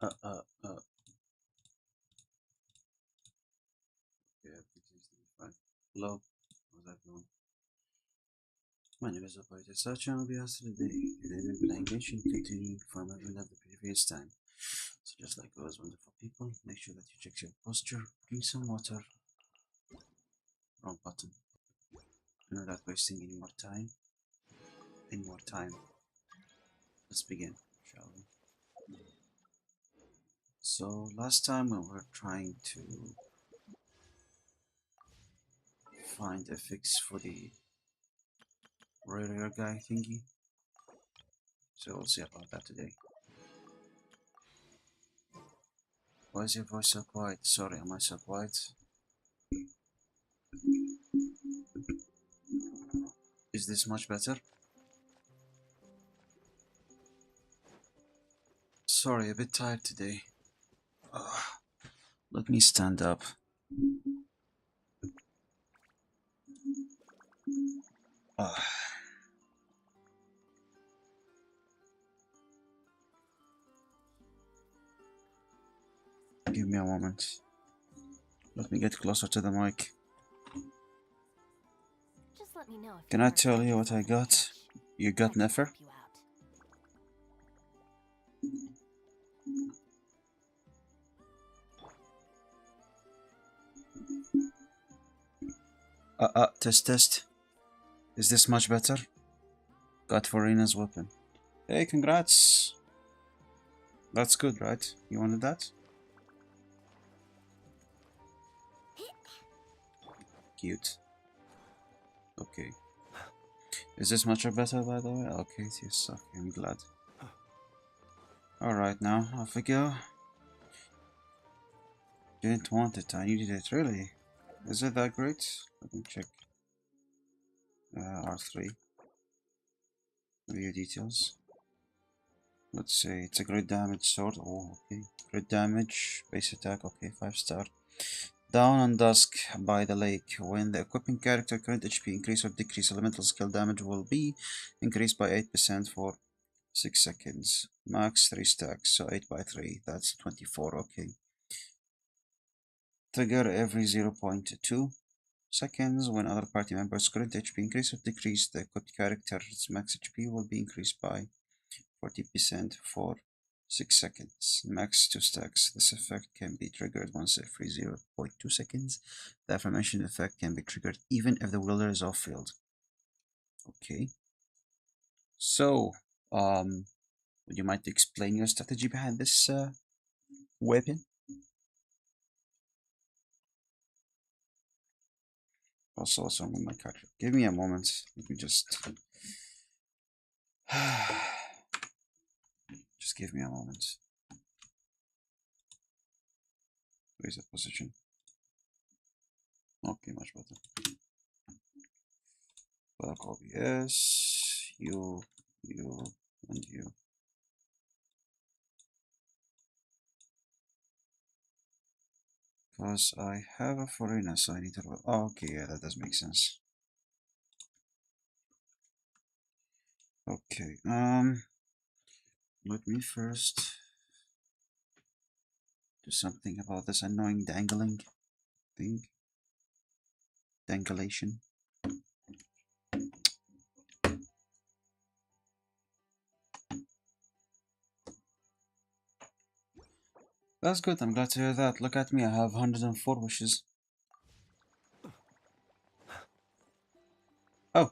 Uh, uh, uh. Yeah, everything seems to be fine. Hello, how's everyone? My name is Operator Search and I'll be hosting today. Today we're playing Genshin, continuing from where we left the previous time. So just like those wonderful people, make sure that you check your posture, drink some water, wrong button. And without wasting any more time, let's begin, shall we? So last time we were trying to find a fix for the radar guy thingy. So we'll see about that today. Why is your voice so quiet? Sorry, am I so quiet? Is this much better? Sorry, a bit tired today. Ugh. Let me stand up. Ugh. Give me a moment. Let me get closer to the mic. Just let me know if Can I tell you what I got? You got Nefer? Test. Is this much better? Got Farina's weapon. Hey, congrats! That's good, right? You wanted that? Cute. Okay. Is this much better, by the way? Okay, yes, okay, I'm glad. Alright, now, off we go. Didn't want it, I needed it, really. Is it that great? Let me check. R3. View details. Let's say it's a great damage sword. Oh, okay. Great damage, base attack, okay, 5-star. Down on Dusk by the lake. When the equipping character current HP increase or decrease, elemental skill damage will be increased by 8% for 6 seconds. Max 3 stacks, so 8 by 3. That's 24, okay. Trigger every 0.2 seconds. When other party members' current HP increase or decrease, the equipped character's max HP will be increased by 40% for 6 seconds. Max 2 stacks. This effect can be triggered once every 0.2 seconds. The aforementioned effect can be triggered even if the wielder is off field. Okay. So, would you mind to explain your strategy behind this weapon? Also, what's wrong with my character? Give me a moment. Let me just... just give me a moment. Where's the position? Okay, much better. Back OBS, you, and you. Because I have a foreigner, so I need to... Oh, okay, yeah, that does make sense. Okay, let me first do something about this annoying dangling thing. Dangulation. That's good, I'm glad to hear that. Look at me, I have 104 wishes. Oh,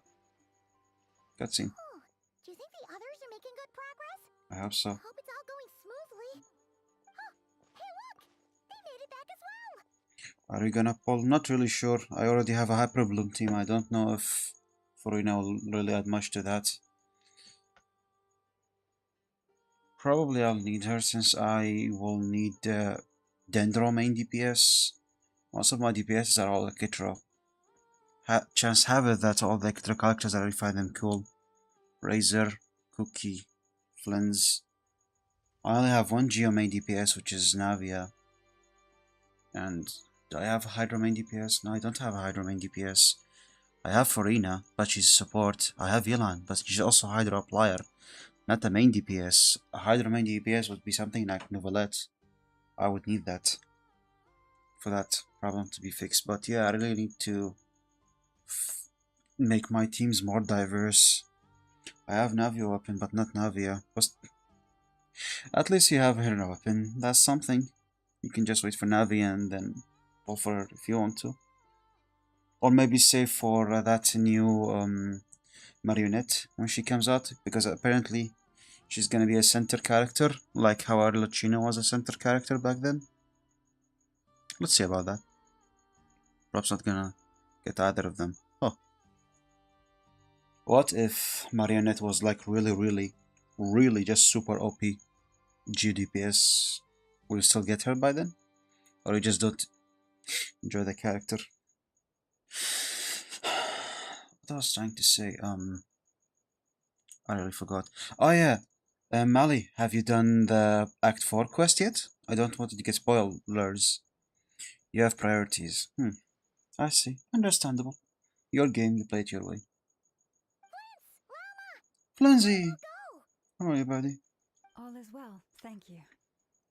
cutscene. Oh, do you think the others are making good progress? I hope so. Hope it's all going smoothly. Oh, hey look! They made it back as well! Are we gonna pull? Not really sure. I already have a Hyper Bloom team. I don't know if Farina will really add much to that. Probably I'll need her since I will need Dendro main DPS. Most of my DPS are all Ekitro. Chance have it that all the Ekitro characters I really find them cool. Razor, Cookie, Flins. I only have one Geo main DPS, which is Navia. And do I have a Hydro main DPS? No, I don't have a Hydro main DPS. I have Farina, but she's support. I have Yelan, but she's also Hydro Applier. not a main DPS. A Hydra main DPS would be something like Novelette. I would need that for that problem to be fixed. But yeah, I really need to make my teams more diverse. I have Navia weapon, but not Navia. But at least you have Hero weapon. That's something. You can just wait for Navia and then pull for her if you want to. Or maybe save for that new Marionette when she comes out, because apparently she's gonna be a center character, like how Arlecchino was a center character back then. Let's see about that. Perhaps not gonna get either of them. Oh, what if Marionette was like really just super OP GDPS? Will you still get her by then? Or you just don't enjoy the character? What I was trying to say, I really forgot. Oh yeah, Mali, have you done the Act 4 quest yet? I don't want to get spoilers. You have priorities. I see. Understandable. Your game, you play it your way. Flimsy! How are you, buddy? All is well, thank you.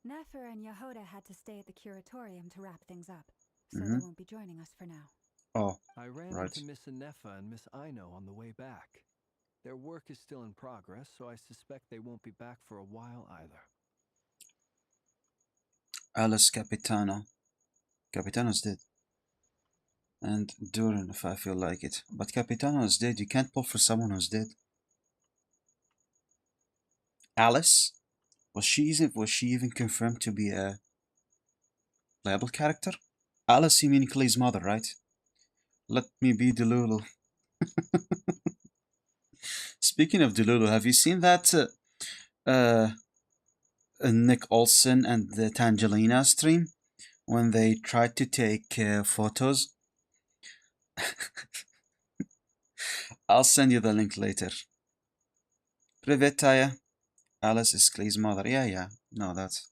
Nefer and Yehoda had to stay at the curatorium to wrap things up, so they won't be joining us for now. Oh, I ran right. into Miss Anefa and Miss Aino on the way back. Their work is still in progress, so I suspect they won't be back for a while either. Alice Capitano. Capitano's dead. And Duran, if I feel like it. But Capitano is dead. You can't pull for someone who's dead. Alice? Was she even confirmed to be a playable character? Alice, you mean Clay's mother, right? Let me be Delulu. Speaking of Delulu, have you seen that Nick Olsen and the Tangelina stream when they tried to take photos? I'll send you the link later. Privet, Taya. Alice is Clay's mother. Yeah. No, that's...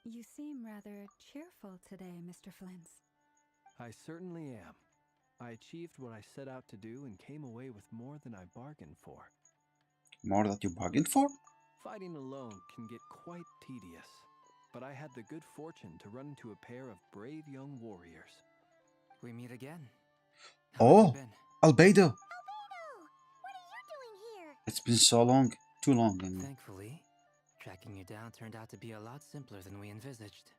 You seem rather cheerful today, Mr. Flint. I certainly am. I achieved what I set out to do and came away with more than I bargained for. More that you bargained for? Fighting alone can get quite tedious, but I had the good fortune to run into a pair of brave young warriors. We meet again. How have you been? Albedo! What are you doing here? It's been so long. Too long, I mean. Thankfully, tracking you down turned out to be a lot simpler than we envisaged.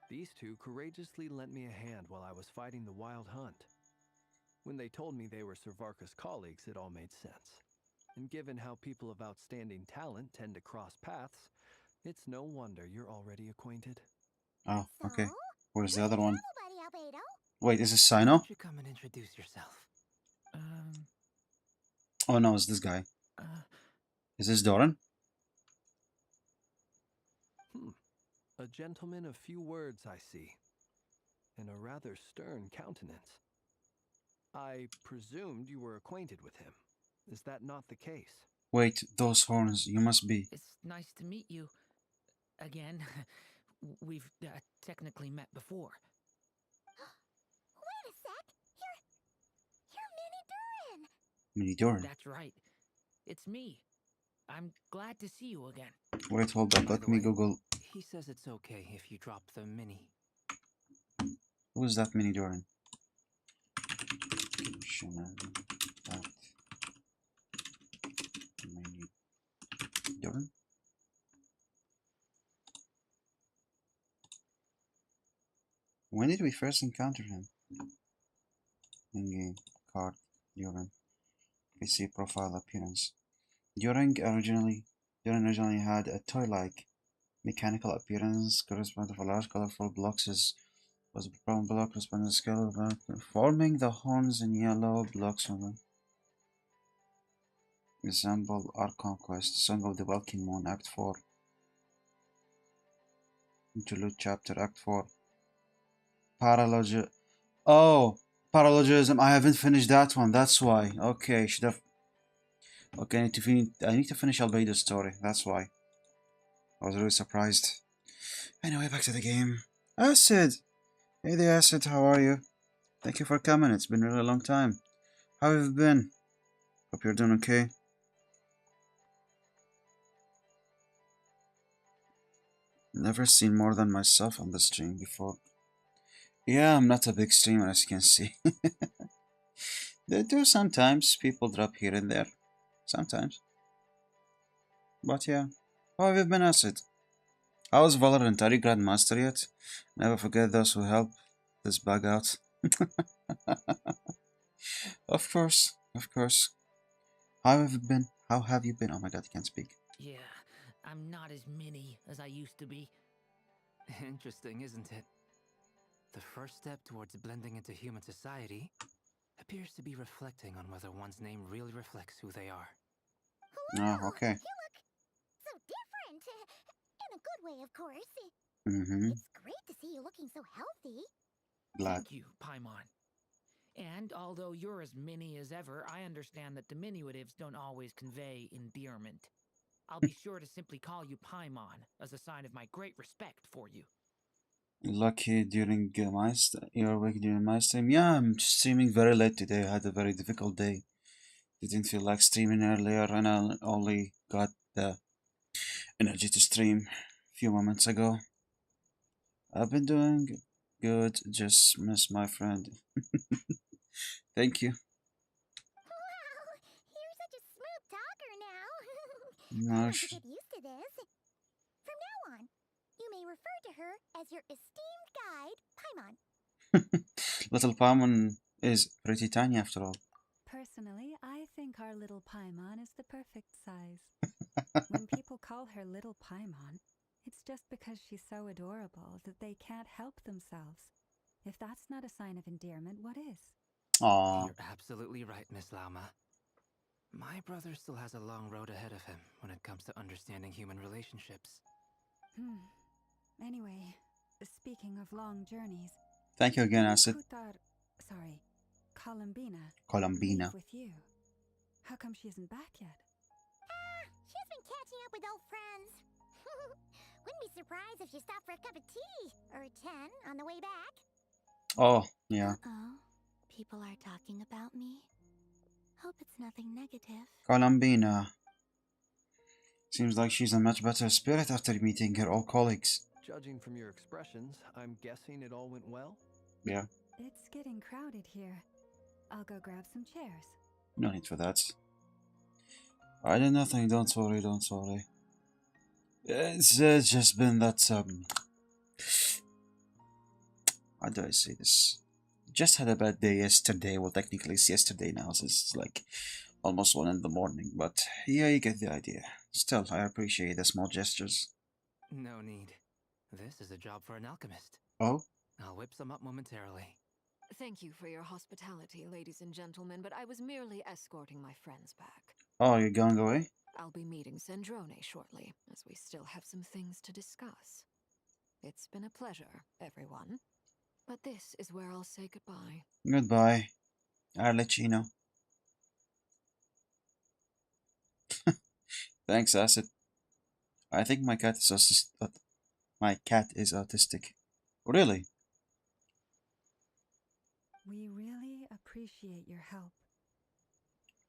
These two courageously lent me a hand while I was fighting the wild hunt. When they told me they were Servarka's colleagues, it all made sense. And given how people of outstanding talent tend to cross paths, it's no wonder you're already acquainted. Oh, okay. So? Where's the What's other your one? trouble, buddy Albedo? Wait, is this Why Sino? don't you come and introduce yourself? Oh no, it's this guy. Is this Doran? A gentleman of few words, I see, and a rather stern countenance. I presumed you were acquainted with him. Is that not the case? Wait, those horns, you must be. It's nice to meet you again. We've technically met before. Wait a sec. You're Mini Durin. Mini Doran. That's right. It's me. I'm glad to see you again. Wait, hold up, By let the me way, Google. He says it's okay if you drop the mini. Who is that Mini Doran? That Mini Doran? When did we first encounter him? In-game card, Doran. PC profile appearance. During originally had a toy-like mechanical appearance corresponding to large colorful blocks was a brown block corresponding to scale of forming the horns in yellow blocks on them. Example Arc Conquest, Song of the Welkin Moon, Act 4. Interlude Chapter, Act 4. Paralogism. I haven't finished that one, that's why. Okay, should have... Okay, I need to finish Albedo's story, that's why. I was really surprised. Anyway, back to the game. Acid! Hey there, Acid, how are you? Thank you for coming, it's been a really long time. How have you been? Hope you're doing okay. Never seen more than myself on the stream before. Yeah, I'm not a big streamer, as you can see. They do sometimes. People drop here and there. Sometimes. But yeah. How have you been, Acid? How is Valorant? Are you Grandmaster yet? Never forget those who help this bug out. Of course. Of course. How have you been? How have you been? Oh my god, I can't speak. Yeah, I'm not as mini as I used to be. Interesting, isn't it? The first step towards blending into human society appears to be reflecting on whether one's name really reflects who they are. Oh, Wow, okay. you look so different. In a good way, of course. Mm-hmm. It's great to see you looking so healthy. Glad. Thank you, Paimon. And although you're as mini as ever, I understand that diminutives don't always convey endearment. I'll be sure to simply call you Paimon as a sign of my great respect for you. Lucky during your week during my stream. Yeah, I'm streaming very late today. I had a very difficult day. Didn't feel like streaming earlier, and I only got the energy to stream a few moments ago. I've been doing good. Just miss my friend. Thank you. Wow, you're such a smooth talker now. I No, want to get used to this. From now on, you may refer to her as your esteemed guide, Paimon. Little Paimon is pretty tiny after all. Personally, I think our little Paimon is the perfect size. When people call her Little Paimon, it's just because she's so adorable that they can't help themselves. If that's not a sign of endearment, what is? Aww. You're absolutely right, Miss Lauma. My brother still has a long road ahead of him when it comes to understanding human relationships. Anyway, speaking of long journeys, Thank you again, didn't Acid. Columbina Columbina. leave with you? How come she isn't back yet? She's been catching up with old friends. Wouldn't be surprised if she stopped for a cup of tea or a 10 on the way back. Oh, yeah. Uh-oh. People are talking about me. Hope it's nothing negative. Columbina. Seems like she's in much better spirit after meeting her old colleagues. Judging from your expressions, I'm guessing it all went well? Yeah, It's getting crowded here. I'll go grab some chairs. no need for that. I did nothing, don't worry, don't worry. It's just been that, how do I say this? Just had a bad day yesterday. Well, technically it's yesterday now, so it's like almost 1 in the morning, but yeah, you get the idea. Still, I appreciate the small gestures. No need. This is a job for an alchemist. Oh? I'll whip some up momentarily. Thank you for your hospitality, ladies and gentlemen, but I was merely escorting my friends back. Oh, you're going away? I'll be meeting Sandrone shortly, as we still have some things to discuss. It's been a pleasure, everyone. But this is where I'll say goodbye. Goodbye. I'll let you know. Thanks, Acid. I think my cat is autistic. Really? We really appreciate your help.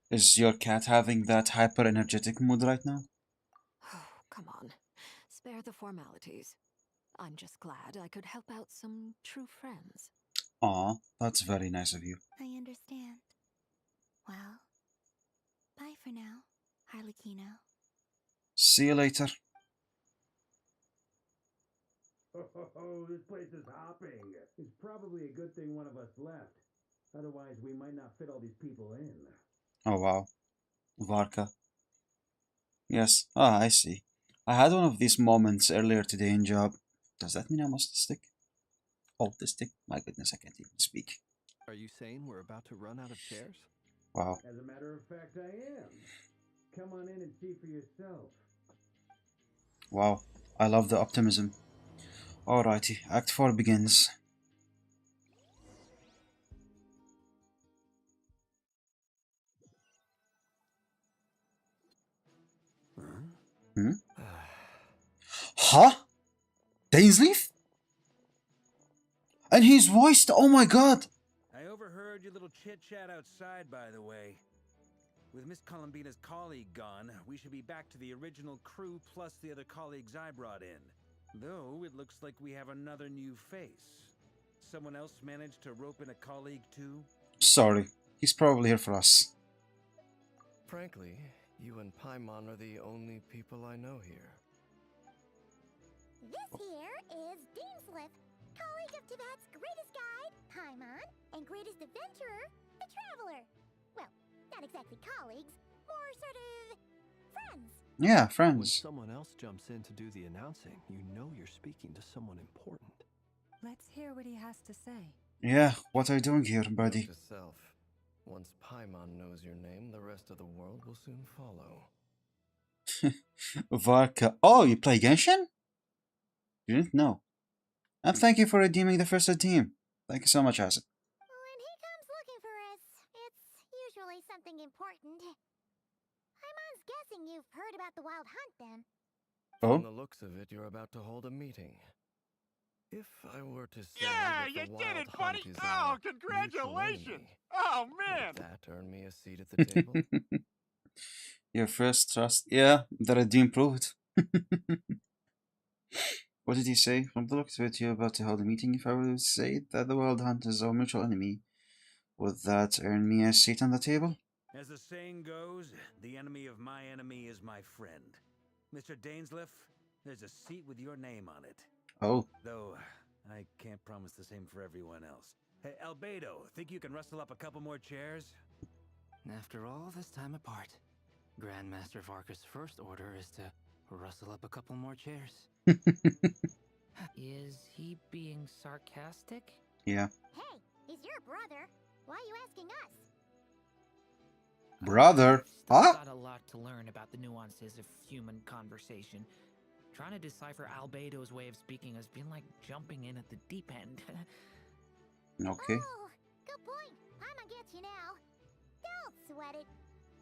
Is your cat having that hyper energetic mood right now? Oh, come on. Spare the formalities. I'm just glad I could help out some true friends. Aw, that's very nice of you. I understand. Well, bye for now, Harlequino. See you later. Oh, this place is hopping. It's probably a good thing one of us left. Otherwise, we might not fit all these people in. Oh wow. Varka. Yes. Ah, I see. I had one of these moments earlier today in job. Does that mean I'm autistic? Autistic? My goodness, I can't even speak. Are you saying we're about to run out of chairs? Wow. As a matter of fact, I am. Come on in and see for yourself. Wow. I love the optimism. Alrighty, Act 4 begins. Hmm? Huh? Dainsleif? And he's voiced, oh my god! I overheard your little chit-chat outside, by the way. With Miss Columbina's colleague gone, we should be back to the original crew plus the other colleagues I brought in. Though it looks like we have another new face. Someone else managed to rope in a colleague too? Sorry, he's probably here for us. Frankly, you and Paimon are the only people I know here. This here is Deansliff, colleague of Tibet's greatest guide, Paimon, and greatest adventurer, the Traveler. Well, not exactly colleagues, more sort of friends. Yeah, When friends. someone else jumps in to do the announcing, you know you're speaking to someone important. Let's hear what he has to say. Yeah, what are you doing here, buddy? Note to self, once Paimon knows your name, the rest of the world will soon follow. Varka. Oh, you play Genshin? You didn't know. And thank you for redeeming the first team. Thank you so much, Acid. When he comes looking for us, it's usually something important. Paimon's guessing you've heard about the Wild Hunt, then. From Oh? the looks of it, you're about to hold a meeting. If I were to say Yeah, that you the did Wild it, Hunt buddy! is Oh, our congratulations! mutual enemy, Oh, man! would that earn me a seat at the table? Your first trust. Yeah, the redeem proved. What did he say? From the looks of it, you're about to hold a meeting. If I were to say that the Wild Hunt is our mutual enemy, would that earn me a seat on the table? As the saying goes, the enemy of my enemy is my friend. Mr. Dainsliff, there's a seat with your name on it. Oh. Though, I can't promise the same for everyone else. Hey, Albedo, think you can rustle up a couple more chairs? After all this time apart, Grandmaster Varka's first order is to rustle up a couple more chairs. Is he being sarcastic? Yeah. Hey, he's your brother. Why are you asking us? Brother? Still Huh? got a lot to learn about the nuances of human conversation. Trying to decipher Albedo's way of speaking has been like jumping in at the deep end. Okay. Oh, good point. Paimon gets you now. Don't sweat it.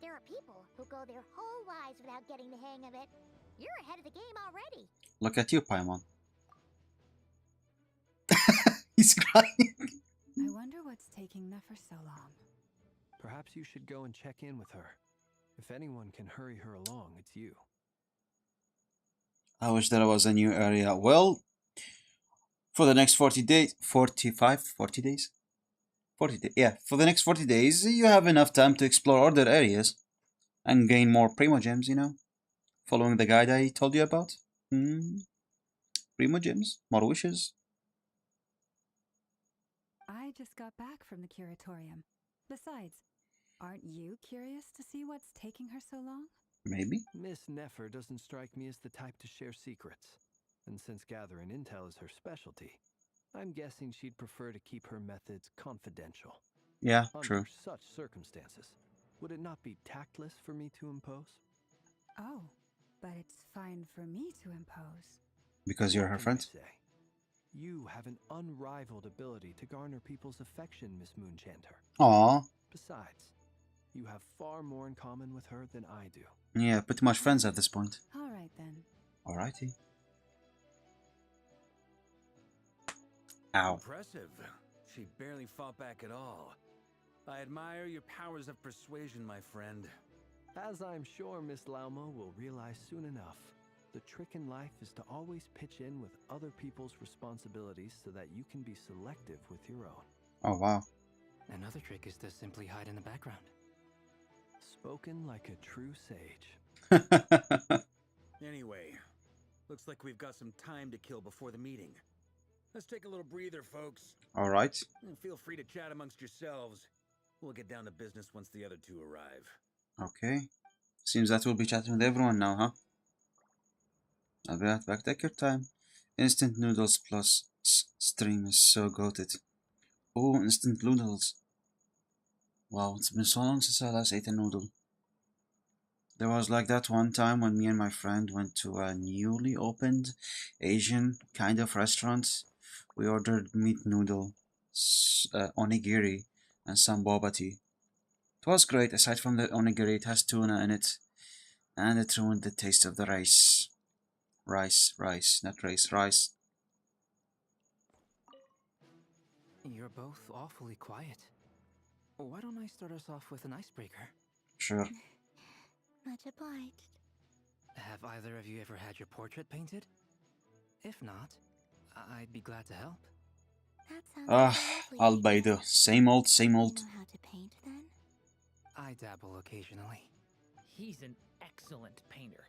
There are people who go their whole lives without getting the hang of it. You're ahead of the game already. Look at you, Paimon. He's crying. I wonder what's taking Nefer so long. Perhaps you should go and check in with her. If anyone can hurry her along, it's you. I wish there was a new area. Well, for the next 40 days, 40 days? 40 days, yeah. For the next 40 days, you have enough time to explore other areas and gain more Primo Gems, you know? Following the guide I told you about. Primo Gems, more wishes. I just got back from the curatorium. Besides, aren't you curious to see what's taking her so long? Maybe. Miss Nefer doesn't strike me as the type to share secrets. And since gathering intel is her specialty, I'm guessing she'd prefer to keep her methods confidential. Yeah, Under true. such circumstances, would it not be tactless for me to impose? Oh, but it's fine for me to impose. Because you're What her can I friend. say? You have an unrivaled ability to garner people's affection, Miss Moonchanter. Aww. Besides, you have far more in common with her than I do. Yeah, pretty much friends at this point. All right then. Alrighty. Ow. Impressive. She barely fought back at all. I admire your powers of persuasion, my friend. As I'm sure Miss Lauma will realize soon enough, the trick in life is to always pitch in with other people's responsibilities so that you can be selective with your own. Oh, wow. Another trick is to simply hide in the background. Spoken like a true sage. Anyway, looks like we've got some time to kill before the meeting. Let's take a little breather, folks. Alright. And feel free to chat amongst yourselves. We'll get down to business once the other two arrive. Okay. Seems that we'll be chatting with everyone now, huh? I'll be right back. Take your time. Instant noodles plus stream is so goated. Oh, instant noodles. Wow, it's been so long since I last ate a noodle. There was like that one time when me and my friend went to a newly opened Asian kind of restaurant. We ordered meat noodle, onigiri, and some boba tea. It was great. Aside from the onigiri, it has tuna in it, and it ruined the taste of the rice. Rice, not rice. You're both awfully quiet. Why don't I start us off with an icebreaker? Sure. Much obliged. Have either of you ever had your portrait painted? If not, I'd be glad to help. That sounds Ah, like a lovely idea. Albedo. Same old, same You old. know how to paint then? I dabble occasionally. He's an excellent painter.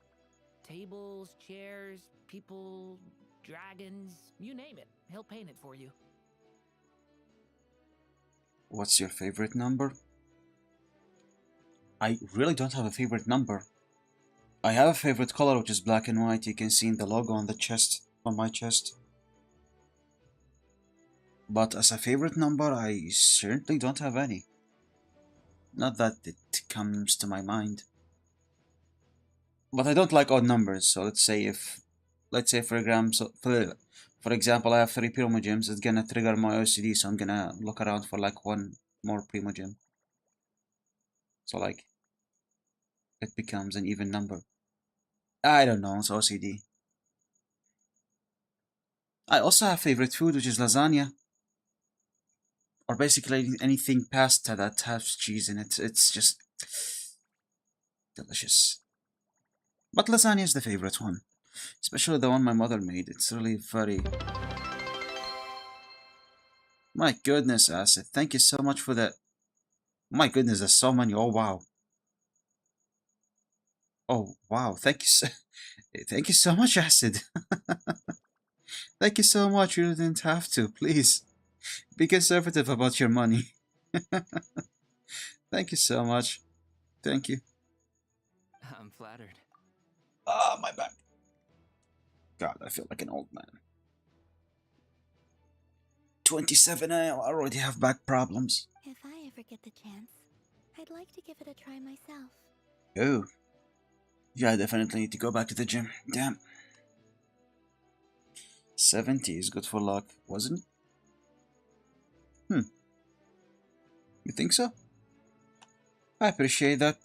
Tables, chairs, people, dragons, you name it. He'll paint it for you. What's your favorite number? I really don't have a favorite number. I have a favorite color, which is black and white. You can see in the logo on the chest, on my chest. But as a favorite number, I certainly don't have any. Not that it comes to my mind. But I don't like odd numbers, so let's say for example, I have 3 Primogems, it's gonna trigger my OCD, so I'm gonna look around for like one more Primogem. So like, it becomes an even number. I don't know, it's OCD. I also have favorite food, which is lasagna. Or basically anything pasta that has cheese in it. It's just delicious. But lasagna is the favorite one. Especially the one my mother made. It's really very... My goodness, Acid. Thank you so much for that. My goodness, there's so many. Oh, wow. Oh, wow. Thank you so... Thank you so much, Acid. Thank you so much. You didn't have to. Please. Be conservative about your money. Thank you so much. Thank you. I'm flattered. Ah, my back. God, I feel like an old man. 27, I already have back problems. If I ever get the chance, I'd like to give it a try myself. Oh. Yeah, I definitely need to go back to the gym. Damn. 70 is good for luck, wasn't it? You think so? I appreciate that.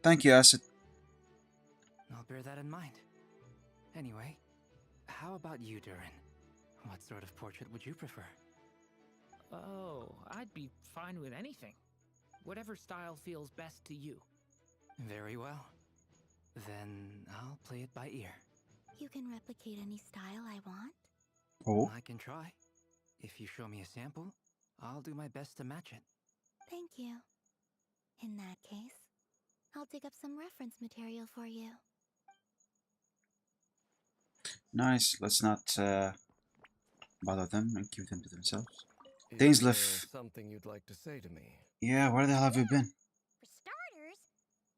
Thank you, Acid. I'll bear that in mind. Anyway, how about you, Durin? What sort of portrait would you prefer? Oh, I'd be fine with anything. Whatever style feels best to you. Very well. Then I'll play it by ear. You can replicate any style I want? Oh. I can try. If you show me a sample, I'll do my best to match it. Thank you. In that case, I'll dig up some reference material for you. Nice. Let's not bother them and keep them to themselves. Is Dainsleif. there something you'd like to say to me? Yeah, where the hell have you been? For starters,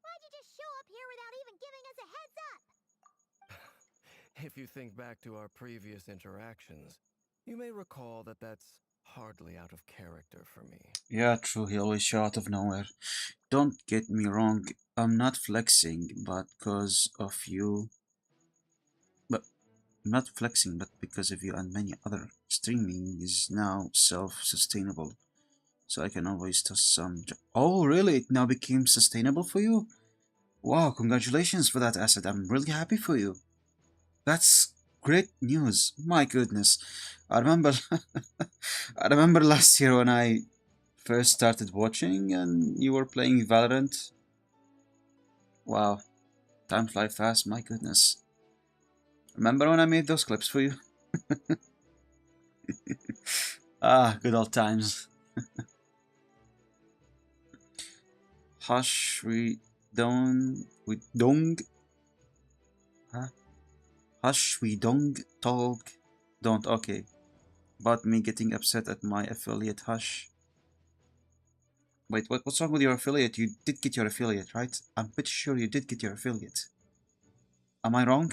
why'd you just show up here without even giving us a heads up? If you think back to our previous interactions, you may recall that that's hardly out of character for me. Yeah, true. He always show out of nowhere. Don't get me wrong. I'm not flexing, but because of you. But I'm not flexing, but because of you and many other. Streaming is now self-sustainable. So I can always toss some... Oh, really? It now became sustainable for you? Wow, congratulations for that, Acid. I'm really happy for you. That's great news. My goodness. I remember... I remember last year when I first started watching and you were playing Valorant. Wow. Time flies fast, my goodness. Remember when I made those clips for you? Ah, good old times. Hush, we don't, huh? Hush, we don't talk, don't, okay. About me getting upset at my affiliate, hush. Wait, what's wrong with your affiliate? You did get your affiliate, right? I'm pretty sure you did get your affiliate. Am I wrong?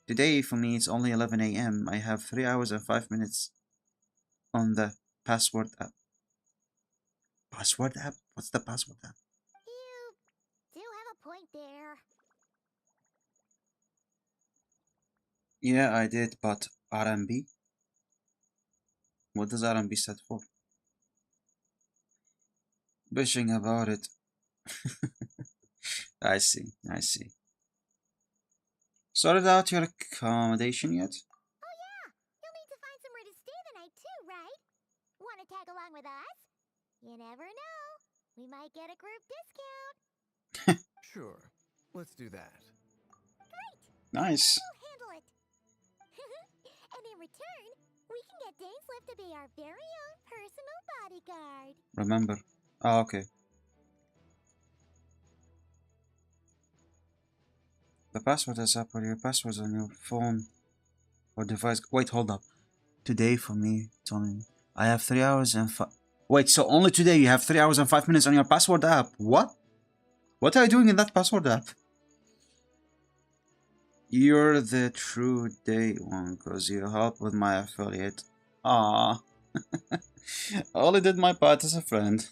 Today, for me, it's only 11 a.m. I have 3 hours and 5 minutes on the password app. Password app? What's the password app? You do have a point there. Yeah, I did, but RMB? What does RMB stand for? Bitching about it. I see, I see. Sorted out your accommodation yet? Oh yeah, you'll need to find somewhere to stay the night too, right? Want to tag along with us? You never know. We might get a group discount. Sure, let's do that. Great! Nice. We'll handle it. And in return, we can get Dainslift to be our very own personal bodyguard. Remember. Ah, okay. The password is up, or your passwords on your phone or device. Wait, hold up. Today for me, it's only. I have 3 hours and 5. Wait, so only today you have 3 hours and 5 minutes on your password app? What? What are you doing in that password app? You're the true day one, cause you helped with my affiliate. Ah, I only did my part as a friend.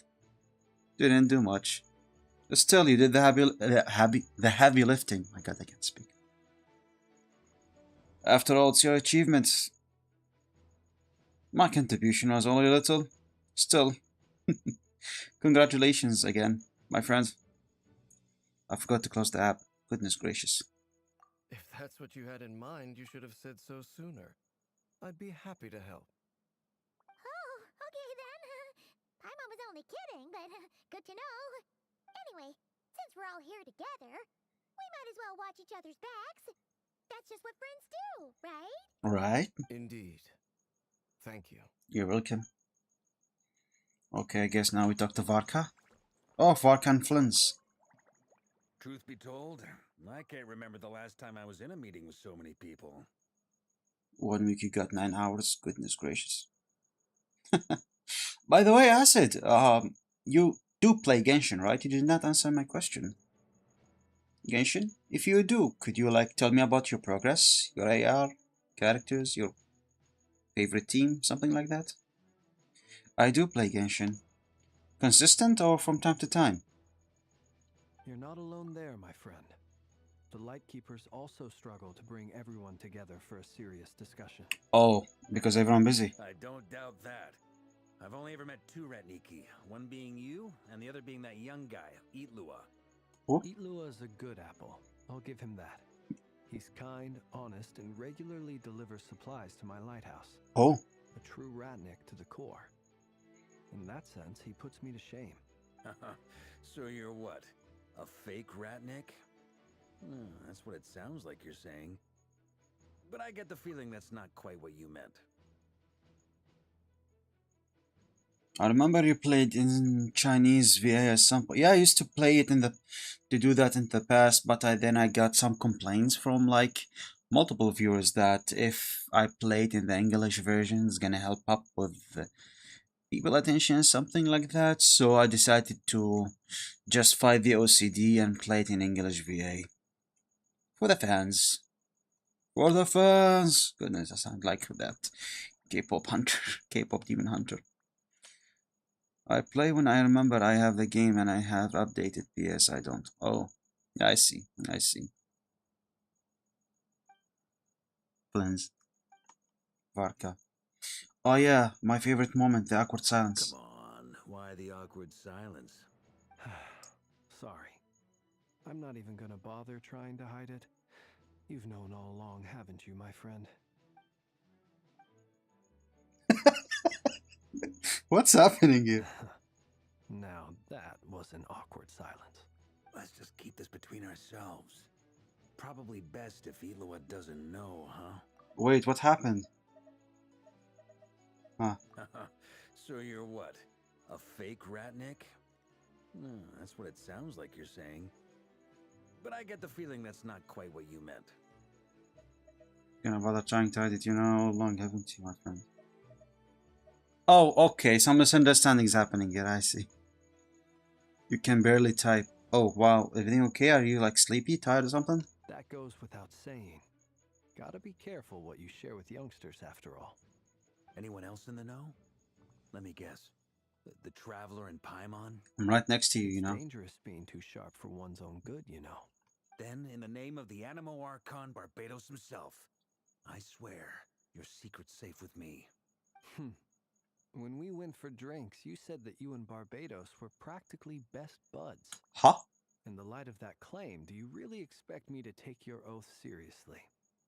Didn't do much. Still, you did the heavy lifting. My God, I can't speak. After all, it's your achievements. My contribution was only little. Still, congratulations again, my friend. I forgot to close the app. Goodness gracious. If that's what you had in mind, you should have said so sooner. I'd be happy to help. Oh, okay then. Paimon was only kidding, but good to know. Anyway, since we're all here together, we might as well watch each other's backs. That's just what friends do, right? Right? Indeed. Thank you. You're welcome. Okay, I guess now we talk to Varka. Oh, Varka and Flins. Truth be told, I can't remember the last time I was in a meeting with so many people. 1 week you got 9 hours. Goodness gracious. By the way, Acid, you do play Genshin, right? You did not answer my question. Genshin? If you do, could you tell me about your progress, your AR, characters, your favorite team, something like that? I do play Genshin. Consistent or from time to time? You're not alone there, my friend. The Lightkeepers also struggle to bring everyone together for a serious discussion. Oh, because everyone busy. I don't doubt that. I've only ever met 2 Ratniki, one being you, and the other being that young guy, Eatlua. Who? Eatlua is a good apple. I'll give him that. He's kind, honest, and regularly delivers supplies to my lighthouse. Oh. A true Ratnik to the core. In that sense, he puts me to shame. So you're what? A fake Ratnik? That's what it sounds like you're saying. But I get the feeling that's not quite what you meant. I remember you played in Chinese VA at some point. Yeah, I used to play it to do that in the past, but then I got some complaints from multiple viewers that if I played in the English version, it's gonna help up with people attention, something like that. So I decided to just fight the OCD and play it in English VA. For the fans. For the fans! Goodness, I sound like that K-pop hunter, K-pop demon hunter. I play when I remember I have the game and I have updated PS. I don't. Oh, I see. I see. Plans. Varka. Oh yeah, my favorite moment, the awkward silence. Come on, why the awkward silence? Sorry. I'm not even gonna bother trying to hide it. You've known all along, haven't you, my friend? What's happening here? Now that was an awkward silence. Let's just keep this between ourselves. Probably best if Eloa doesn't know, huh? Wait, what happened? Huh. So you're what? A fake Ratnik? That's what it sounds like you're saying. But I get the feeling that's not quite what you meant. Gonna bother trying to hide it, you know, long haven't you, my friend? Oh, okay, some misunderstandings happening here, I see. You can barely type. Oh, wow, everything okay? Are you sleepy, tired or something? That goes without saying. Gotta be careful what you share with youngsters, after all. Anyone else in the know? Let me guess. The Traveler and Paimon? I'm right next to you, you know. It's dangerous being too sharp for one's own good, you know. Then, in the name of the Animo Archon Barbados himself, I swear your secret's safe with me. When we went for drinks, you said that you and Barbados were practically best buds. Huh? In the light of that claim, do you really expect me to take your oath seriously?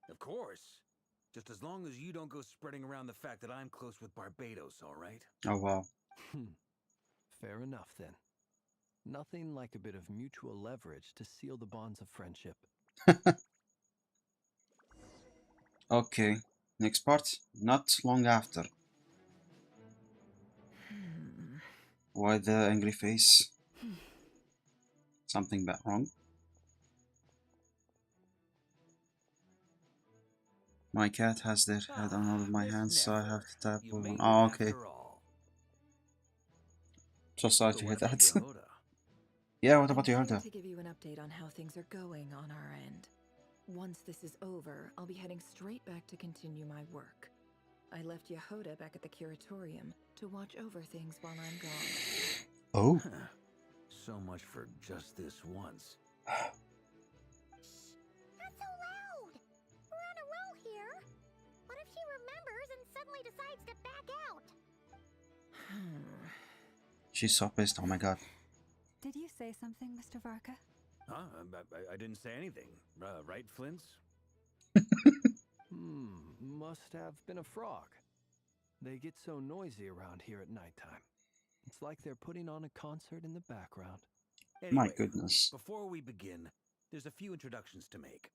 Of course. Just as long as you don't go spreading around the fact that I'm close with Barbados, all right? Oh, wow. Fair enough, then. Nothing like a bit of mutual leverage to seal the bonds of friendship. Okay. Next part, not long after. Why the angry face? Something bad wrong? My cat has their head on all of my Miss hands, so I have Never, to tap you with one. made it Oh, okay. after all. So sorry But to hear what about that. Yehuda? Yeah, what I'm about here Yorda? to give you an update on how things are going on our end. Once this is over, I'll be heading straight back to continue my work. I left Yehuda back at the curatorium to watch over things while I'm gone. Oh. So much for just this once. Shh! Not so loud! We're on a roll here! What if she remembers and suddenly decides to back out? She's so pissed, oh my god. Did you say something, Mr. Varka? Huh? I didn't say anything. Right, Flints? Must have been a frog. They get so noisy around here at nighttime. It's like they're putting on a concert in the background. My Anyway, goodness. before we begin, there's a few introductions to make.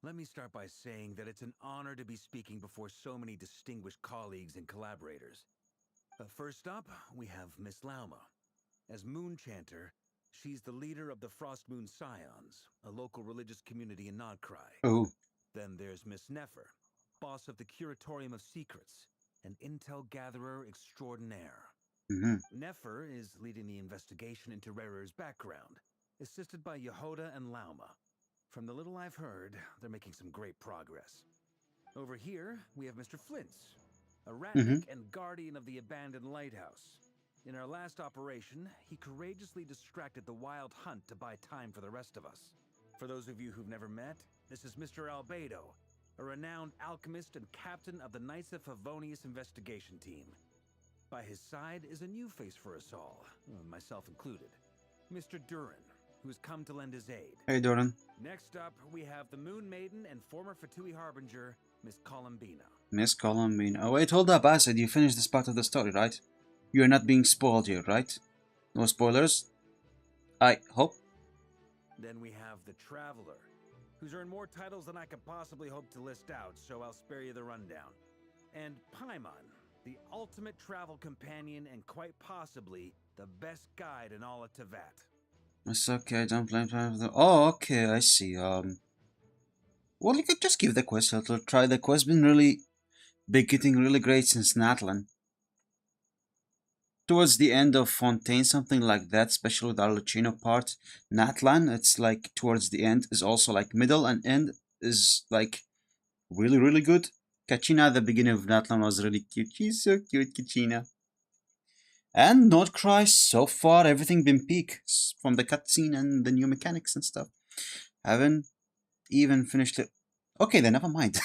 Let me start by saying that it's an honor to be speaking before so many distinguished colleagues and collaborators. First up, we have Miss Lauma. As Moon Chanter, she's the leader of the Frost Moon Scions, a local religious community in Nodcry. Oh. Then there's Miss Nefer, boss of the Curatorium of Secrets, an intel gatherer extraordinaire. Nefer is leading the investigation into Rerer's background, assisted by Yehuda and Lauma. From the little I've heard, they're making some great progress. Over here, we have Mr. Flints, a ratnik and guardian of the abandoned lighthouse. In our last operation, he courageously distracted the wild hunt to buy time for the rest of us. For those of you who've never met, this is Mr. Albedo, a renowned alchemist and captain of the Knights of Favonius investigation team. By his side is a new face for us all, myself included, Mr. Durin, who has come to lend his aid. Hey, Doran. Next up, we have the Moon Maiden and former Fatui Harbinger, Miss Columbina. Miss Columbine. Oh, wait, hold up, Acid. You finished this part of the story, right? You're not being spoiled here, right? No spoilers? I hope. Then we have the Traveler, who's earned more titles than I could possibly hope to list out, so I'll spare you the rundown. And Paimon, the ultimate travel companion and quite possibly the best guide in all of Teyvat. It's okay, don't blame the. Oh, okay, I see. Well, you could just give the quest a little try. The quest been getting really great since Natlan. Towards the end of Fontaine, something like that, especially with our Lucino part. Natlan, it's like towards the end is also like middle and end is like really good. Kachina at the beginning of Natlan was really cute. She's so cute, Kachina. And Not Cry, so far everything been peak from the cutscene and the new mechanics and stuff. Haven't even finished it. Okay, then never mind.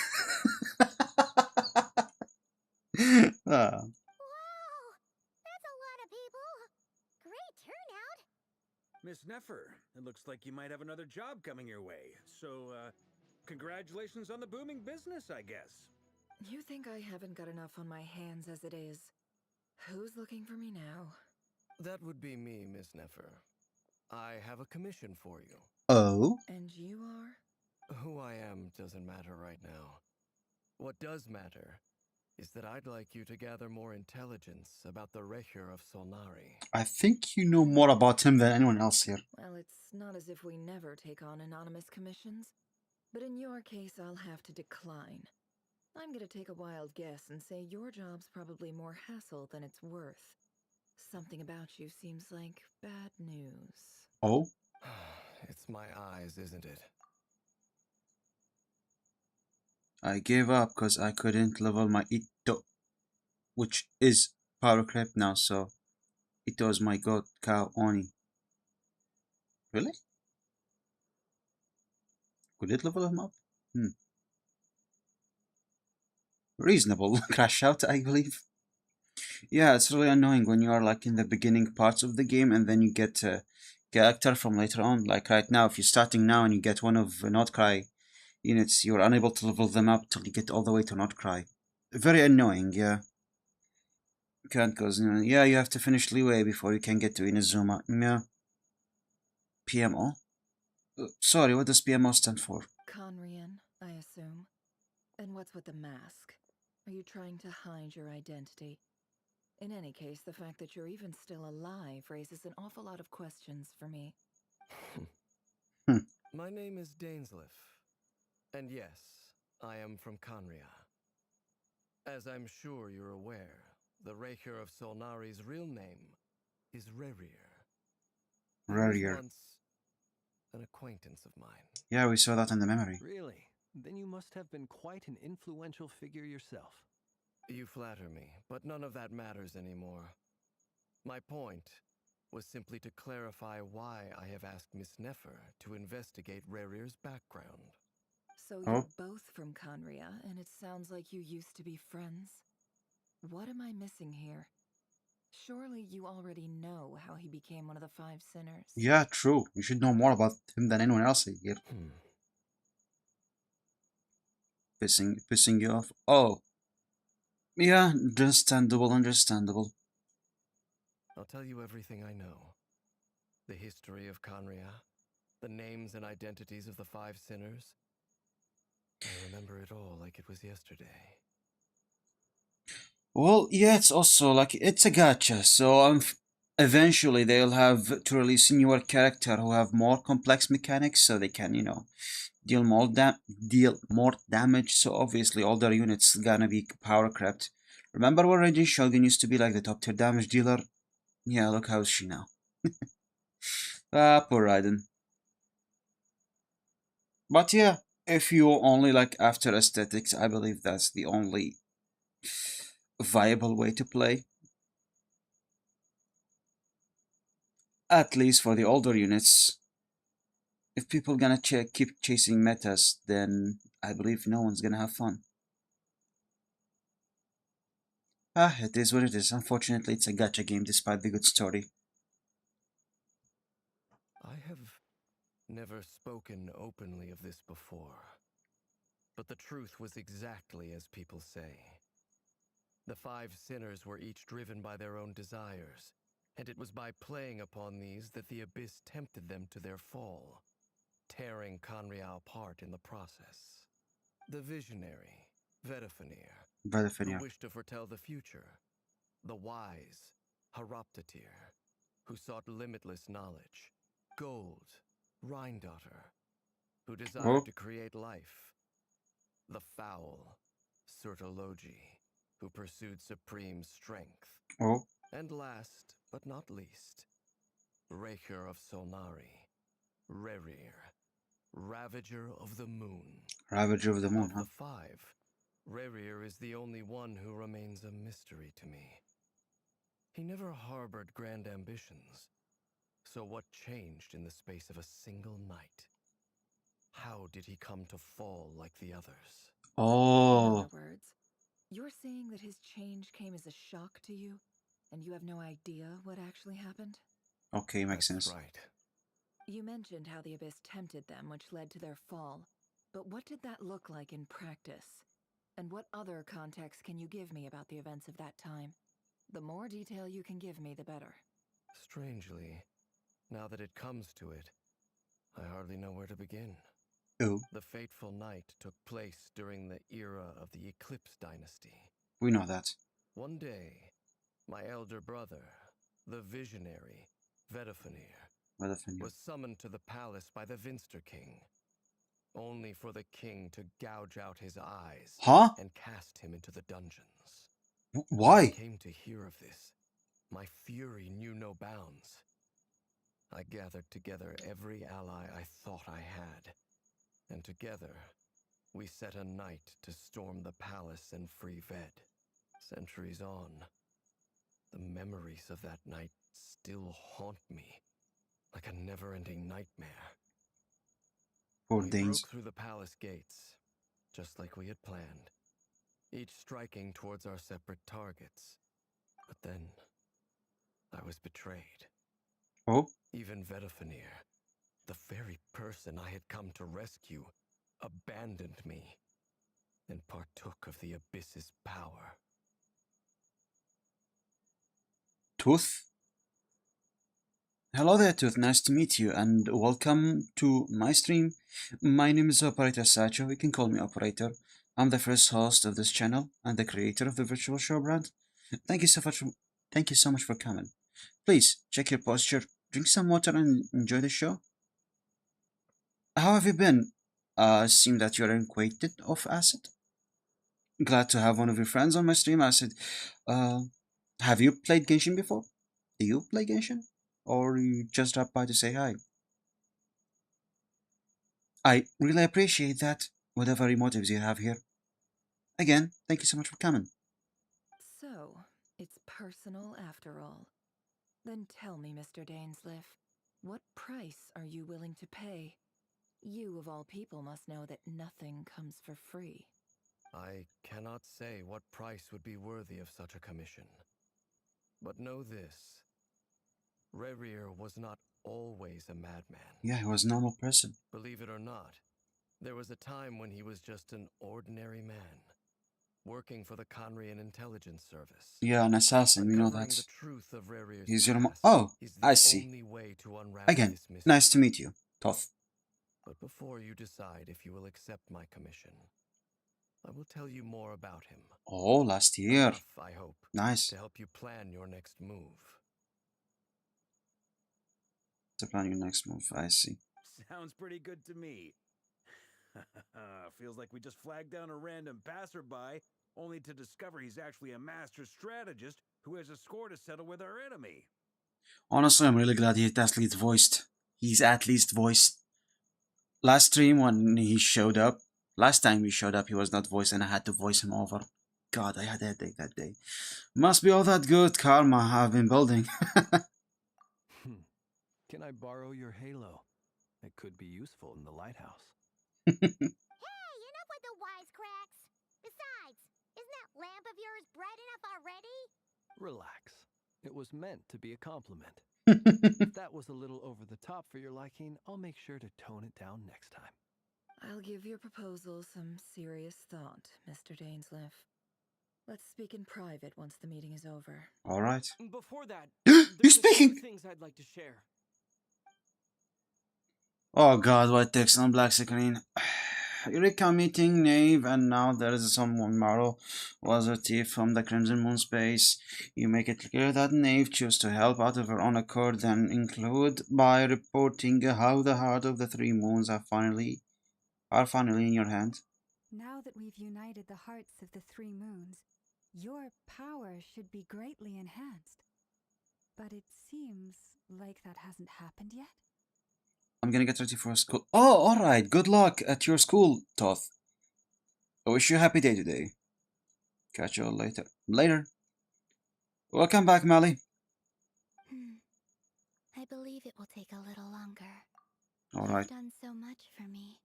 Ah. Wow! That's a lot of people! Great turnout! Miss Nefer, it looks like you might have another job coming your way. So, congratulations on the booming business, I guess. You think I haven't got enough on my hands as it is? Who's looking for me now? That would be me, Miss Nefer. I have a commission for you. Oh? And you are? Who I am doesn't matter right now. What does matter is that I'd like you to gather more intelligence about the Recher of Solnari. I think you know more about him than anyone else here. Well, it's not as if we never take on anonymous commissions. But in your case, I'll have to decline. I'm gonna take a wild guess and say your job's probably more hassle than it's worth. Something about you seems like bad news. Oh? It's my eyes, isn't it? I gave up because I couldn't level my Ito, which is power creep now, so Ito is my god cow Oni. Really? Could it level him up? Reasonable crash out, I believe. Yeah, it's really annoying when you are like in the beginning parts of the game and then you get a character from later on. Like right now, if you're starting now and you get one of Notcry units, you're unable to level them up till you get all the way to Notcry. Very annoying, yeah. Can't cause, yeah, you have to finish Leeway before you can get to Inazuma. Yeah. PMO? Sorry, what does PMO stand for? Conrian, I assume. And what what's with the mask? Are you trying to hide your identity? In any case, the fact that you're even still alive raises an awful lot of questions for me. My name is Dainsleif, and yes, I am from Conria. As I'm sure you're aware, the Raker of Solnari's real name is Rerir. He was Rarier. once an acquaintance of mine. Yeah, we saw that in the memory. Really? Then you must have been quite an influential figure yourself. You flatter me, but none of that matters anymore. My point was simply to clarify why I have asked Miss Nefer to investigate Rerir's background. So Oh. you're both from Conria, and it sounds like you used to be friends? What am I missing here? Surely you already know how he became one of the Five Sinners. Yeah, true. You should know more about him than anyone else here. Pissing you off. Oh. Yeah, understandable. I'll tell you everything I know. The history of Conria, the names and identities of the Five Sinners. I remember it all like it was yesterday. Well, yeah, it's also like it's a gacha, so eventually they'll have to release a newer character who have more complex mechanics, so they can, deal more damage. So obviously, all their units gonna be power crept. Remember when Raging Shogun used to be like the top tier damage dealer? Yeah, look how's she now. Poor Raiden. But yeah, if you only like after aesthetics, I believe that's the only viable way to play. At least for the older units. If people gonna keep chasing metas, then I believe no one's gonna have fun. It is what it is. Unfortunately, it's a gacha game despite the good story. I have never spoken openly of this before, but the truth was exactly as people say. The Five Sinners were each driven by their own desires, and it was by playing upon these that the Abyss tempted them to their fall, tearing Conria apart in the process. The visionary, who wished to foretell the future. The wise, Haroptatir, who sought limitless knowledge. Gold, Rhindaughter, who desired to create life. The foul, Sertologi, who pursued supreme strength. Oh. And last, but not least, Raker of Solnari, Rerir, Ravager of the Moon. Ravager of the Moon, Of the five, Rerir is the only one who remains a mystery to me. He never harbored grand ambitions. So what changed in the space of a single night? How did he come to fall like the others? Oh. In other words, you're saying that his change came as a shock to you, and you have no idea what actually happened? Okay, makes sense. That's right. You mentioned how the Abyss tempted them, which led to their fall. But what did that look like in practice? And what other context can you give me about the events of that time? The more detail you can give me, the better. Strangely, now that it comes to it, I hardly know where to begin. Oh. The fateful night took place during the era of the Eclipse Dynasty. We know that. One day, my elder brother, the visionary, Vtubers, was summoned to the palace by the Vinster King, only for the king to gouge out his eyes and cast him into the dungeons. Why? When I came to hear of this, my fury knew no bounds. I gathered together every ally I thought I had, and together we set a night to storm the palace and free Ved. Centuries on, the memories of that night still haunt me like a never-ending nightmare. We broke through the palace gates, just like we had planned, each striking towards our separate targets. But then, I was betrayed. Oh? Even Vtubers, the very person I had come to rescue, abandoned me and partook of the Abyss's power. Tooth? Hello there, Tooth. Nice to meet you, and welcome to my stream. My name is Operator Sacho. You can call me Operator. I'm the first host of this channel and the creator of the virtual show brand. Thank you so much. Thank you so much for coming. Please check your posture, drink some water, and enjoy the show. How have you been? Seem that you're acquainted of Acid. Glad to have one of your friends on my stream, Acid. Uh, have you played Genshin before? Do you play Genshin? Or you just drop by to say hi? I really appreciate that, whatever motives you have here. Again, thank you so much for coming. So, it's personal after all. Then tell me, Mr. Dainsliff, what price are you willing to pay? You, of all people, must know that nothing comes for free. I cannot say what price would be worthy of such a commission. But know this. Rerir was not always a madman. Yeah, he was a normal person. Believe it or not, there was a time when he was just an ordinary man, working for the Conrian Intelligence Service. Yeah, an assassin, we know Uncovering that. the truth of Rerir's He's your past Oh, is the I see. only way to unravel Again, this mystery. nice to meet you, Toth. But before you decide if you will accept my commission, I will tell you more about him. Oh, last year. Enough, I hope, Nice. to help you plan your next move. To plan your next move, I see. Sounds pretty good to me. Feels like we just flagged down a random passerby, only to discover he's actually a master strategist who has a score to settle with our enemy. Honestly, I'm really glad he's at least voiced. He's at least voiced. Last stream when he showed up, last time he showed up, he was not voiced and I had to voice him over. God, I had a headache that day. Must be all that good karma I've been building. Can I borrow your halo? It could be useful in the lighthouse. Hey, enough with the wisecracks! Besides, isn't that lamp of yours bright enough already? Relax. It was meant to be a compliment. If that was a little over the top for your liking, I'll make sure to tone it down next time. I'll give your proposal some serious thought, Mr. Dainsliff. Let's speak in private once the meeting is over. All right. Before that, He's there's a few speaking! things I'd like to share. Oh god, what text on black screen. Eureka meeting Knave, and now there is someone Marrow was a thief from the Crimson Moon space. You make it clear that Knave chose to help out of her own accord, then include by reporting how the heart of the three moons are finally in your hand. Now that we've united the hearts of the three moons, your power should be greatly enhanced. But it seems like that hasn't happened yet. I'm gonna get ready for school. Oh, alright. Good luck at your school, Toth. I wish you a happy day today. Catch you all later. Later. Welcome back, Mally. I believe it will take a little longer. Alright. You've done so much for me,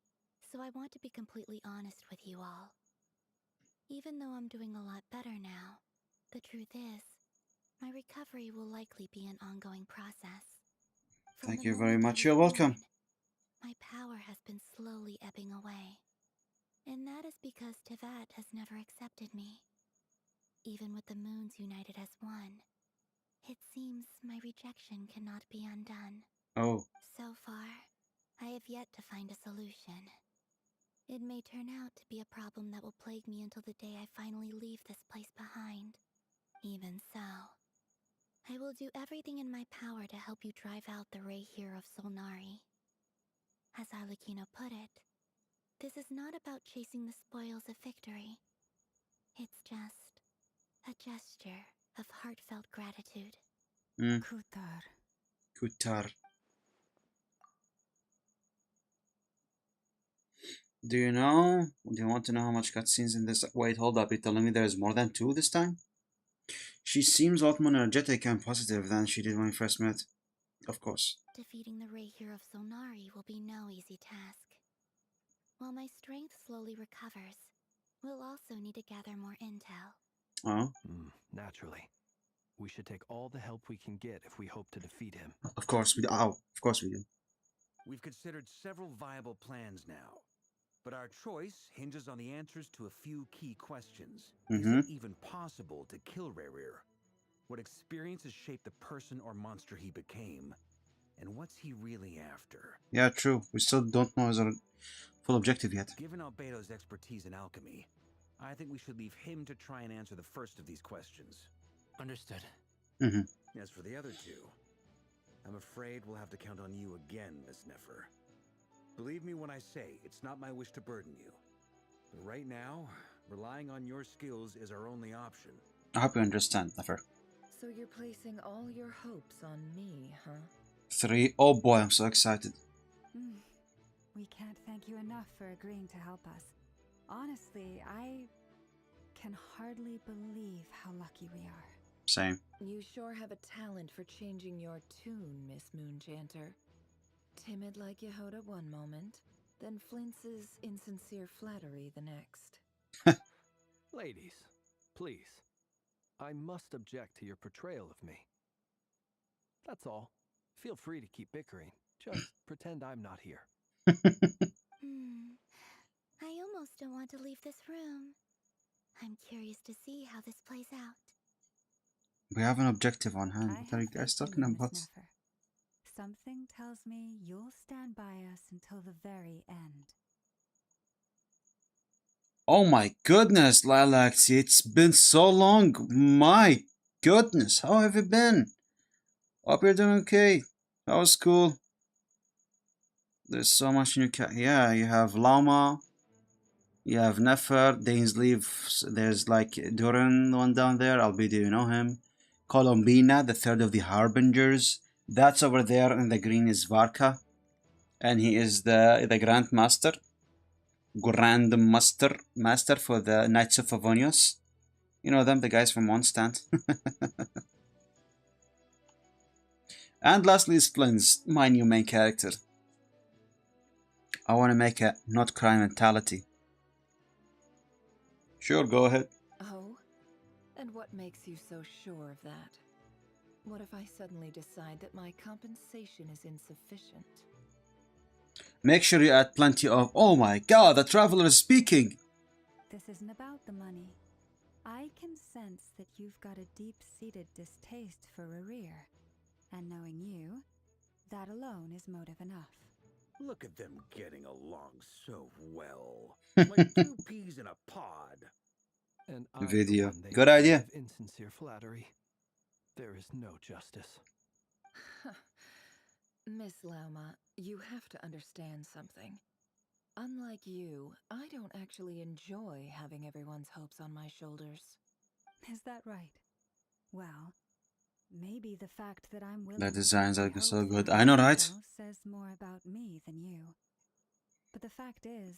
so I want to be completely honest with you all. Even though I'm doing a lot better now, the truth is, my recovery will likely be an ongoing process. Thank you very much. You're welcome. My power has been slowly ebbing away. And that is because Teyvat has never accepted me. Even with the moons united as one, it seems my rejection cannot be undone. Oh. So far, I have yet to find a solution. It may turn out to be a problem that will plague me until the day I finally leave this place behind. Even so, I will do everything in my power to help you drive out the Ray here of Solnari. As Arlecchino put it, this is not about chasing the spoils of victory. It's just a gesture of heartfelt gratitude. Kutar. Kutar. Do you know? Do you want to know how much cutscenes in this? Wait, hold up. You're telling me there's more than 2 this time? She seems a lot more energetic and positive than she did when we first met. Of course. Defeating the Ray here of Solnari will be no easy task. While my strength slowly recovers, we'll also need to gather more intel. Oh? Naturally. We should take all the help we can get if we hope to defeat him. Of course we do. Oh, of course we do. We've considered several viable plans now, but our choice hinges on the answers to a few key questions. Is it even possible to kill Rerir? What experiences shaped the person or monster he became? And what's he really after? Yeah, true. We still don't know his full objective yet. Given Albedo's expertise in alchemy, I think we should leave him to try and answer the first of these questions. Understood. As for the other two, I'm afraid we'll have to count on you again, Miss Nefer. Believe me when I say it's not my wish to burden you. But right now, relying on your skills is our only option. I hope you understand, Nefer. So you're placing all your hopes on me, huh? 3. Oh boy, I'm so excited. We can't thank you enough for agreeing to help us. Honestly, I can hardly believe how lucky we are. Same. You sure have a talent for changing your tune, Miss Moonchanter. Timid like Yehoda one moment, then flinches insincere flattery the next. Ladies, please. I must object to your portrayal of me. That's all. Feel free to keep bickering. Just pretend I'm not here. I almost don't want to leave this room. I'm curious to see how this plays out. We have an objective on hand. I What are you have guys faith in talking you, about? Miss Nefer. Something tells me you'll stand by us until the very end. Oh my goodness, Lilacs, it's been so long. My goodness, how have you been? Hope you're doing okay. How was school? There's so much new yeah, you have Lama, you have Nefer, Dainsleif, there's like Duran, the one down there, Albedo, you know him. Colombina, the third of the Harbingers. That's over there in the green is Varka. And he is the Grand Master. Grand Master for the Knights of Favonius. You know them, the guys from Mondstadt. And lastly is Flins, my new main character. I want to make a not cry mentality. Sure, go ahead. Oh? And what makes you so sure of that? What if I suddenly decide that my compensation is insufficient? Make sure you add plenty of, oh my god, the traveler is speaking. This isn't about the money. I can sense that you've got a deep-seated distaste for Rerir. And knowing you, that alone is motive enough. Look at them getting along so well. Like two peas in a pod. And I, Video. for one, they Good idea. of insincere flattery. There is no justice. Miss Lauma, you have to understand something. Unlike you, I don't actually enjoy having everyone's hopes on my shoulders. Is that right? Well, maybe the fact that I'm willing The to designs put are my so hopes good. on I know, other right? people says more about me than you. But the fact is,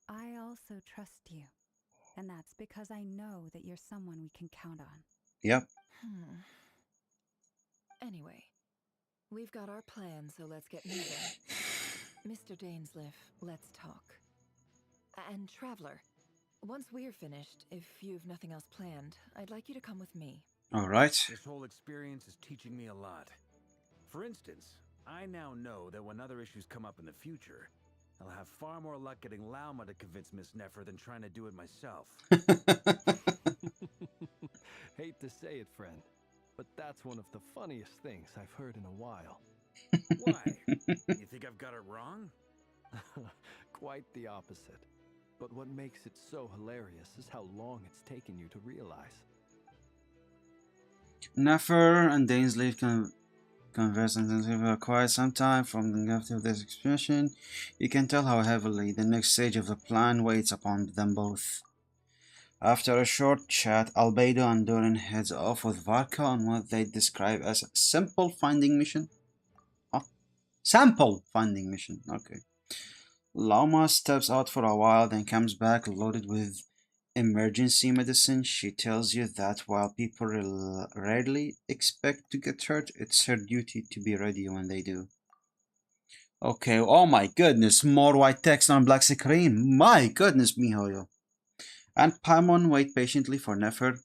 I also trust you. And that's because I know that you're someone we can count on. Yep. Anyway, we've got our plan, so let's get moving. Mr. Dainsleif, let's talk. And Traveler, once we're finished, if you've nothing else planned, I'd like you to come with me. Alright. This whole experience is teaching me a lot. For instance, I now know that when other issues come up in the future, I'll have far more luck getting Lauma to convince Miss Nefer than trying to do it myself. Hate to say it, friend, but that's one of the funniest things I've heard in a while. Why? You think I've got it wrong? Quite the opposite. But what makes it so hilarious is how long it's taken you to realize. Nefer and Dainsleif can converse intensively for quite some time. From the gift of this expression, you can tell how heavily the next stage of the plan weighs upon them both. After a short chat, Albedo and Durin heads off with Varka on what they describe as a simple finding mission. Oh, sample finding mission, okay. Lama steps out for a while, then comes back loaded with emergency medicine. She tells you that while people rarely expect to get hurt, it's her duty to be ready when they do. Okay, oh my goodness, more white text on black screen. My goodness, mihoyo. And Paimon wait patiently for Nefer,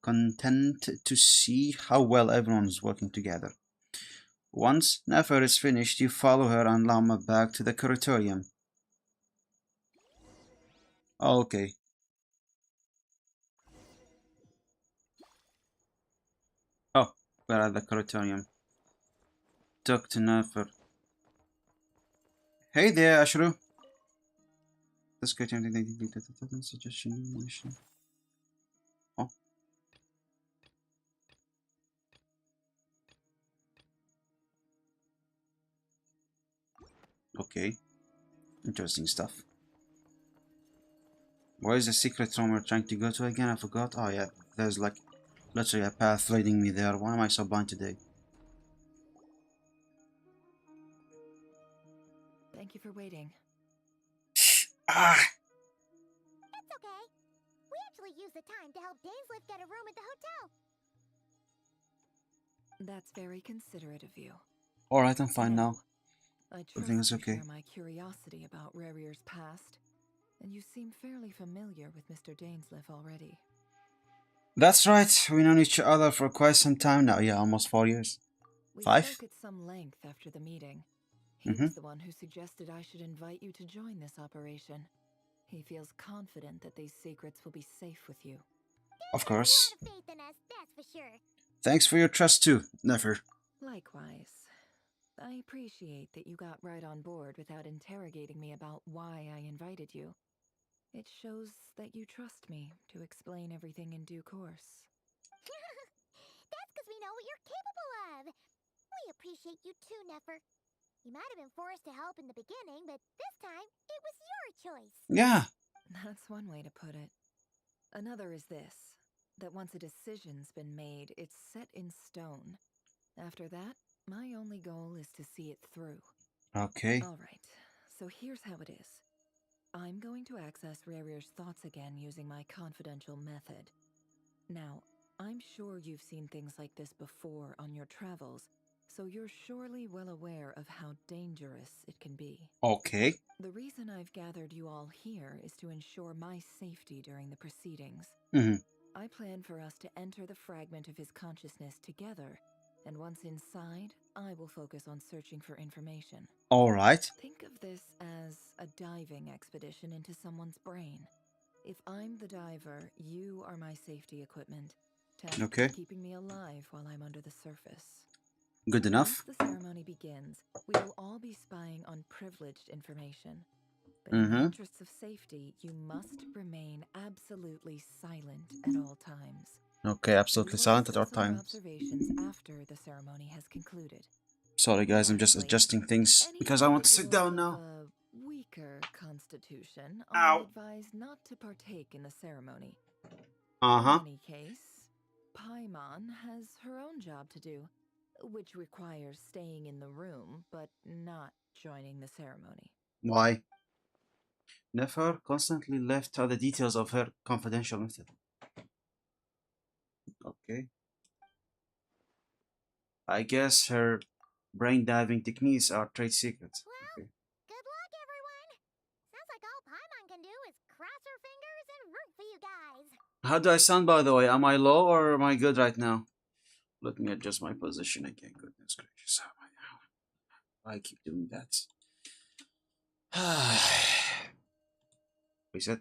content to see how well everyone is working together. Once Nefer is finished, you follow her and Lama back to the curatorium. Okay. Oh, we're at the curatorium. Talk to Nefer. Hey there, Ashru. this creating suggestion. Oh. Okay. Interesting stuff. Where is the secret room we're trying to go to again? I forgot. Oh yeah, there's like literally a path leading me there. Why am I so blind today? Thank you for waiting. Ah! It's okay. We actually used the time to help Dainsliff get a room at the hotel. That's very considerate of you. Alright, I'm fine now. I Everything trust is you okay. share my curiosity about Rarier's past, and you seem fairly familiar with Mr. Dainsliff already. That's right. We've known each other for quite some time now. Yeah, almost 4 years. We 5? spoke at some length after the meeting. He was the one who suggested I should invite you to join this operation. He feels confident that these secrets will be safe with you. Of course. A lot of faith in us, that's for sure. Thanks for your trust too, Never. Likewise. I appreciate that you got right on board without interrogating me about why I invited you. It shows that you trust me to explain everything in due course. That's because we know what you're capable of. We appreciate you too, Nefer. You might have been forced to help in the beginning, but this time, it was your choice. Yeah. That's one way to put it. Another is this, that once a decision's been made, it's set in stone. After that, my only goal is to see it through. Okay. Alright, so here's how it is. I'm going to access Rarier's thoughts again using my confidential method. Now, I'm sure you've seen things like this before on your travels, so you're surely well aware of how dangerous it can be. Okay. The reason I've gathered you all here is to ensure my safety during the proceedings. I plan for us to enter the fragment of his consciousness together, and once inside, I will focus on searching for information. Alright. Think of this as a diving expedition into someone's brain. If I'm the diver, you are my safety equipment, tasked with keeping me alive while I'm under the surface. Good enough. Once the ceremony begins, we will all be spying on privileged information. But in the interests of safety, you must remain absolutely silent at all times. Okay, absolutely silent at all times. Observations after the ceremony has concluded. Sorry guys, I'm just adjusting things because I want to sit down now. Weaker constitution, I advise not to partake in the ceremony. In any case, Paimon has her own job to do, which requires staying in the room but not joining the ceremony. Why? Nefer constantly left out the details of her confidential method. Okay. I guess her brain diving techniques are trade secrets. Well, good luck, everyone. Sounds like all Paimon can do is cross her fingers and root for you guys. How do I sound, by the way? Am I low or am I good right now? Let me adjust my position again. Goodness gracious. I keep doing that. Reset.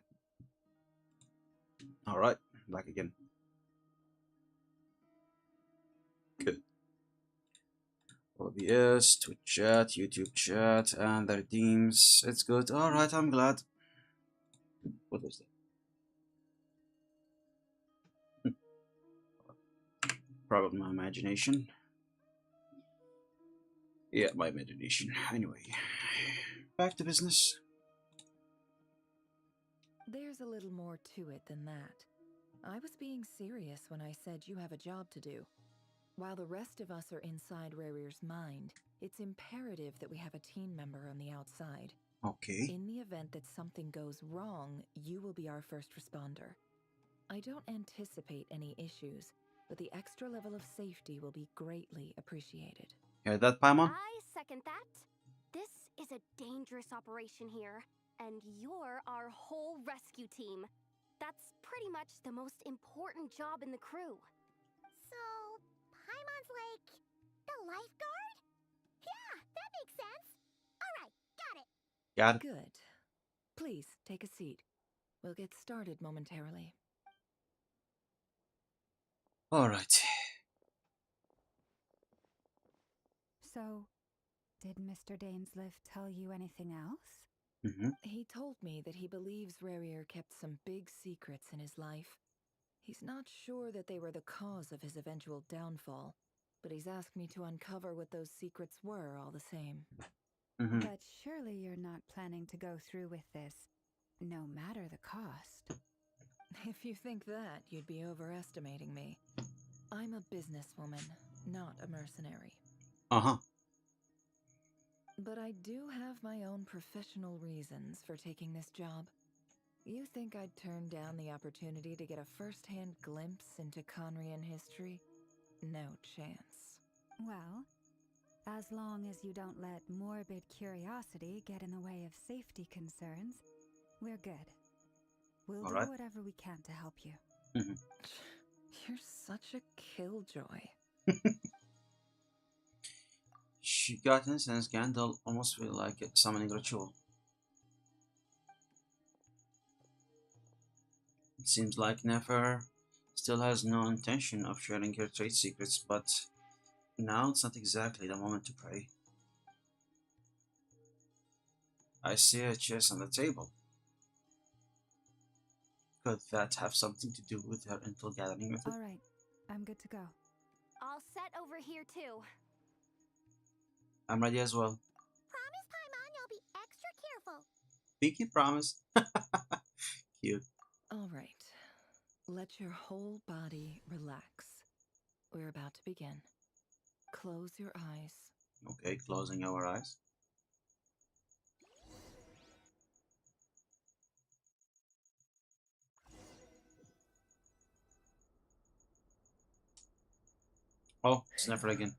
Alright, back again. Good. OBS, Twitch chat, YouTube chat, and the redeems. It's good. Alright, I'm glad. What was that? Probably my imagination. Yeah, my imagination. Anyway, back to business. There's a little more to it than that. I was being serious when I said you have a job to do. While the rest of us are inside Rarier's mind, it's imperative that we have a team member on the outside. Okay. In the event that something goes wrong, you will be our first responder. I don't anticipate any issues, but the extra level of safety will be greatly appreciated. Hear that, Paimon? I second that. This is a dangerous operation here, and you're our whole rescue team. That's pretty much the most important job in the crew. So, Paimon's like the lifeguard? Yeah, that makes sense. Alright, got it. Got it. Good. Please, take a seat. We'll get started momentarily. Alright. So, did Mr. Dainsliff tell you anything else? He told me that he believes Rarier kept some big secrets in his life. He's not sure that they were the cause of his eventual downfall, but he's asked me to uncover what those secrets were all the same. But surely you're not planning to go through with this, no matter the cost. If you think that, you'd be overestimating me. I'm a businesswoman, not a mercenary. But I do have my own professional reasons for taking this job. You think I'd turn down the opportunity to get a first-hand glimpse into Conrian history? No chance. Well, as long as you don't let morbid curiosity get in the way of safety concerns, we're good. We'll do whatever we can to help you. You're such a killjoy. She got incense candle, almost feel like a summoning ritual. It seems like Nefer still has no intention of sharing her trade secrets, but now it's not exactly the moment to pray. I see a chest on the table. Could that have something to do with her intel gathering method? Alright, I'm good to go. All set over here, too. I'm ready as well. Promise, Paimon, you'll be extra careful. Pinky promise. Cute. Alright. Let your whole body relax. We're about to begin. Close your eyes. Okay, closing our eyes. Oh, it's Nefer again.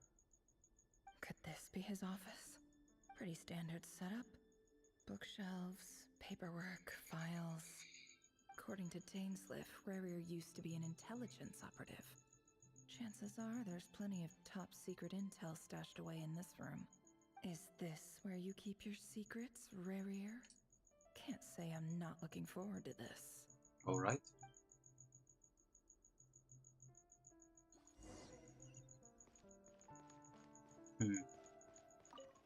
Could this be his office? Pretty standard setup. Bookshelves, paperwork, files. According to Dainsliff, Rarier used to be an intelligence operative. Chances are there's plenty of top secret intel stashed away in this room. Is this where you keep your secrets, Rarier? Can't say I'm not looking forward to this. Alright.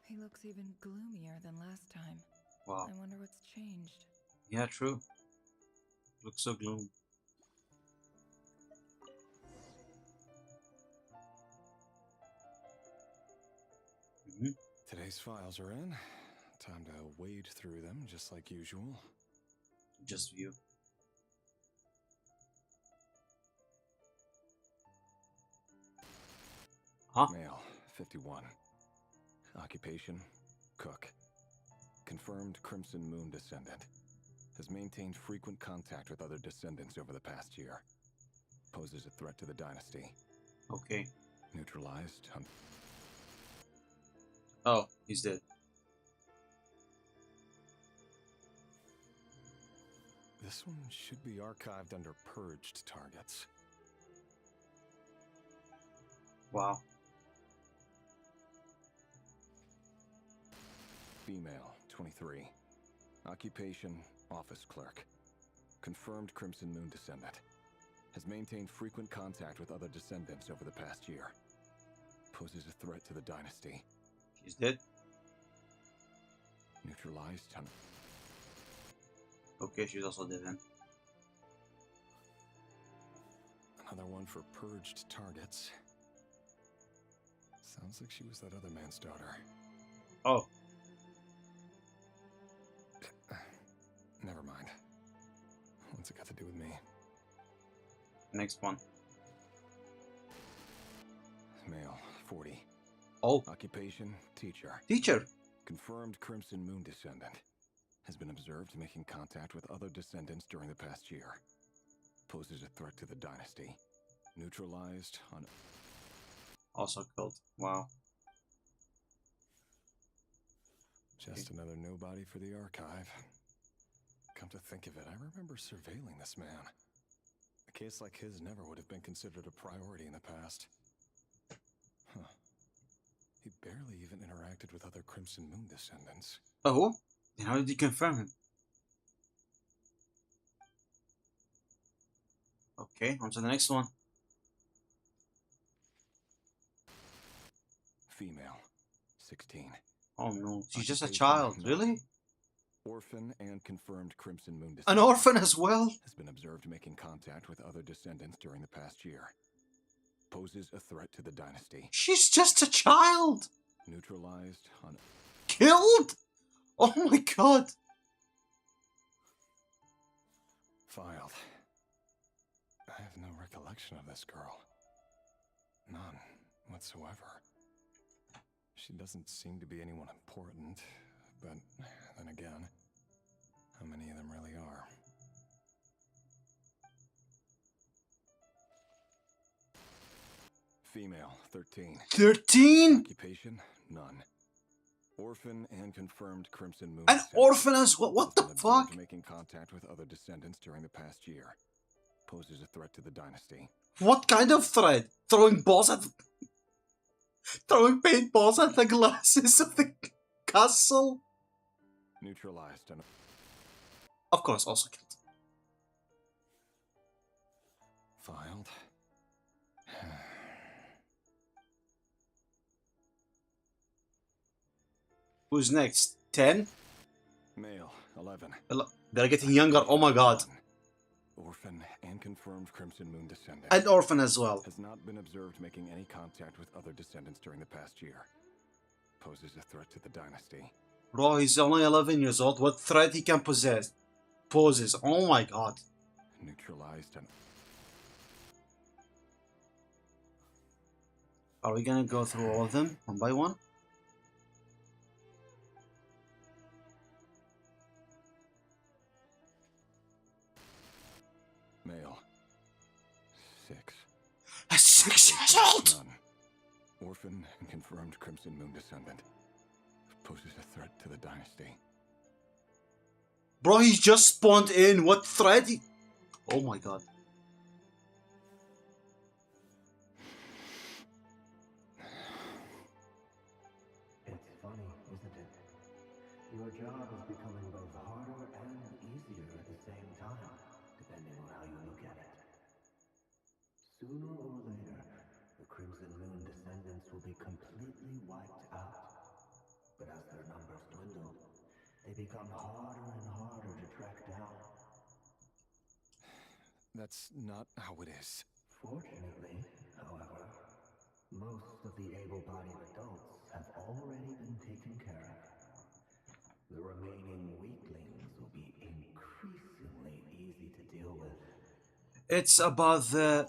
He looks even gloomier than last time. Wow. I wonder what's changed. Yeah, true. Looks so gloomy. Today's files are in. Time to wade through them, just like usual. Just view. Male, 51. Occupation, cook. Confirmed Crimson Moon descendant. Has maintained frequent contact with other descendants over the past year. Poses a threat to the dynasty. Okay. Neutralized. Oh, he's dead. This one should be archived under purged targets. Wow. Female, 23. Occupation, office clerk. Confirmed Crimson Moon descendant. Has maintained frequent contact with other descendants over the past year. Poses a threat to the dynasty. She's dead. Neutralized. Okay, she's also dead then. Another one for purged targets. Sounds like she was that other man's daughter. Oh. Never mind. What's it got to do with me? Next one. Male, 40. Oh. Occupation, teacher. Teacher! Confirmed Crimson Moon descendant. Has been observed making contact with other descendants during the past year. Poses a threat to the dynasty. Neutralized on... Also killed. Wow. Just another nobody for the archive. Come to think of it, I remember surveilling this man. A case like his never would have been considered a priority in the past. Huh. He barely even interacted with other Crimson Moon descendants. Oh? Then how did you confirm him? Okay, on to the next one. Female, 16. Oh no, she's just a child, really? Orphan and confirmed Crimson Moon An descendant. orphan as well? Has been observed making contact with other descendants during the past year. Poses a threat to the dynasty. She's just a child! Neutralized on... Killed? Oh my god! Filed. I have no recollection of this girl. None whatsoever. She doesn't seem to be anyone important, but then again, how many of them really are? Female, 13. 13? Occupation, none. Orphan and confirmed Crimson Moon. An orphan as well? What the fuck? Making contact with other descendants during the past year. Poses a threat to the dynasty. What kind of threat? Throwing balls at... Throwing paintballs at the glasses of the castle? Neutralized and... Of course, also killed. Filed. Who's next? 10? Male, 11. They're getting younger, oh my god. Orphan and confirmed Crimson Moon descendant. An orphan as well. Has not been observed making any contact with other descendants during the past year. Poses a threat to the dynasty. Bro, he's only 11 years old. What threat he can possess? Poses. Oh my god. Neutralized and... Are we gonna go through all of them, one by one? Male. 6. At 6 years old? None. Orphan and confirmed Crimson Moon descendant. Poses a threat to the dynasty. Bro, he just spawned in. What threat? Oh my god. It's funny, isn't it? Your job is becoming both harder and easier at the same time, depending on how you look at it. Sooner or later, the Crimson Moon descendants will be completely wiped out. But as their numbers dwindle, they become harder and harder to track down. That's not how it is. Fortunately, however, most of the able-bodied adults have already been taken care of. The remaining weaklings will be increasingly easy to deal with. It's about the...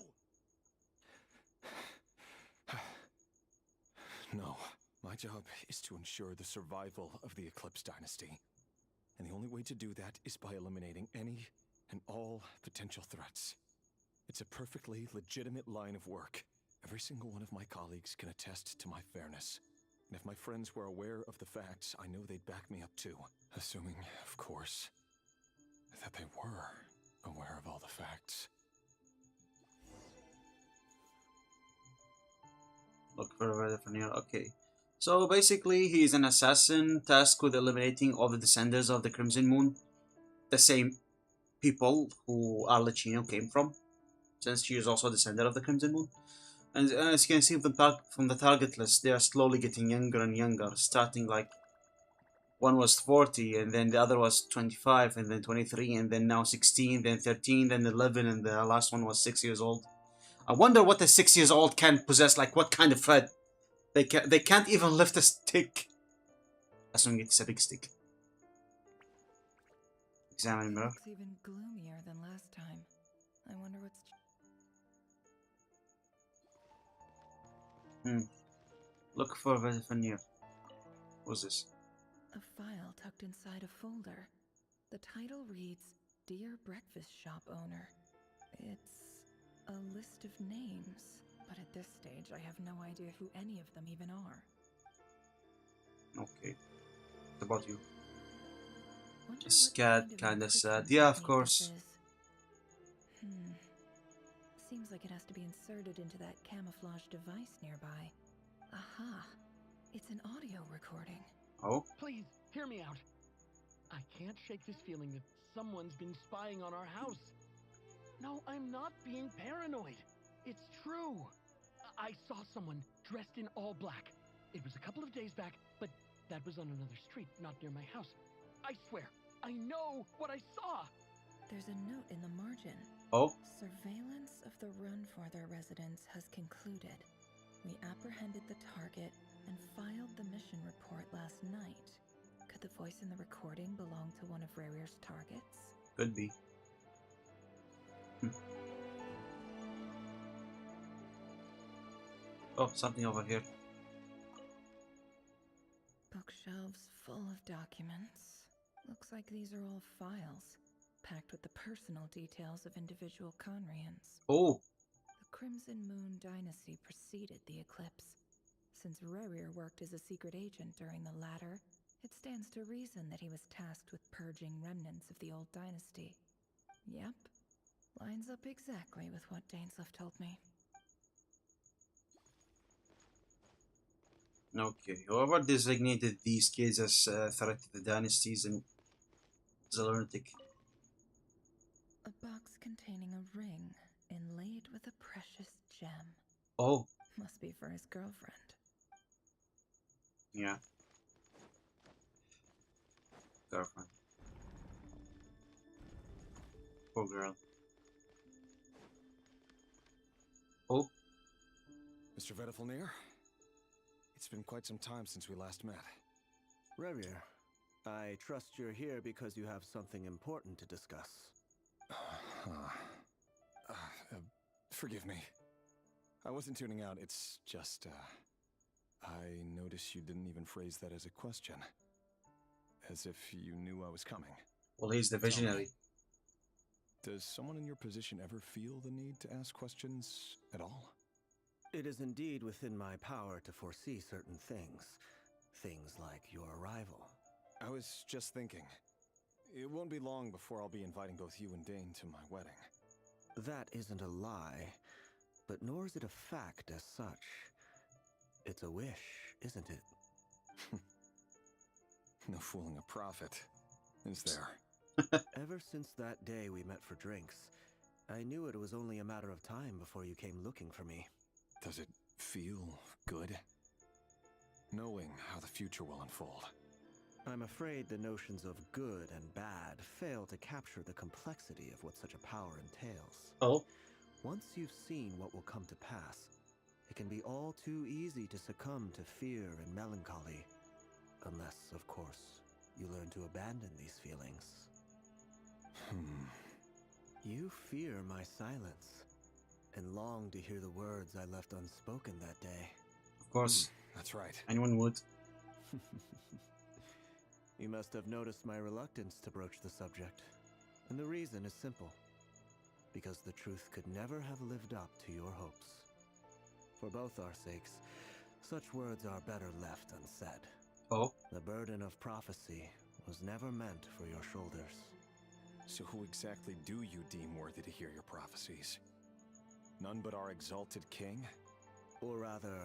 No. My job is to ensure the survival of the Eclipse Dynasty. And the only way to do that is by eliminating any and all potential threats. It's a perfectly legitimate line of work. Every single one of my colleagues can attest to my fairness. And if my friends were aware of the facts, I know they'd back me up too. Assuming, of course, that they were aware of all the facts. Look for a different year. Okay. So basically, he's an assassin tasked with eliminating all the descendants of the Crimson Moon. The same people who Arlecchino came from, since she is also a descendant of the Crimson Moon. And as you can see from the target list, they are slowly getting younger and younger, starting like one was 40, and then the other was 25, and then 23, and then now 16, then 13, then 11, and the last one was 6 years old. I wonder what a 6 years old can possess, like what kind of threat. They can't even lift a stick. Assuming it's a big stick. Examine mirror. Looks even gloomier than last time. I wonder what's... Look for Veneer. What's this? A file tucked inside a folder. The title reads, Dear Breakfast Shop Owner. It's a list of names, but at this stage I have no idea who any of them even are. Okay. What about you? Wonder Scared, what kinda encryption sad. Yeah, of technique course. this is. Seems like it has to be inserted into that camouflage device nearby. Aha! It's an audio recording. Oh? Please, hear me out. I can't shake this feeling that someone's been spying on our house. No, I'm not being paranoid. It's true. I saw someone dressed in all black. It was a couple of days back, but that was on another street, not near my house. I swear, I know what I saw. There's a note in the margin. Oh. Surveillance of the run for their residence has concluded. We apprehended the target and filed the mission report last night. Could the voice in the recording belong to one of Rare's targets? Could be. Oh, something over here. Bookshelves full of documents. Looks like these are all files, packed with the personal details of individual Conrians. Oh. The Crimson Moon dynasty preceded the eclipse. Since Rerir worked as a secret agent during the latter, it stands to reason that he was tasked with purging remnants of the old dynasty. Yep, lines up exactly with what Dainsleif told me. Okay, whoever designated these kids as threat to the dynasties and the lunatic. A box containing a ring inlaid with a precious gem. Oh. Must be for his girlfriend. Yeah. Girlfriend. Poor girl. Oh. Mr. Vedifalnir? It's been quite some time since we last met. Rerir, I trust you're here because you have something important to discuss. Forgive me. I wasn't tuning out, it's just, I noticed you didn't even phrase that as a question. As if you knew I was coming. Well, he's the visionary. Does someone in your position ever feel the need to ask questions at all? It is indeed within my power to foresee certain things. Things like your arrival. I was just thinking. It won't be long before I'll be inviting both you and Dane to my wedding. That isn't a lie, but nor is it a fact as such. It's a wish, isn't it? No fooling a prophet, is there? Ever since that day we met for drinks, I knew it was only a matter of time before you came looking for me. Does it feel good? Knowing how the future will unfold. I'm afraid the notions of good and bad fail to capture the complexity of what such a power entails. Oh? Once you've seen what will come to pass, it can be all too easy to succumb to fear and melancholy. Unless, of course, you learn to abandon these feelings. You fear my silence, and long to hear the words I left unspoken that day. Of course. That's right. Anyone would. You must have noticed my reluctance to broach the subject. And the reason is simple. Because the truth could never have lived up to your hopes. For both our sakes, such words are better left unsaid. Oh? The burden of prophecy was never meant for your shoulders. So who exactly do you deem worthy to hear your prophecies? None but our exalted king? Or rather,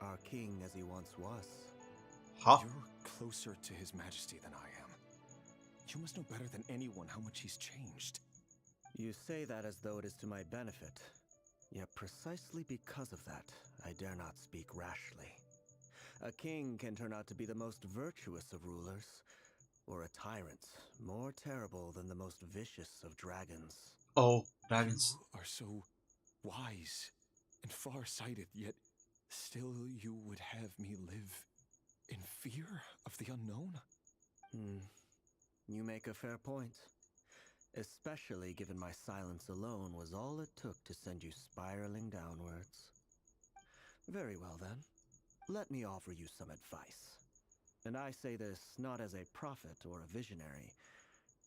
our king as he once was. Huh? You're closer to his majesty than I am. You must know better than anyone how much he's changed. You say that as though it is to my benefit. Yet precisely because of that, I dare not speak rashly. A king can turn out to be the most virtuous of rulers, or a tyrant more terrible than the most vicious of dragons. Oh, dragons. You are so wise and far-sighted, yet still you would have me live in fear of the unknown? You make a fair point. Especially given my silence alone was all it took to send you spiraling downwards. Very well then. Let me offer you some advice. And I say this not as a prophet or a visionary,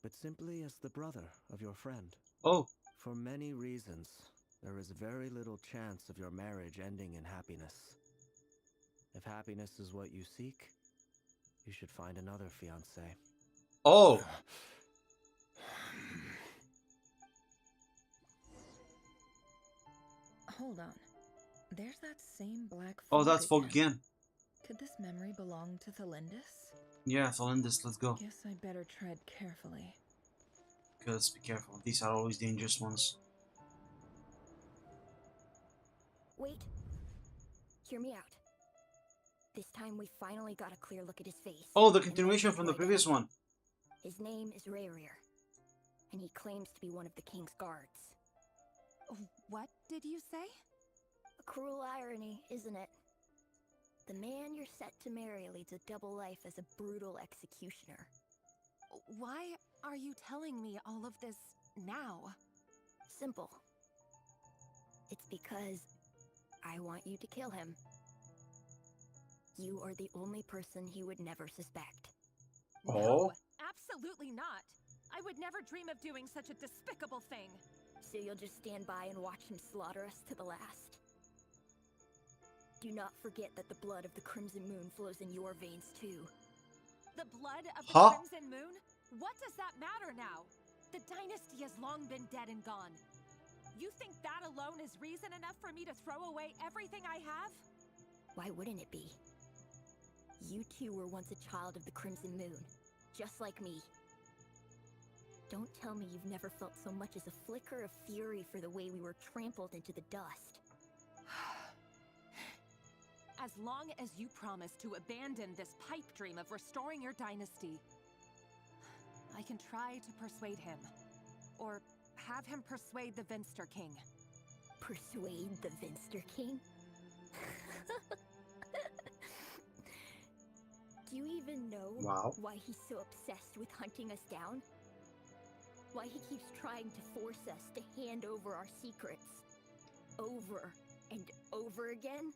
but simply as the brother of your friend. Oh. For many reasons, there is very little chance of your marriage ending in happiness. If happiness is what you seek, you should find another fiancé. Oh! Hold on. There's that same black Oh, fog that's fog again. Could this memory belong to Thalindis? Yeah, Thalindis, let's go. Guess I better tread carefully. Because be careful, these are always dangerous ones. Wait. Hear me out. This time we finally got a clear look at his face. Oh, the continuation from the previous one. His name is Rerir, and he claims to be one of the king's guards. What did you say? A cruel irony, isn't it? The man you're set to marry leads a double life as a brutal executioner. Why are you telling me all of this now? Simple. It's because I want you to kill him. You are the only person he would never suspect. No, absolutely not. I would never dream of doing such a despicable thing. So you'll just stand by and watch him slaughter us to the last. Do not forget that the blood of the Crimson Moon flows in your veins too. The blood of the Huh? Crimson Moon? What does that matter now? The dynasty has long been dead and gone. You think that alone is reason enough for me to throw away everything I have? Why wouldn't it be? You two were once a child of the Crimson Moon, just like me. Don't tell me you've never felt so much as a flicker of fury for the way we were trampled into the dust. As long as you promise to abandon this pipe dream of restoring your dynasty, I can try to persuade him. Or have him persuade the Vinster King. Persuade the Vinster King? Do you even know why he's so obsessed with hunting us down? Why he keeps trying to force us to hand over our secrets over and over again?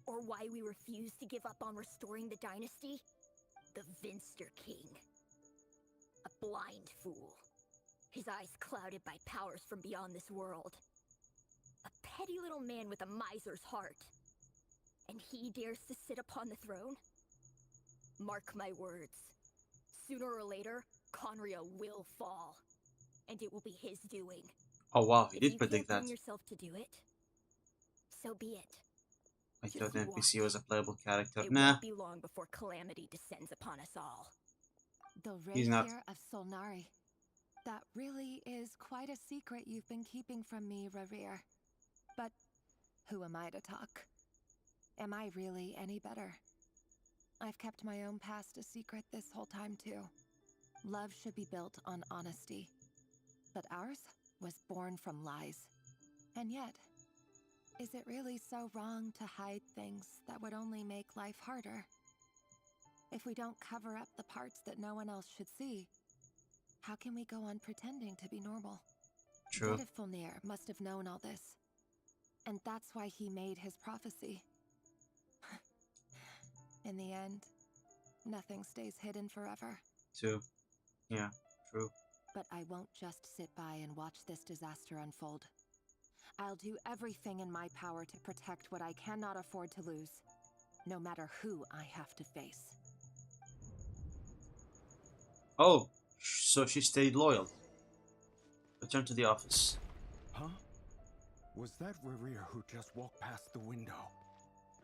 Or why we refuse to give up on restoring the dynasty? The Vinster King. A blind fool. His eyes clouded by powers from beyond this world. A petty little man with a miser's heart. And he dares to sit upon the throne? Mark my words. Sooner or later, Conria will fall. And it will be his doing. Oh wow, he If did you predict can't that. bring yourself to do it, so be it. I Just thought NPC watch. was a playable character. It Nah, won't be long before calamity descends upon us all. The he's not. Reir of Solnari. That really is quite a secret you've been keeping from me, Rerir. But who am I to talk? Am I really any better? I've kept my own past a secret this whole time too. Love should be built on honesty. But ours was born from lies. And yet, is it really so wrong to hide things that would only make life harder? If we don't cover up the parts that no one else should see, how can we go on pretending to be normal? True. Fulnir must have known all this. And that's why he made his prophecy. In the end, nothing stays hidden forever. Too. Yeah, true. But I won't just sit by and watch this disaster unfold. I'll do everything in my power to protect what I cannot afford to lose, no matter who I have to face. Oh, so she stayed loyal. Return to the office. Huh? Was that Rerir who just walked past the window?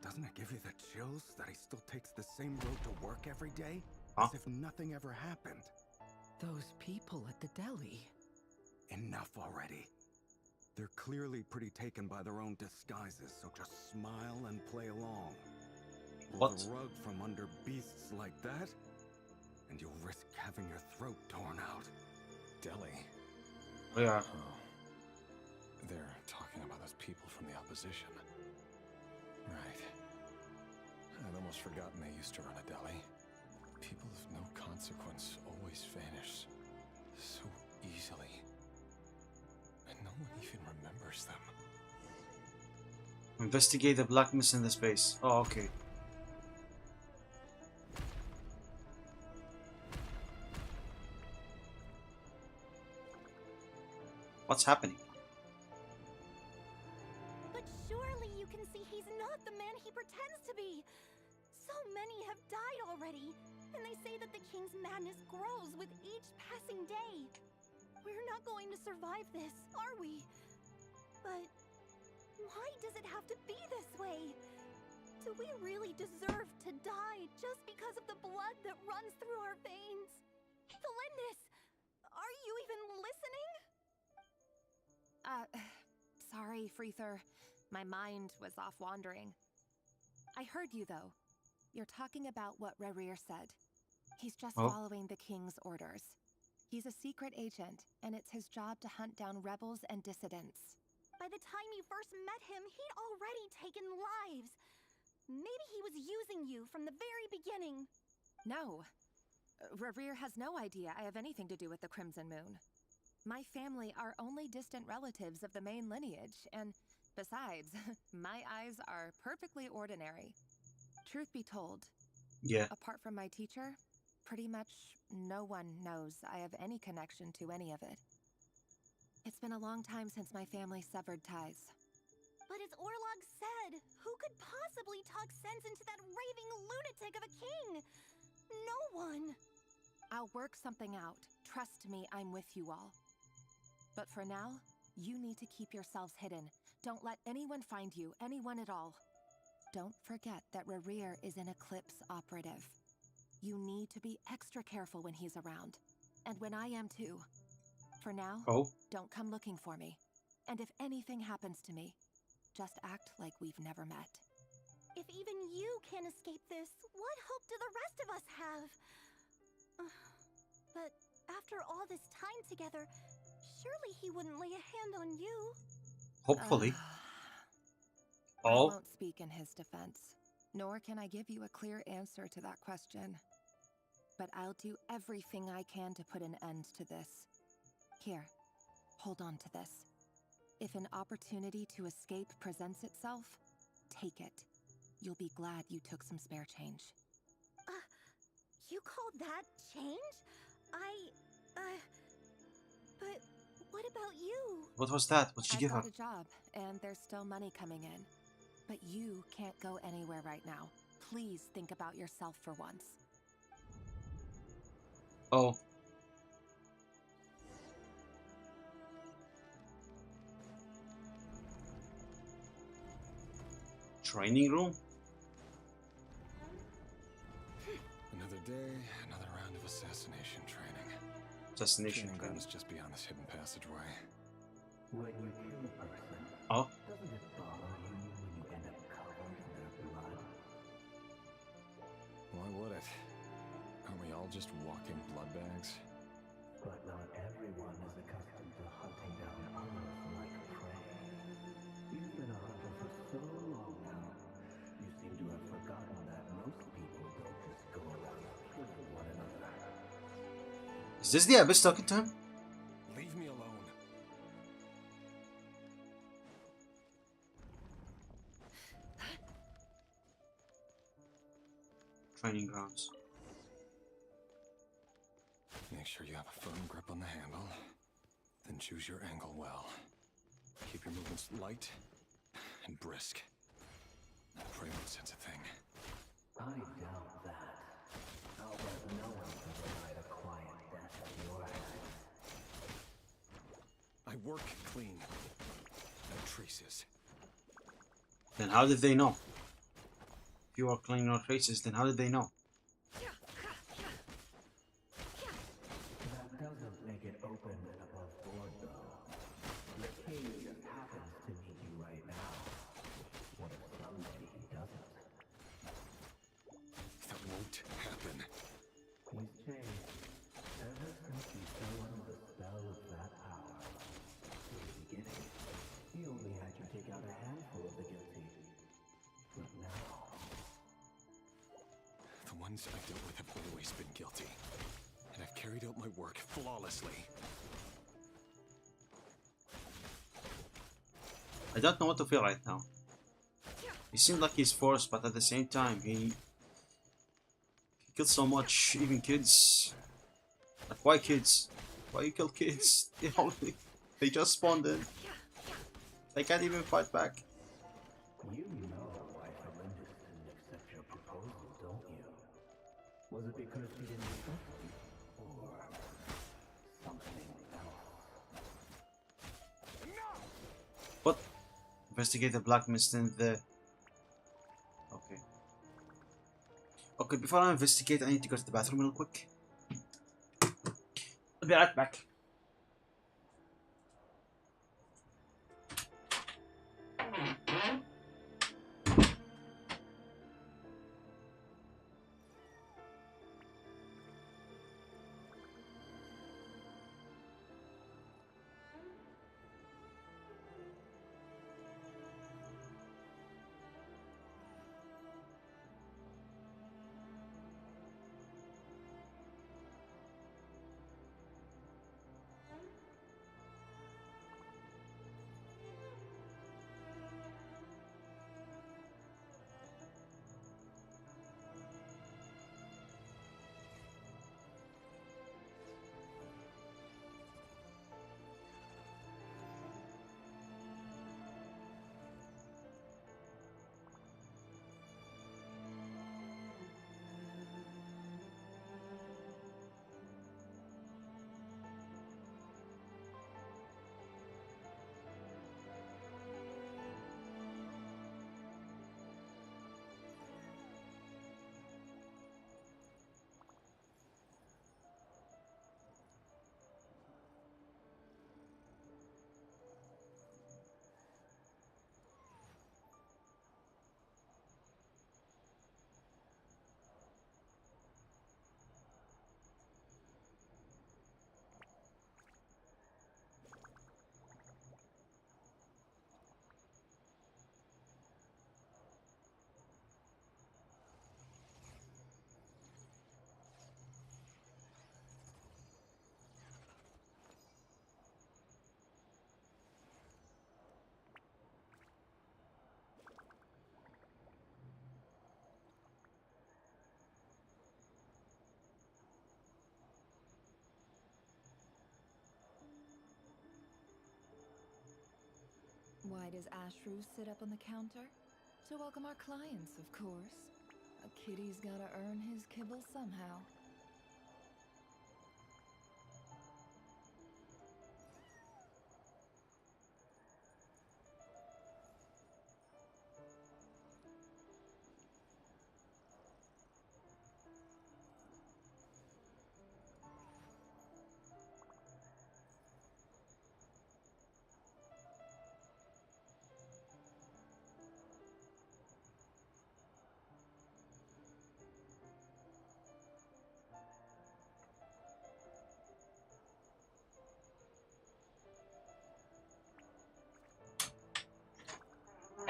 Doesn't it give you the chills that he still takes the same road to work every day? Huh? As if nothing ever happened. Those people at the deli. Enough already. They're clearly pretty taken by their own disguises, so just smile and play along. Pull What? the rug from under beasts like that, and you'll risk having your throat torn out. Deli? Yeah. Oh. They're talking about those people from the opposition. Right. I'd almost forgotten they used to run a deli. People of no consequence always vanish so easily. And no one even remembers them. Investigate the black mist in the space. Oh, okay. What's happening? But surely you can see he's not the man he pretends to be. So many have died already, and they say that the king's madness grows with each passing day. We're not going to survive this, are we? But why does it have to be this way? Do we really deserve to die just because of the blood that runs through our veins? Felindis, are you even listening? Sorry, Freether. My mind was off wandering. I heard you, though. You're talking about what Rerir said. He's just Oh. following the king's orders. He's a secret agent, and it's his job to hunt down rebels and dissidents. By the time you first met him, he'd already taken lives. Maybe he was using you from the very beginning. No. Rerir has no idea I have anything to do with the Crimson Moon. My family are only distant relatives of the main lineage, and besides, my eyes are perfectly ordinary. Truth be told, Yeah. apart from my teacher, pretty much no one knows I have any connection to any of it. It's been a long time since my family severed ties. But as Orlog said, who could possibly talk sense into that raving lunatic of a king? No one. I'll work something out. Trust me, I'm with you all. But for now, you need to keep yourselves hidden. Don't let anyone find you, anyone at all. Don't forget that Rerir is an Eclipse operative. You need to be extra careful when he's around. And when I am too. For now, don't come looking for me. And if anything happens to me, just act like we've never met. If even you can't escape this, what hope do the rest of us have? But after all this time together, surely he wouldn't lay a hand on you. Hopefully. I won't speak in his defense, nor can I give you a clear answer to that question. But I'll do everything I can to put an end to this. Here, hold on to this. If an opportunity to escape presents itself, take it. You'll be glad you took some spare change. You called that change? But what about you? What was that? What did you give her? I've got a job, and there's still money coming in. But you can't go anywhere right now. Please think about yourself for once. Oh. Training room? Another day, another round of assassination training. Assassination training training. is just beyond this hidden passageway. When you kill a person, doesn't it bother you when you end up covered in their blood? Why would it? Aren't we all just walking blood bags? But not everyone is accustomed to hunting down others like prey. You've been a hunter for so long now, you seem to have forgotten that most people don't just go around killing one another. Is this the Abyss talking to him? Leave me alone. Training grounds. Make sure you have a firm grip on the handle. Then choose your angle well. Keep your movements light and brisk. Pray won't sense a thing. I doubt that. I'll bet no one can provide a quiet death at your hands. I work clean. No traces. Then how did they know? If you are cleaning no traces, then how did they know? That doesn't make it open and above board, though. The king just happens to need you right now. What if someday he doesn't? That won't happen. He's changed. Ever since he fell under the spell of that power. In the beginning, he only had you take out a handful of the guilty. But now... The ones I've dealt with have always been guilty. And I've carried out my work flawlessly. I don't know what to feel right now. He seemed like he's forced, but at the same time, he killed so much, even kids. Like, why kids? Why you kill kids? They just spawned in. They can't even fight back. You know why Felindis didn't accept your proposal, don't you? Was it because she didn't trust you? Or something else? What? Investigate the black mist in the... Okay. Okay, before I investigate, I need to go to the bathroom real quick. I'll be right back. Why does Ashru sit up on the counter? To welcome our clients, of course. A kitty's gotta earn his kibble somehow.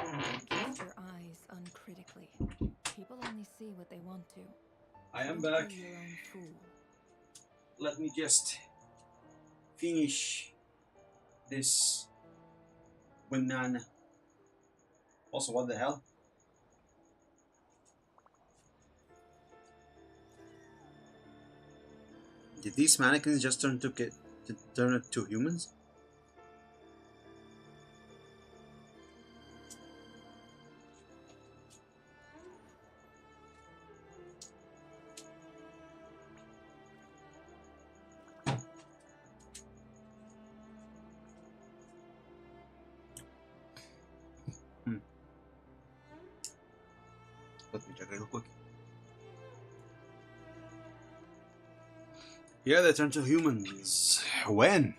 Don't cast your eyes uncritically. People only see what they want to. I am Don't back. be your own fool. Let me just finish this banana. Also, what the hell? Did these mannequins just turn to humans? Let me check real quick. Yeah, they turn to humans. When?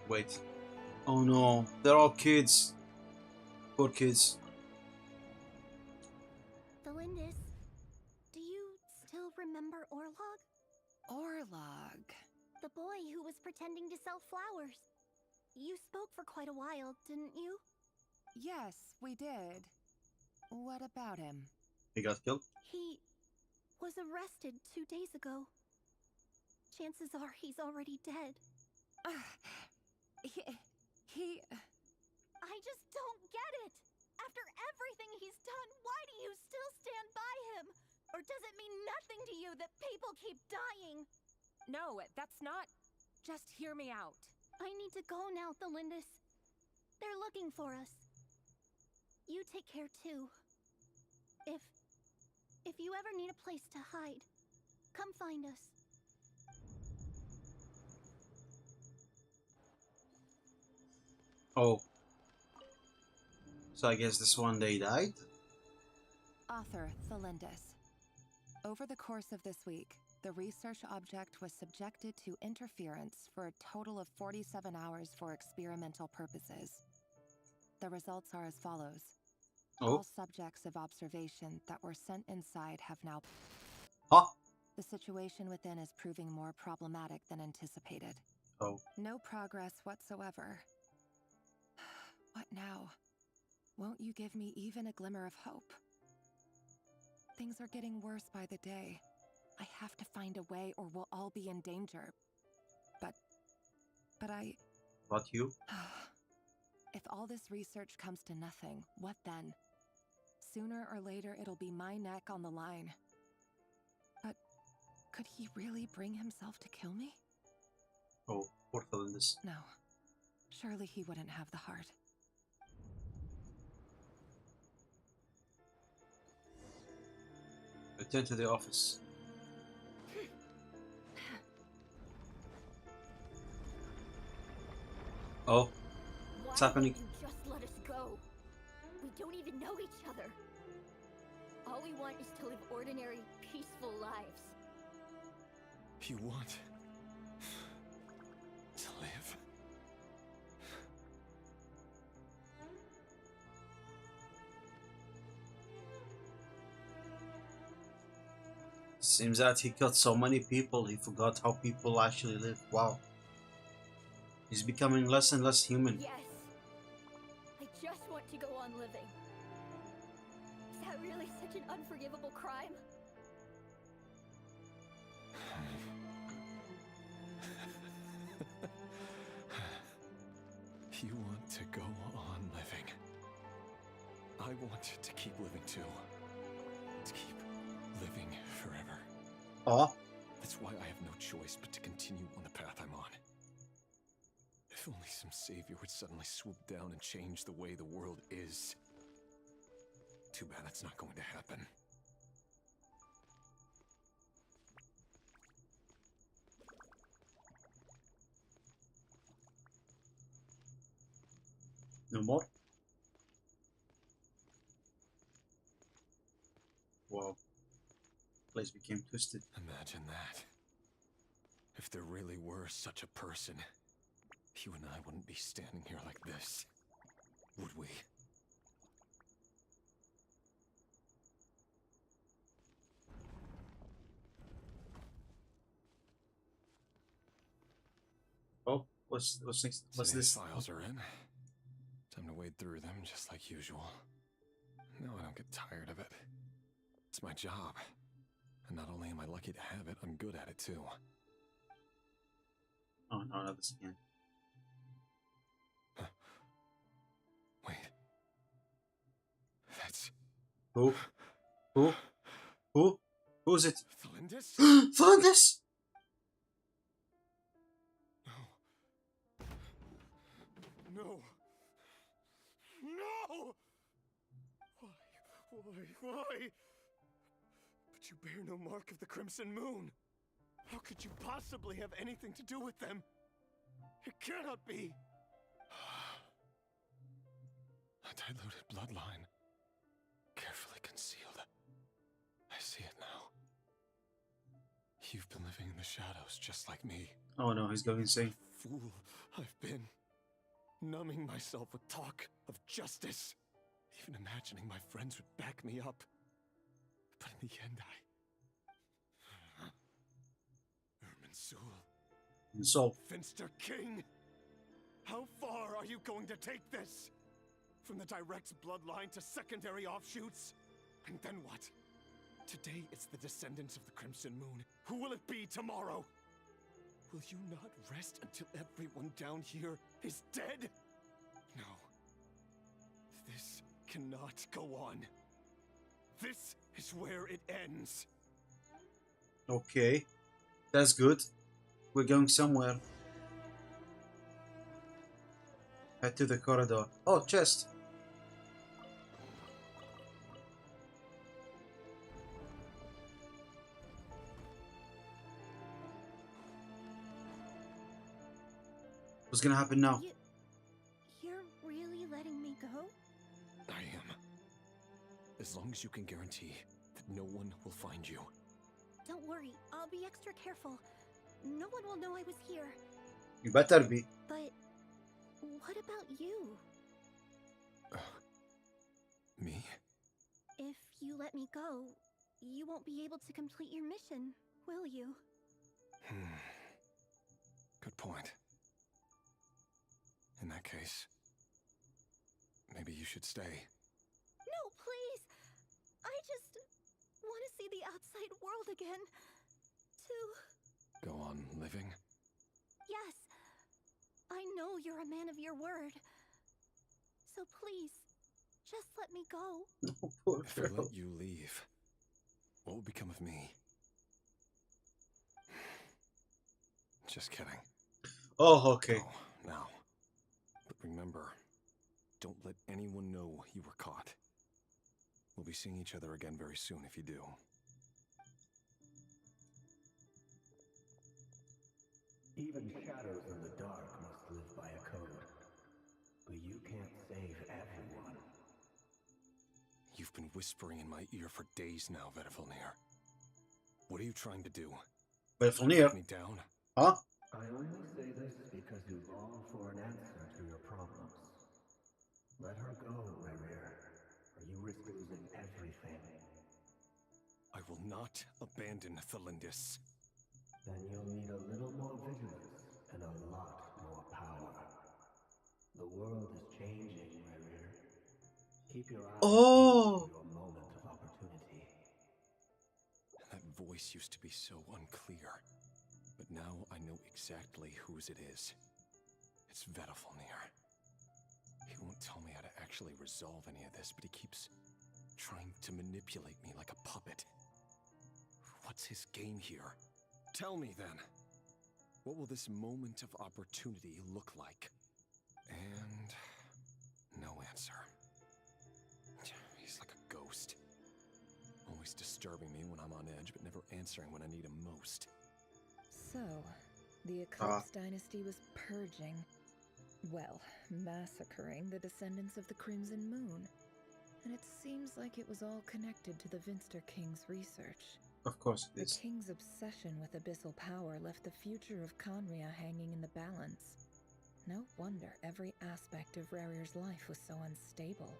Wait. Oh no, they're all kids. Poor kids. Valindis, do you still remember Orlog? Orlog. The boy who was pretending to sell flowers. You spoke for quite a while, didn't you? Yes, we did. What about him? He got killed? He was arrested 2 days ago. Chances are he's already dead. He... I just don't get it! After everything he's done, why do you still stand by him? Or does it mean nothing to you that people keep dying? No, that's not... Just hear me out. I need to go now, Thalindis. They're looking for us. You take care too. If you ever need a place to hide, come find us. Oh. So I guess this one they died? Author Thalindis. Over the course of this week, the research object was subjected to interference for a total of 47 hours for experimental purposes. The results are as follows. Oh. All subjects of observation that were sent inside have now... Huh? The situation within is proving more problematic than anticipated. Oh. No progress whatsoever. What now? Won't you give me even a glimmer of hope? Things are getting worse by the day. I have to find a way or we'll all be in danger. But I... What you? If all this research comes to nothing, what then? Sooner or later it'll be my neck on the line. But could he really bring himself to kill me? Oh, poor Thalindis. No. Surely he wouldn't have the heart. Return to the office. Oh, what's happening? Why won't you just let us go? We don't even know each other. All we want is to live ordinary, peaceful lives. You want to live? Seems that he killed so many people, he forgot how people actually live. Wow. He's becoming less and less human. Yes. I just want to go on living. Is that really such an unforgivable crime? You want to go on living. I want to keep living too. To keep living forever. Oh. That's why I have no choice but to continue on the path I'm on. If only some savior would suddenly swoop down and change the way the world is. Too bad that's not going to happen. No more? Wow. Place became twisted. Imagine that. If there really were such a person, you and I wouldn't be standing here like this, would we? Oh, what's next? What's Today's this? files are in. Time to wade through them just like usual. No, I don't get tired of it. It's my job. And not only am I lucky to have it, I'm good at it too. Oh no, not this again. Wait. That's... Who? Who? Who? Who's it? Thalindis? Thalindis! No. No! Why? But you bear no mark of the Crimson Moon. How could you possibly have anything to do with them? It cannot be. A diluted bloodline. Carefully concealed. I see it now. You've been living in the shadows just like me. Oh no, he's going insane. Fool I've been. Numbing myself with talk of justice. Even imagining my friends would back me up. But in the end, So, Finster King! How far are you going to take this? From the direct bloodline to secondary offshoots? And then what? Today it's the descendants of the Crimson Moon. Who will it be tomorrow? Will you not rest until everyone down here is dead? No. This cannot go on. This is where it ends. okay. That's good. We're going somewhere. Head to the corridor. Oh, chest. What's gonna happen now? You're really letting me go? I am. As long as you can guarantee that no one will find you. Don't worry, I'll be extra careful. No one will know I was here. You better be. But what about you? Me? If you let me go, you won't be able to complete your mission, will you? Good point. In that case, maybe you should stay. No, please! I just want to see the outside world again. Go on living? Yes. I know you're a man of your word. So please, just let me go. Poor If I girl. let you leave, what will become of me? Just kidding. Oh, okay. Go, now. But remember, don't let anyone know you were caught. We'll be seeing each other again very soon if you do. Even shadows in the dark must live by a code. But you can't save everyone. You've been whispering in my ear for days now, Vtubers. What are you trying to do? Vtubers? Put me down? Huh? I only say this because you long for an answer to your problems. Let her go, Rerir, or you risk losing everything. I will not abandon Thalindis. Then you'll need a little more vigilance and a lot more power. The world is changing, Rerir. Keep your eyes peeled for your moment of opportunity. That voice used to be so unclear. But now I know exactly whose it is. It's Vtubers. He won't tell me how to actually resolve any of this, but he keeps trying to manipulate me like a puppet. What's his game here? Tell me then. What will this moment of opportunity look like? And no answer. He's like a ghost. Always disturbing me when I'm on edge, but never answering when I need him most. So, the Eclipse Dynasty was purging, well, massacring the descendants of the Crimson Moon. And it seems like it was all connected to the Vinster King's research. Of course it The is. King's obsession with abyssal power left the future of Conria hanging in the balance. No wonder every aspect of Rarir's life was so unstable.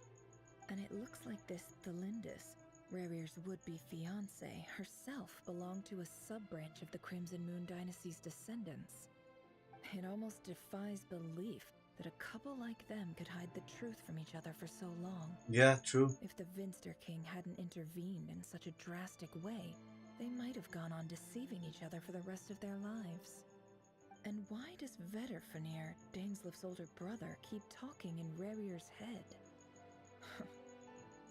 And it looks like this Thelindis, Rarir's would-be fiancée, herself belonged to a sub-branch of the Crimson Moon Dynasty's descendants. It almost defies belief that a couple like them could hide the truth from each other for so long. Yeah, true. If the Vinster King hadn't intervened in such a drastic way, they might have gone on deceiving each other for the rest of their lives. And why does Vetterfenir, Daneslif's older brother, keep talking in Rarir's head?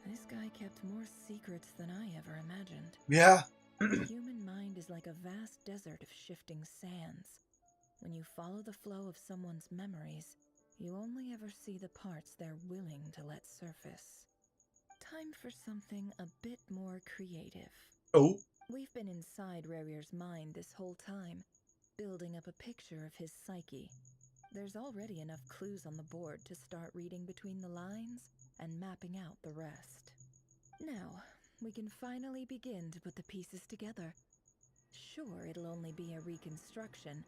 This guy kept more secrets than I ever imagined. Yeah. The human mind is like a vast desert of shifting sands. When you follow the flow of someone's memories, you only ever see the parts they're willing to let surface. Time for something a bit more creative. Oh. We've been inside Rarir's mind this whole time, building up a picture of his psyche. There's already enough clues on the board to start reading between the lines and mapping out the rest. Now, we can finally begin to put the pieces together. Sure, it'll only be a reconstruction,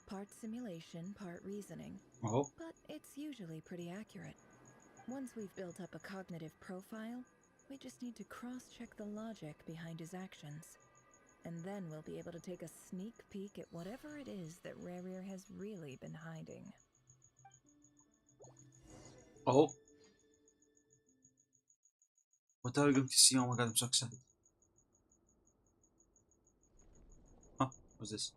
part simulation, part reasoning. Oh. But it's usually pretty accurate. Once we've built up a cognitive profile, we just need to cross-check the logic behind his actions. And then we'll be able to take a sneak peek at whatever it is that Rarir has really been hiding. Oh. What are we going to see? Oh my god, I'm so excited. Huh? What's this?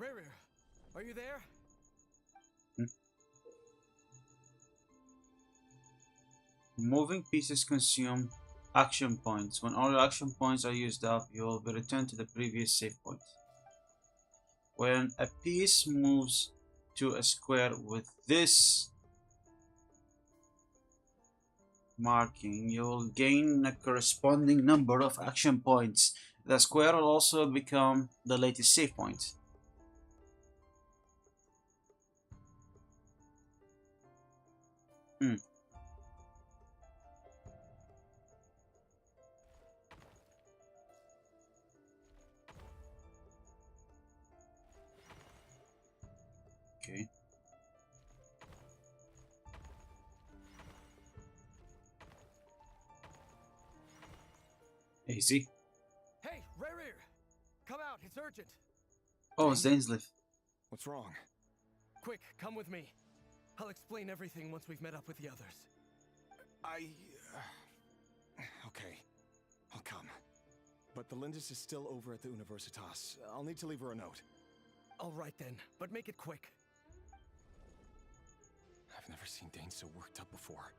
Rarir, are you there? Moving pieces consume action points. When all your action points are used up, you will be returned to the previous save point. When a piece moves to a square with this marking, you will gain a corresponding number of action points. The square will also become the latest save point. Okay. Easy. Hey, Rarir! Come out, it's urgent. Oh, Zainslif. What's wrong? Quick, come with me. I'll explain everything once we've met up with the others. Okay, I'll come. But the Lindis is still over at the Universitas. I'll need to leave her a note. All right then, but make it quick. I've never seen Dane so worked up before.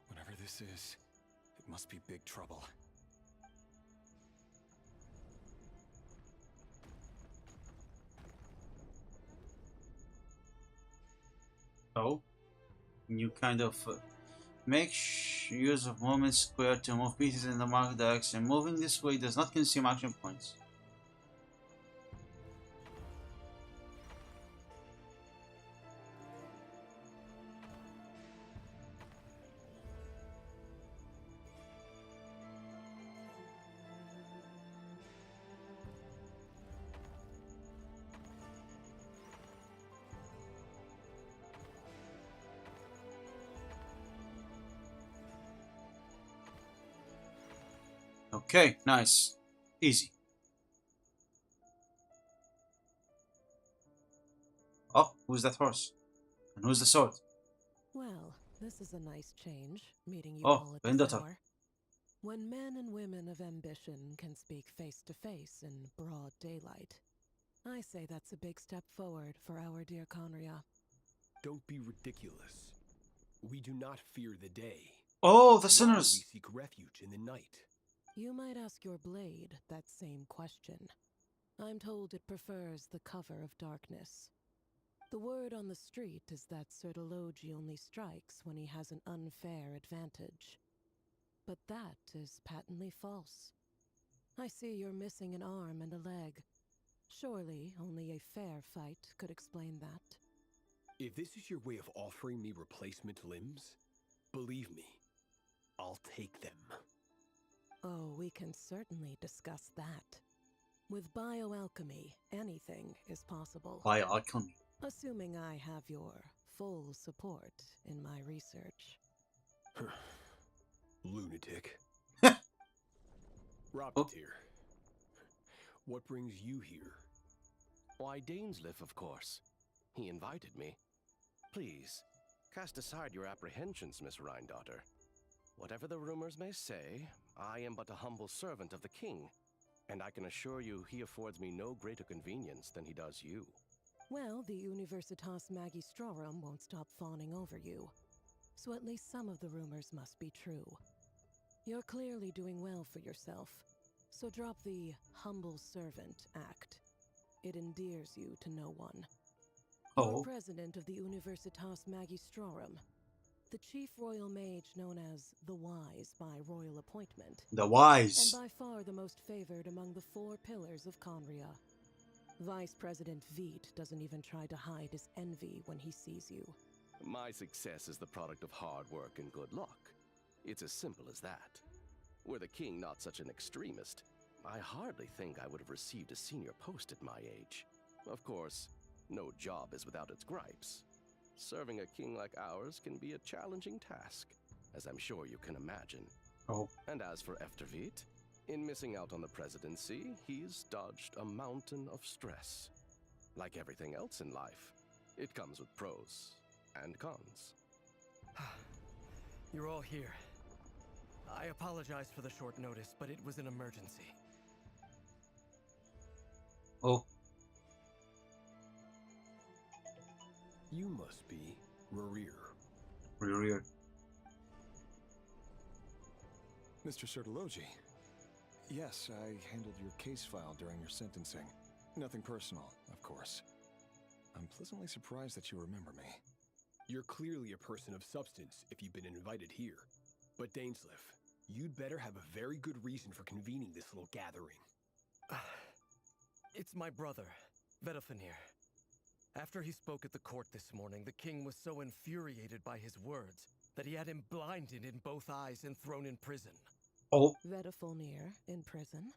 Whatever this is, it must be big trouble. Oh, you kind of make use of movement square to move pieces in the marked direction. Moving this way does not consume action points. Okay, nice. Easy. Oh, who's that horse? And who's the sword? Well, this is a nice change, meeting you Oh, all at this Vendetta. hour. When men and women of ambition can speak face to face in broad daylight, I say that's a big step forward for our dear Conria. Don't be ridiculous. We do not fear the day. Oh, the Why sinners! would we seek refuge in the night? You might ask your blade that same question. I'm told it prefers the cover of darkness. The word on the street is that Sertologi only strikes when he has an unfair advantage. But that is patently false. I see you're missing an arm and a leg. Surely only a fair fight could explain that. If this is your way of offering me replacement limbs, believe me, I'll take them. Oh, we can certainly discuss that. With bioalchemy, anything is possible. Bioalchemy. Assuming I have your full support in my research. Lunatic. Robketeer, what brings you here? Why, Dainsleif, of course. He invited me. Please, cast aside your apprehensions, Miss Rhindaughter. Whatever the rumors may say, I am but a humble servant of the king, and I can assure you he affords me no greater convenience than he does you. Well, the Universitas Magistrorum won't stop fawning over you, so at least some of the rumors must be true. You're clearly doing well for yourself, so drop the humble servant act. It endears you to no one. You're president of the Universitas Magistrorum, the chief royal mage known as the Wise by royal appointment. The Wise. And by far the most favored among the 4 pillars of Conria. Vice President Vete doesn't even try to hide his envy when he sees you. My success is the product of hard work and good luck. It's as simple as that. Were the king not such an extremist, I hardly think I would have received a senior post at my age. Of course, no job is without its gripes. Serving a king like ours can be a challenging task, as I'm sure you can imagine. And as for Vtubers, in missing out on the presidency, he's dodged a mountain of stress. Like everything else in life, it comes with pros and cons. You're all here. I apologize for the short notice, but it was an emergency. You must be Rerir. Rerir. Mr. Sertologi. Yes, I handled your case file during your sentencing. Nothing personal, of course. I'm pleasantly surprised that you remember me. You're clearly a person of substance if you've been invited here. But Dainsleif, you'd better have a very good reason for convening this little gathering. It's my brother, Vtubers. After he spoke at the court this morning, the king was so infuriated by his words that he had him blinded in both eyes and thrown in prison. Vtubers in prison?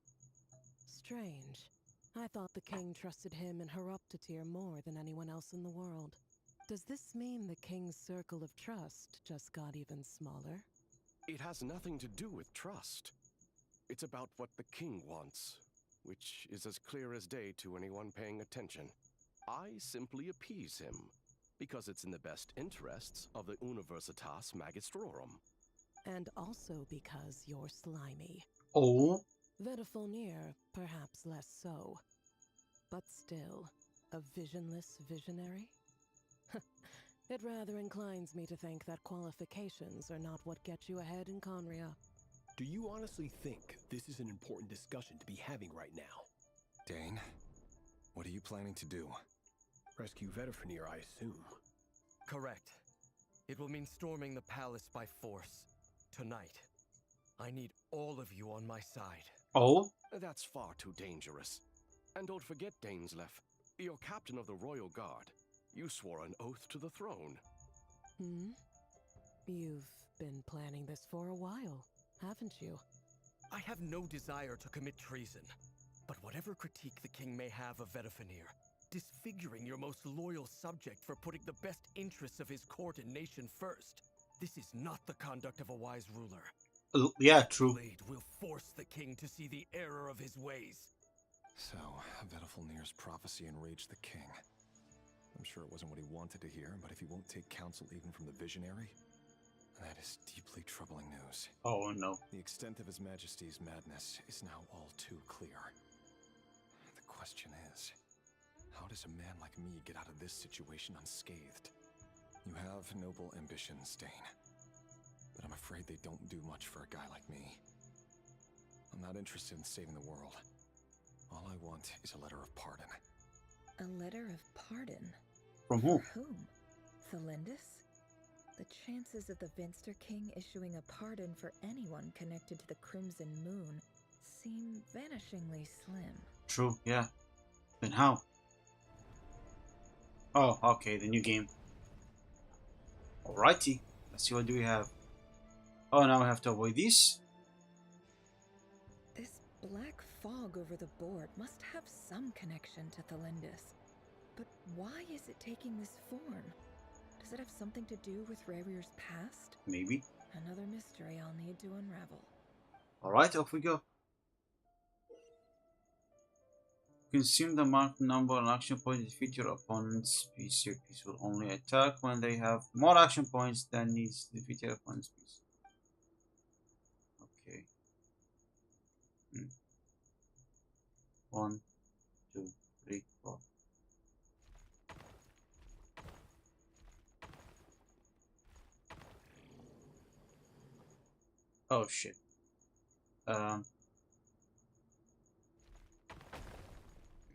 Strange. I thought the king trusted him and Horoptatyr more than anyone else in the world. Does this mean the king's circle of trust just got even smaller? It has nothing to do with trust. It's about what the king wants, which is as clear as day to anyone paying attention. I simply appease him, because it's in the best interests of the Universitas Magistrorum. And also because you're slimy. Vtubers, perhaps less so. But still, a visionless visionary? It rather inclines me to think that qualifications are not what get you ahead in Conria. Do you honestly think this is an important discussion to be having right now? Dane, what are you planning to do? Rescue Vtubers, I assume. Correct. It will mean storming the palace by force. Tonight. I need all of you on my side. That's far too dangerous. And don't forget, Dainsleif, you're captain of the Royal Guard. You swore an oath to the throne. You've been planning this for a while, haven't you? I have no desire to commit treason. But whatever critique the king may have of Vtubers, disfiguring your most loyal subject for putting the best interests of his court and nation first, this is not the conduct of a wise ruler. Yeah, true. Blade will force the king to see the error of his ways. So, Vtubers' prophecy enraged the king. I'm sure it wasn't what he wanted to hear, but if he won't take counsel even from the visionary, that is deeply troubling news. news. Oh no. The extent of His Majesty's madness is now all too clear. The question is, how does a man like me get out of this situation unscathed? You have noble ambitions, Dane, but I'm afraid they don't do much for a guy like me. I'm not interested in saving the world. All I want is a letter of pardon. A letter of pardon? From who? For whom? Thalindus? The chances of the Vinster King issuing a pardon for anyone connected to the Crimson Moon seem vanishingly slim. True, yeah. Then how? Oh, okay, the new game. Alrighty. Let's see what do we have. Oh, now we have to avoid these. This black fog over the board must have some connection to Thalindus. But why is it taking this form? Does it have something to do with Rarir's past? Maybe. Another mystery I'll need to unravel. Alright, off we go. Consume the marked number and action point to defeat your opponent's piece. Your piece will only attack when they have more action points than needs to defeat your opponent's piece. Okay. 1, 2, 3, 4. Oh shit. Run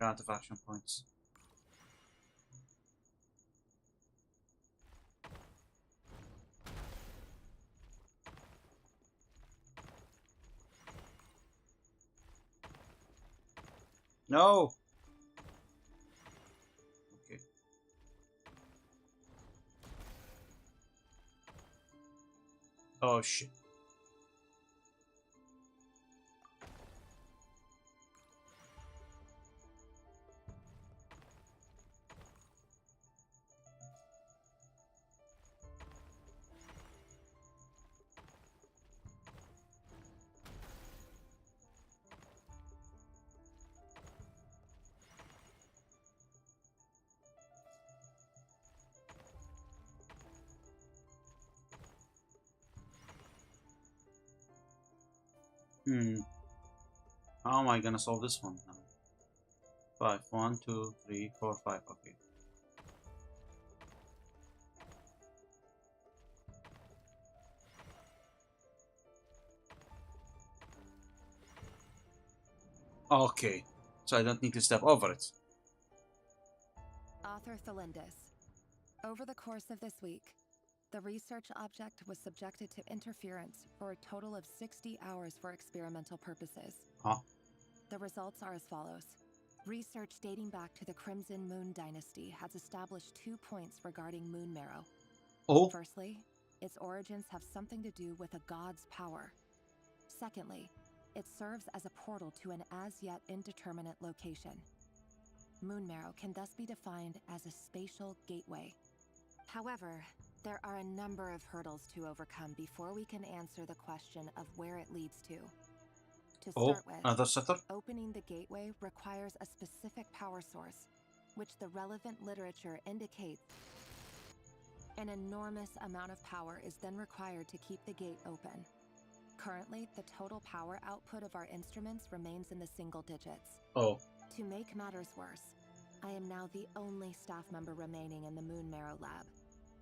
out of action points. No. Okay. Oh shit. How am I gonna solve this one now? 5. 1, 2, 3, 4, 5. Okay. Okay. So I don't need to step over it. Author Thalindus. Over the course of this week, the research object was subjected to interference for a total of 60 hours for experimental purposes. Huh? The results are as follows. Research dating back to the Crimson Moon Dynasty has established 2 points regarding moon marrow. Oh. Firstly, its origins have something to do with a god's power. Secondly, it serves as a portal to an as-yet indeterminate location. Moon marrow can thus be defined as a spatial gateway. However, there are a number of hurdles to overcome before we can answer the question of where it leads to. To start with, opening the gateway requires a specific power source, which the relevant literature indicates. An enormous amount of power is then required to keep the gate open. Currently, the total power output of our instruments remains in the single digits. Oh. To make matters worse, I am now the only staff member remaining in the Moon Marrow lab.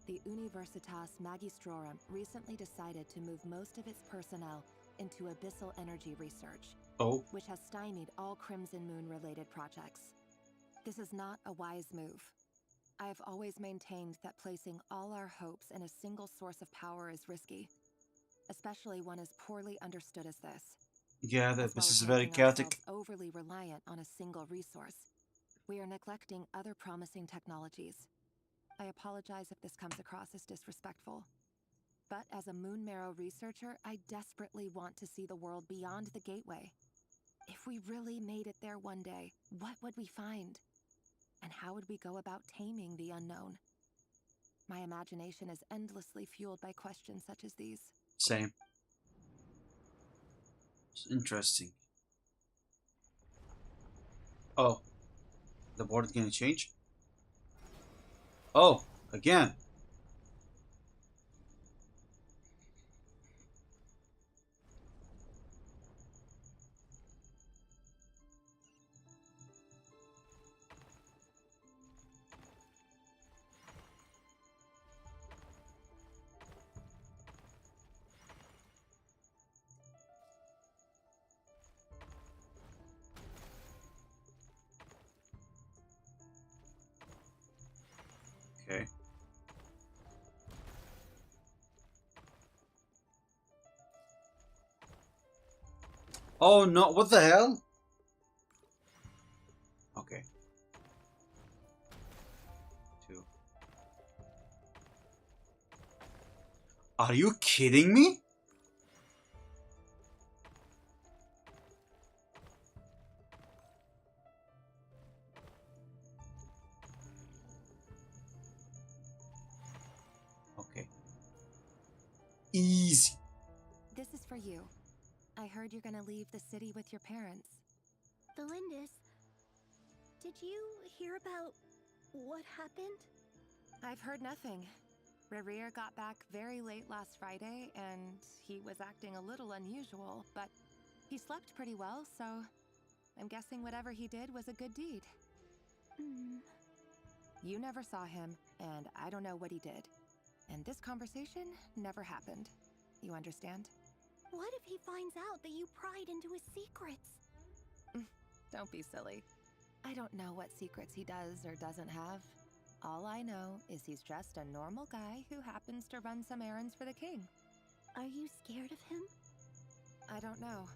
The Universitas Magistrorum recently decided to move most of its personnel into abyssal energy research, which has stymied all Crimson Moon-related projects. This is not a wise move. I have always maintained that placing all our hopes in a single source of power is risky, especially one as poorly understood as this. Yeah, this is very chaotic. Overly reliant on a single resource, we are neglecting other promising technologies. I apologize if this comes across as disrespectful. But as a Moon Marrow researcher, I desperately want to see the world beyond the gateway. If we really made it there one day, what would we find? And how would we go about taming the unknown? My imagination is endlessly fueled by questions such as these. Same. It's interesting. Oh. The board gonna change? Oh, again. Okay. Oh no, what the hell? Okay. 2. Are you kidding me? Okay. Easy. This is for you. I heard you're gonna leave the city with your parents. Delindis, did you hear about what happened? I've heard nothing. Rerir got back very late last Friday, and he was acting a little unusual, but he slept pretty well, so I'm guessing whatever he did was a good deed. You never saw him, and I don't know what he did. And this conversation never happened. You understand? What if he finds out that you pried into his secrets? Don't be silly. I don't know what secrets he does or doesn't have. All I know is he's just a normal guy who happens to run some errands for the king. Are you scared of him? I don't know.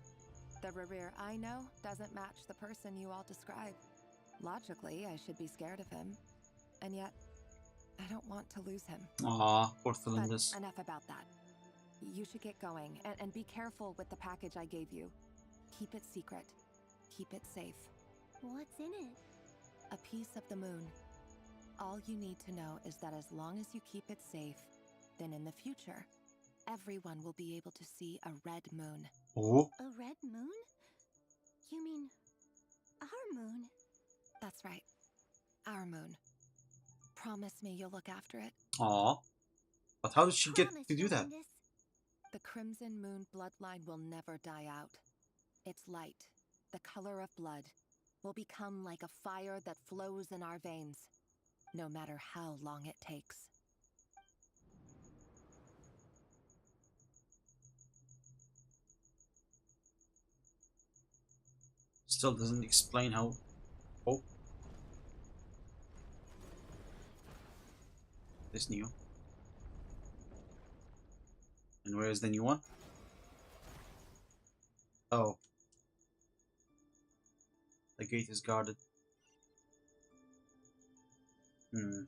The Rerir I know doesn't match the person you all describe. Logically, I should be scared of him. And yet, I don't want to lose him. Aw, poor But Delindis. enough about that. You should get going, and be careful with the package I gave you. Keep it secret. Keep it safe. What's in it? A piece of the moon. All you need to know is that as long as you keep it safe, then in the future, everyone will be able to see a red moon. Oh. A red moon? You mean our moon? That's right. Our moon. Promise me you'll look after it. Aw. But how did she get Promise, to do that? Delindis. The Crimson Moon bloodline will never die out. Its light, the color of blood, will become like a fire that flows in our veins, no matter how long it takes. Still doesn't explain how. Oh. This new. And where is the new one? Oh. The gate is guarded. Hmm.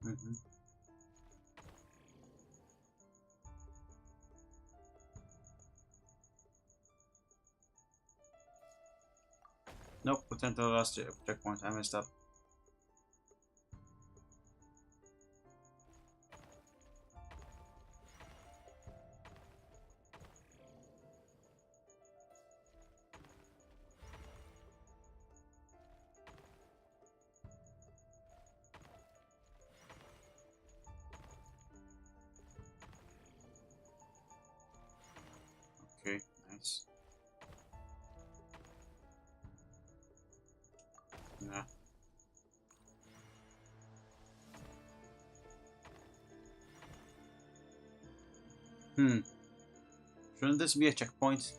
Mm-hmm. Nope, put into the last checkpoint. I messed up. Okay, nice. Nah. Shouldn't this be a checkpoint?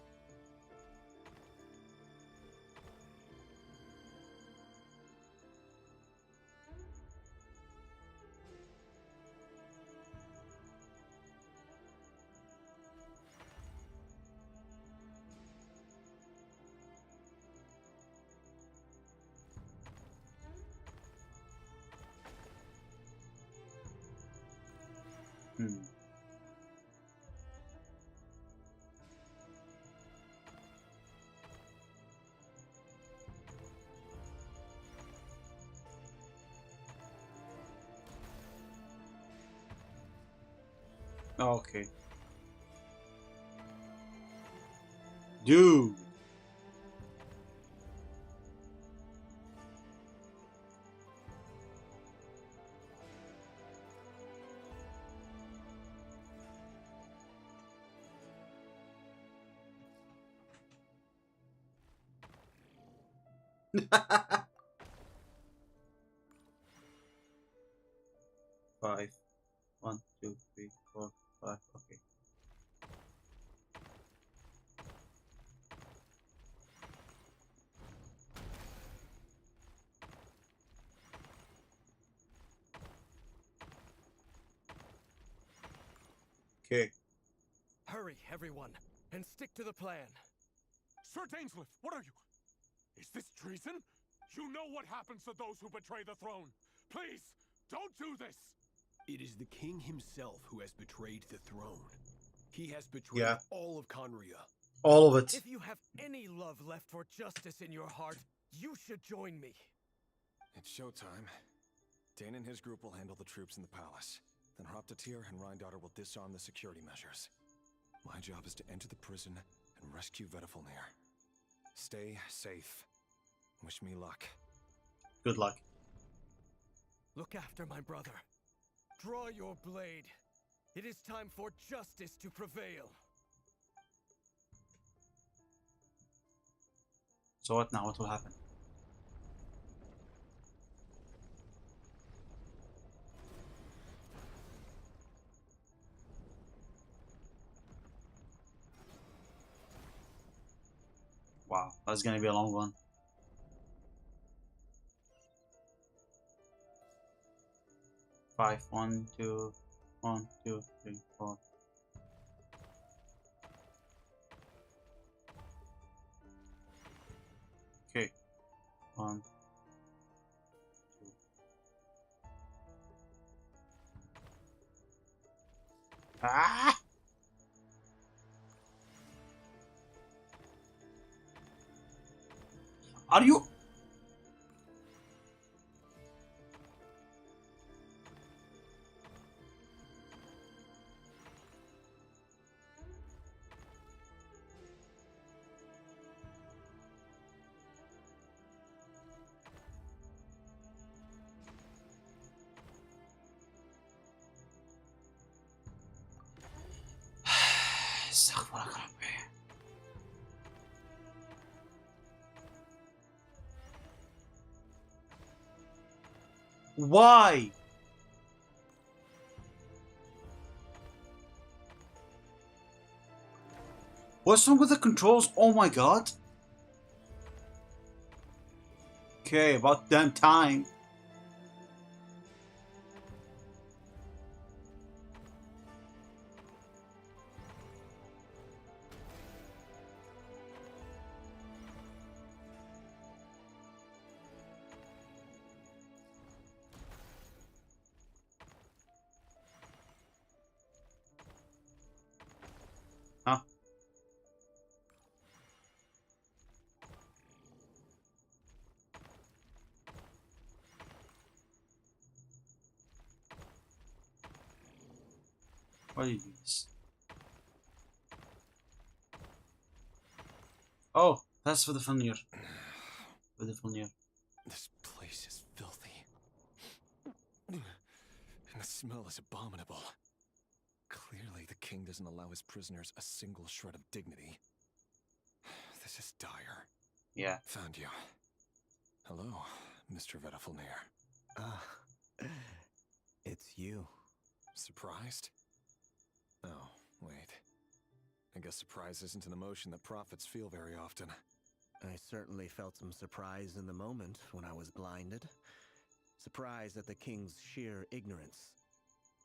Okay. Dude. 5. 1, 2, 3, 4, 5. Okay. Okay. Hurry, everyone, and stick to the plan. Sir Dainsleif, what are you? Is this treason? You know what happens to those who betray the throne. Please, don't do this. It is the king himself who has betrayed the throne. He has betrayed all of Conria. All of it. If you have any love left for justice in your heart, you should join me. It's showtime. Dane and his group will handle the troops in the palace. Then Hraptatir and Rhindaughter will disarm the security measures. My job is to enter the prison and rescue Vtubers. Stay safe. Wish me luck. Good luck. Look after my brother. Draw your blade. It is time for justice to prevail. So what now? What will happen? Wow, that's gonna be a long one. Five, 1, 2, 1, 2, 3, 4. Okay. 1, 2. Ah! Are you? استغفرك ربي. Why? What's wrong with the controls? Oh my god. Okay, about damn time. Huh? What do you do this? Oh, that's for the Fulnir. For the Fulnir. This place is filthy. And the smell is abominable. Clearly, the king doesn't allow his prisoners a single shred of dignity. This is dire. Yeah. Found you. Hello, Mr. Vtubers. Ah, it's you. Surprised? Oh, wait. I guess surprise isn't an emotion that prophets feel very often. I certainly felt some surprise in the moment when I was blinded. Surprise at the king's sheer ignorance.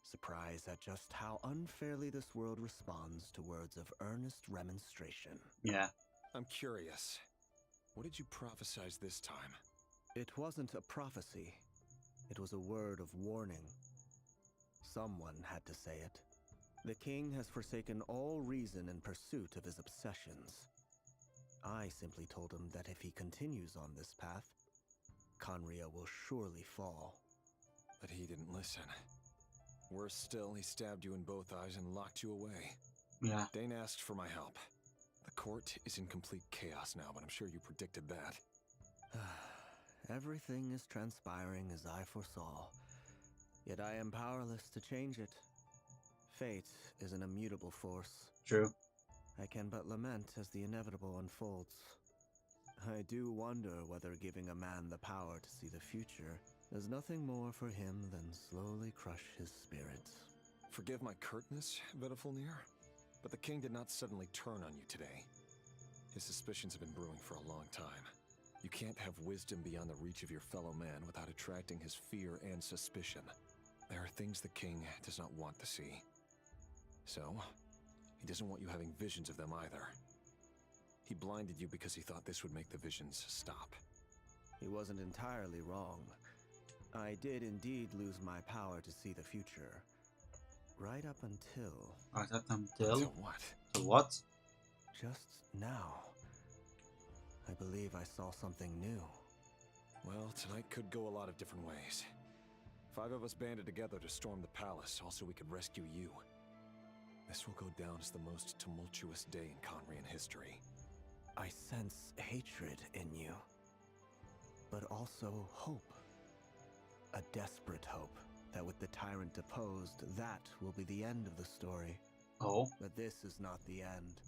Surprise at just how unfairly this world responds to words of earnest remonstration. Yeah. I'm curious. What did you prophesize this time? It wasn't a prophecy. It was a word of warning. Someone had to say it. The king has forsaken all reason in pursuit of his obsessions. I simply told him that if he continues on this path, Conria will surely fall. But he didn't listen. Worse still, he stabbed you in both eyes and locked you away. Yeah. Dane asked for my help. The court is in complete chaos now, but I'm sure you predicted that. Everything is transpiring as I foresaw, yet I am powerless to change it. Fate is an immutable force. True. I can but lament as the inevitable unfolds. I do wonder whether giving a man the power to see the future There's nothing more for him than slowly crush his spirits. Forgive my curtness, Vtubers, but the king did not suddenly turn on you today. His suspicions have been brewing for a long time. You can't have wisdom beyond the reach of your fellow man without attracting his fear and suspicion. There are things the king does not want to see. So, he doesn't want you having visions of them either. He blinded you because he thought this would make the visions stop. He wasn't entirely wrong. I did indeed lose my power to see the future. Right up until... Right up until... Until what? Till what? Just now. I believe I saw something new. Well, tonight could go a lot of different ways. 5 of us banded together to storm the palace, also we could rescue you. This will go down as the most tumultuous day in Conrian history. I sense hatred in you, but also hope. A desperate hope that with the tyrant deposed, that will be the end of the story. Oh. But this is not the end.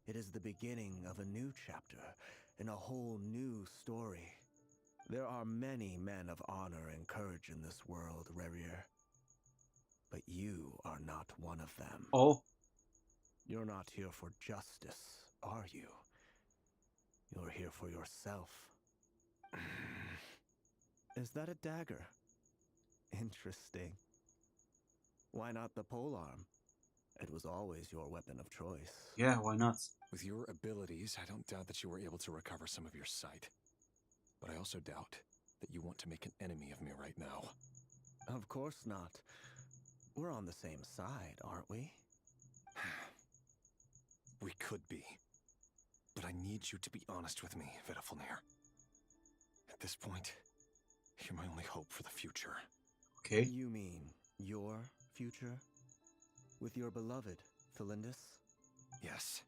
It is the beginning of a new chapter, in a whole new story. There are many men of honor and courage in this world, Rerir. But you are not one of them. Oh. You're not here for justice, are you? You're here for yourself. Is that a dagger? Interesting. Why not the polearm? It was always your weapon of choice. Yeah, why not? With your abilities, I don't doubt that you were able to recover some of your sight. But I also doubt that you want to make an enemy of me right now. Of course not. We're on the same side, aren't we? We could be. But I need you to be honest with me, Vtubers. At this point, you're my only hope for the future. Okay. You mean your future? With your beloved, Thalindis? Yes.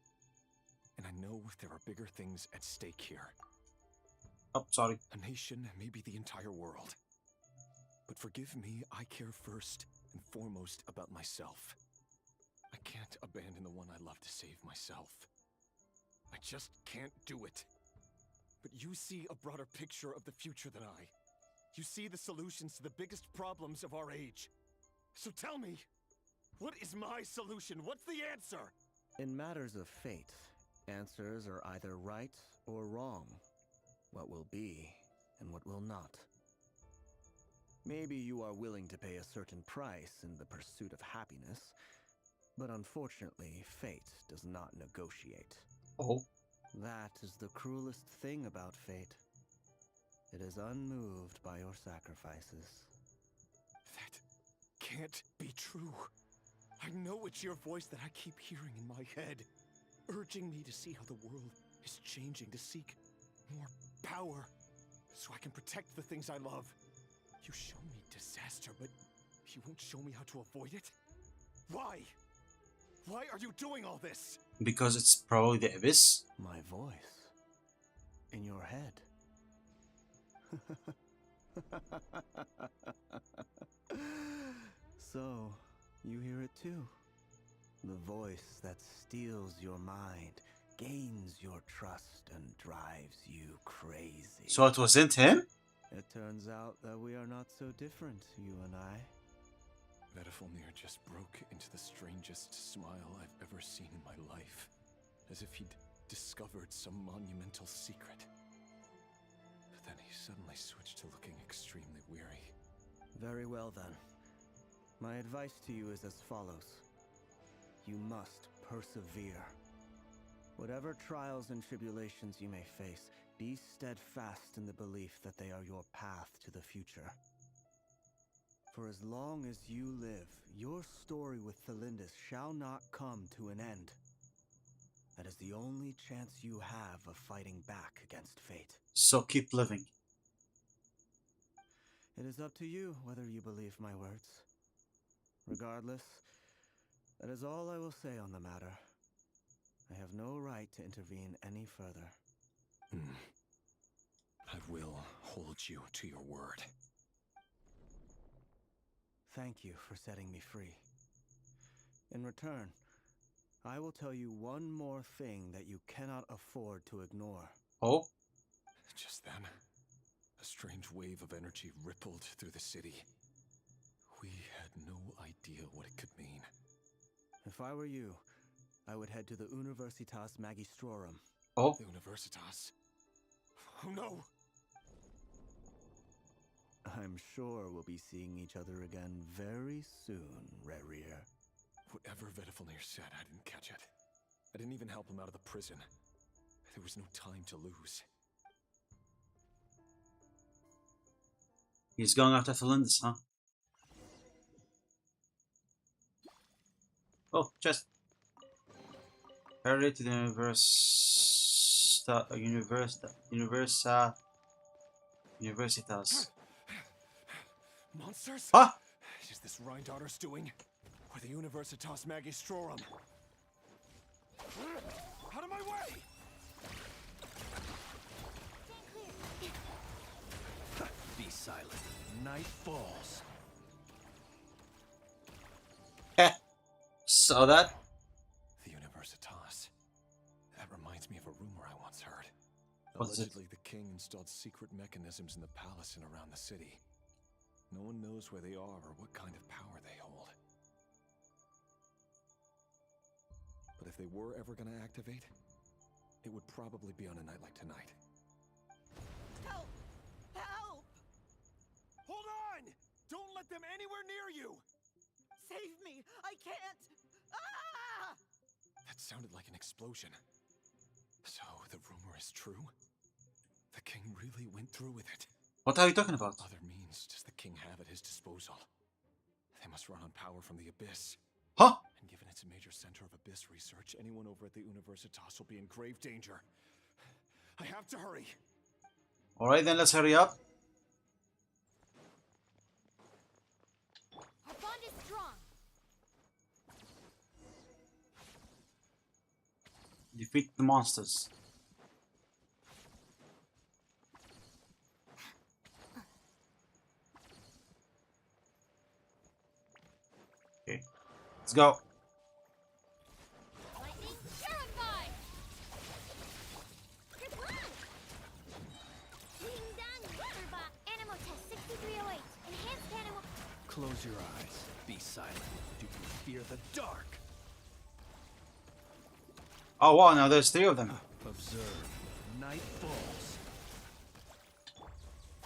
And I know there are bigger things at stake here. Oh, sorry. A nation, maybe the entire world. But forgive me, I care first and foremost about myself. I can't abandon the one I love to save myself. I just can't do it. But you see a broader picture of the future than I. You see the solutions to the biggest problems of our age. So tell me, what is my solution? What's the answer? In matters of fate, answers are either right or wrong. What will be and what will not. Maybe you are willing to pay a certain price in the pursuit of happiness, but unfortunately, fate does not negotiate. Oh. That is the cruelest thing about fate. It is unmoved by your sacrifices. That can't be true. I know it's your voice that I keep hearing in my head, urging me to see how the world is changing, to seek more power, so I can protect the things I love. You show me disaster, but you won't show me how to avoid it? Why? Why are you doing all this? Because it's probably the abyss. My voice. In your head. So, you hear it too. The voice that steals your mind, gains your trust, and drives you crazy. So it wasn't him? It turns out that we are not so different, you and I. Vtubers just broke into the strangest smile I've ever seen in my life, as if he'd discovered some monumental secret. But then he suddenly switched to looking extremely weary. Very well then. My advice to you is as follows. You must persevere. Whatever trials and tribulations you may face, be steadfast in the belief that they are your path to the future. For as long as you live, your story with Thalindis shall not come to an end. That is the only chance you have of fighting back against fate. So keep living. It is up to you whether you believe my words. Regardless, that is all I will say on the matter. I have no right to intervene any further. I will hold you to your word. Thank you for setting me free. In return, I will tell you one more thing that you cannot afford to ignore. Oh? Just then, a strange wave of energy rippled through the city. We had no idea what it could mean. If I were you, I would head to the Universitas Magistrorum. Oh. The Universitas? Oh no! I'm sure we'll be seeing each other again very soon, Rerir. Whatever Vtubers said, I didn't catch it. I didn't even help him out of the prison. There was no time to lose. He's going after Felindus, huh? Oh, just hurry to the Universitas. Monsters? Huh? Is this Rhine-Daughter's doing? Or the Universitas Magistrorum? Out of my way! Be silent. Night falls. Heh. Saw that? The Universitas. That reminds me of a rumor I once heard. What's Allegedly, the king installed secret mechanisms in the palace and around the city. No one knows where they are or what kind of power they hold. But if they were ever going to activate, it would probably be on a night like tonight. Help! Help! Hold on! Don't let them anywhere near you! Save me! I can't! Ah! That sounded like an explosion. So, the rumor is true? The king really went through with it? What are you talking about? Other means does the king have at his disposal? They must run on power from the Abyss. Huh? And given it's a major center of Abyss research, anyone over at the Universitas will be in grave danger. I have to hurry. Alright then, let's hurry up. Our bond is strong. Defeat the monsters. Okay, let's go. Lightning terrified. Good luck. Leading down Waterbot. Animal test 6308. Enhanced animal. Close your eyes. Be silent. Do you fear the dark? Oh wow, now there's 3 of them. Observe. Night falls.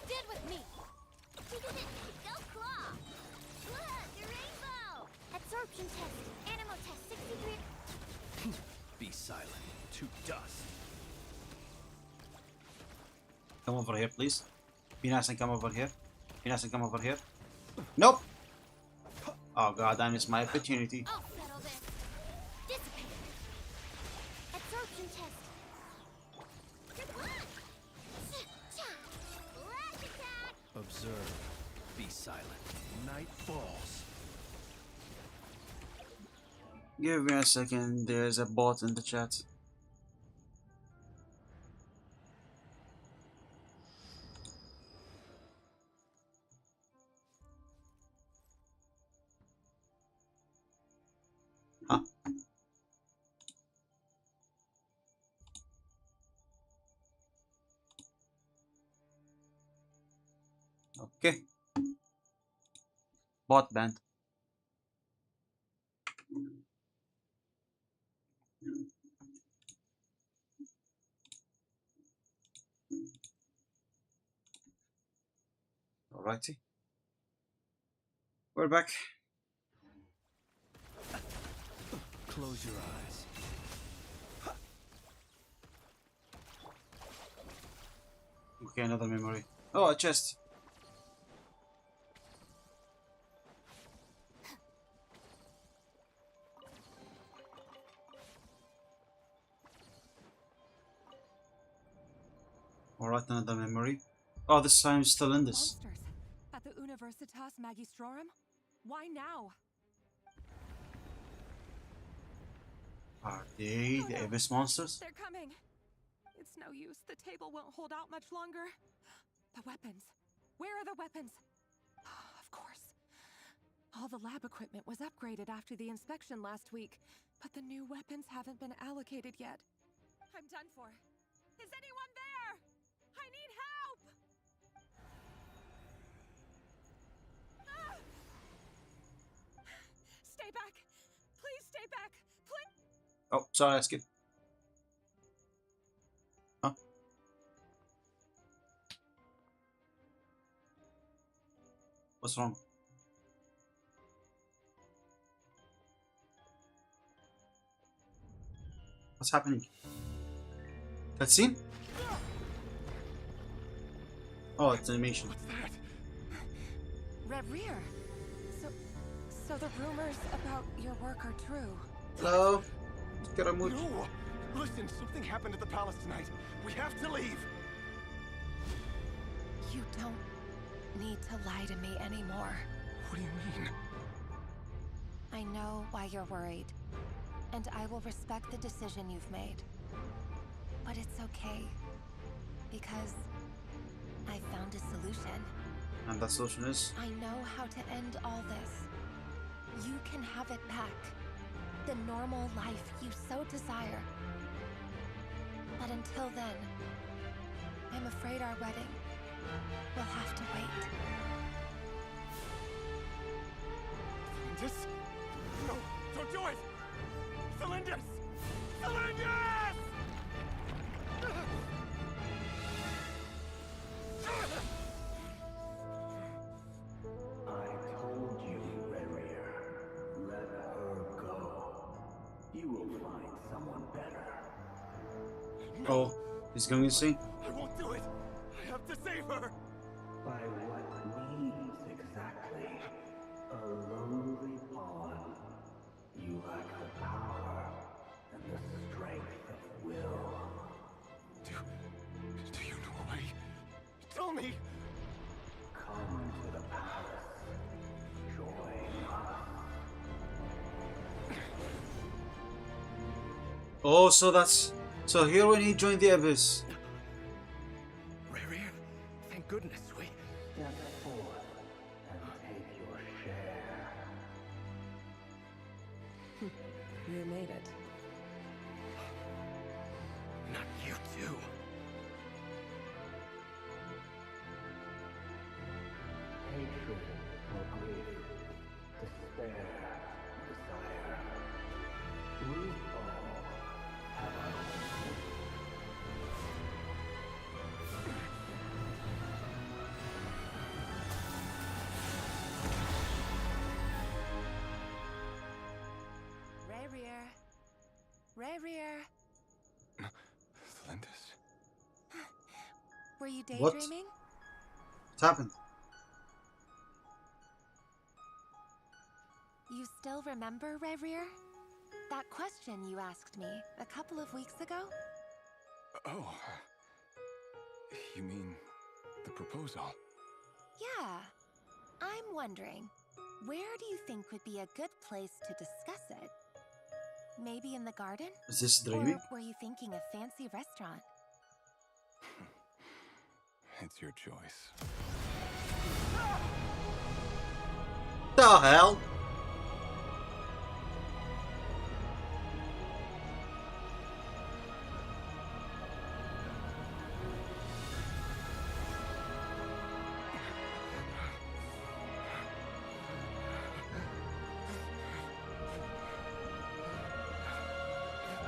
Stand with me. Go claw. Look, the rainbow. Absorption test. Animal test 63. Be silent. To dust. Come over here, please. Be nice and come over here. Be nice and come over here. Nope. Oh god, I missed my opportunity. I'll settle this. Dissipate. Absorption test. Good luck. Flash attack. Observe. Be silent. Night falls. Give me a second, there's a bot in the chat. Huh? Okay. Bot band. Alrighty. We're back. Close your eyes. Okay, another memory. Oh, a chest. Alright, another memory. Oh, this time still in this. Monsters at the Universitas Magistrorum? Why now? Are they the Abyss monsters? They're coming. It's no use. The table won't hold out much longer. The weapons. Where are the weapons? Of course. All the lab equipment was upgraded after the inspection last week, but the new weapons haven't been allocated yet. I'm done for. Is anyone there? I need help! Stay back! Please stay back! Please! Oh, sorry, I skipped. Huh? What's wrong? What's happening? Cutscene? Oh, it's animation. What's that? Reverie. So the rumors about your work are true. Hello? Scaramouche. No! Listen, something happened at the palace tonight. We have to leave. You don't need to lie to me anymore. What do you mean? I know why you're worried, and I will respect the decision you've made. But it's okay, because I found a solution. And that solution is? I know how to end all this. You can have it back. The normal life you so desire. But until then, I'm afraid our wedding will have to wait. Celindus? No, don't do it! Celindus! Celindus! I told you, Reverie. Let her go. You will find someone better. Oh, he's going to sing? I won't do it! I have to save her! By what means exactly? A lowly pawn. You lack the power and the strength of will. Do you know a way? Tell me! Come to the palace. Join us. Oh, so here when he joined the Abyss. Reverie, thank goodness we... Step forth and take your share. You made it. Not you too. Hatred or grief, despair, desire. We all have our own. Reverie. Celindus? Were you What? daydreaming? What's happened? You still remember, Reverie? That question you asked me a couple of weeks ago? Oh. You mean the proposal? Yeah. I'm wondering, where do you think would be a good place to discuss it? Maybe in the garden? Is this dreaming? Or were you thinking a fancy restaurant? It's your choice. The hell?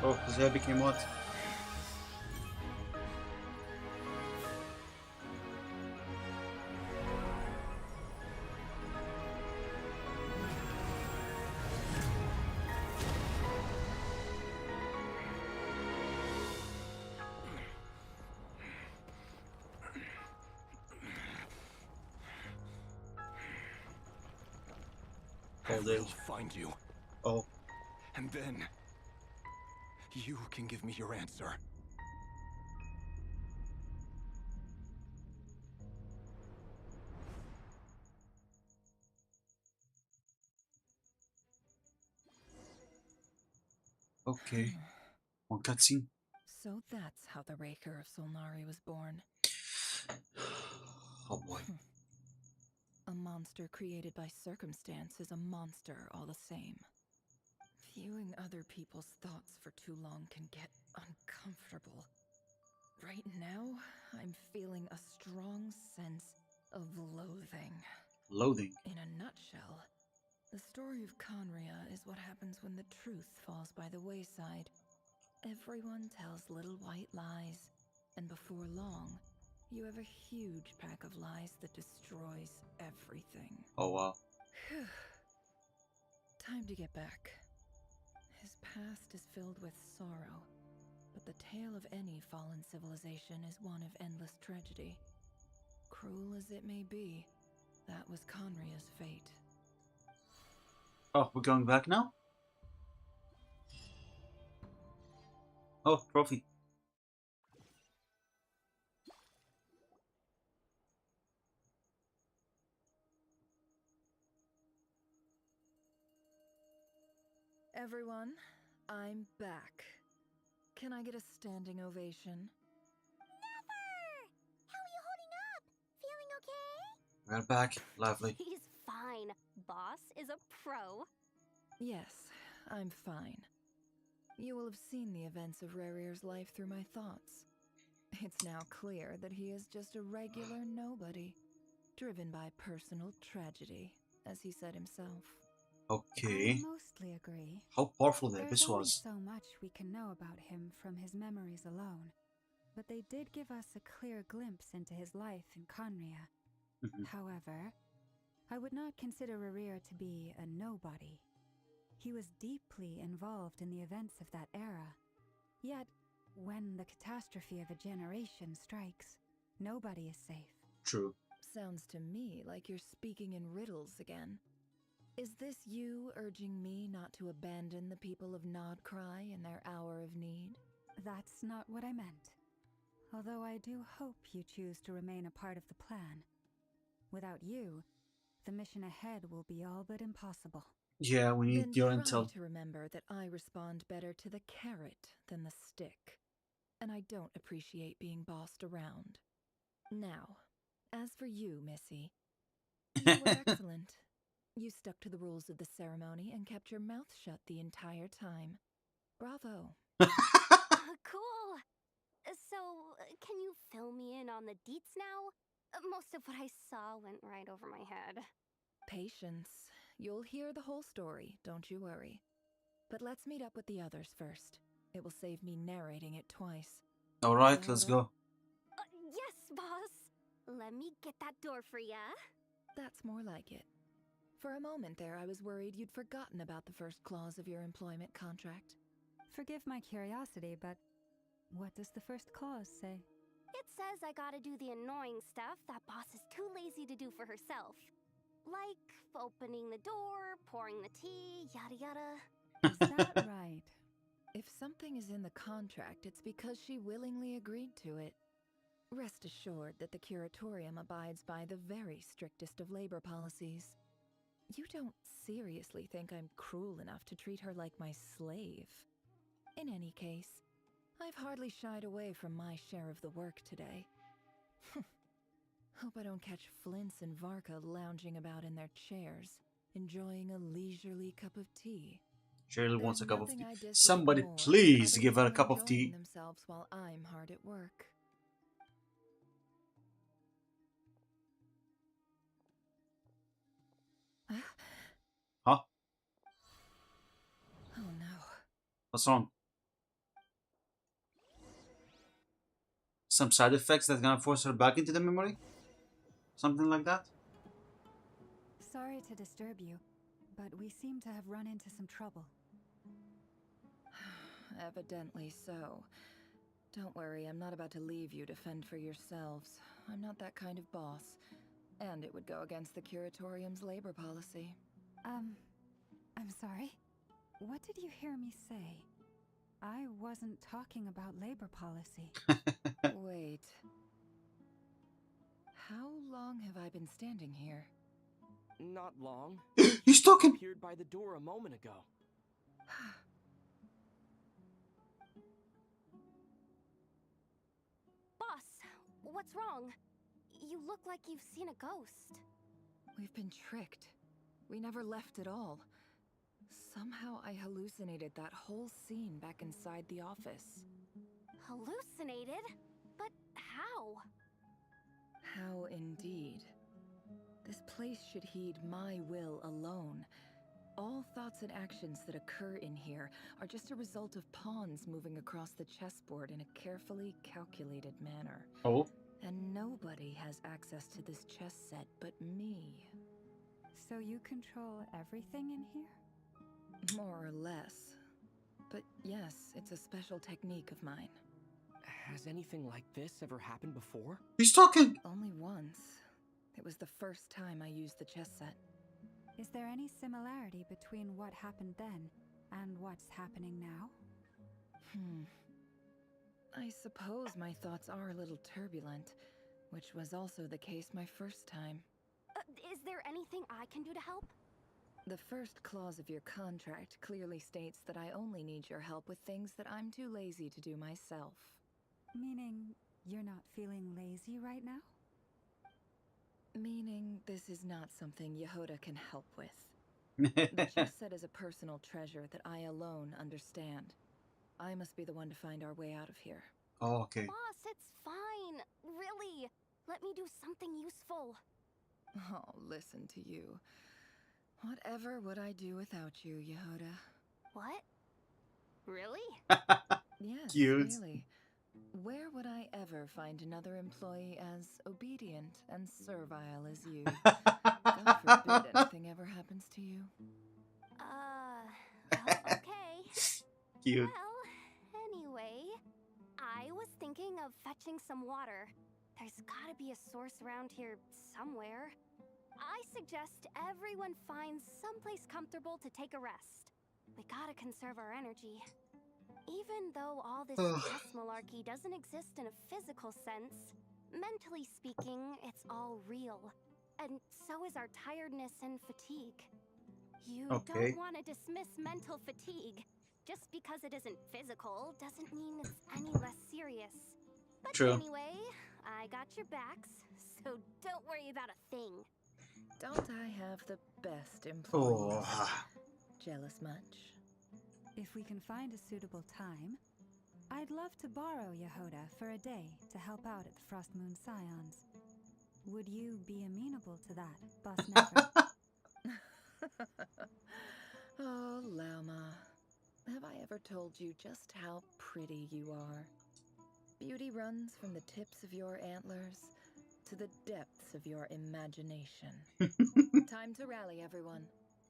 Oh, his hair became what? I will find you. Oh. And then... you can give me your answer. Okay. One cutscene. So that's how the Raker of Solnari was born. Oh boy. A monster created by circumstance is a monster all the same. Viewing other people's thoughts for too long can get uncomfortable. Right now, I'm feeling a strong sense of loathing. Loathing? In a nutshell, The story of Conria is what happens when the truth falls by the wayside. Everyone tells little white lies, and before long, you have a huge pack of lies that destroys everything. Oh, wow. Time to get back. His past is filled with sorrow, but the tale of any fallen civilization is one of endless tragedy. Cruel as it may be, that was Conria's fate. Oh, we're going back now? Oh, trophy. Everyone, I'm back. Can I get a standing ovation? Never! How are you holding up? Feeling okay? We're back. Lovely. He's fine. Boss is a pro. Yes, I'm fine. You will have seen the events of Rarier's life through my thoughts. It's now clear that he is just a regular nobody, driven by personal tragedy, as he said himself. Okay. I mostly agree. How powerful the There's abyss only was. so much we can know about him from his memories alone, but they did give us a clear glimpse into his life in Conria. However, I would not consider Rarir to be a nobody. He was deeply involved in the events of that era. Yet, when the catastrophe of a generation strikes, nobody is safe. True. Sounds to me like you're speaking in riddles again. Is this you urging me not to abandon the people of Nodcry in their hour of need? That's not what I meant. Although I do hope you choose to remain a part of the plan. Without you, the mission ahead will be all but impossible. Yeah, we need your Then try intel. to remember that I respond better to the carrot than the stick. And I don't appreciate being bossed around. Now, as for you, Missy, you were excellent. You stuck to the rules of the ceremony and kept your mouth shut the entire time. Bravo. Cool. So, can you fill me in on the deets now? Most of what I saw went right over my head. Patience. You'll hear the whole story, don't you worry. But let's meet up with the others first. It will save me narrating it twice. Alright, let's go. Yes, boss. Let me get that door for ya. That's more like it. For a moment there, I was worried you'd forgotten about the first clause of your employment contract. Forgive my curiosity, but what does the first clause say? It says I gotta do the annoying stuff that boss is too lazy to do for herself. Like opening the door, pouring the tea, yada yada. Is that right? If something is in the contract, it's because she willingly agreed to it. Rest assured that the Curatorium abides by the very strictest of labor policies. You don't seriously think I'm cruel enough to treat her like my slave. In any case, I've hardly shied away from my share of the work today. Hope I don't catch Flints and Varka lounging about in their chairs, enjoying a leisurely cup of tea. Shirley wants a cup of tea. Nothing I dislike Somebody more please than give her a others cup of enjoying tea. themselves while I'm hard at work. Huh? Oh no. What's wrong? Some side effects that's gonna force her back into the memory? Something like that? Sorry to disturb you, but we seem to have run into some trouble. Evidently so. Don't worry, I'm not about to leave you to fend for yourselves. I'm not that kind of boss. And it would go against the Curatorium's labor policy. I'm sorry? What did you hear me say? I wasn't talking about labor policy. Wait. How long have I been standing here? Not long. He's talking! Appeared by the door a moment ago. Boss, what's wrong? You look like you've seen a ghost. We've been tricked. We never left at all. Somehow I hallucinated that whole scene back inside the office. Hallucinated? But how? How indeed. This place should heed my will alone, All thoughts and actions that occur in here are just a result of pawns moving across the chessboard in a carefully calculated manner. Oh. And nobody has access to this chess set but me. So you control everything in here? More or less. But yes, it's a special technique of mine. Has anything like this ever happened before? He's talking! Only once. It was the first time I used the chess set. Is there any similarity between what happened then and what's happening now? I suppose my thoughts are a little turbulent, which was also the case my first time. Is there anything I can do to help? The first clause of your contract clearly states that I only need your help with things that I'm too lazy to do myself. Meaning you're not feeling lazy right now? Meaning this is not something Yehoda can help with. The chess set is a personal treasure that I alone understand. I must be the one to find our way out of here. Oh, okay. Boss, it's fine. Really. Let me do something useful. Oh, listen to you. Whatever would I do without you, Yehoda? What? Really? Yes, Cute. really. Where would I ever find another employee as obedient and servile as you? God forbid anything ever happens to you. Well, okay. Cute. Well, anyway, I was thinking of fetching some water. There's gotta be a source around here somewhere. I suggest everyone finds someplace comfortable to take a rest. We gotta conserve our energy. Even though all this chess malarkey doesn't exist in a physical sense, mentally speaking, it's all real. And so is our tiredness and fatigue. You don't want to dismiss mental fatigue. Just because it isn't physical doesn't mean it's any less serious. But anyway, I got your backs, so don't worry about a thing. Don't I have the best employees? Jealous much? If we can find a suitable time, I'd love to borrow Yehoda for a day to help out at the Frost Moon Scions. Would you be amenable to that, Boss Nefer? Oh, Lama. Have I ever told you just how pretty you are? Beauty runs from the tips of your antlers to the depths of your imagination. Time to rally, everyone.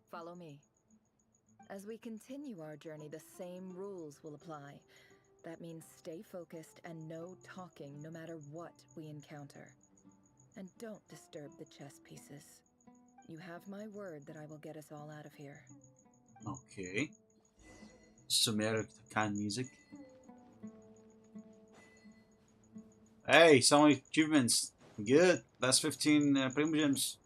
Follow me. As we continue our journey, the same rules will apply. That means stay focused and no talking no matter what we encounter. And don't disturb the chess pieces. You have my word that I will get us all out of here. Okay. Sumeric kind music. Hey, so many achievements. Good. That's 15 primogems.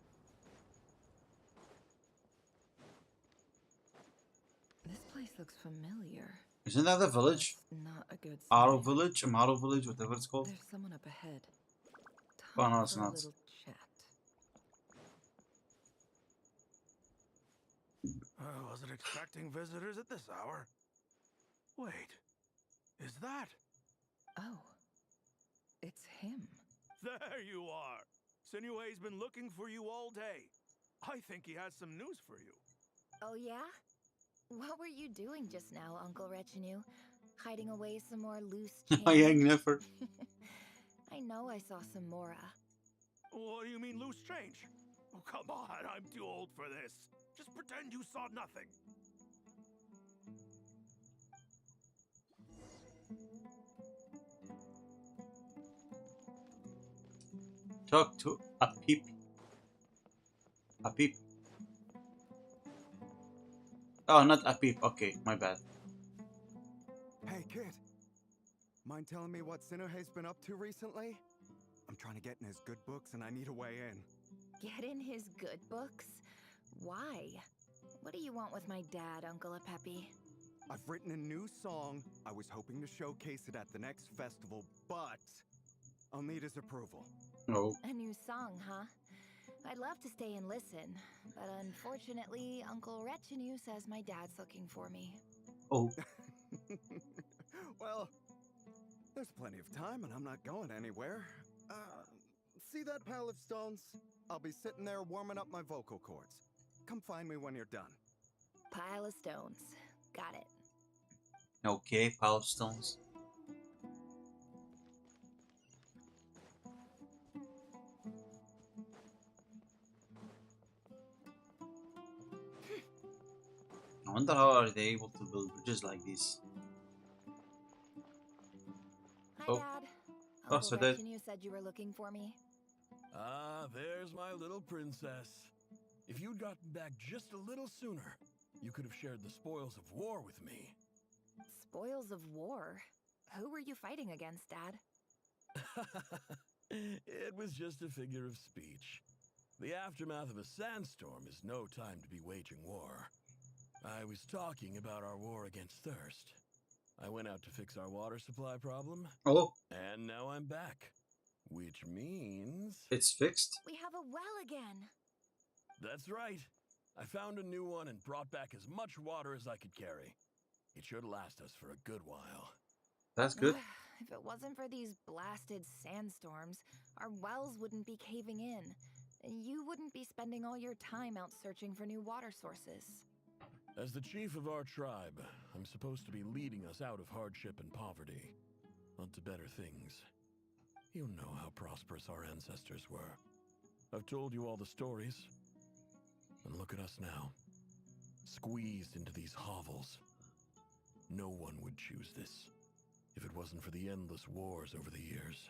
This place looks familiar. Isn't that the village? That's not a good sign. Arrow Village? Arrow Village, whatever it's called. There's someone up ahead. Oh no, it's Time for not. a little chat. I wasn't expecting visitors at this hour. Wait, is that? Oh, it's him. There you are. Sinue's been looking for you all day. I think he has some news for you. Oh yeah? What were you doing just now, Uncle Retinue? Hiding away some more loose change? Young Nefer. I know I saw some Mora. What do you mean loose change? Oh, come on, I'm too old for this. Just pretend you saw nothing. Talk to a peep. A peep. Oh, not a peep. Okay, my bad. Hey, kid. Mind telling me what Sinuhe's been up to recently? I'm trying to get in his good books and I need a way in. Get in his good books? Why? What do you want with my dad, Uncle Apepi? I've written a new song. I was hoping to showcase it at the next festival, but I'll need his approval. Oh. A new song, huh? I'd love to stay and listen, but unfortunately, Uncle Retinue says my dad's looking for me. Oh. Well, there's plenty of time and I'm not going anywhere. See that pile of stones? I'll be sitting there warming up my vocal cords. Come find me when you're done. Pile of stones. Got it. Okay, pile of stones. I wonder how are they able to build bridges like this. Hi, Oh. Dad. Oh, Uncle so that Retinue said you were looking for me. Ah, there's my little princess. If you'd gotten back just a little sooner, you could have shared the spoils of war with me. Spoils of war? Who were you fighting against, Dad? It was just a figure of speech. The aftermath of a sandstorm is no time to be waging war. I was talking about our war against thirst. I went out to fix our water supply problem. Oh. And now I'm back. Which means... it's fixed? We have a well again. That's right. I found a new one and brought back as much water as I could carry. It should last us for a good while. That's good. If it wasn't for these blasted sandstorms, our wells wouldn't be caving in. And you wouldn't be spending all your time out searching for new water sources. As the chief of our tribe, I'm supposed to be leading us out of hardship and poverty, onto better things. You know how prosperous our ancestors were. I've told you all the stories. And look at us now, squeezed into these hovels. No one would choose this, if it wasn't for the endless wars over the years.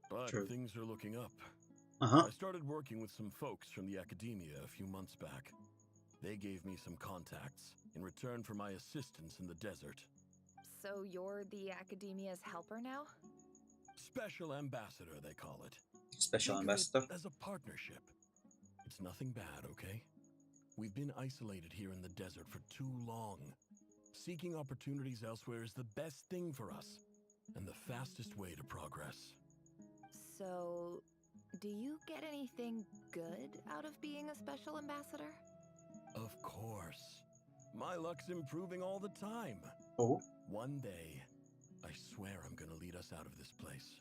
But True. Things are looking up. I started working with some folks from the academia a few months back. They gave me some contacts in return for my assistance in the desert. So you're the academia's helper now? Special ambassador, they call it. Special Think ambassador? of it as a partnership. It's nothing bad, okay? We've been isolated here in the desert for too long. Seeking opportunities elsewhere is the best thing for us, and the fastest way to progress. So, do you get anything good out of being a special ambassador? Of course. My luck's improving all the time. Oh? One day, I swear I'm gonna lead us out of this place.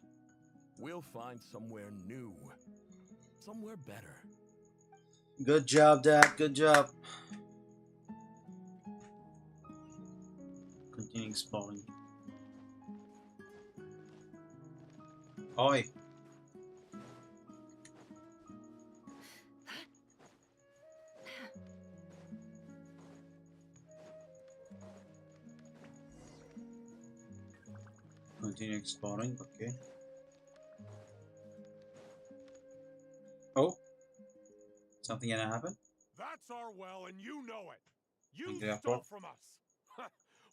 We'll find somewhere new. Somewhere better. Good job, Dad. Good job. Continue exploring. Oi. Continue exploring, okay. Oh? Something gonna happen? That's our well, and you know it. You Okay, stole from us.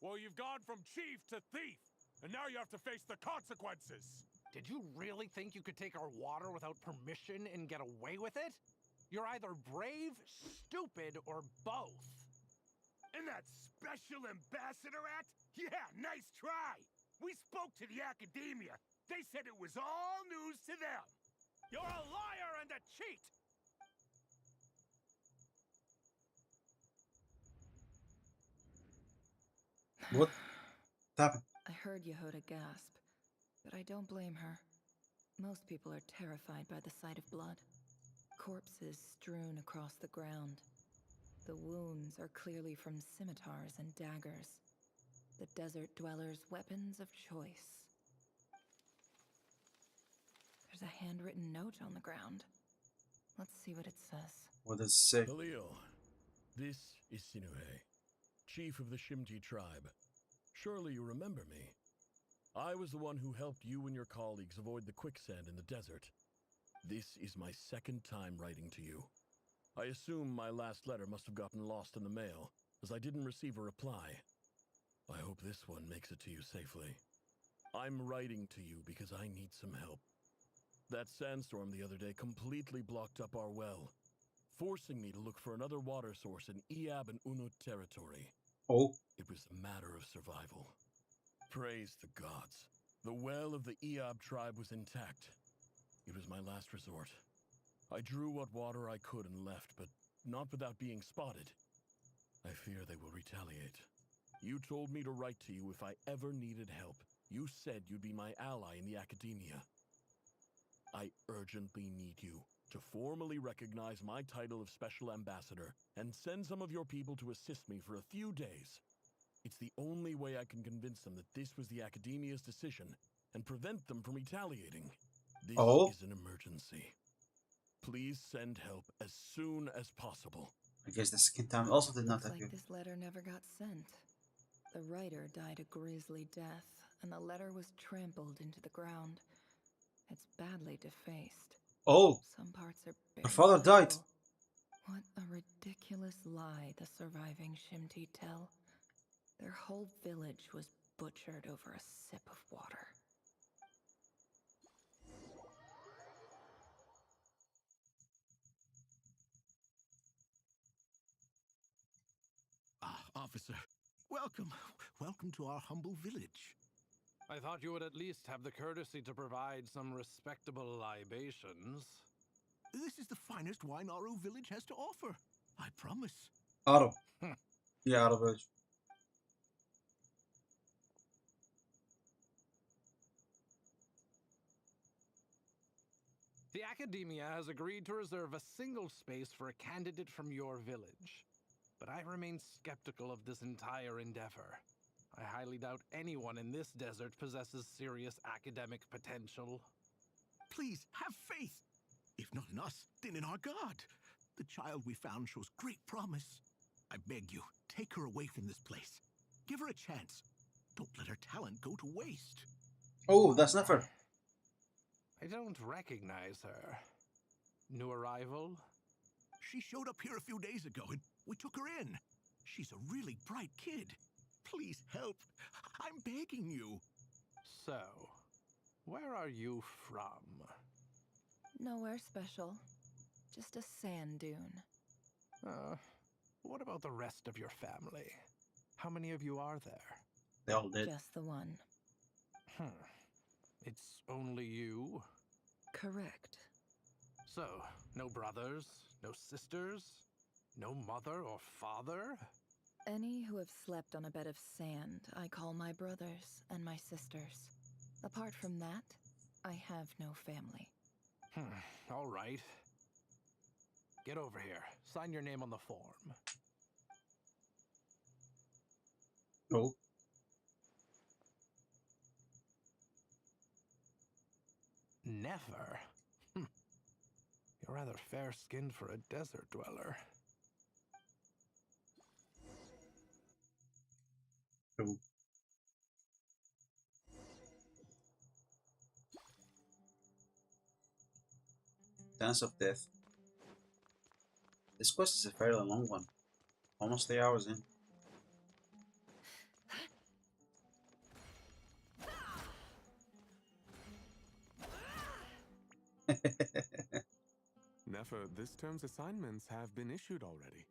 Well, you've gone from chief to thief, and now you have to face the consequences. Did you really think you could take our water without permission and get away with it? You're either brave, stupid, or both. And that special ambassador act? Yeah, nice try. We spoke to the academia. They said it was all news to them. You're a liar and a cheat! What happened? I heard Yehuda gasp, but I don't blame her. Most people are terrified by the sight of blood. Corpses strewn across the ground. The wounds are clearly from scimitars and daggers. The desert dwellers' weapons of choice. There's a handwritten note on the ground. Let's see what it says. What does it say? Khalil, this is Sinuhe, chief of the Shimti tribe. Surely you remember me. I was the one who helped you and your colleagues avoid the quicksand in the desert. This is my second time writing to you. I assume my last letter must have gotten lost in the mail, as I didn't receive a reply. I hope this one makes it to you safely. I'm writing to you because I need some help. That sandstorm the other day completely blocked up our well, forcing me to look for another water source in Iab and Unut territory. Oh? It was a matter of survival. Praise the gods. The well of the Iab tribe was intact. It was my last resort. I drew what water I could and left, but not without being spotted. I fear they will retaliate. You told me to write to you if I ever needed help. You said you'd be my ally in the academia. I urgently need you. to formally recognize my title of Special Ambassador and send some of your people to assist me for a few days. It's the only way I can convince them that this was the Academia's decision and prevent them from retaliating. This is an emergency. Please send help as soon as possible. I guess the second time also did not Looks appear. like this letter never got sent. The writer died a grisly death, and the letter was trampled into the ground. It's badly defaced. Oh, some parts are her barely father died. legible. What a ridiculous lie the surviving Shimti tell. Their whole village was butchered over a sip of water. Ah, officer. Welcome. Welcome to our humble village. I thought you would at least have the courtesy to provide some respectable libations. This is the finest wine Aru village has to offer. I promise. Aru. Yeah, Aru village. The Academia has agreed to reserve a single space for a candidate from your village. But I remain skeptical of this entire endeavor. I highly doubt anyone in this desert possesses serious academic potential. Please, have faith. If not in us, then in our god. The child we found shows great promise. I beg you, take her away from this place. Give her a chance. Don't let her talent go to waste. Oh, that's never. I don't recognize her. New arrival? She showed up here a few days ago and we took her in. She's a really bright kid. Please help. I'm begging you. So, where are you from? Nowhere special. Just a sand dune. What about the rest of your family? How many of you are there? They all did. Just the one. It's only you? Correct. So, no brothers, no sisters, no mother or father? Any who have slept on a bed of sand, I call my brothers and my sisters. Apart from that, I have no family. All right. Get over here. Sign your name on the form. Oh. Never? You're rather fair-skinned for a desert dweller. Oh. Dance of Death. This quest is a fairly long one. Almost 3 hours in. Nefer, this term's assignments have been issued already.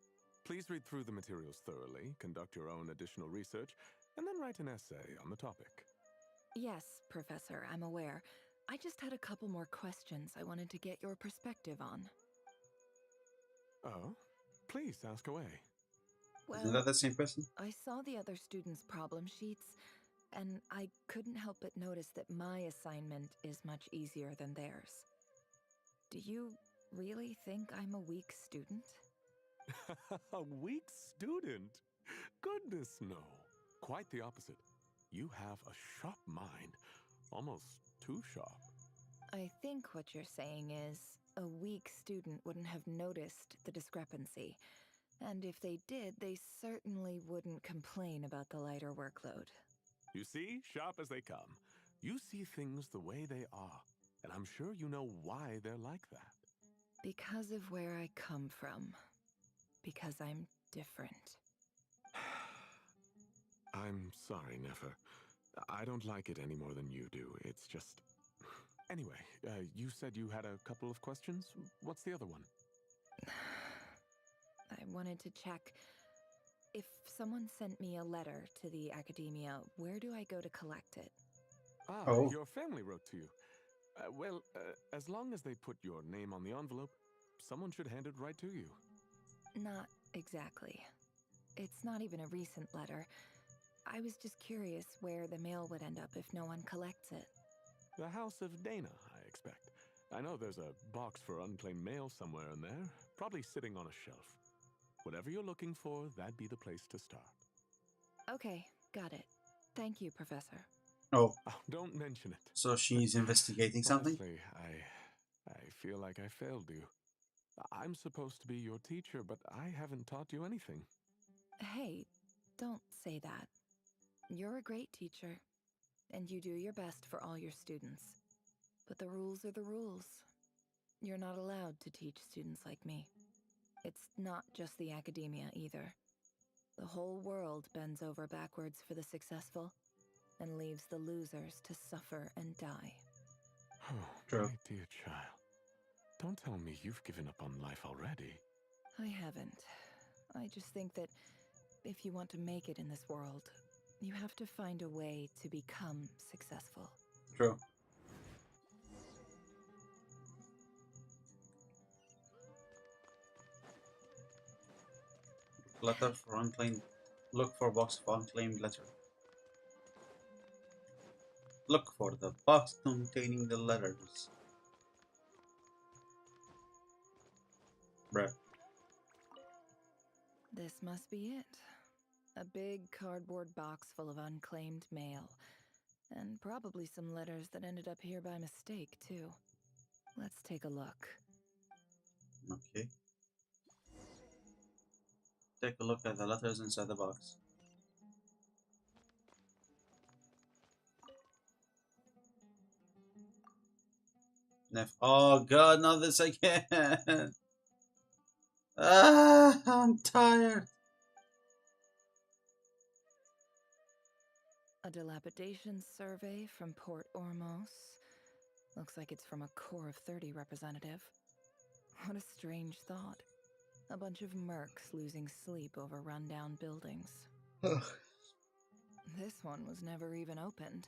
Please read through the materials thoroughly, conduct your own additional research, and then write an essay on the topic. Yes, Professor, I'm aware. I just had a couple more questions I wanted to get your perspective on. Oh? Please ask away. Well, Isn't that the same person? I saw the other students' problem sheets, and I couldn't help but notice that my assignment is much easier than theirs. Do you really think I'm a weak student? A weak student? Goodness, no. Quite the opposite. You have a sharp mind. Almost too sharp. I think what you're saying is, a weak student wouldn't have noticed the discrepancy. And if they did, they certainly wouldn't complain about the lighter workload. You see, sharp as they come. You see things the way they are, and I'm sure you know why they're like that. Because of where I come from. Because I'm different. I'm sorry, Nefer. I don't like it any more than you do. It's just... Anyway, you said you had a couple of questions. What's the other one? I wanted to check. If someone sent me a letter to the Academia, where do I go to collect it? Your family wrote to you. As long as they put your name on the envelope, someone should hand it right to you. Not exactly. It's not even a recent letter. I was just curious where the mail would end up if no one collects it. The House of Dana, I expect. I know there's a box for unclaimed mail somewhere in there, probably sitting on a shelf. Whatever you're looking for, that'd be the place to start. Okay, got it. Thank you, Professor. Oh. Don't mention it. So she's investigating something? Honestly, I feel like I failed you. I'm supposed to be your teacher, but I haven't taught you anything. Hey, don't say that. You're a great teacher, and you do your best for all your students. But the rules are the rules. You're not allowed to teach students like me. It's not just the academia either. The whole world bends over backwards for the successful and leaves the losers to suffer and die. Oh, True. my dear child. Don't tell me you've given up on life already. I haven't. I just think that if you want to make it in this world, you have to find a way to become successful. True. Letter for unclaimed. Look for box of unclaimed letter. Look for the box containing the letters. Bruh. This must be it. A big cardboard box full of unclaimed mail. And probably some letters that ended up here by mistake, too. Let's take a look. Okay. Take a look at the letters inside the box. Oh god, not this again! Ah, I'm tired! A dilapidation survey from Port Ormos. Looks like it's from a Core of 30 representative. What a strange thought. A bunch of mercs losing sleep over rundown buildings. This one was never even opened.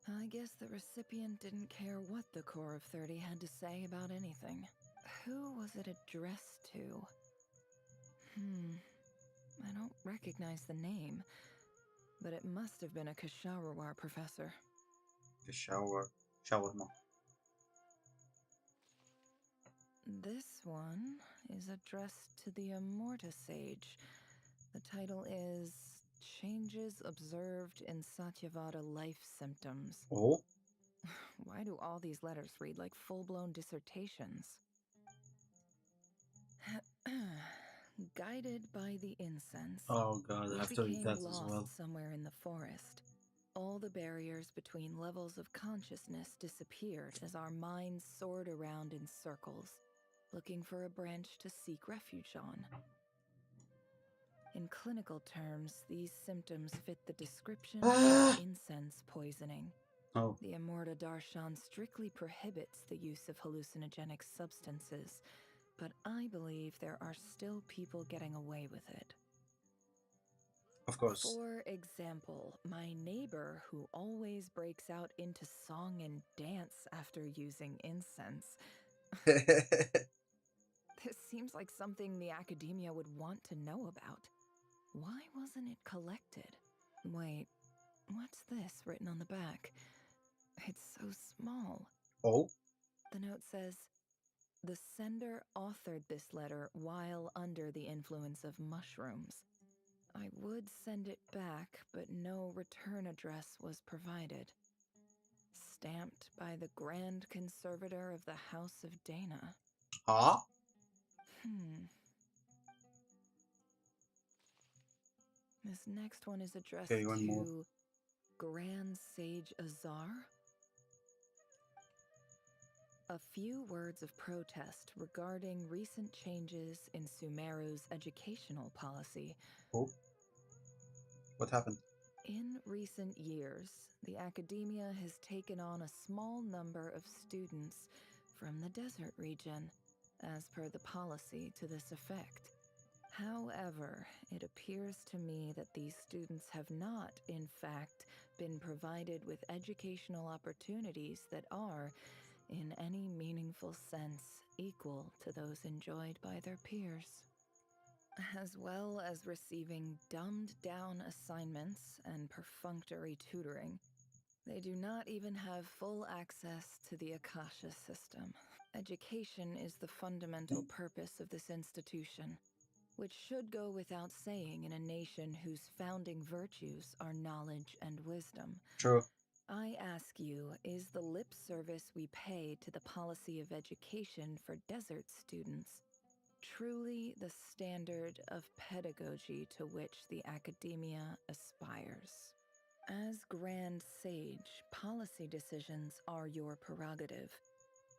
I guess the recipient didn't care what the Core of 30 had to say about anything. Who was it addressed to? I don't recognize the name, but it must have been a Kasharawar professor. Shawarma. This one is addressed to the Immorta Sage. The title is Changes Observed in Satyavada Life Symptoms. Oh? Why do all these letters read like full-blown dissertations? Guided by the incense. Oh god, I have to read became that lost as well. somewhere in the forest. All the barriers between levels of consciousness disappeared as our minds soared around in circles, looking for a branch to seek refuge on. In clinical terms, these symptoms fit the description of incense poisoning. Oh. The Immorta Darshan strictly prohibits the use of hallucinogenic substances, but I believe there are still people getting away with it. Of course. For example, my neighbor who always breaks out into song and dance after using incense. This seems like something the academia would want to know about. Why wasn't it collected? Wait, what's this written on the back? It's so small. Oh? The note says, the sender authored this letter while under the influence of mushrooms. I would send it back, but no return address was provided. Stamped by the Grand Conservator of the House of Dana. Huh? This next one is addressed Okay, one more. to Grand Sage Azar. A few words of protest regarding recent changes in Sumeru's educational policy. Oh? What happened? In recent years, the academia has taken on a small number of students from the desert region, as per the policy to this effect. However, it appears to me that these students have not, in fact, been provided with educational opportunities that are, in any meaningful sense, equal to those enjoyed by their peers. As well as receiving dumbed-down assignments and perfunctory tutoring, They do not even have full access to the Akasha system. Education is the fundamental purpose of this institution, which should go without saying in a nation whose founding virtues are knowledge and wisdom. True. I ask you, is the lip service we pay to the policy of education for desert students truly the standard of pedagogy to which the academia aspires? As Grand Sage, policy decisions are your prerogative,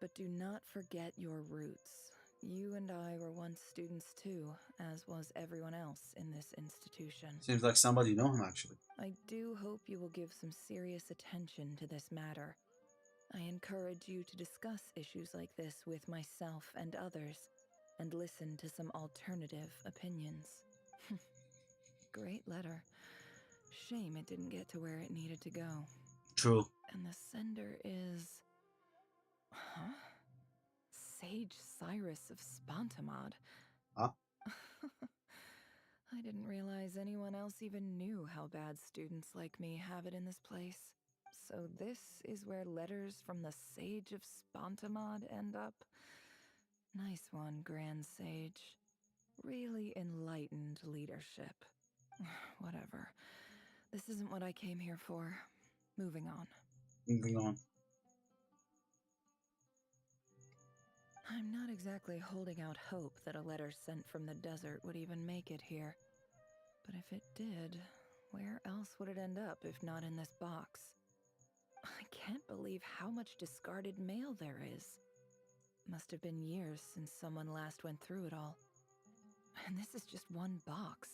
but do not forget your roots. You and I were once students too, as was everyone else in this institution. Seems like somebody know him actually. I do hope you will give some serious attention to this matter. I encourage you to discuss issues like this with myself and others, and listen to some alternative opinions. Great letter. Shame it didn't get to where it needed to go. True. And the sender is... Huh? Sage Cyrus of Spontamod. Huh? I didn't realize anyone else even knew how bad students like me have it in this place. So this is where letters from the Sage of Spontamod end up? Nice one, Grand Sage. Really enlightened leadership. Whatever. This isn't what I came here for. Moving on. Moving on. I'm not exactly holding out hope that a letter sent from the desert would even make it here. But if it did, where else would it end up if not in this box? I can't believe how much discarded mail there is. Must have been years since someone last went through it all. And this is just one box.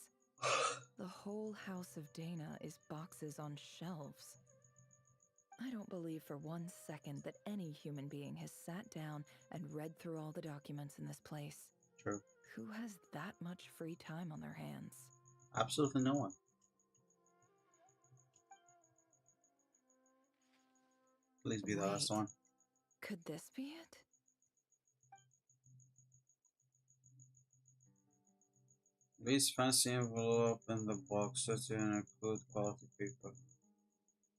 The whole House of Dana is boxes on shelves. I don't believe for 1 second that any human being has sat down and read through all the documents in this place. True. Who has that much free time on their hands? Absolutely no one. Please be the last one. Could this be it? This fancy envelope in the box sets in a good quality paper.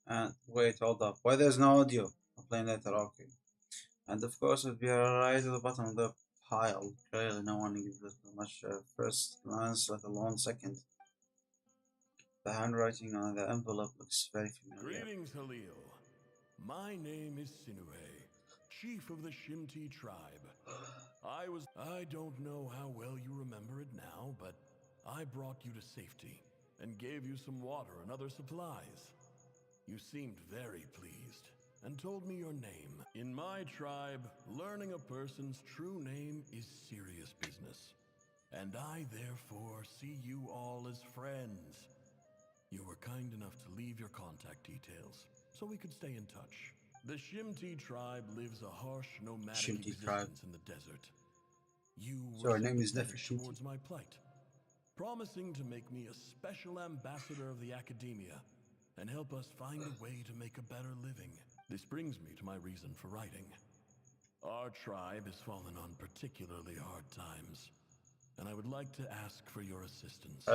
And wait, hold up. Why there's no audio? I'm playing later, okay. And of course it'd be right at the bottom of the pile. Clearly no one gives it much first glance, let alone second. The handwriting on the envelope looks very familiar. Greetings, Halil. My name is Sinuhe, chief of the Shimti tribe. I don't know how well you remember it now, but I brought you to safety and gave you some water and other supplies. You seemed very pleased and told me your name. In my tribe, learning a person's true name is serious business, and I therefore see you all as friends. You were kind enough to leave your contact details so we could stay in touch. The Shimti tribe lives a harsh nomadic existence in the desert. You So were her name is sympathetic Nefertiti. towards my plight, promising to make me a special ambassador of the academia and help us find a way to make a better living. This brings me to my reason for writing. Our tribe has fallen on particularly hard times, and I would like to ask for your assistance.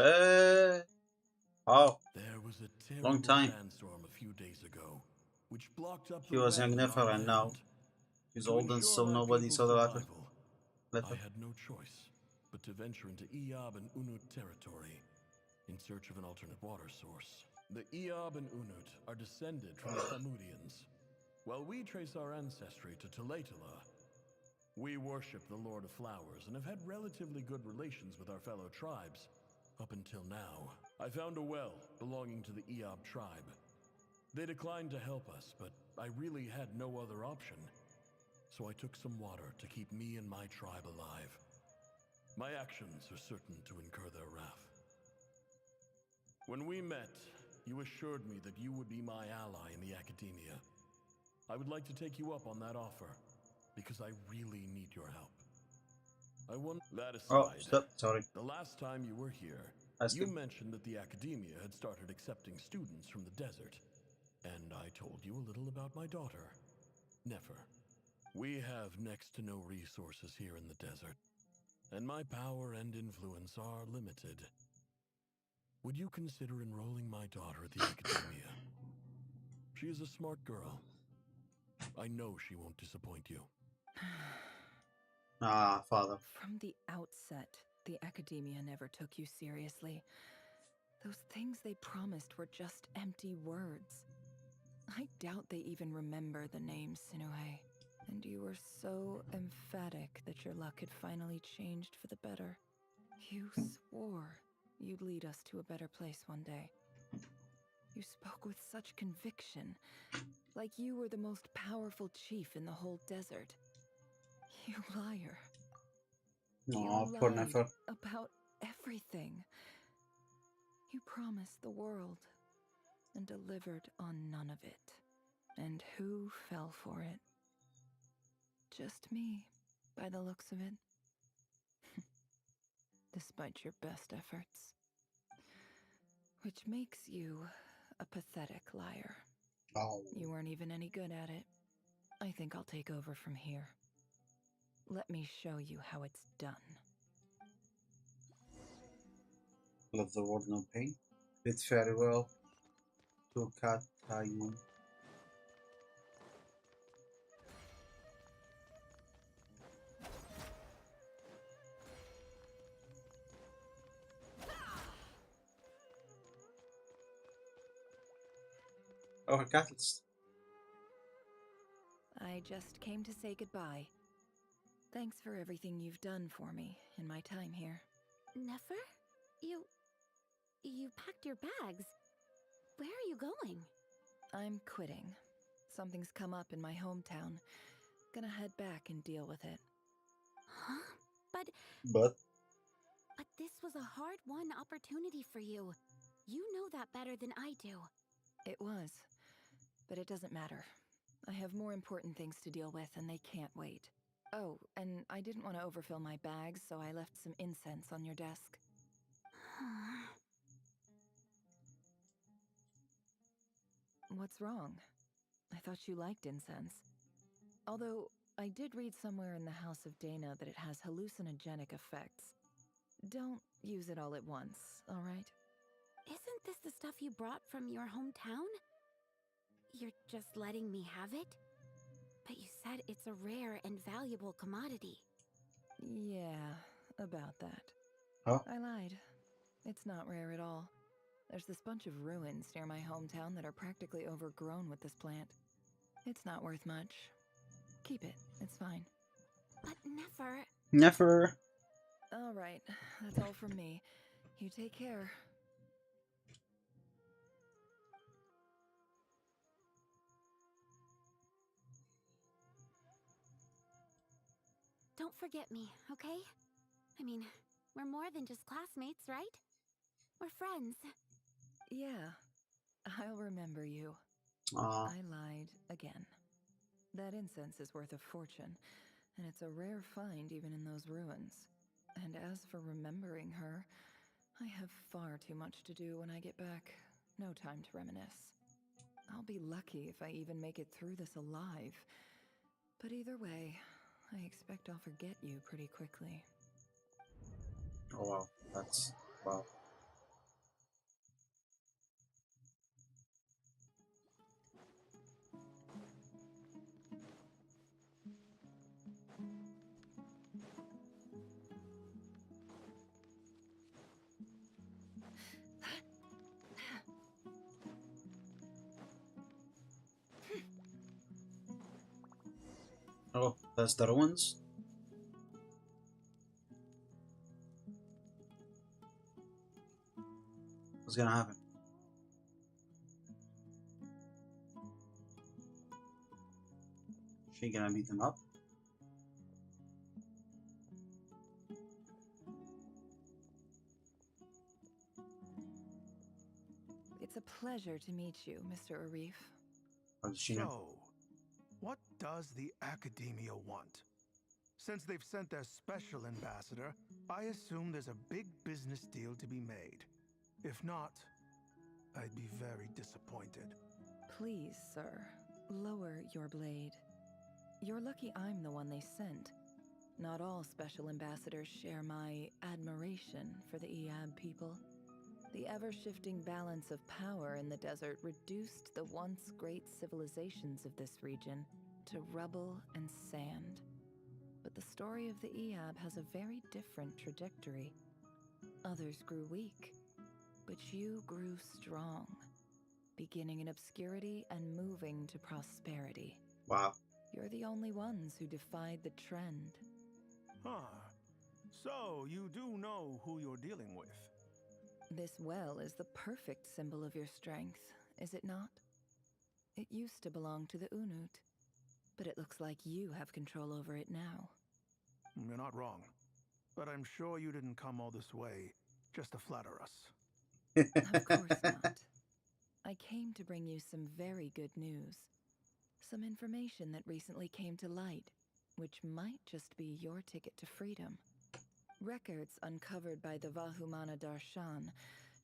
Oh, there was a terrible long time. sandstorm a few days ago, which blocked up He the was way young on Nefer our and now land. he's To old and ensure still my nobody saw people's the letter. I had no choice but to venture into Eob and Unut territory in search of an alternate water source. The Eob and Unut are descended from the Thamudians, while we trace our ancestry to Tulatala. We worship the Lord of Flowers and have had relatively good relations with our fellow tribes up until now. I found a well belonging to the Eob tribe. They declined to help us, but I really had no other option. So I took some water to keep me and my tribe alive. My actions are certain to incur their wrath. When we met, you assured me that you would be my ally in the academia. I would like to take you up on that offer, because I really need your help. That aside, sorry. The last time you were here, you mentioned that the academia had started accepting students from the desert, and I told you a little about my daughter, Nefer. We have next to no resources here in the desert, and my power and influence are limited. Would you consider enrolling my daughter at the academia? She is a smart girl. I know she won't disappoint you. Ah, father. From the outset, the academia never took you seriously. Those things they promised were just empty words. I doubt they even remember the name Sinuhe. And you were so emphatic that your luck had finally changed for the better. You swore you'd lead us to a better place one day. You spoke with such conviction, like you were the most powerful chief in the whole desert. You liar. Aw, You poor lied Nefer. about everything. You promised the world and delivered on none of it. And who fell for it? Just me, by the looks of it. Despite your best efforts. Which makes you a pathetic liar. Oh. You weren't even any good at it. I think I'll take over from here. Let me show you how it's done. Love the word no pain. Did very well. To Katayun. Oh, her catalyst. I just came to say goodbye. Thanks for everything you've done for me in my time here. Nefer? You packed your bags. Where are you going? I'm quitting. Something's come up in my hometown. Gonna head back and deal with it. Huh? But this was a hard-won opportunity for you. You know that better than I do. It was. But it doesn't matter. I have more important things to deal with and they can't wait. Oh, and I didn't want to overfill my bags, so I left some incense on your desk. What's wrong? I thought you liked incense. Although, I did read somewhere in the House of Dana that it has hallucinogenic effects. Don't use it all at once, alright? Isn't this the stuff you brought from your hometown? You're just letting me have it? But you said it's a rare and valuable commodity. Yeah, about that. Huh? I lied. It's not rare at all. There's this bunch of ruins near my hometown that are practically overgrown with this plant. It's not worth much. Keep it. It's fine. But never. Never. All right. That's all from me. You take care. Don't forget me, okay? I mean, we're more than just classmates, right? We're friends. Yeah. I'll remember you. Aw. I lied again. That incense is worth a fortune, and it's a rare find even in those ruins. And as for remembering her, I have far too much to do when I get back. No time to reminisce. I'll be lucky if I even make it through this alive. But either way, I expect I'll forget you pretty quickly. Oh wow, that's wow. Oh, that's the ruins? What's gonna happen? She gonna beat them up? It's a pleasure to meet you, Mr. Arif. Or does she know? So, what does the Academia want? Since they've sent their special ambassador, I assume there's a big business deal to be made. If not, I'd be very disappointed. Please, sir, lower your blade. You're lucky I'm the one they sent. Not all special ambassadors share my admiration for the EAB people. The ever-shifting balance of power in the desert reduced the once great civilizations of this region to rubble and sand. But the story of the Eab has a very different trajectory. Others grew weak, but you grew strong, beginning in obscurity and moving to prosperity. Wow. You're the only ones who defied the trend. Huh. So, you do know who you're dealing with? This well is the perfect symbol of your strength, is it not? It used to belong to the Unut, but it looks like you have control over it now. You're not wrong. But I'm sure you didn't come all this way just to flatter us. Of course not. I came to bring you some very good news. Some information that recently came to light, which might just be your ticket to freedom. Records uncovered by the Vahumana Darshan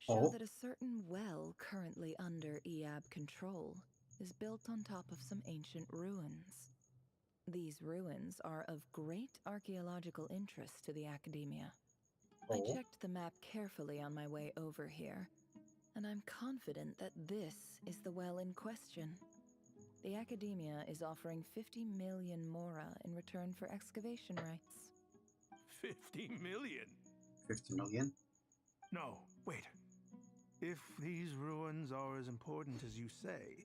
show that a certain well currently under Eab control is built on top of some ancient ruins. These ruins are of great archaeological interest to the academia. I checked the map carefully on my way over here, and I'm confident that this is the well in question. The academia is offering 50 million mora in return for excavation rights. 50 million? 50 million? No, wait. If these ruins are as important as you say,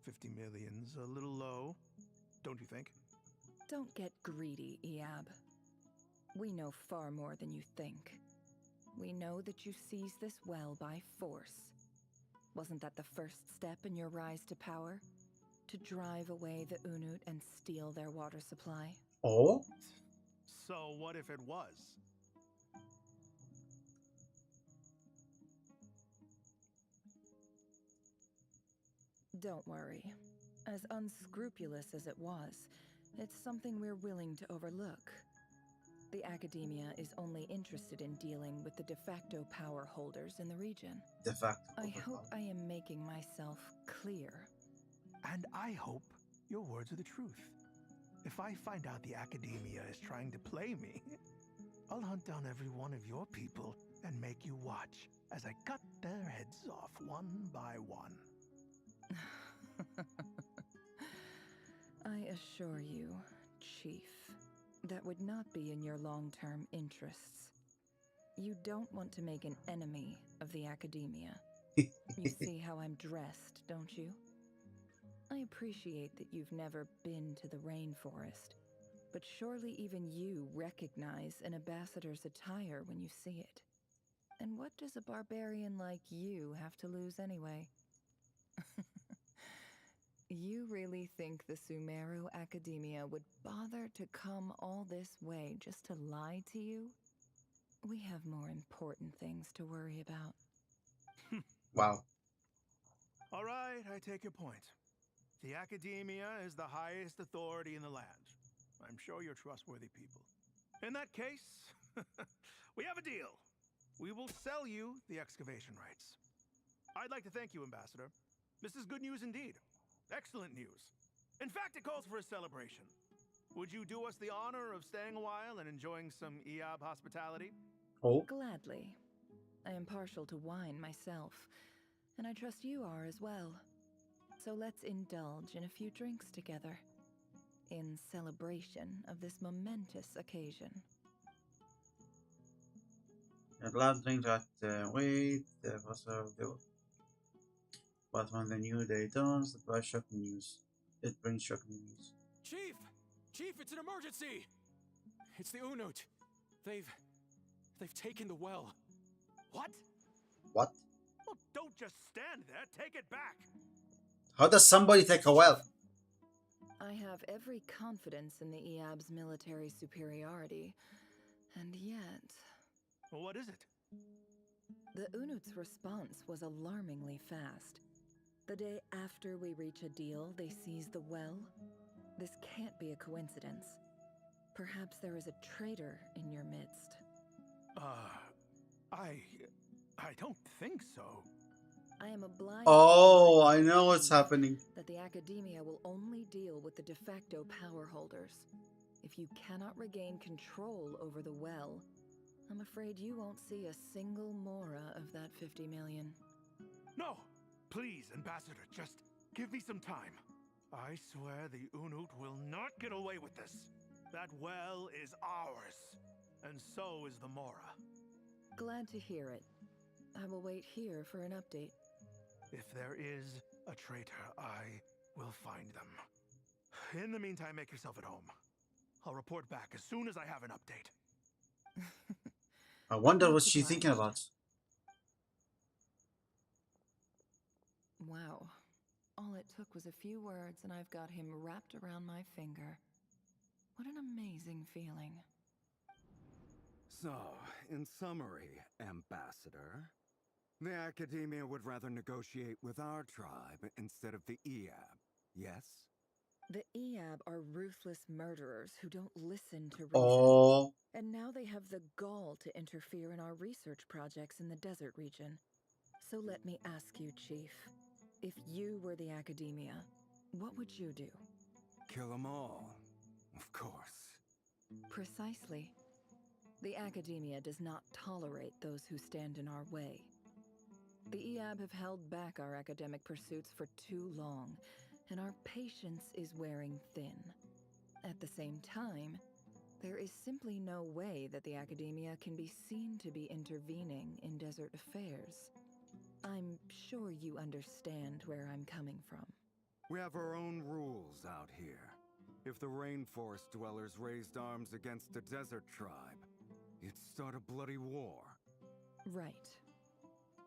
50 million's a little low, don't you think? Don't get greedy, Eab. We know far more than you think. We know that you seized this well by force. Wasn't that the first step in your rise to power? To drive away the Unut and steal their water supply? Oh? So what if it was? Don't worry. As unscrupulous as it was, it's something we're willing to overlook. The academia is only interested in dealing with the de facto power holders in the region. De facto. I hope I am making myself clear. And I hope your words are the truth. If I find out the academia is trying to play me, I'll hunt down every one of your people and make you watch as I cut their heads off one by one. I assure you, Chief, that would not be in your long-term interests. You don't want to make an enemy of the academia. You see how I'm dressed, don't you? I appreciate that you've never been to the rainforest, but surely even you recognize an ambassador's attire when you see it. And what does a barbarian like you have to lose anyway? You really think the Sumeru Academia would bother to come all this way just to lie to you? We have more important things to worry about. Wow. All right, I take your point. The academia is the highest authority in the land. I'm sure you're trustworthy people. In that case, we have a deal. We will sell you the excavation rights. I'd like to thank you, Ambassador. This is good news indeed. Excellent news. In fact, it calls for a celebration. Would you do us the honor of staying a while and enjoying some Eab hospitality? Oh. Gladly. I am partial to wine myself, and I trust you are as well. So let's indulge in a few drinks together, in celebration of this momentous occasion. A glad drink that wait, but when the new day dawns, it brings shocking news. It brings shocking news. Chief! Chief, it's an emergency! It's the Unut. They've taken the well. What? What? Well, don't just stand there. Take it back. How does somebody take a well? I have every confidence in the Eab's military superiority, and yet... What is it? The Unut's response was alarmingly fast. The day after we reach a deal, they seize the well. This can't be a coincidence. Perhaps there is a traitor in your midst. I don't think so. I am obliged Oh, I know what's happening. that the academia will only deal with the de facto power holders. If you cannot regain control over the well, I'm afraid you won't see a single mora of that 50 million. No! Please, Ambassador, just give me some time. I swear the Unut will not get away with this. That well is ours. And so is the Mora. Glad to hear it. I will wait here for an update. If there is a traitor, I will find them. In the meantime, make yourself at home. I'll report back as soon as I have an update. I wonder what she's thinking about. Wow. All it took was a few words and I've got him wrapped around my finger. What an amazing feeling. So, in summary, Ambassador, the Academia would rather negotiate with our tribe instead of the EAB, yes? The EAB are ruthless murderers who don't listen to reason. Oh. And now they have the gall to interfere in our research projects in the desert region. So let me ask you, Chief. If you were the Academia, what would you do? Kill them all, of course. Precisely. The Academia does not tolerate those who stand in our way. The EAB have held back our academic pursuits for too long, and our patience is wearing thin. At the same time, there is simply no way that the Academia can be seen to be intervening in desert affairs. I'm sure you understand where I'm coming from. We have our own rules out here. If the rainforest dwellers raised arms against a desert tribe, it'd start a bloody war. Right.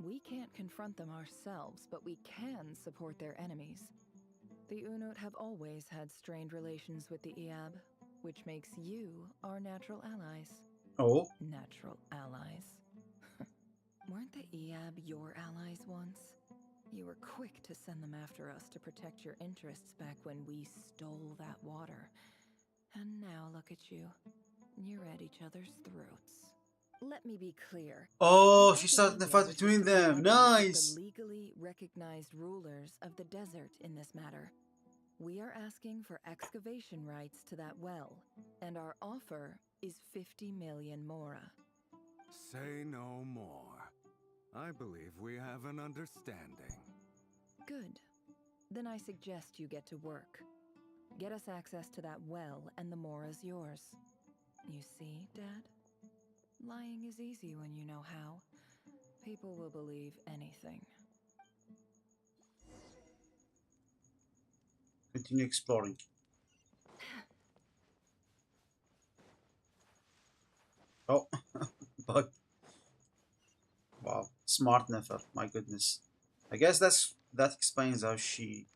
We can't confront them ourselves, but we can support their enemies. The Unut have always had strained relations with the EAB, which makes you our natural allies. Oh? Natural allies. Weren't the EAB your allies once? You were quick to send them after us to protect your interests back when we stole that water. And now look at you. You're at each other's throats. Let me be clear. Oh, she started the fight between them. Nice! The legally recognized rulers of the desert in this matter. We are asking for excavation rights to that well, and our offer is 50 million mora. Say no more. I believe we have an understanding. Good. Then I suggest you get to work. Get us access to that well, and the mora's yours. You see, Dad? Lying is easy when you know how. People will believe anything. Continue exploring. Oh, bug. Wow, smart Nefer, my goodness. I guess that explains how she,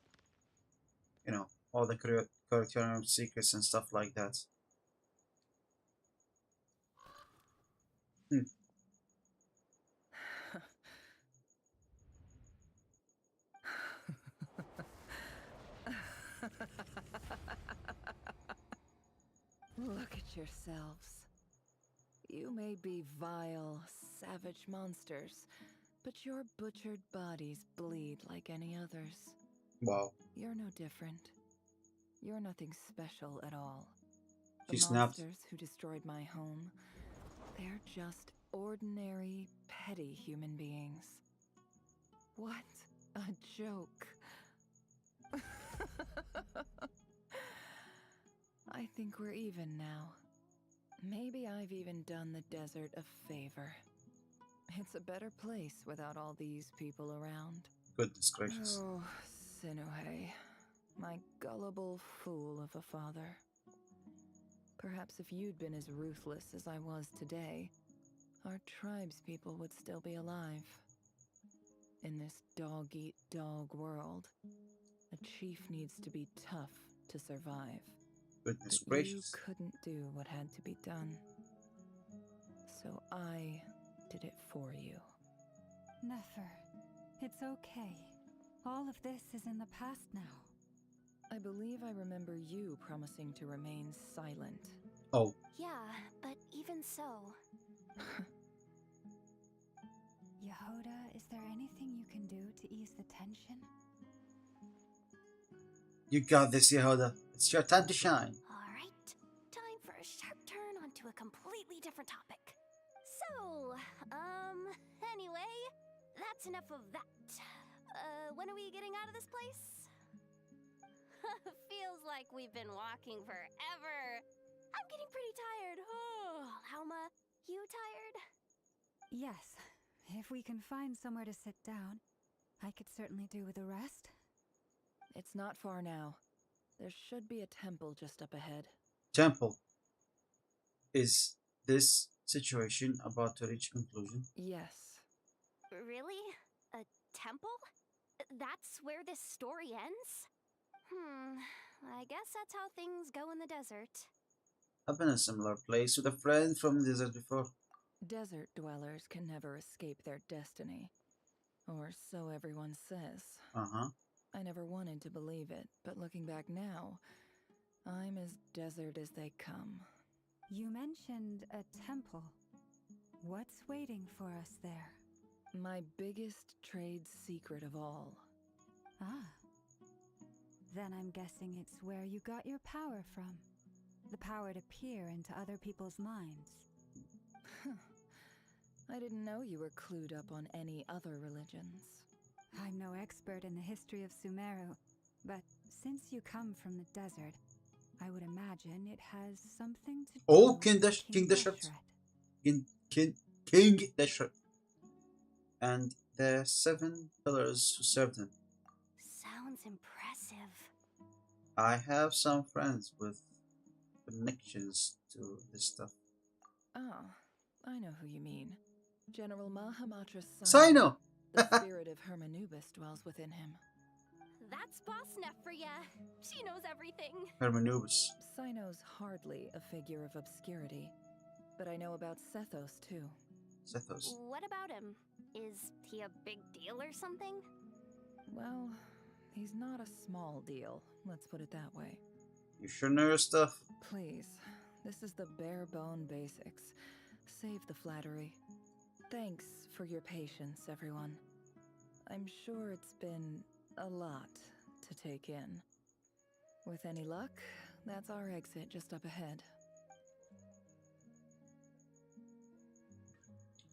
all the curriculum secrets and stuff like that. Hmm. Look at yourselves. You may be vile, savage monsters, but your butchered bodies bleed like any others. Wow. You're no different. You're nothing special at all. She The snapped. monsters who destroyed my home, they're just ordinary, petty human beings. What a joke. I think we're even now. Maybe I've even done the desert a favor. It's a better place without all these people around. Goodness gracious. Oh, Sinuhe, my gullible fool of a father. Perhaps if you'd been as ruthless as I was today, our tribespeople would still be alive. In this dog-eat-dog world, a chief needs to be tough to survive. Goodness but gracious. You couldn't do what had to be done. So I did it for you. Nefer, it's okay. All of this is in the past now. I believe I remember you promising to remain silent. Oh. Yeah, but even so... Yehoda, is there anything you can do to ease the tension? You got this, Yehoda. It's your time to shine. Alright, time for a sharp turn onto a completely different topic. that's enough of that. When are we getting out of this place? Feels like we've been walking forever. I'm getting pretty tired. Oh, Alma, you tired? Yes, if we can find somewhere to sit down, I could certainly do with a rest. It's not far now. There should be a temple just up ahead. Temple. Is this situation about to reach conclusion? Yes. Really? A temple? That's where this story ends? I guess that's how things go in the desert. I've been in a similar place with a friend from the desert before. Desert dwellers can never escape their destiny. Or so everyone says. Uh-huh. I never wanted to believe it, but looking back now, I'm as desert as they come. You mentioned a temple. What's waiting for us there? My biggest trade secret of all. Ah. Then I'm guessing it's where you got your power from. The power to peer into other people's minds. I didn't know you were clued up on any other religions. I'm no expert in the history of Sumeru, but since you come from the desert, I would imagine it has something to do Oh, with King Deshret. King Deshret. And the 7 pillars who served him. Sounds impressive. I have some friends with connections to this stuff. Ah, I know who you mean. General Mahamatra's Sino! The spirit of Hermanubis dwells within him. That's Boss Neff for ya. She knows everything. Hermanubis. Sino's hardly a figure of obscurity, but I know about Sethos too. Sethos. What about him? Is he a big deal or something? Well, he's not a small deal, let's put it that way. You sure know your stuff? Please, this is the bare bone basics. Save the flattery. Thanks for your patience, everyone. I'm sure it's been a lot to take in. With any luck, that's our exit just up ahead.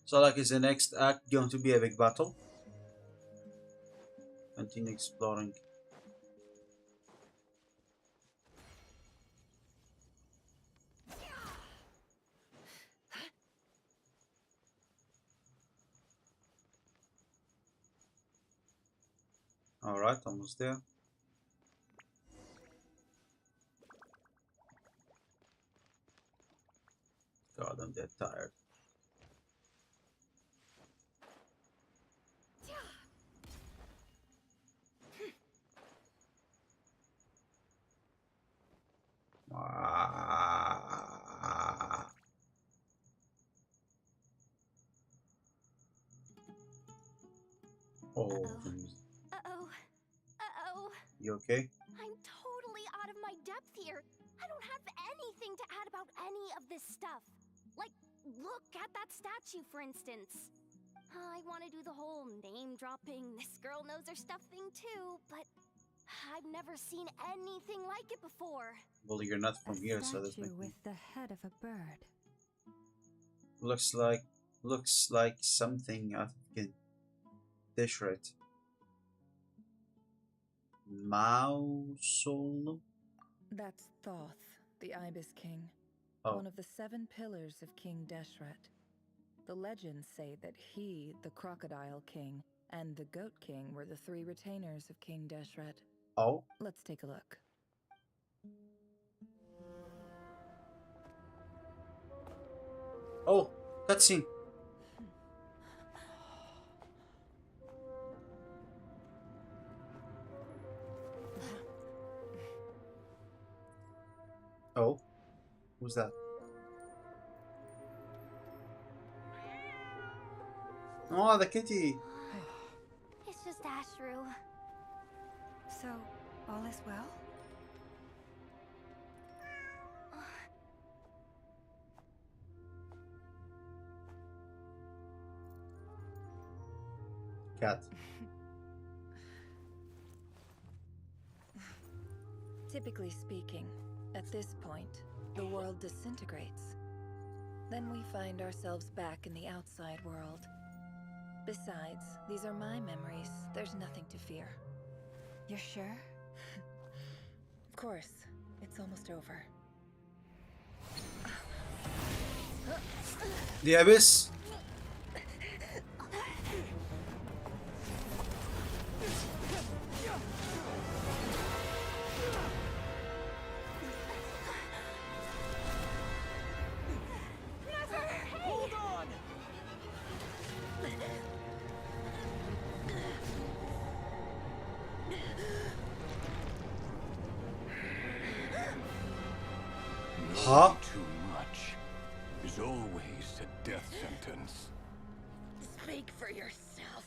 So, like, is the next act going to be a big battle? Continue exploring. Alright, almost there. God, I'm dead tired. Oh, Uh-oh. You okay? I'm totally out of my depth here. I don't have anything to add about any of this stuff. Like, look at that statue, for instance. I want to do the whole name-dropping, this girl knows her stuff thing too, but I've never seen anything like it before. Well, you're not from here, so that's statue with the head of a bird. looks like something out of Deshret. Mausoleum? That's Thoth, the Ibis King. Oh. One of the 7 pillars of King Deshret. The legends say that he, the Crocodile King, and the Goat King were the 3 retainers of King Deshret. Oh? Let's take a look. Oh, cutscene. Oh, who's that? Oh, the kitty. It's just Ashru. So, all is well? Cat. Typically speaking, at this point, the world disintegrates. Then we find ourselves back in the outside world. Besides, these are my memories. There's nothing to fear. You're sure? Of course. It's almost over. The Abyss. Hold on! Huh? Too much is always a death sentence. Speak for yourself.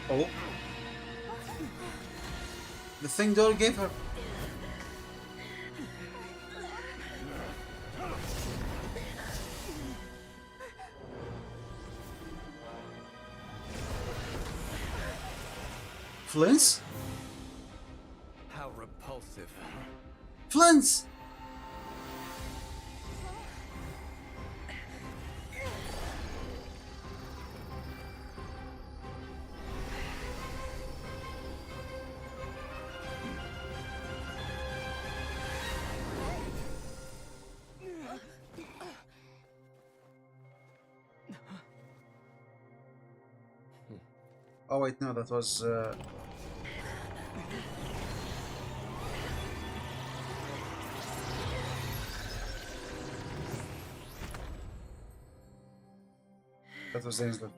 Oh. The thing Dora gave her. Flint's? How repulsive. Flint's! Oh wait, no, that was that was Ainsley.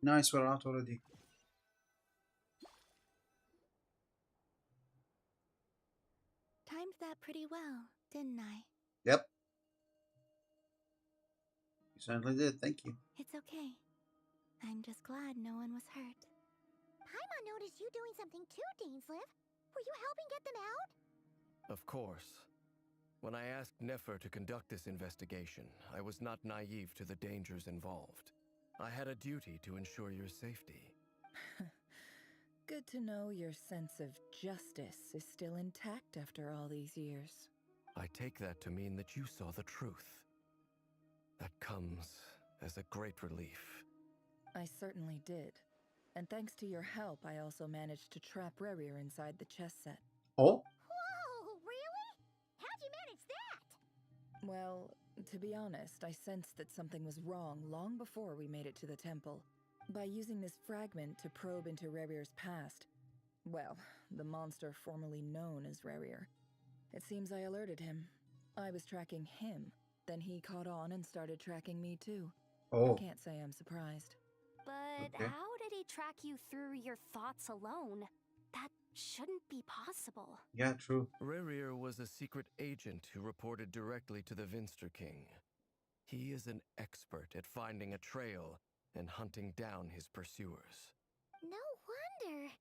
Nice, we're out already. Timed that pretty well, didn't I? Yep. You certainly did, thank you. It's okay. I'm just glad no one was hurt. Paimon noticed you doing something too, Dainsleif. Were you helping get them out? Of course. When I asked Nefer to conduct this investigation, I was not naive to the dangers involved. I had a duty to ensure your safety. Good to know your sense of justice is still intact after all these years. I take that to mean that you saw the truth. That comes as a great relief. I certainly did. And thanks to your help, I also managed to trap Rerir inside the chess set. Oh? Whoa, really? How'd you manage that? Well, to be honest, I sensed that something was wrong long before we made it to the temple. By using this fragment to probe into Rerir's past, well, the monster formerly known as Rerir, it seems I alerted him. I was tracking him, then he caught on and started tracking me too. Oh. Can't say I'm surprised. But Okay. how did he track you through your thoughts alone? That shouldn't be possible. Yeah, true. Rerir was a secret agent who reported directly to the Vinster King. He is an expert at finding a trail and hunting down his pursuers. No wonder.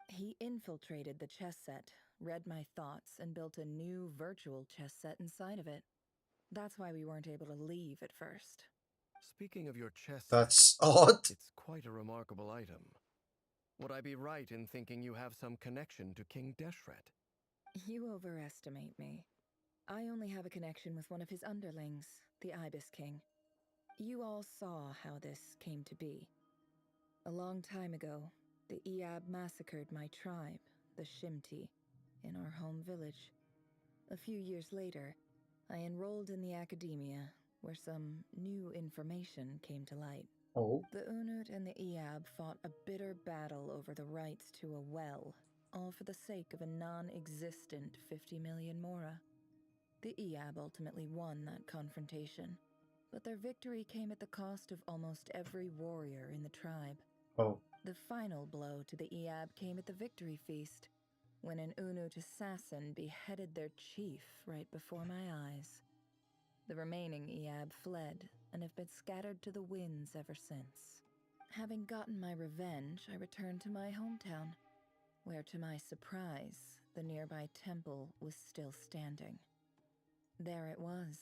He infiltrated the chess set, read my thoughts, and built a new virtual chess set inside of it. That's why we weren't able to leave at first. Speaking of your chess That's set, odd. it's quite a remarkable item. Would I be right in thinking you have some connection to King Deshret? You overestimate me. I only have a connection with one of his underlings, the Ibis King. You all saw how this came to be. A long time ago, the Eab massacred my tribe, the Shimti, in our home village. A few years later, I enrolled in the academia, where some new information came to light. Oh. The Unut and the Eab fought a bitter battle over the rights to a well, all for the sake of a non-existent 50 million mora. The Eab ultimately won that confrontation, but their victory came at the cost of almost every warrior in the tribe. Oh. The final blow to the Eab came at the victory feast, when an Unut assassin beheaded their chief right before my eyes. The remaining Eab fled and have been scattered to the winds ever since. Having gotten my revenge, I returned to my hometown, where to my surprise, the nearby temple was still standing. There it was,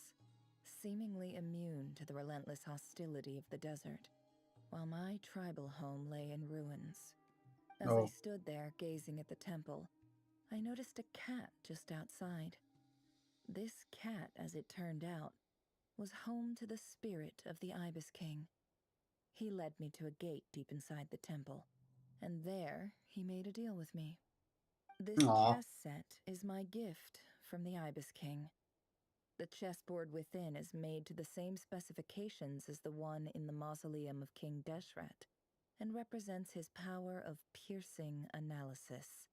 seemingly immune to the relentless hostility of the desert, while my tribal home lay in ruins. As I Oh. stood there gazing at the temple, I noticed a cat just outside. This cat, as it turned out, was home to the spirit of the Ibis King. He led me to a gate deep inside the temple, and there he made a deal with me. This Aw. chess set is my gift from the Ibis King. The chessboard within is made to the same specifications as the one in the mausoleum of King Deshret, and represents his power of piercing analysis.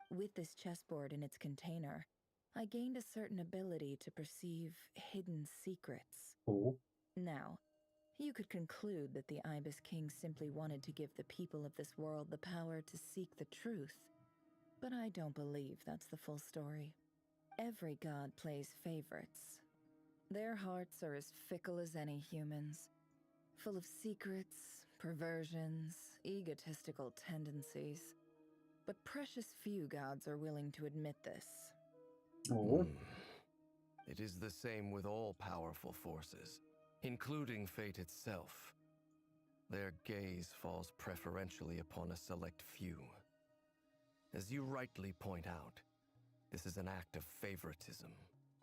With this chessboard in its container, I gained a certain ability to perceive hidden secrets. Oh. Now, you could conclude that the Ibis King simply wanted to give the people of this world the power to seek the truth, but I don't believe that's the full story. Every god plays favorites. Their hearts are as fickle as any human's, full of secrets, perversions, egotistical tendencies. But precious few gods are willing to admit this. Oh. It is the same with all powerful forces, including fate itself. Their gaze falls preferentially upon a select few. As you rightly point out, this is an act of favoritism.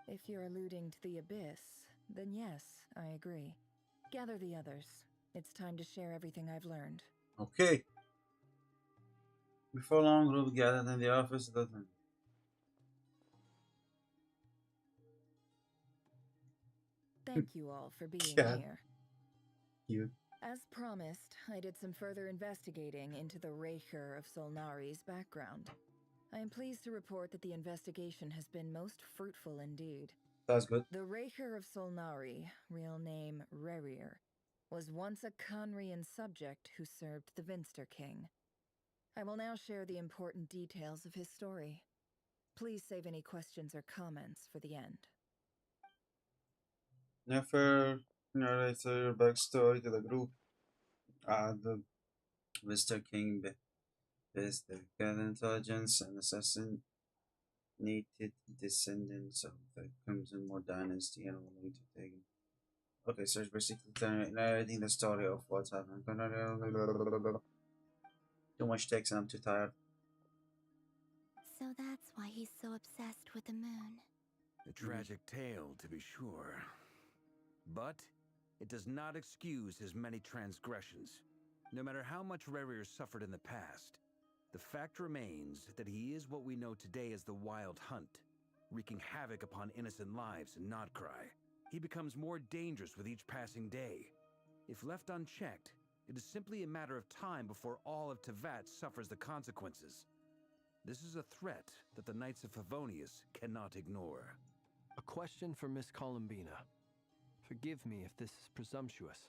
If you're alluding to the Abyss, then yes, I agree. Gather the others. It's time to share everything I've learned. Okay. Before long, group gathered in the office. Thank you all for being God. here. Cute. As promised, I did some further investigating into the Raker of Solnari's background. I am pleased to report that the investigation has been most fruitful indeed. That's good. The Raker of Solnari, real name Rerir, was once a Conrian subject who served the Vinster King. I will now share the important details of his story. Please save any questions or comments for the end. Never narrates your backstory to the group. The Mr. King is the god intelligence and assassinated descendants of the Crimson War dynasty and are willing to take him. Okay, so it's basically narrating the story of what's happened. Too much text and I'm too tired. So that's why he's so obsessed with the moon. A tragic tale, to be sure. But it does not excuse his many transgressions. No matter how much Rerir suffered in the past, the fact remains that he is what we know today as the Wild Hunt, wreaking havoc upon innocent lives in Nodcry. He becomes more dangerous with each passing day. If left unchecked, it is simply a matter of time before all of Teyvat suffers the consequences. This is a threat that the Knights of Favonius cannot ignore. A question for Miss Columbina. Forgive me if this is presumptuous,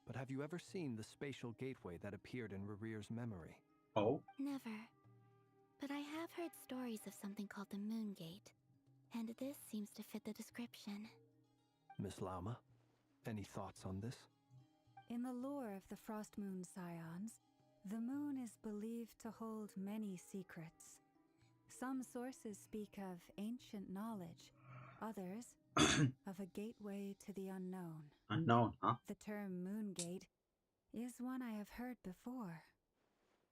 but have you ever seen the spatial gateway that appeared in Rerir's memory? Oh? Never. But I have heard stories of something called the Moon Gate, and this seems to fit the description. Miss Lauma, any thoughts on this? In the lore of the Frost Moon Scions, the moon is believed to hold many secrets. Some sources speak of ancient knowledge, others of a gateway to the unknown. Unknown, huh? The term Moon Gate is one I have heard before.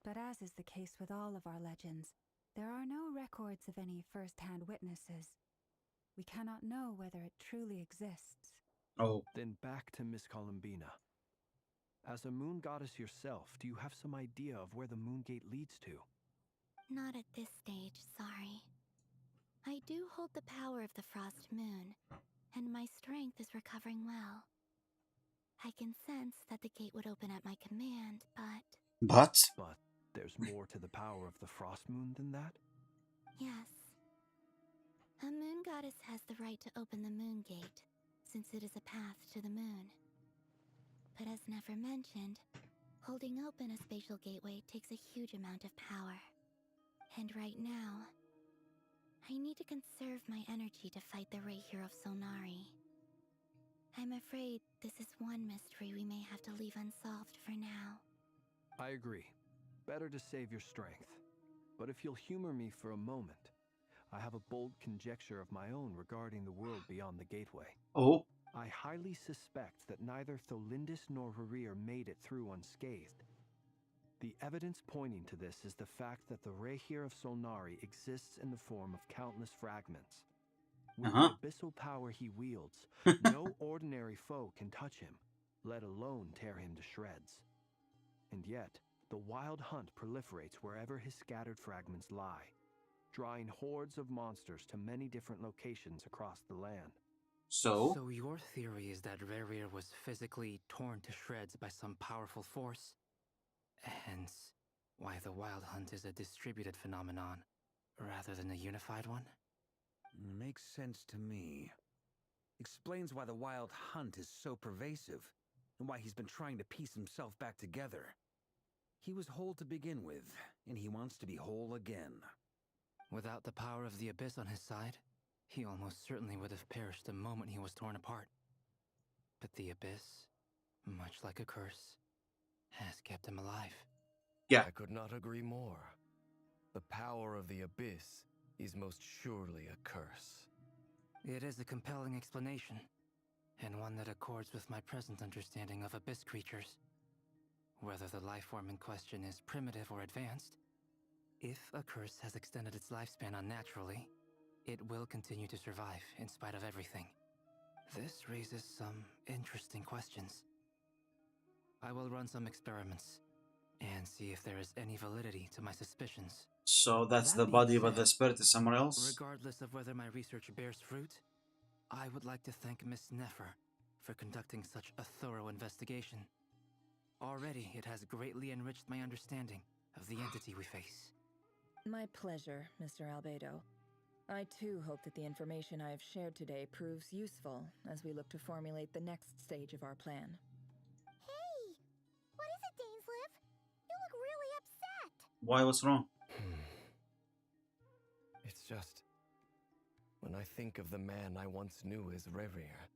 But as is the case with all of our legends, there are no records of any first-hand witnesses. We cannot know whether it truly exists. Oh. Then back to Miss Columbina. As a moon goddess yourself, do you have some idea of where the Moon Gate leads to? Not at this stage, sorry. I do hold the power of the Frost Moon, and my strength is recovering well. I can sense that the gate would open at my command, But there's more to the power of the Frost Moon than that? Yes. A moon goddess has the right to open the Moon Gate, since it is a path to the moon. But as never mentioned, holding open a spatial gateway takes a huge amount of power. And right now, I need to conserve my energy to fight the Raker of Solnari. I'm afraid this is one mystery we may have to leave unsolved for now. I agree. Better to save your strength. But if you'll humor me for a moment, I have a bold conjecture of my own regarding the world beyond the gateway. Oh. I highly suspect that neither Tholindis nor Rerir made it through unscathed. The evidence pointing to this is the fact that the Rehir of Solnari exists in the form of countless fragments. With the abyssal power he wields, no ordinary foe can touch him, let alone tear him to shreds. And yet, the wild hunt proliferates wherever his scattered fragments lie, drawing hordes of monsters to many different locations across the land. So your theory is that Rerir was physically torn to shreds by some powerful force? Hence, why the Wild Hunt is a distributed phenomenon, rather than a unified one? Makes sense to me. Explains why the Wild Hunt is so pervasive, and why he's been trying to piece himself back together. He was whole to begin with, and he wants to be whole again. Without the power of the Abyss on his side, he almost certainly would have perished the moment he was torn apart. But the Abyss, much like a curse, has kept him alive. Yeah. I could not agree more. The power of the Abyss is most surely a curse. It is a compelling explanation, and one that accords with my present understanding of Abyss creatures. Whether the life form in question is primitive or advanced, if a curse has extended its lifespan unnaturally, it will continue to survive in spite of everything. This raises some interesting questions. I will run some experiments and see if there is any validity to my suspicions. So that's That the being body, but the said, spirit is somewhere else? Regardless of whether my research bears fruit, I would like to thank Miss Nefer for conducting such a thorough investigation. Already, it has greatly enriched my understanding of the entity we face. My pleasure, Mr. Albedo. I too hope that the information I have shared today proves useful as we look to formulate the next stage of our plan. Hey! What is it, Dainsleif? You look really upset! Why? What's wrong? It's just... when I think of the man I once knew as Rerir,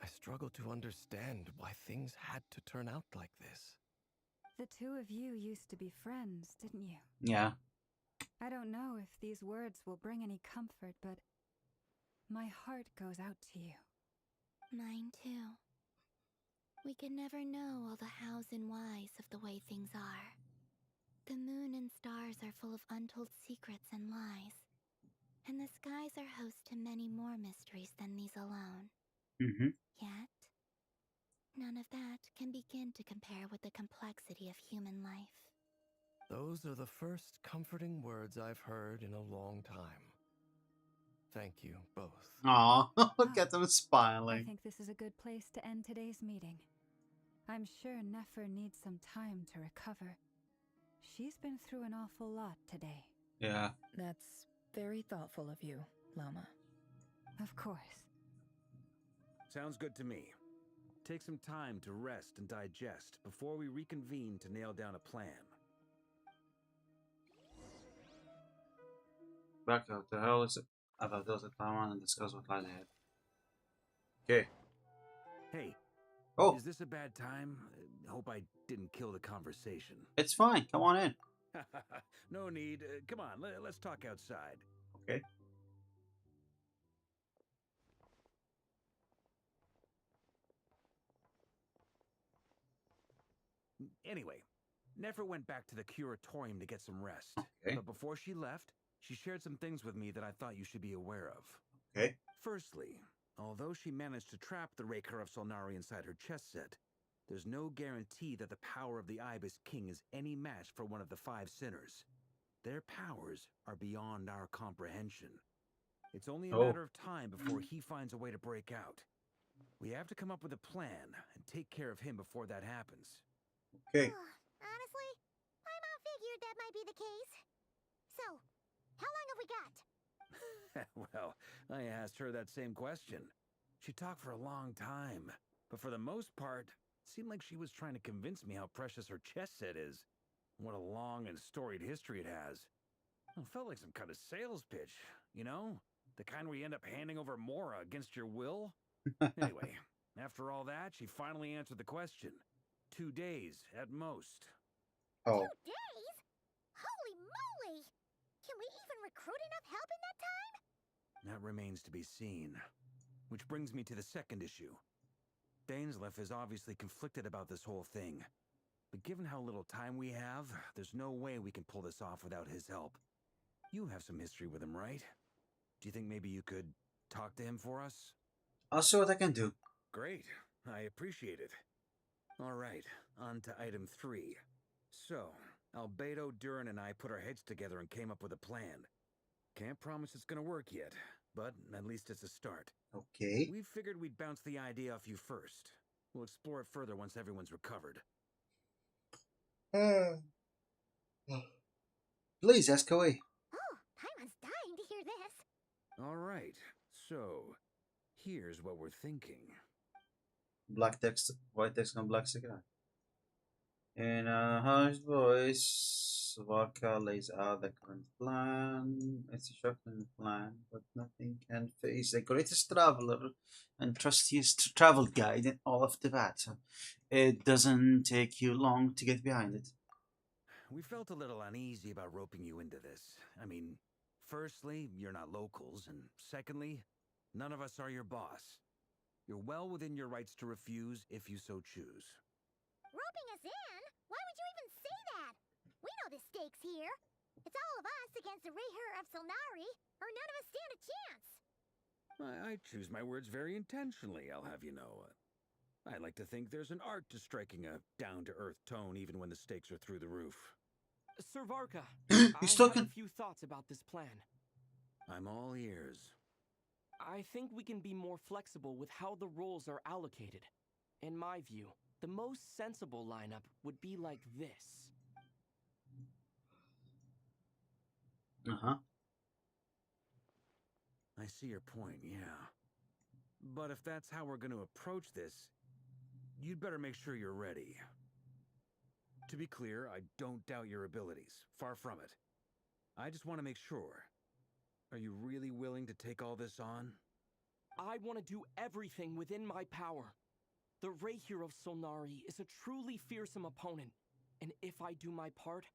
I struggle to understand why things had to turn out like this. The two of you used to be friends, didn't you? Yeah. I don't know if these words will bring any comfort, but my heart goes out to you. Mine too. We can never know all the hows and whys of the way things are. The moon and stars are full of untold secrets and lies, and the skies are host to many more mysteries than these alone. Yet, none of that can begin to compare with the complexity of human life. Those are the first comforting words I've heard in a long time. Thank you, both. Aw, look at them I smiling. think this is a good place to end today's meeting. I'm sure Nefer needs some time to recover. She's been through an awful lot today. Yeah. That's very thoughtful of you, Lama. Of course. Sounds good to me. Take some time to rest and digest before we reconvene to nail down a plan. Back out. The hell is it? About those at Paramount and discuss what lies ahead. Okay. Hey. Oh. Is this a bad time? Hope I didn't kill the conversation. It's fine. Come on in. No need. Come on, let's talk outside. Okay. Anyway, Nefer went back to the curatorium to get some rest. Okay. But before she left, she shared some things with me that I thought you should be aware of. Okay. Firstly, although she managed to trap the Raker of Solnari inside her chess set, there's no guarantee that the power of the Ibis King is any match for one of the 5 sinners. Their powers are beyond our comprehension. It's only a matter of time before he finds a way to break out. We have to come up with a plan and take care of him before that happens. Okay. Honestly, my mom figured that might be the case. So, how long have we got? Well, I asked her that same question. She talked for a long time, but for the most part, it seemed like she was trying to convince me how precious her chess set is. What a long and storied history it has. It felt like some kind of sales pitch, you know? The kind where you end up handing over Mora against your will. Anyway, after all that, she finally answered the question. 2 days, at most. Oh. 2 days? Holy moly! Can we even recruit enough help in that time? That remains to be seen. Which brings me to the second issue. Dainsleif is obviously conflicted about this whole thing. But given how little time we have, there's no way we can pull this off without his help. You have some history with him, right? Do you think maybe you could talk to him for us? I'll see what I can do. Great. I appreciate it. All right, on to item 3. So, Albedo, Durin, and I put our heads together and came up with a plan. Can't promise it's gonna work yet, but at least it's a start. Okay. We figured we'd bounce the idea off you first. We'll explore it further once everyone's recovered. Please ask away. Oh, Paimon's dying to hear this. All right, so here's what we're thinking. Black text, white text on black cigar. In a hushed voice, Varka lays out the current plan. It's a shocking plan, but nothing can face the greatest traveler and trustiest travel guide in all of Tibet. It doesn't take you long to get behind it. We felt a little uneasy about roping you into this. I mean, firstly, you're not locals, and secondly, none of us are your boss. You're well within your rights to refuse if you so choose. Roping us in? Why would you even say that? We know the stakes here. It's all of us against the Rehur of Solnari, or none of us stand a chance. I choose my words very intentionally, I'll have you know. I like to think there's an art to striking a down-to-earth tone even when the stakes are through the roof. Sir Varka, He's I have talking. a few thoughts about this plan. I'm all ears. I think we can be more flexible with how the roles are allocated. In my view, the most sensible lineup would be like this. Uh-huh. I see your point, yeah. But if that's how we're going to approach this, you'd better make sure you're ready. To be clear, I don't doubt your abilities. Far from it. I just want to make sure. Are you really willing to take all this on? I want to do everything within my power. The Rehir of Solnari is a truly fearsome opponent, and if I do my part,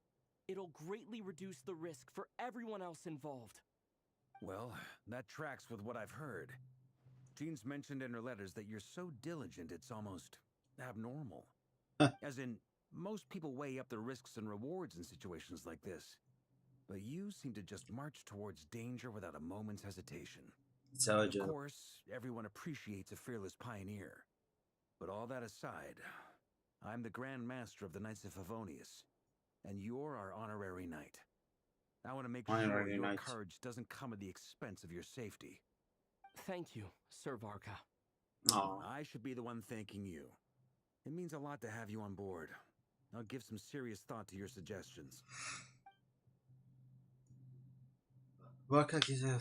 it'll greatly reduce the risk for everyone else involved. Well, that tracks with what I've heard. Jean's mentioned in her letters that you're so diligent it's almost abnormal. As in, most people weigh up the risks and rewards in situations like this. But you seem to just march towards danger without a moment's hesitation. Of course, everyone appreciates a fearless pioneer. But all that aside, I'm the Grand Master of the Knights of Favonius, and you're our honorary knight. I want to make sure your courage doesn't come at the expense of your safety. Thank you, Sir Varka. I should be the one thanking you. It means a lot to have you on board. I'll give some serious thought to your suggestions. Varka gives a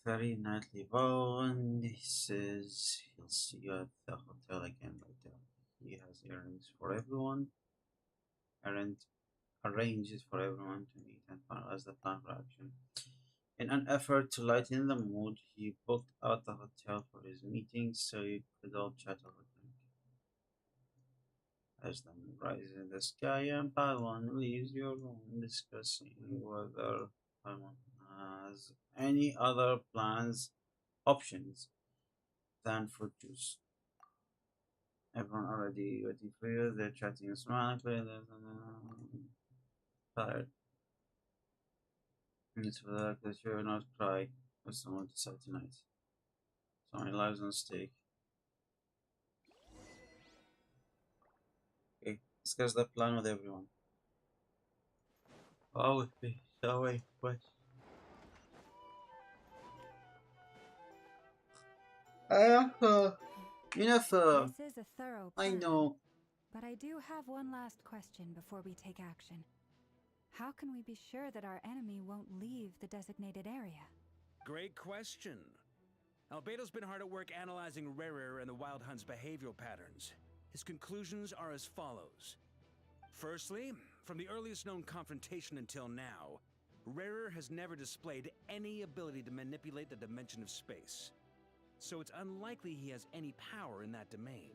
very nightly bow, and he says he'll see you at the hotel again later. He has errands for everyone. Arranges for everyone to meet and finalize the plan for action. In an effort to lighten the mood, he booked out the hotel for his meeting so you could all chat over drink. As the moon rises in the sky and Paimon leaves your room discussing whether Paimon has any other options than fruit juice. Everyone already waiting for you, they're chatting smackly, tired. It's for that you're not cry with someone to decide tonight. So many lives on stake. Okay, discuss the plan with everyone. Oh, wait. Enough. This is a thorough plan. I know. But I do have one last question before we take action. How can we be sure that our enemy won't leave the designated area? Great question. Albedo's been hard at work analyzing Rehir and the Wild Hunt's behavioral patterns. His conclusions are as follows. Firstly, from the earliest known confrontation until now, Rehir has never displayed any ability to manipulate the dimension of space. So it's unlikely he has any power in that domain.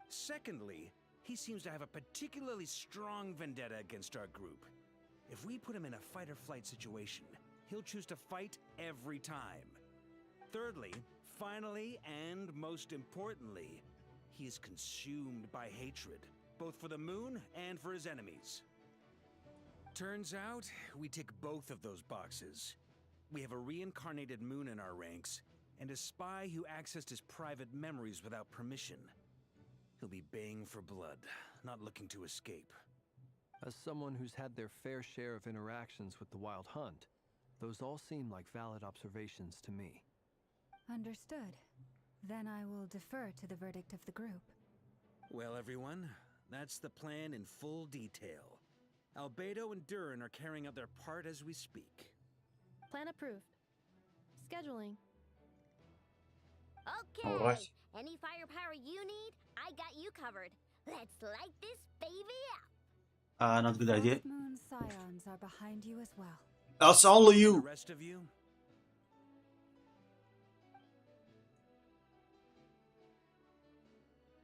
Secondly, he seems to have a particularly strong vendetta against our group. If we put him in a fight-or-flight situation, he'll choose to fight every time. Thirdly, finally, and most importantly, he is consumed by hatred, both for the moon and for his enemies. Turns out, we tick both of those boxes. We have a reincarnated moon in our ranks, and a spy who accessed his private memories without permission. He'll be baying for blood, not looking to escape. As someone who's had their fair share of interactions with the Wild Hunt, those all seem like valid observations to me. Understood. Then I will defer to the verdict of the group. Well, everyone, that's the plan in full detail. Albedo and Durin are carrying out their part as we speak. Plan approved. Scheduling. Okay. All right. Any firepower you need, I got you covered. Let's light this baby up. Not a good idea. Moon Scions are behind you as well. That's only The you. rest of you?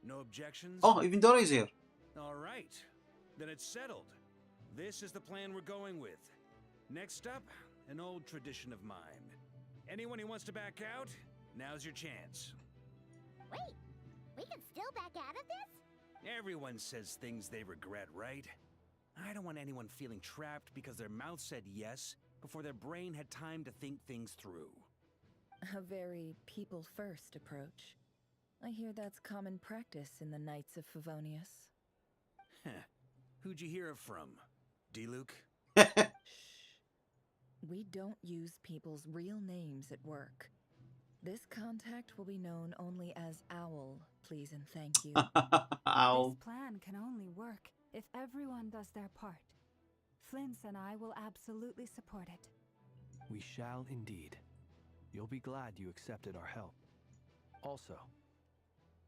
No objections? Oh, even Dora is here. All right. Then it's settled. This is the plan we're going with. Next up, an old tradition of mine. Anyone who wants to back out, now's your chance. Wait, we can still back out of this? Everyone says things they regret, right? I don't want anyone feeling trapped because their mouth said yes before their brain had time to think things through. A very people-first approach. I hear that's common practice in the Knights of Favonius. Heh. Who'd you hear it from? D-Luke? Shh. We don't use people's real names at work. This contact will be known only as Owl, please and thank you. Ow. This plan can only work if everyone does their part. Flint's and I will absolutely support it. We shall indeed. You'll be glad you accepted our help. Also,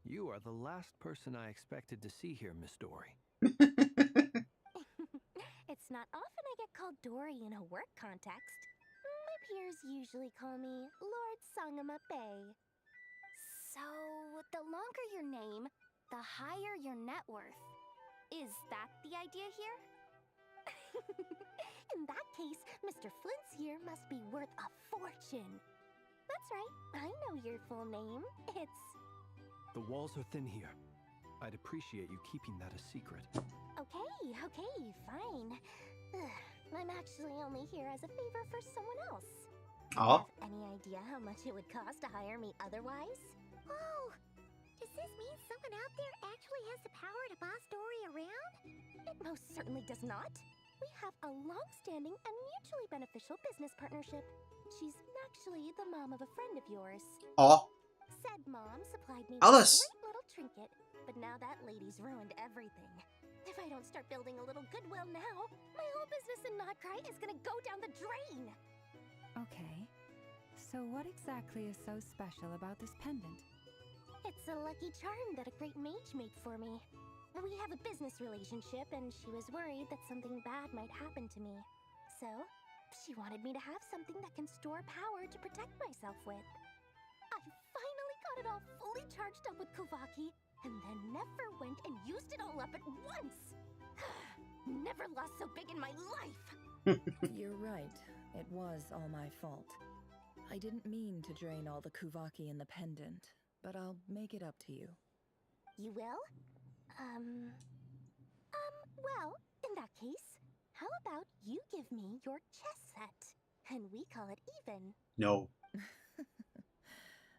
you are the last person I expected to see here, Miss Dory. It's not often I get called Dory in a work context. My peers usually call me Lord Sangamabe. So, the longer your name, the higher your net worth. Is that the idea here? In that case, Mr. Flint's here must be worth a fortune. That's right, I know your full name. It's... The walls are thin here. I'd appreciate you keeping that a secret. Okay, fine. I'm actually only here as a favor for someone else. Oh. Have any idea how much it would cost to hire me otherwise? Oh, does this mean someone out there actually has the power to boss Dory around? It most certainly does not. We have a long-standing and mutually beneficial business partnership. She's actually the mom of a friend of yours. Oh. Said mom supplied me Alice. with a great little trinket, but now that lady's ruined everything. If I don't start building a little goodwill now, my whole business in Notcry is gonna go down the drain! Okay. So what exactly is so special about this pendant? It's a lucky charm that a great mage made for me. We have a business relationship, and she was worried that something bad might happen to me. So, she wanted me to have something that can store power to protect myself with. I finally got it all fully charged up with Kuvaki, and then never went and used it all up at once! Never lost so big in my life! You're right. It was all my fault. I didn't mean to drain all the Kuvaki in the pendant, but I'll make it up to you. You will? Well, in that case, how about you give me your chess set, and we call it even? No.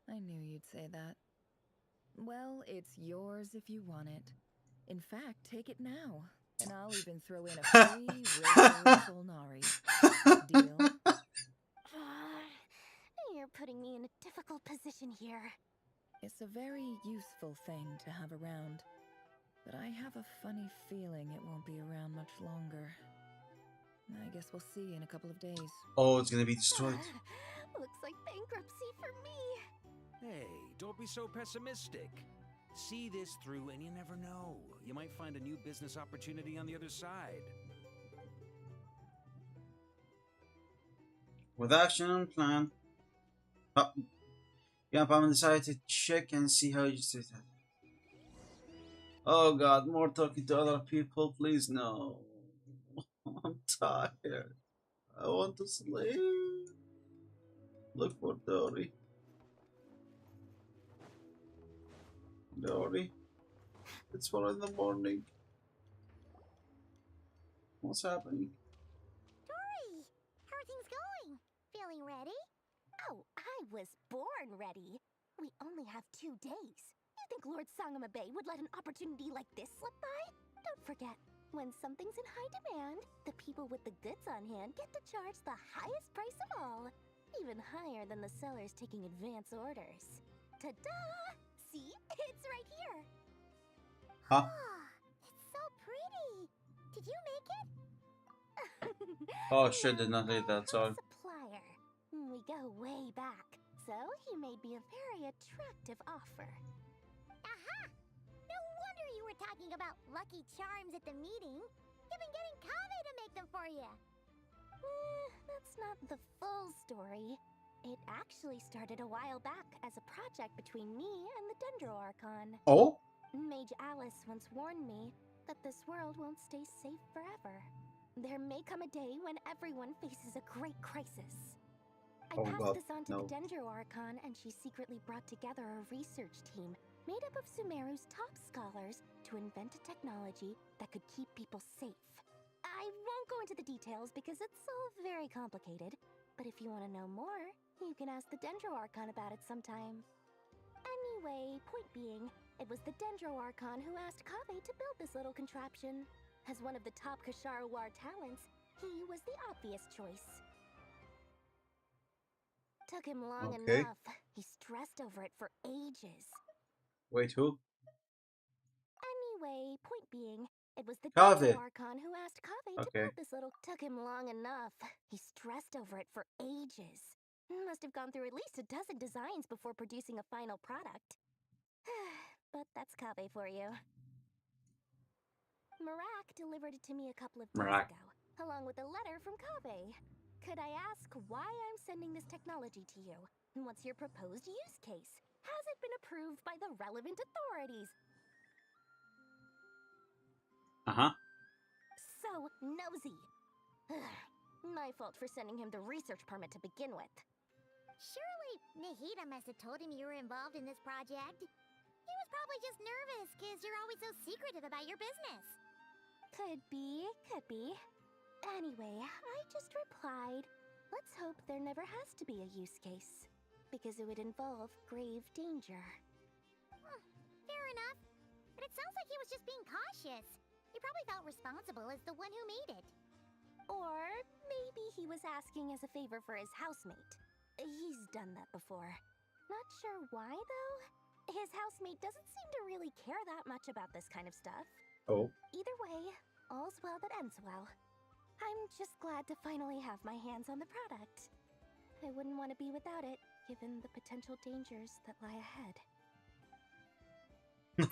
I knew you'd say that. Well, it's yours if you want it. In fact, take it now, and I'll even throw in a free regular Solnari. Deal? You're putting me in a difficult position here. It's a very useful thing to have around, but I have a funny feeling it won't be around much longer. I guess we'll see in a couple of days. Oh, it's gonna be destroyed. Looks like bankruptcy for me. Hey, don't be so pessimistic. See this through and you never know. You might find a new business opportunity on the other side. With action plan. Oh. Yeah, I'm decided to check and see how you say that. Oh god, more talking to other people, please no. I'm tired. I want to sleep. Look for Dory. Dory. It's 4 in the morning. What's happening? Dory, how are things going? Feeling ready? Oh, I was born ready. We only have 2 days. You think Lord Sangamabe would let an opportunity like this slip by? Don't forget, when something's in high demand, the people with the goods on hand get to charge the highest price of all. Even higher than the sellers taking advance orders. Ta-da! See? It's right here. Huh? It's so pretty. Did you make it? Oh shit, did not read that, sorry. Supplier. We go way back, so he made me a very attractive offer. Aha! No wonder you were talking about lucky charms at the meeting. You've been getting Kave to make them for you. That's not the full story. It actually started a while back as a project between me and the Dendro Archon. Oh? Mage Alice once warned me that this world won't stay safe forever. There may come a day when everyone faces a great crisis. I passed this on to the Dendro Archon, and she secretly brought together a research team made up of Sumeru's top scholars to invent a technology that could keep people safe. I won't go into the details because it's all very complicated, but if you want to know more, you can ask the Dendro Archon about it sometime. Anyway, point being, it was the Dendro Archon who asked Kave to build this little contraption. As one of the top Kashara War talents, he was the obvious choice. Took him long enough. He stressed over it for ages. Wait, who? Anyway, point being, it was the Kave. Dendro Archon who asked Kave to build this little... Took him long enough. He stressed over it for ages. Must have gone through at least a dozen designs before producing a final product. But that's Kave for you. Marak delivered it to me a couple of days ago, along with a letter from Kave. Could I ask why I'm sending this technology to you? What's your proposed use case? Has it been approved by the relevant authorities? So nosy. My fault for sending him the research permit to begin with. Surely Nahida must have told him you were involved in this project. He was probably just nervous because you're always so secretive about your business. Could be, could be. Anyway, I just replied, let's hope there never has to be a use case, because it would involve grave danger. Fair enough, but it sounds like he was just being cautious. He probably felt responsible as the one who made it. Or maybe he was asking as a favor for his housemate. He's done that before. Not sure why, though. His housemate doesn't seem to really care that much about this kind of stuff. Oh. Either way, all's well that ends well. I'm just glad to finally have my hands on the product. I wouldn't want to be without it, given the potential dangers that lie ahead.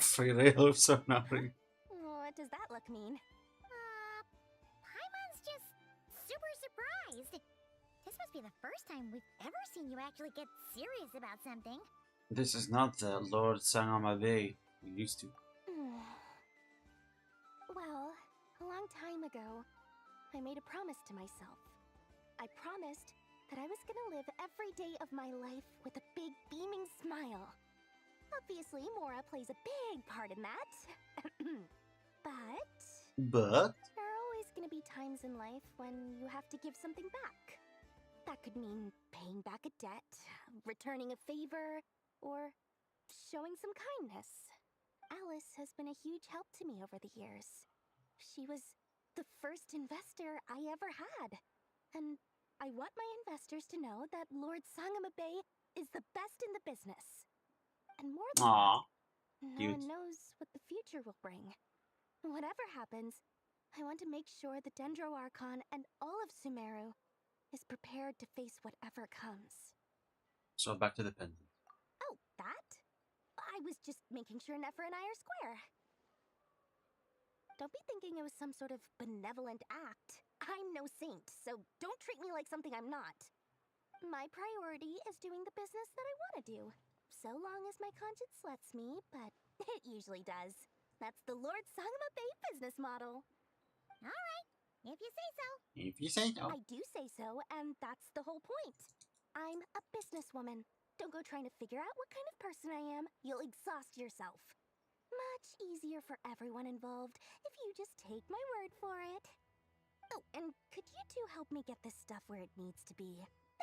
Free rail of Sonari. What does that look mean? Paimon's just super surprised. This must be the first time we've ever seen you actually get serious about something. This is not the Lord Sangamabe we used to. Well, a long time ago, I made a promise to myself. I promised that I was gonna live every day of my life with a big beaming smile. Obviously, Mora plays a big part in that. But there are always gonna be times in life when you have to give something back. That could mean paying back a debt, returning a favor, or showing some kindness. Alice has been a huge help to me over the years. She was the first investor I ever had. And I want my investors to know that Lord Sangamabe is the best in the business. And more than that, no one knows what the future will bring. Whatever happens, I want to make sure the Dendro Archon and all of Sumeru is prepared to face whatever comes. So back to the pendant. Oh, that? I was just making sure Nefer and I are square. Don't be thinking it was some sort of benevolent act. I'm no saint, so don't treat me like something I'm not. My priority is doing the business that I want to do, so long as my conscience lets me, but it usually does. That's the Lord Sangamabe business model. Alright, If you say so. If you say so. I do say so, and that's the whole point. I'm a businesswoman. Don't go trying to figure out what kind of person I am. You'll exhaust yourself. Much easier for everyone involved if you just take my word for it. Oh, and could you two help me get this stuff where it needs to be?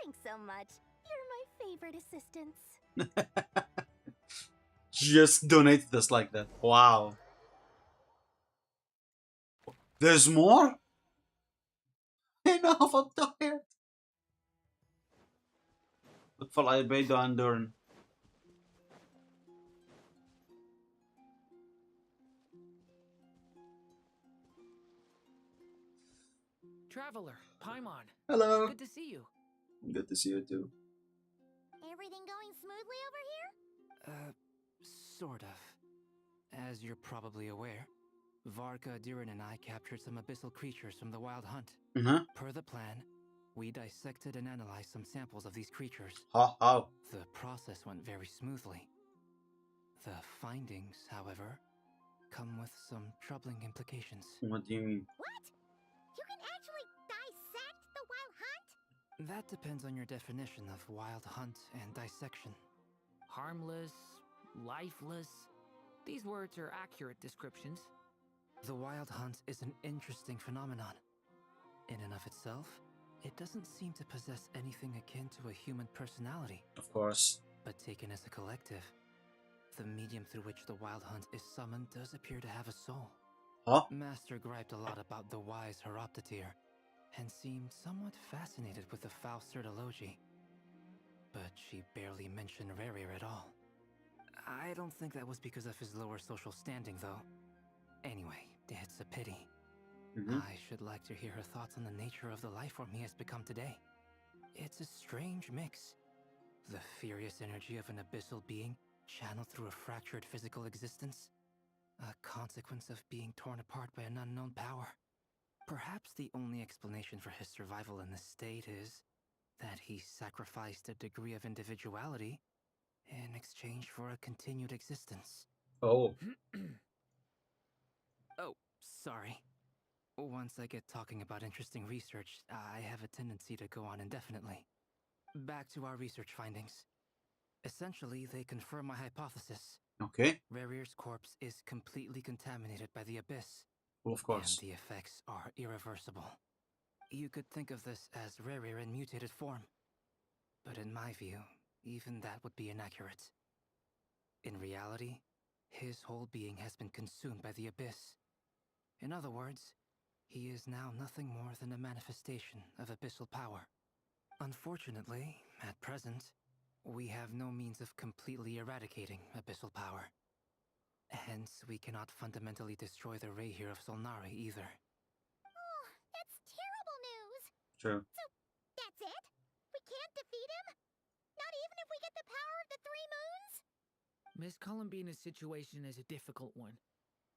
Thanks so much. You're my favorite assistants. Just donate this like that. Wow. There's more? Enough, I'm tired. اطفال ايبيدو اندورن. Traveler, Paimon. Hello. Good to see you. Good to see you too. Everything going smoothly over here? Sort of. As you're probably aware, Varka, Durin, and I captured some abyssal creatures from the Wild Hunt. Per the plan, we dissected and analyzed some samples of these creatures. How? The process went very smoothly. The findings, however, come with some troubling implications. What do you mean? What? You can actually dissect the Wild Hunt? That depends on your definition of Wild Hunt and dissection. Harmless, lifeless. These words are accurate descriptions. The Wild Hunt is an interesting phenomenon. In and of itself, it doesn't seem to possess anything akin to a human personality. Of course. But taken as a collective, the medium through which the Wild Hunt is summoned does appear to have a soul. Master griped a lot about the wise Horoptatyr, and seemed somewhat fascinated with the foul Certology. But she barely mentioned Rerir at all. I don't think that was because of his lower social standing, though. Anyway, it's a pity. I should like to hear her thoughts on the nature of the lifeform he has become today. It's a strange mix. The furious energy of an abyssal being channeled through a fractured physical existence. A consequence of being torn apart by an unknown power. Perhaps the only explanation for his survival in this state is that he sacrificed a degree of individuality in exchange for a continued existence. Oh. Oh, sorry. Once I get talking about interesting research, I have a tendency to go on indefinitely. Back to our research findings. Essentially, they confirm my hypothesis. Okay. Rerir's corpse is completely contaminated by the abyss. Well, of course. And the effects are irreversible. You could think of this as Rerir in mutated form. But in my view, even that would be inaccurate. In reality, his whole being has been consumed by the abyss. In other words, he is now nothing more than a manifestation of abyssal power. Unfortunately, at present, we have no means of completely eradicating abyssal power. Hence, we cannot fundamentally destroy the Reihir of Solnari either. Oh, that's terrible news. True. So, that's it? We can't defeat him? Not even if we get the power of the Three Moons? Miss Columbina's situation is a difficult one.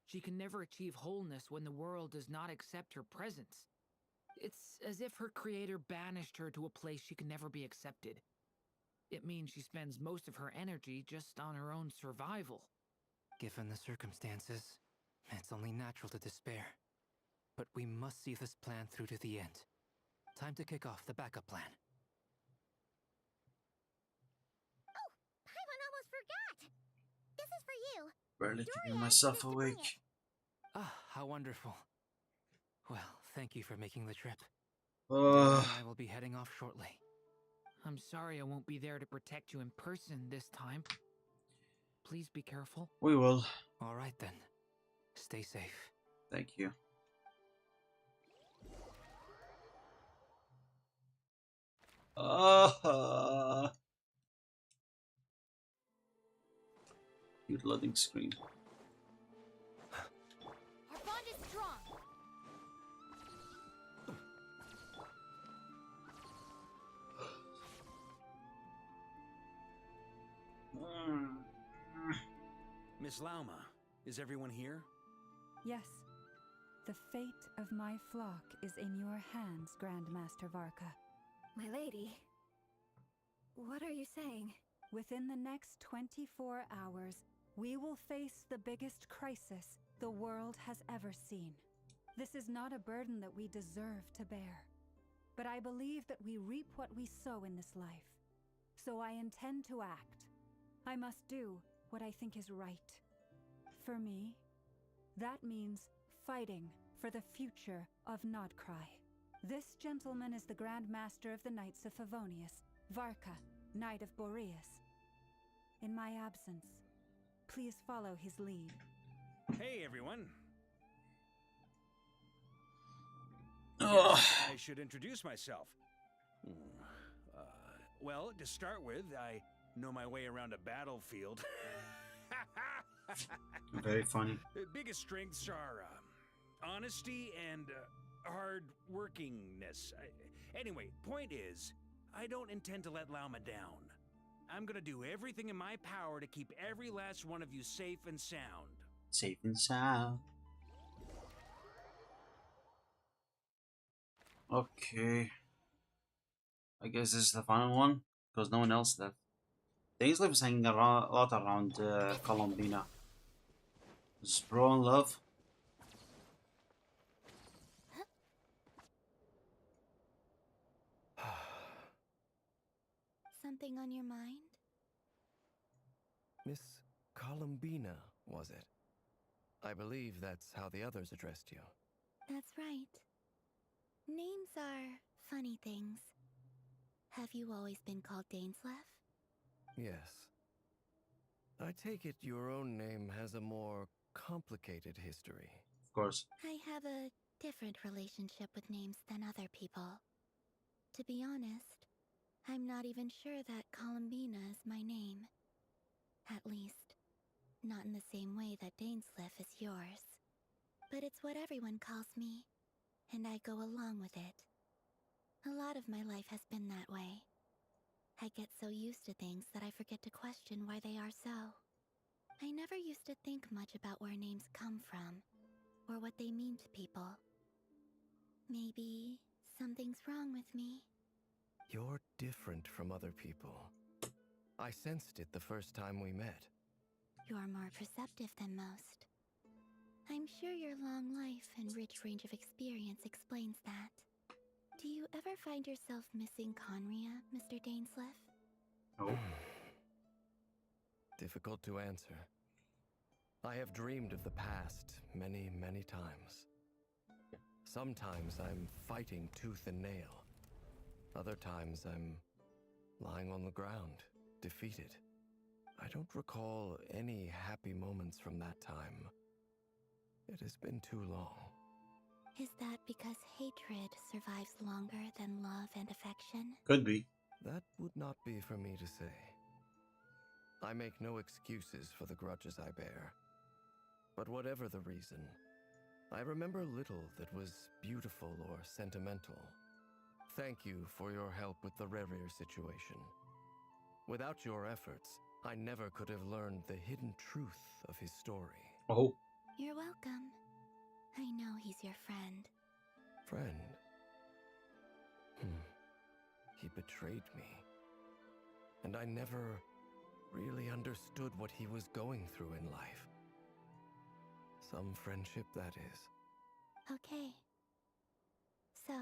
She can never achieve wholeness when the world does not accept her presence. It's as if her creator banished her to a place she can never be accepted. It means she spends most of her energy just on her own survival. Given the circumstances, it's only natural to despair. But we must see this plan through to the end. Time to kick off the backup plan. Oh, Paimon almost forgot. This is for you. Barely keeping myself awake. Ah, how wonderful. Well, thank you for making the trip. I will be heading off shortly. I'm sorry I won't be there to protect you in person this time. Please be careful. We will. All right then. Stay safe. Thank you. Cute loading screen. Our bond is strong. Miss Lauma, is everyone here? Yes. The fate of my flock is in your hands, Grandmaster Varka. My lady, what are you saying? Within the next 24 hours, we will face the biggest crisis the world has ever seen. This is not a burden that we deserve to bear. But I believe that we reap what we sow in this life. So I intend to act. I must do what I think is right. For me, that means fighting for the future of Nodcry. This gentleman is the Grand Master of the Knights of Favonius, Varka, Knight of Boreas. In my absence, please follow his lead. Hey, everyone. Ugh. Guess I should introduce myself. Well, to start with, I know my way around a battlefield. Very funny. The biggest strengths are honesty and hard workingness. Anyway, point is, I don't intend to let Lauma down. I'm gonna do everything in my power to keep every last one of you safe and sound. Safe and sound. Okay. I guess this is the final one, because no one else left. Dainsleif is hanging a lot around Colombina. Is bro in love? Something on your mind? Miss Columbina, was it? I believe that's how the others addressed you. That's right. Names are funny things. Have you always been called Dainsleif? Yes. I take it your own name has a more complicated history. Of course. I have a different relationship with names than other people. To be honest, I'm not even sure that Columbina is my name. At least, not in the same way that Dainsleif is yours. But it's what everyone calls me, and I go along with it. A lot of my life has been that way. I get so used to things that I forget to question why they are so. I never used to think much about where names come from, or what they mean to people. Maybe something's wrong with me. You're different from other people. I sensed it the first time we met. You're more perceptive than most. I'm sure your long life and rich range of experience explains that. Do you ever find yourself missing Conria, Mr. Dainsleif? No. Difficult to answer. I have dreamed of the past many, many times. Sometimes I'm fighting tooth and nail. Other times I'm lying on the ground, defeated. I don't recall any happy moments from that time. It has been too long. Is that because hatred survives longer than love and affection? Could be. That would not be for me to say. I make no excuses for the grudges I bear. But whatever the reason, I remember little that was beautiful or sentimental. Thank you for your help with the Rerir situation. Without your efforts, I never could have learned the hidden truth of his story. Oh. You're welcome. I know he's your friend. Friend? He betrayed me. And I never really understood what he was going through in life. Some friendship, that is. Okay. So,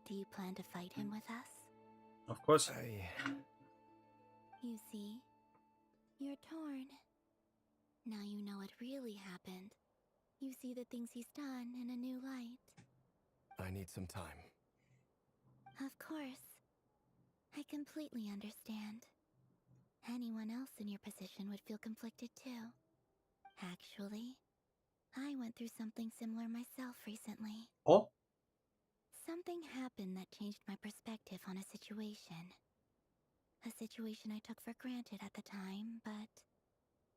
do you plan to fight him with us? Of course. You see, you're torn. Now you know what really happened. You see the things he's done in a new light. I need some time. Of course. I completely understand. Anyone else in your position would feel conflicted too. Actually, I went through something similar myself recently. Oh? Something happened that changed my perspective on a situation. A situation I took for granted at the time, but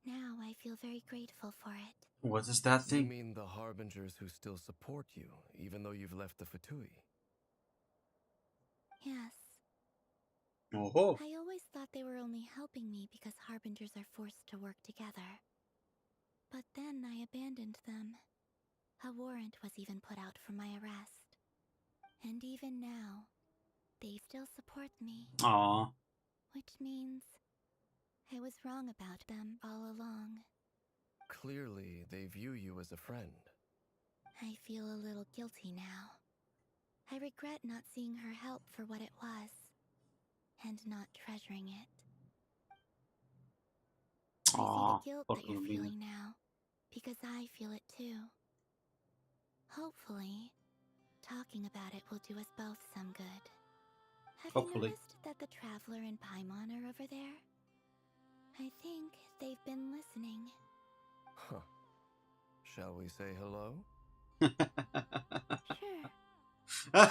now I feel very grateful for it. What is that thing? You mean the Harbingers who still support you, even though you've left the Fatui? Yes. Oh. I always thought they were only helping me because Harbingers are forced to work together. But then I abandoned them. A warrant was even put out for my arrest. And even now, they still support me. Aww. Which means I was wrong about them all along. Clearly, they view you as a friend. I feel a little guilty now. I regret not seeing her help for what it was, and not treasuring it. I see the guilt that you're feeling now, because I feel it too. Hopefully, talking about it will do us both some good. Have you noticed that the Traveler and Paimon are over there? I think they've been listening. Huh. Shall we say hello? Sure. Hello.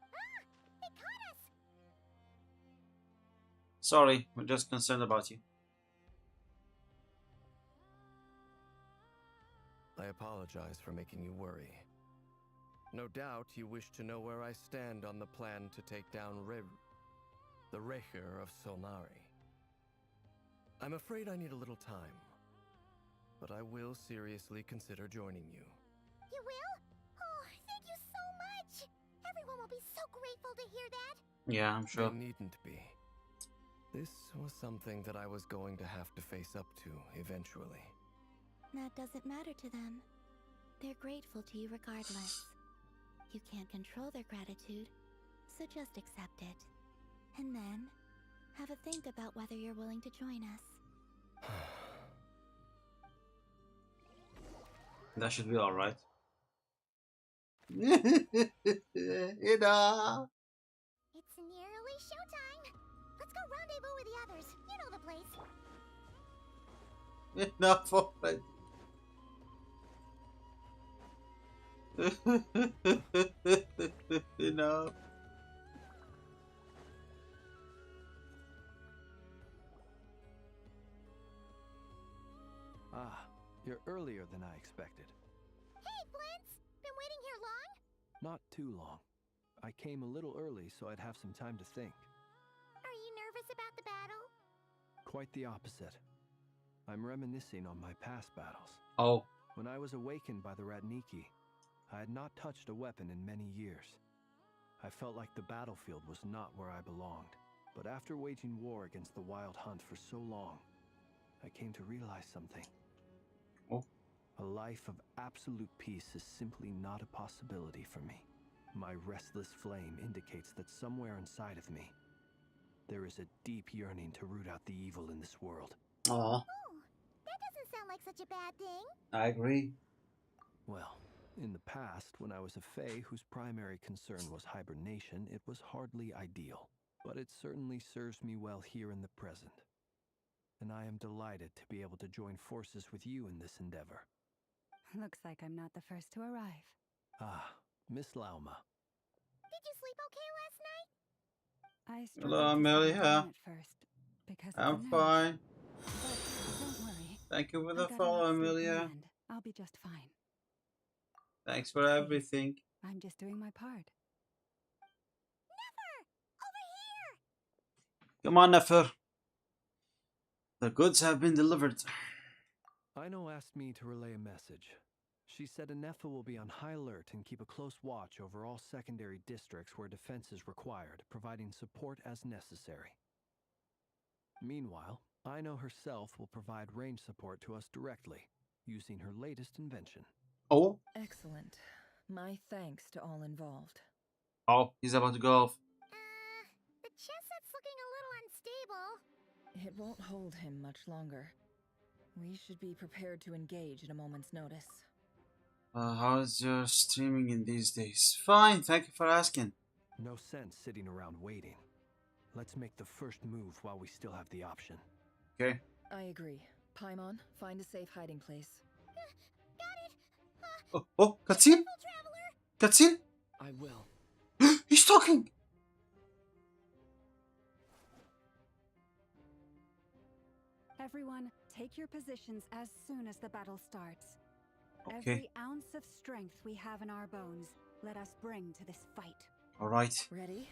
Ah! They caught us! Sorry, we're just concerned about you. I apologize for making you worry. No doubt you wish to know where I stand on the plan to take down the Recher of Solnari. I'm afraid I need a little time, but I will seriously consider joining you. You will? Oh, thank you so much! Everyone will be so grateful to hear that! Yeah, I'm sure. They needn't be. This was something that I was going to have to face up to eventually. That doesn't matter to them. They're grateful to you regardless. You can't control their gratitude, so just accept it. And then, have a think about whether you're willing to join us. That should be alright. Ida! It's nearly showtime! Let's go rendezvous with the others. You know the place. Enough already. Enough. Ah, you're earlier than I expected. Hey, Flint's! Been waiting here long? Not too long. I came a little early so I'd have some time to think. Are you nervous about the battle? Quite the opposite. I'm reminiscing on my past battles. Oh. When I was awakened by the Ratniki, I had not touched a weapon in many years. I felt like the battlefield was not where I belonged. But after waging war against the Wild Hunt for so long, I came to realize something. Oh. A life of absolute peace is simply not a possibility for me. My restless flame indicates that somewhere inside of me, there is a deep yearning to root out the evil in this world. Aww. Oh, that doesn't sound like such a bad thing. I agree. Well, in the past, when I was a Fae whose primary concern was hibernation, it was hardly ideal. But it certainly serves me well here in the present. And I am delighted to be able to join forces with you in this endeavor. Looks like I'm not the first to arrive. Ah, Miss Lauma. Did you sleep okay last night? I Hello, struggled to settle Amelia. down at first because of I'm the nerves. fine. But don't worry. Thank you for I the got follow, enough sleep in the Amelia. end. I'll be just fine. Thanks for everything. I'm just doing my part. Never! Over here! Come on, Nefer. The goods have been delivered. Aino asked me to relay a message. She said Anefa will be on high alert and keep a close watch over all secondary districts where defense is required, providing support as necessary. Meanwhile, Aino herself will provide range support to us directly, using her latest invention. Oh? Excellent. My thanks to all involved. Oh, he's about to go off. The chess set's looking a little unstable. It won't hold him much longer. We should be prepared to engage at a moment's notice. How's your streaming in these days? Fine, thank you for asking. No sense sitting around waiting. Let's make the first move while we still have the option. Okay. I agree. Paimon, find a safe hiding place. Got it! Oh, cutscene? Cutscene? I will. He's talking! Everyone, take your positions as soon as the battle starts. Okay. Every ounce of strength we have in our bones, let us bring to this fight. Alright. Ready?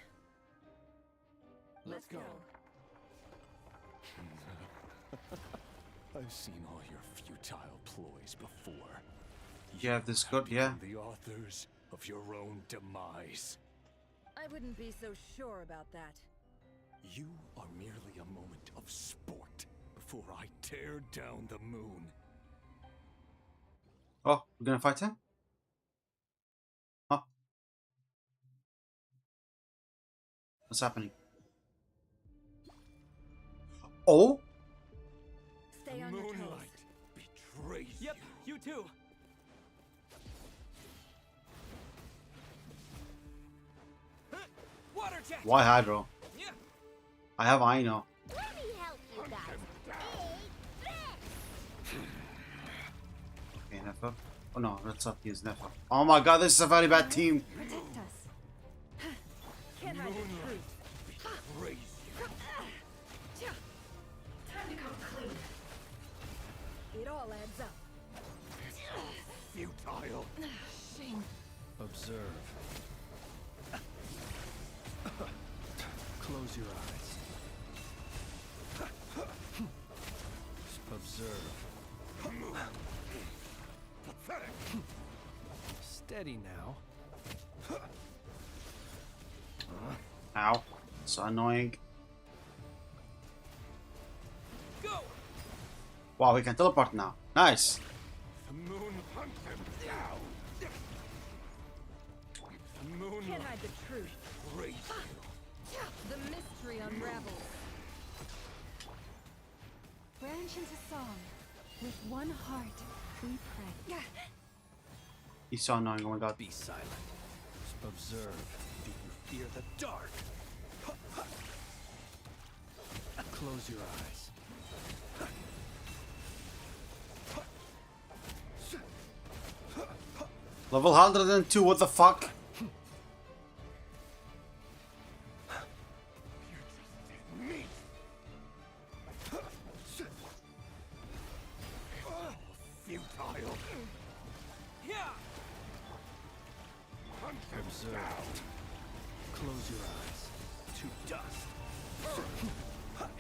Let's go. I've seen all your futile ploys before. You have this good, yeah? The authors of your own demise. I wouldn't be so sure about that. You are merely a moment of sport before I tear down the moon. Oh, we're gonna fight him? Huh? What's happening? Oh? Stay on your toes. Betrays Yep, you too. Water jet. Why hydro? I have Aino. Let me help you guys. Okay, Nefer. Oh no, let's not use Nefer. Oh my god, this is a very bad team. Protect us. Can't hide the truth. Time to come clean. It all adds up. Futile. Shame. Observe. Close your eyes. Observe. Steady now. Ow. So annoying. Go. Wow, we can teleport now. Nice. The moon hunts him down. The moon Can't hide the truth. betrays The mystery unravels. Branch into song. With one heart, we pray. He's so annoying, oh my god. Be silent. Observe. Do you fear the dark? Close your eyes. Level 102, what the fuck? futile. Observe. Close your eyes. To dust.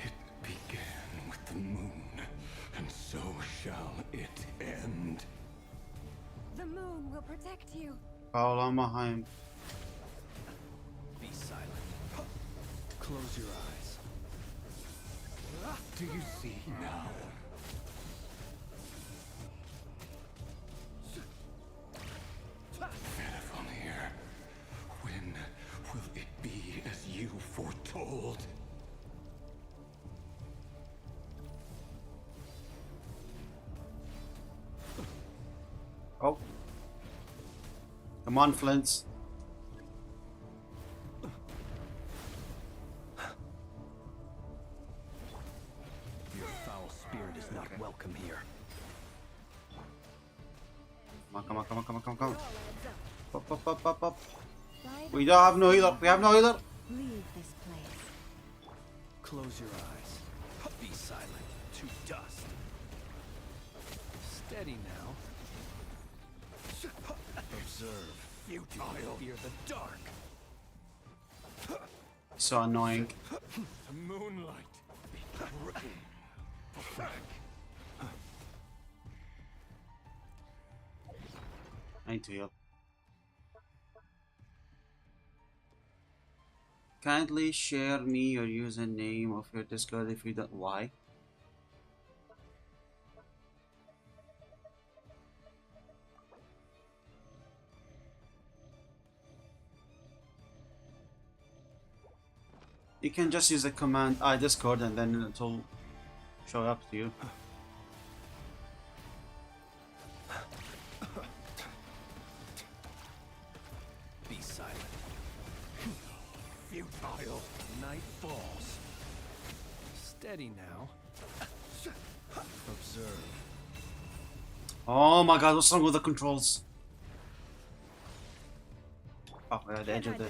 It began with the moon, and so shall it end. The moon will protect you. Paulamaheim. Be silent. Close your eyes. Do you see now? Venefonir, when will it be as you foretold? Oh. Come on, Flints. Your foul spirit is not welcome here. Come on, come on, come on, come on, come on. Up, up, up, up, up. We don't have no healer. We have no healer. Leave this place. Close your eyes. Be silent. To dust. Steady now. Observe. Futile. Fear the dark. So annoying. The moonlight. I need to heal. Kindly share me your username of your Discord if you don't. Why? You can just use the command Discord and then it'll show up to you. Be silent. Futile. Night falls. Steady now. Observe. Oh my god, what's wrong with the controls? Oh, we're at the edge of the.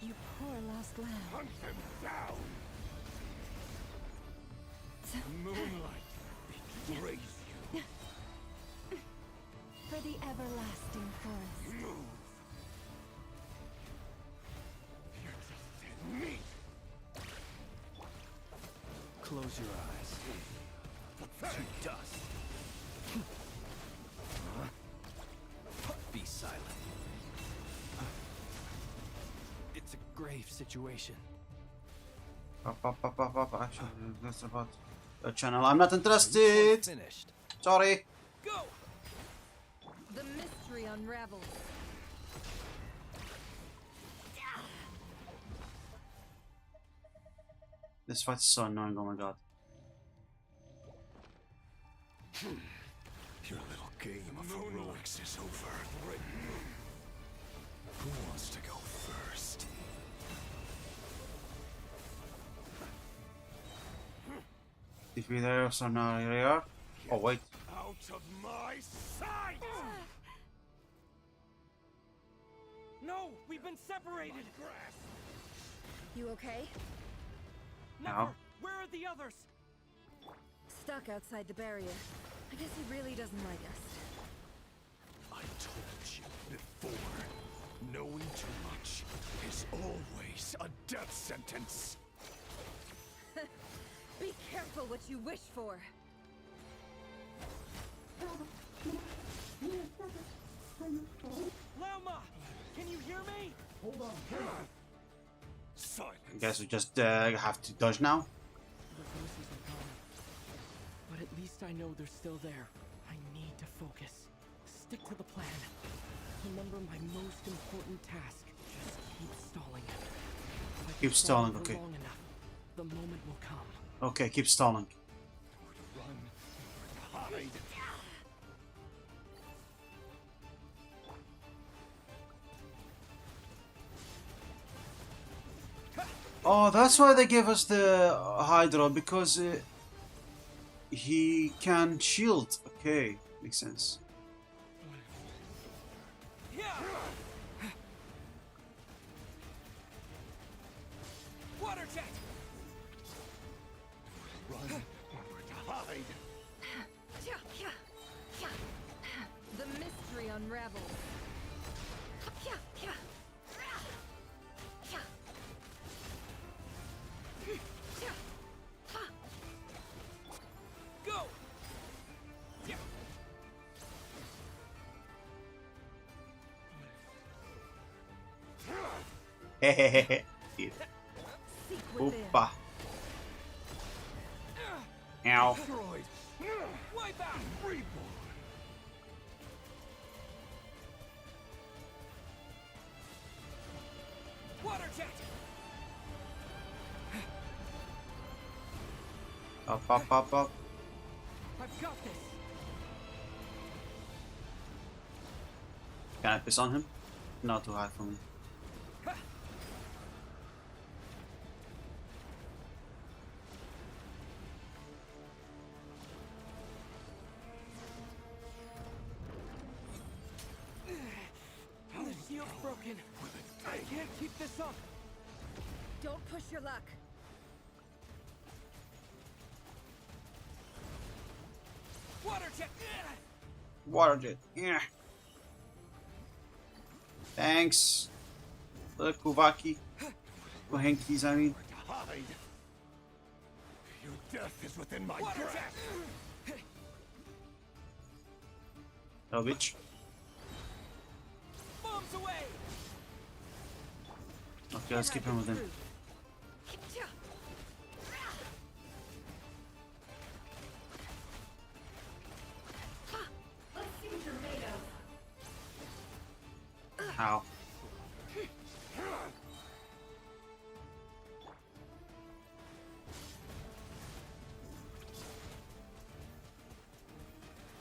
You poor lost lamb. Hunt him down. The moonlight betrays you. For the everlasting forest. Move. You're just dead meat. Close your eyes. To dust. Be silent. grave situation. Actually, that's about your channel. I'm not interested. Finished. Sorry. Go. The mystery unravels. This fight's so annoying. Oh my god. Your little game of heroics is over. Who wants to go first? Defeat area scenario. Oh wait. Out of my sight! No, we've been separated. You okay? Now. Where are the others? Stuck outside the barrier. I guess he really doesn't like us. I told you before. Knowing too much is always a death sentence. Be careful what you wish for. Lauma, can you hear me? Hold on. Silence. I guess we just have to dodge now. The voices are gone. But at least I know they're still there. I need to focus. Stick to the plan. Remember my most important task. Just keep stalling. If I Keep keep stalling, for okay. long enough, the moment will come. Okay, keep stalling. Run. Hide. Oh, that's why they gave us the Hydra, because he can shield. Okay, makes sense. Water jet. Run. Hide. The mystery unravels. Go. Hehehehe. Within. Oopa. Ow. Destroyed. Wipe out. Reborn. Water jet. Up, up, up, up. I've got this. Can I piss on him? Not too high for me. The shield's broken. I can't keep this up. Don't push your luck. Water jet. Water jet. Yeah. Thanks. Look, Kuvaki. Kohenkis, I mean. Hide. Your death is within my Water grasp. jet. Oh, bitch. Bombs away. Okay, let's keep him with him. Let's see what you're made of. Ow.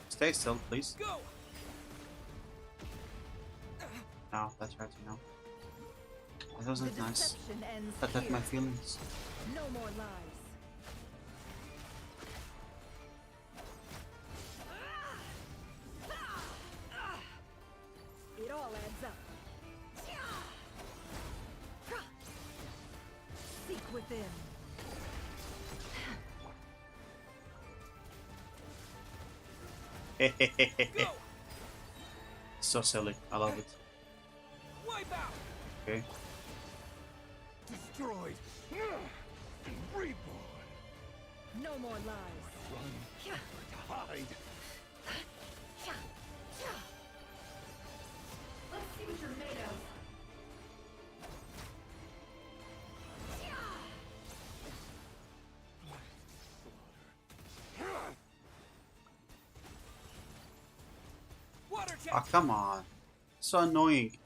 Stay still, please. Go. No, that's right, you know. That wasn't The nice. deception ends That hurt here. my feelings. No more lies. It all adds up. Seek within. Go. So silly. I love it. Wipe out. Okay. Destroyed. Reborn. No more lies. Run. Hide. Let's see what you're made of. Oh, come on. So annoying.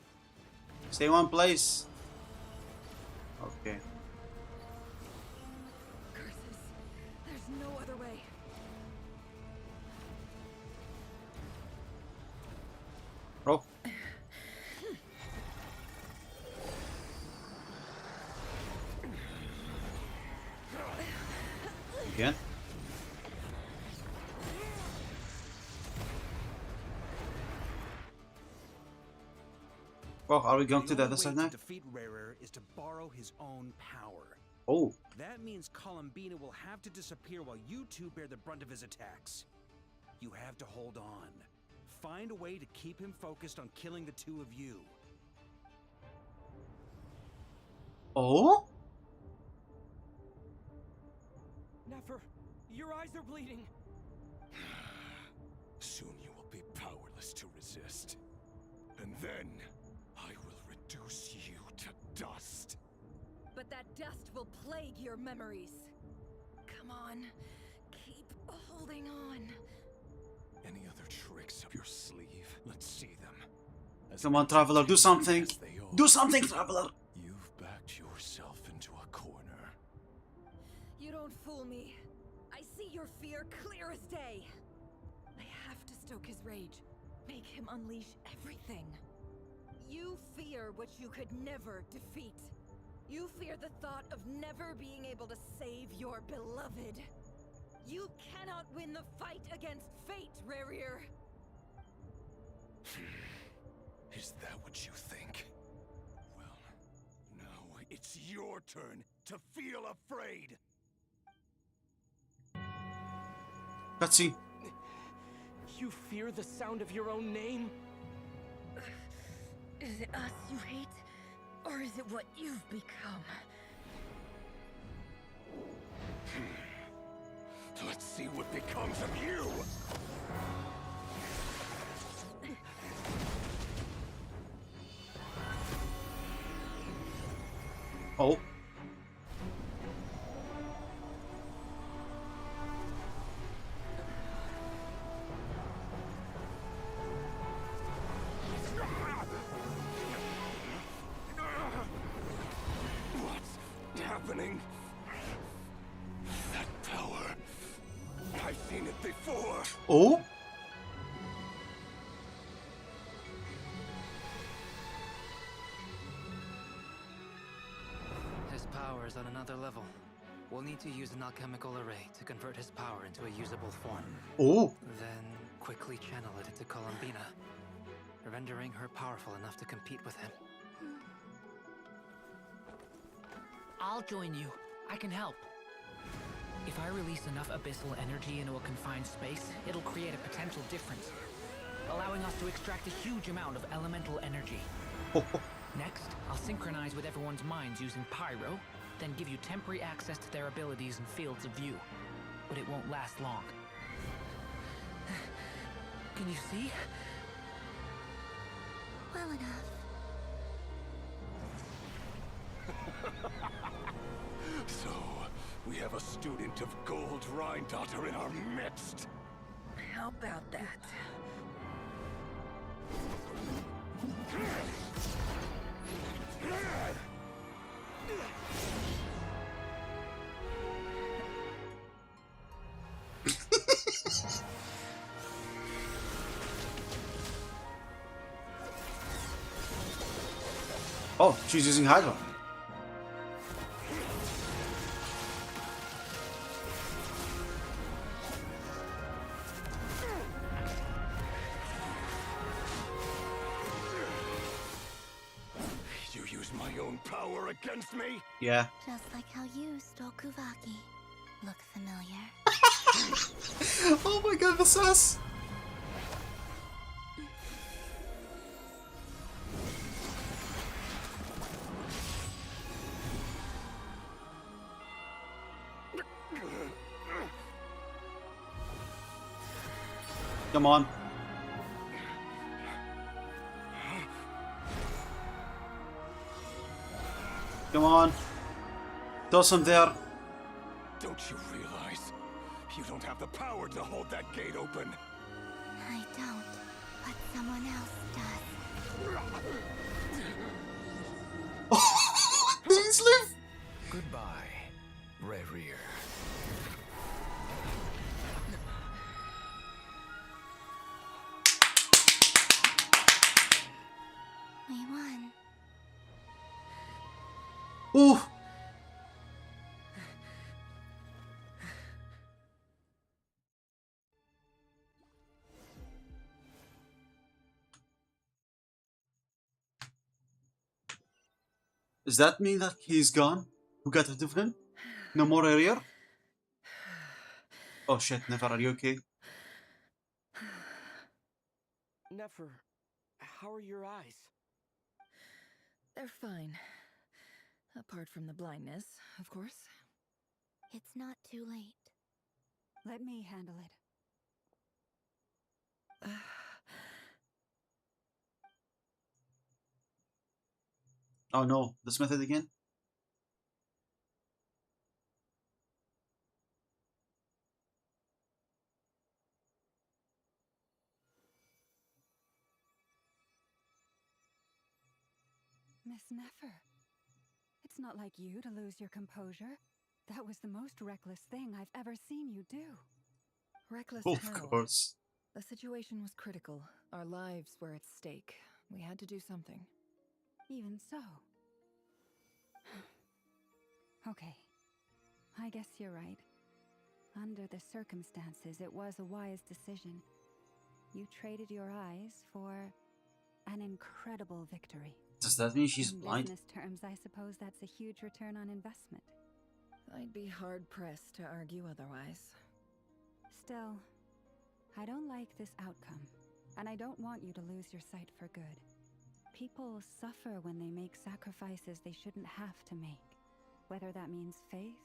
Stay one place. Okay. Curses. There's no other way. Bro. Again? Well, are we going to the other side now? To defeat Rarer is to borrow his own power. Oh. That means Columbina will have to disappear while you two bear the brunt of his attacks. You have to hold on. Find a way to keep him focused on killing the two of you. Oh? Nefer, your eyes are bleeding. Soon you will be powerless to resist. And then I will reduce you to dust. But that dust will plague your memories. Come on, keep holding on. Any other tricks up your sleeve? Let's see them. Come on, Traveler, do something. Do something, Traveler. You've backed yourself into a corner. You don't fool me. I see your fear clear as day. I have to stoke his rage. Make him unleash everything. You fear what you could never defeat. You fear the thought of never being able to save your beloved. You cannot win the fight against fate, Rarir. Is that what you think? Well, now it's your turn to feel afraid. Cutscene. You fear the sound of your own name? Is it us you hate? Or is it what you've become? Let's see what becomes of you! Oh. What's happening? That power. I've seen it before. Oh? His power is on another level. We'll need to use an alchemical array to convert his power into a usable form. Oh. Then quickly channel it into Columbina, rendering her powerful enough to compete with him. I'll join you. I can help. If I release enough abyssal energy into a confined space, it'll create a potential difference, allowing us to extract a huge amount of elemental energy. Next, I'll synchronize with everyone's minds using Pyro, then give you temporary access to their abilities and fields of view. But it won't last long. Can you see? Well enough. So, we have a student of Gold Rhine-Daughter in our midst. How about that? Oh, she's using Hydra. You use my own power against me? Yeah. Just like how you stole Kuvaki. Look familiar? Oh my god, the sus! Come on. Come on. Toss him there. Don't you realize? You don't have the power to hold that gate open. I don't. But someone else does. Please live! Goodbye, Rerir. We won. Ooh! Does that mean that he's gone? Who got rid of him? No more area? Oh shit, Never, are you okay? Nefer, how are your eyes? They're fine. Apart from the blindness, of course. It's not too late. Let me handle it. Oh no, this method again? Miss Nefer, it's not like you to lose your composure. That was the most reckless thing I've ever seen you do. Reckless Of how? course. The situation was critical. Our lives were at stake. We had to do something. Even so. Okay. I guess you're right. Under the circumstances, it was a wise decision. You traded your eyes for an incredible victory. Does that mean she's In blind? business terms, I suppose that's a huge return on investment. I'd be hard-pressed to argue otherwise. Still, I don't like this outcome, and I don't want you to lose your sight for good. People suffer when they make sacrifices they shouldn't have to make, whether that means faith,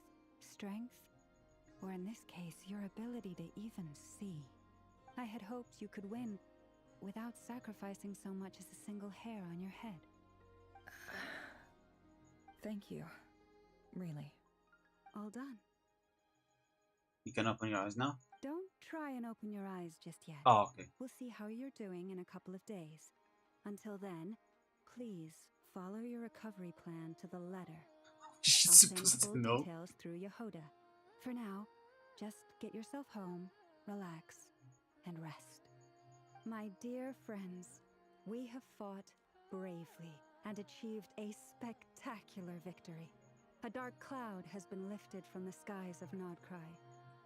strength, or in this case, your ability to even see. I had hoped you could win without sacrificing so much as a single hair on your head. Thank you. Really. All done. You can open your eyes now? Don't try and open your eyes just yet. Oh, okay. We'll see how you're doing in a couple of days. Until then, please follow your recovery plan to the letter. She's I'll send supposed to full know. details through Yehoda. For now, just get yourself home, relax, and rest. My dear friends, we have fought bravely and achieved a spectacular victory. A dark cloud has been lifted from the skies of Nodcry.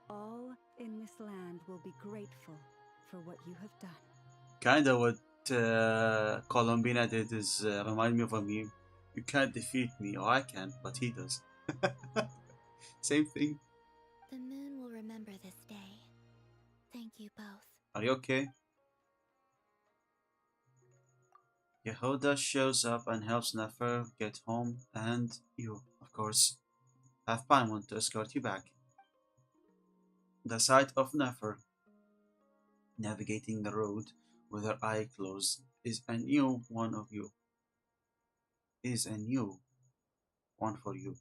All in this land will be grateful for what you have done. Kinda what Colombina did is remind me of a meme. You can't defeat me, or I can, but he does. Same thing. The moon will remember this day. Thank you both. Are you okay? Yehoda shows up and helps Nefer get home, and you, of course, have Paimon to escort you back. The sight of Nefer navigating the road with her eye closed is a new one for you.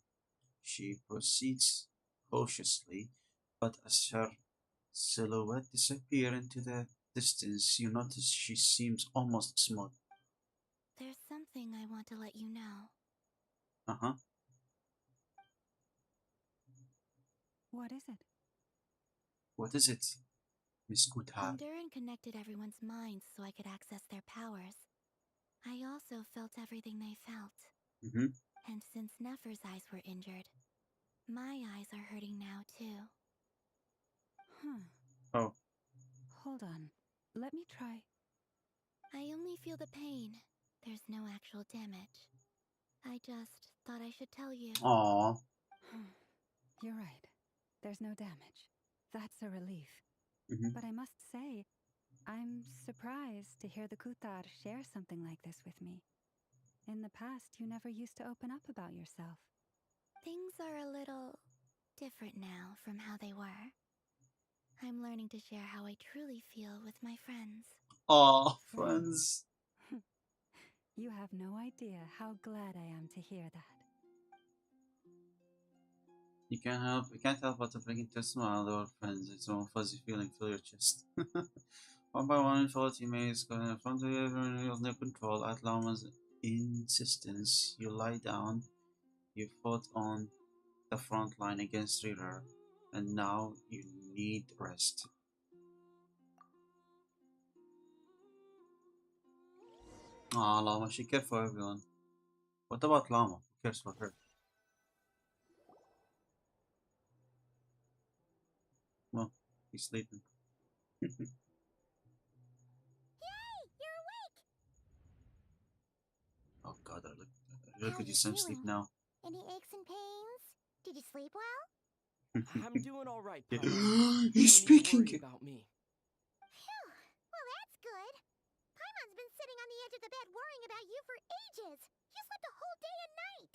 She proceeds cautiously, but as her silhouette disappears into the distance, you notice she seems almost small. There's something I want to let you know. Uh-huh. What is it? What is it, Miss Kutar? Endurin connected everyone's minds so I could access their powers. I also felt everything they felt. Mm-hmm. And since Nefer's eyes were injured, my eyes are hurting now too. Oh. Hold on. Let me try. I only feel the pain. There's no actual damage. I just thought I should tell you. Aww. You're right. There's no damage. That's a relief. Mm-hmm. But I must say, I'm surprised to hear the Kutar share something like this with me. In the past, you never used to open up about yourself. Things are a little different now from how they were. I'm learning to share how I truly feel with my friends. Aw, friends. You have no idea how glad I am to hear that. You can't help but to bring into a smile, though, friends. It's a fuzzy feeling through your chest. One by one, fellow teammates going in front of you, everyone with no control. At Lama's insistence, you lie down. You fought on the front line against Ritter, and now you need rest. Ah, Lama, she cared for everyone. What about Lama? Who cares for her? Well, he's sleeping. Yay! You're awake! Oh god, I look How at you you some sleep feeling? now. Any aches and pains? Did you sleep well? I'm doing all right, Yeah. Paimon. He's No need to speaking! worry about me. Phew. Well, that's good. Paimon's been sitting on the edge of the bed worrying about you for ages. You slept a whole day and night.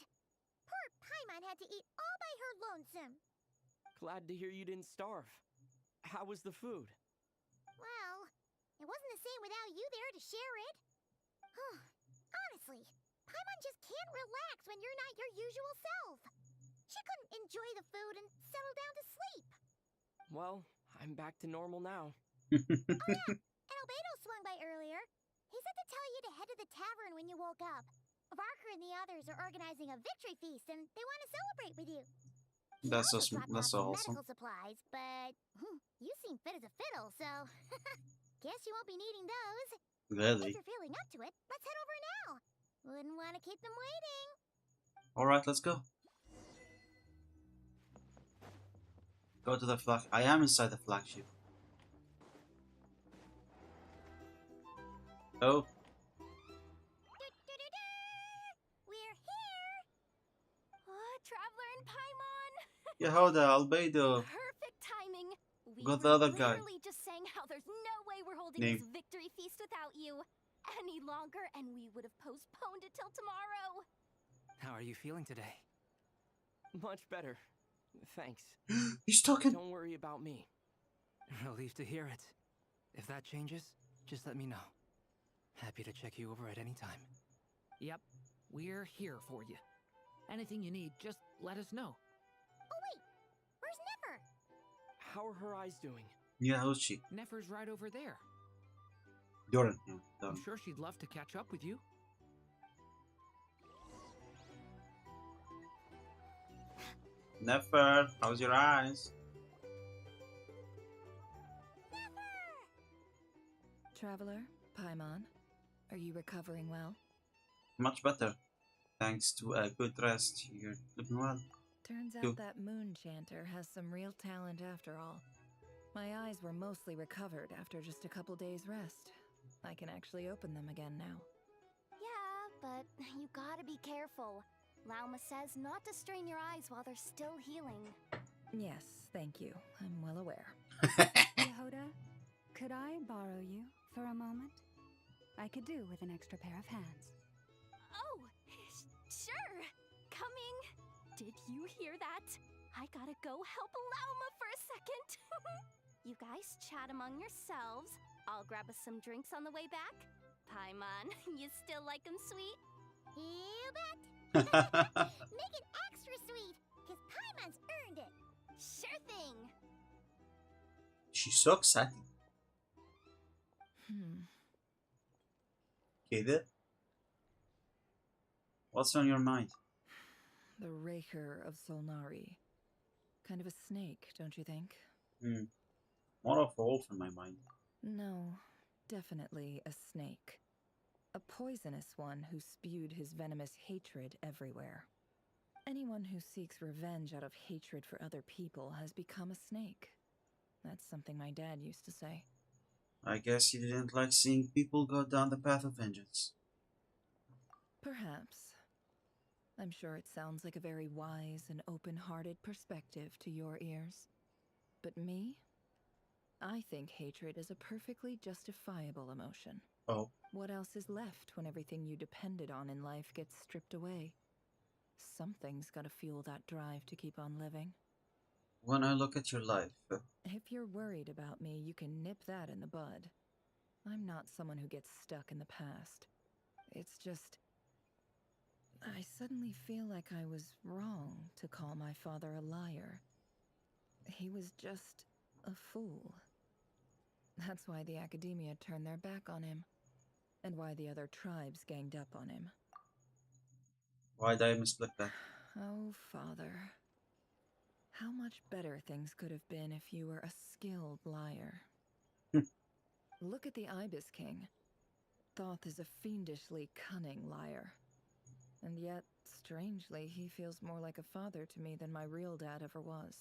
Poor Paimon had to eat all by her lonesome. Glad to hear you didn't starve. How was the food? Well, it wasn't the same without you there to share it. Honestly, Paimon just can't relax when you're not your usual self. She couldn't enjoy the food and settle down to sleep. Well, I'm back to normal now. Oh yeah, and Albedo swung by earlier. He said to tell you to head to the tavern when you woke up. Barker and the others are organizing a victory feast and they want to celebrate with you. He That's also dropped off that's some awesome. medical supplies, but you seem fit as a fiddle, so guess you won't be needing those. Really? If you're feeling up to it, let's head over now. Wouldn't want to keep them waiting. Alright, let's go. Go to the flag. I am inside the flagship. Oh. We're here! Traveler and Paimon! Yehoda, Albedo. Perfect timing! We Got were the other guy. literally just saying how there's no way we're holding Name. this victory feast without you any longer, and we would have postponed it till tomorrow. How are you feeling today? Much better. Thanks. He's talking. Don't worry about me. Relieved to hear it. If that changes, just let me know. Happy to check you over at any time. Yep, we're here for you. Anything you need, just let us know. Oh wait, where's Nipper? How are her eyes doing? Yeah, who's she? Nefer's right over there. Doran. Yeah, I'm Doran. sure she'd love to catch up with you. Nefer, how's your eyes? Traveler, Paimon, are you recovering well? Much better. Thanks to a good rest. You're looking well. Turns You. out that moon chanter has some real talent after all. My eyes were mostly recovered after just a couple days rest. I can actually open them again now. Yeah, but you gotta be careful. Lauma says not to strain your eyes while they're still healing. Yes, thank you. I'm well aware. Yehoda, could I borrow you for a moment? I could do with an extra pair of hands. Oh, sure. Coming. Did you hear that? I gotta go help Lauma for a second. You guys chat among yourselves. I'll grab us some drinks on the way back. Paimon, you still like 'em sweet? You bet! Make it extra sweet, because Paimon's earned it. Sure thing. She's so excited. Kid, what's on your mind? The Raker of Solnari. Kind of a snake, don't you think? More of a wolf in my mind. No, definitely a snake. A poisonous one who spewed his venomous hatred everywhere. Anyone who seeks revenge out of hatred for other people has become a snake. That's something my dad used to say. I guess he didn't like seeing people go down the path of vengeance. Perhaps. I'm sure it sounds like a very wise and open-hearted perspective to your ears. But me? I think hatred is a perfectly justifiable emotion. Oh. What else is left when everything you depended on in life gets stripped away? Something's gotta fuel that drive to keep on living. When I look at your life... If you're worried about me, you can nip that in the bud. I'm not someone who gets stuck in the past. It's just... I suddenly feel like I was wrong to call my father a liar. He was just a fool. That's why the academia turned their back on him, and why the other tribes ganged up on him. Why did I misclick that? Oh, Father. How much better things could have been if you were a skilled liar. Look at the Ibis King. Thoth is a fiendishly cunning liar. And yet, strangely, he feels more like a father to me than my real dad ever was.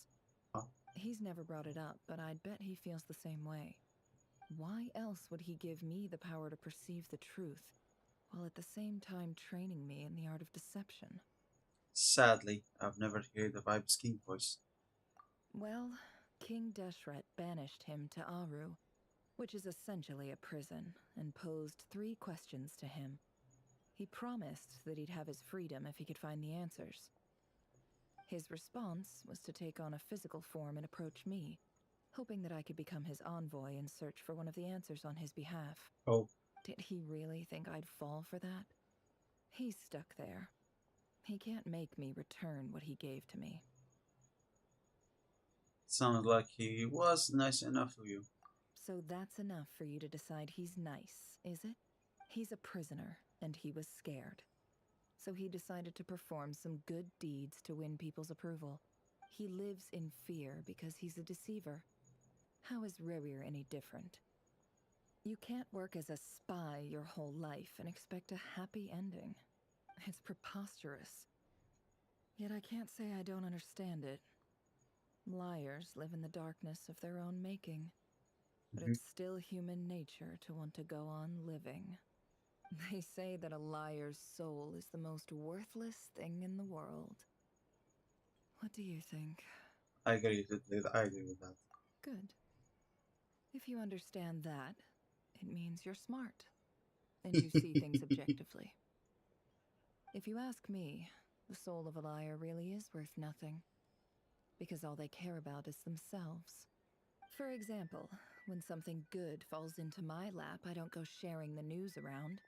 Huh? He's never brought it up, but I'd bet he feels the same way. Why else would he give me the power to perceive the truth, while at the same time training me in the art of deception? Sadly, I've never heard of Ibis King voice. Well, King Deshret banished him to Aru, which is essentially a prison, and posed 3 questions to him. He promised that he'd have his freedom if he could find the answers. His response was to take on a physical form and approach me, hoping that I could become his envoy and search for one of the answers on his behalf. Oh. Did he really think I'd fall for that? He's stuck there. He can't make me return what he gave to me. Sounded like he was nice enough to you. So that's enough for you to decide he's nice, is it? He's a prisoner, and he was scared. So he decided to perform some good deeds to win people's approval. He lives in fear because he's a deceiver. How is Rerir any different? You can't work as a spy your whole life and expect a happy ending. It's preposterous. Yet I can't say I don't understand it. Liars live in the darkness of their own making. But it's still human nature to want to go on living. They say that a liar's soul is the most worthless thing in the world. What do you think? I agree with that. Good. If you understand that, it means you're smart, and you see things objectively. If you ask me, the soul of a liar really is worth nothing, because all they care about is themselves. For example, when something good falls into my lap, I don't go sharing the news around.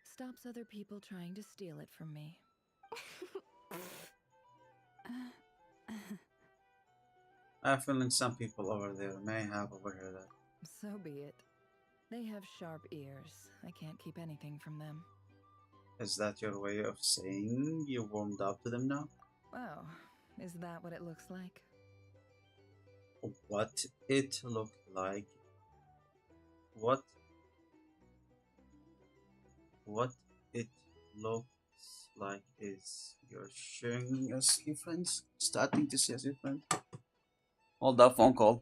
Stops other people trying to steal it from me. I have a feeling some people over there may have overheard that. So be it. They have sharp ears. I can't keep anything from them. Is that your way of saying you warmed up to them now? Oh, is that what it looks like? What it looked like? What it looks like is you're sharing us your friends? Starting to see us your friends? Hold that phone call.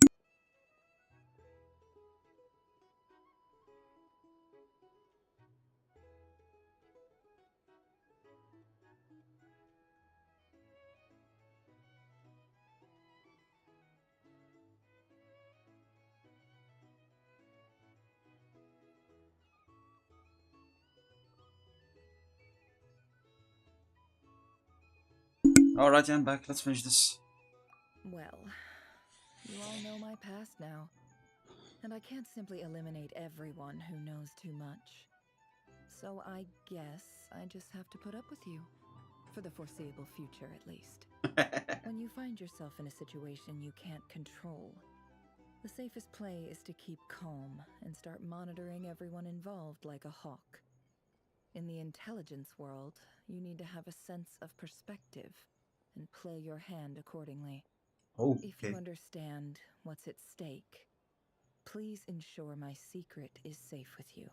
Alright, I'm back. Let's finish this. Well, you all know my past now, and I can't simply eliminate everyone who knows too much. So I guess I just have to put up with you, for the foreseeable future at least. When you find yourself in a situation you can't control, the safest play is to keep calm and start monitoring everyone involved like a hawk. In the intelligence world, you need to have a sense of perspective and play your hand accordingly. Oh, If you understand what's at stake, please ensure my secret is safe with you.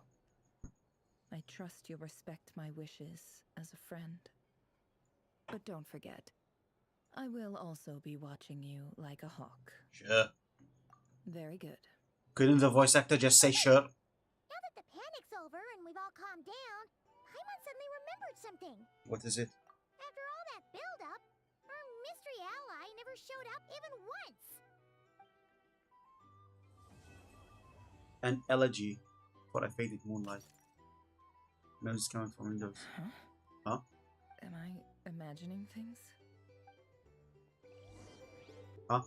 I trust you'll respect my wishes as a friend. But don't forget, I will also be watching you like a hawk. Sure. Very good. Couldn't the voice actor just say sure? Now that the panic's over and we've all calmed down, Paimon suddenly remembered something. What is it? After all that build-up, our mystery ally never showed up even once. An elegy for a faded moonlight. Noise coming from windows. Huh? Am I imagining things? Huh?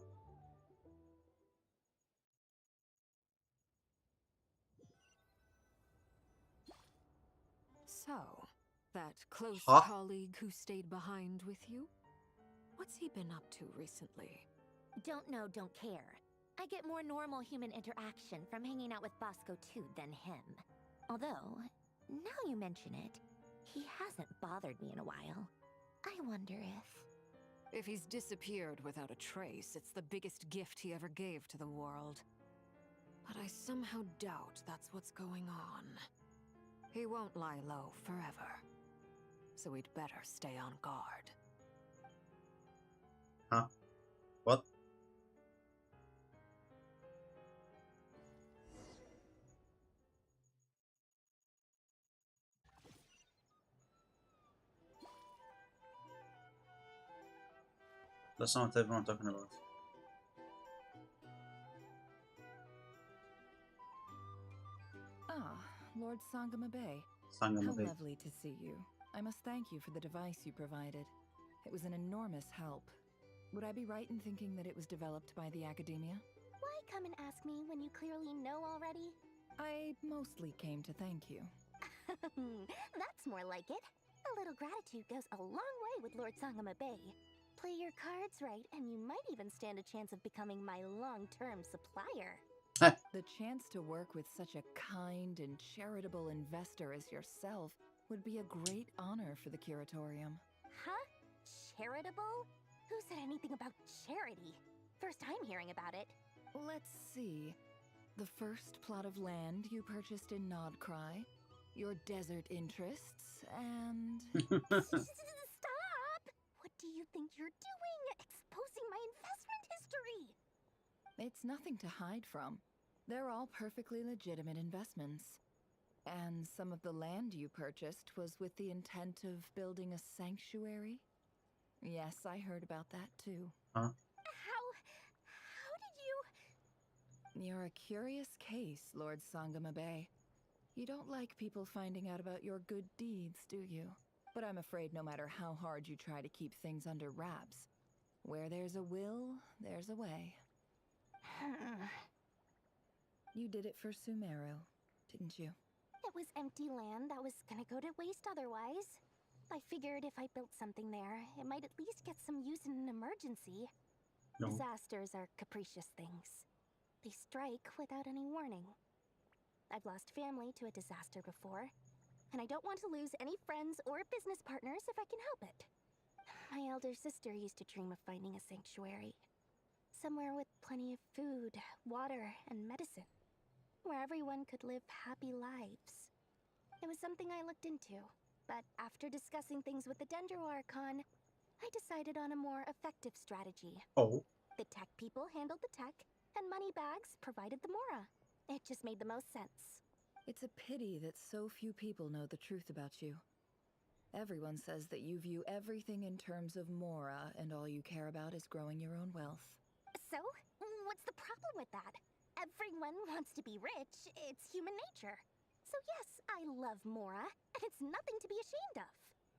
So, that close Huh? colleague who stayed behind with you? What's he been up to recently? Don't know, don't care. I get more normal human interaction from hanging out with Bosco 2 than him. Although, now you mention it, he hasn't bothered me in a while. I wonder if... If he's disappeared without a trace, it's the biggest gift he ever gave to the world. But I somehow doubt that's what's going on. He won't lie low forever. So we'd better stay on guard. Huh? What? That's not what everyone's talking about. Ah, Lord Sangama Bay. Sangama How Bay. lovely to see you. I must thank you for the device you provided. It was an enormous help. Would I be right in thinking that it was developed by the Academia? Why come and ask me when you clearly know already? I mostly came to thank you. That's more like it. A little gratitude goes a long way with Lord Sangama Bay. Play your cards right, and you might even stand a chance of becoming my long-term supplier. The chance to work with such a kind and charitable investor as yourself would be a great honor for the Curatorium. Huh? Charitable? Who said anything about charity? First time hearing about it. Let's see. The first plot of land you purchased in Nodcry, your desert interests, and... Stop! What do you think you're doing? Exposing my investment history! It's nothing to hide from. They're all perfectly legitimate investments. And some of the land you purchased was with the intent of building a sanctuary? Yes, I heard about that too. Huh? How did you... You're a curious case, Lord Sangama Bay. You don't like people finding out about your good deeds, do you? But I'm afraid no matter how hard you try to keep things under wraps, where there's a will, there's a way. You did it for Sumeru, didn't you? It was empty land that was gonna go to waste otherwise. I figured if I built something there, it might at least get some use in an emergency. No. Disasters are capricious things. They strike without any warning. I've lost family to a disaster before, and I don't want to lose any friends or business partners if I can help it. My elder sister used to dream of finding a sanctuary. Somewhere with plenty of food, water, and medicine. Where everyone could live happy lives. It was something I looked into, but after discussing things with the Dendro Archon, I decided on a more effective strategy. Oh. The tech people handled the tech, and Moneybags provided the Mora. It just made the most sense. It's a pity that so few people know the truth about you. Everyone says that you view everything in terms of Mora, and all you care about is growing your own wealth. So, what's the problem with that? Everyone wants to be rich. It's human nature. So yes, I love Mora, and it's nothing to be ashamed of.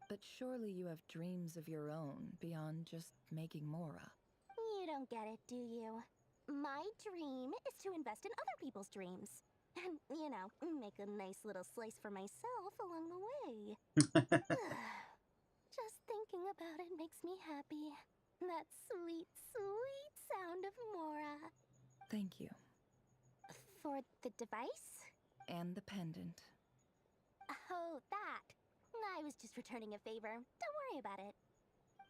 But surely you have dreams of your own beyond just making Mora. You don't get it, do you? My dream is to invest in other people's dreams. And, you know, make a nice little slice for myself along the way. Just thinking about it makes me happy. That sweet, sweet sound of Mora. Thank you. For the device? And the pendant. Oh, that. I was just returning a favor. Don't worry about it.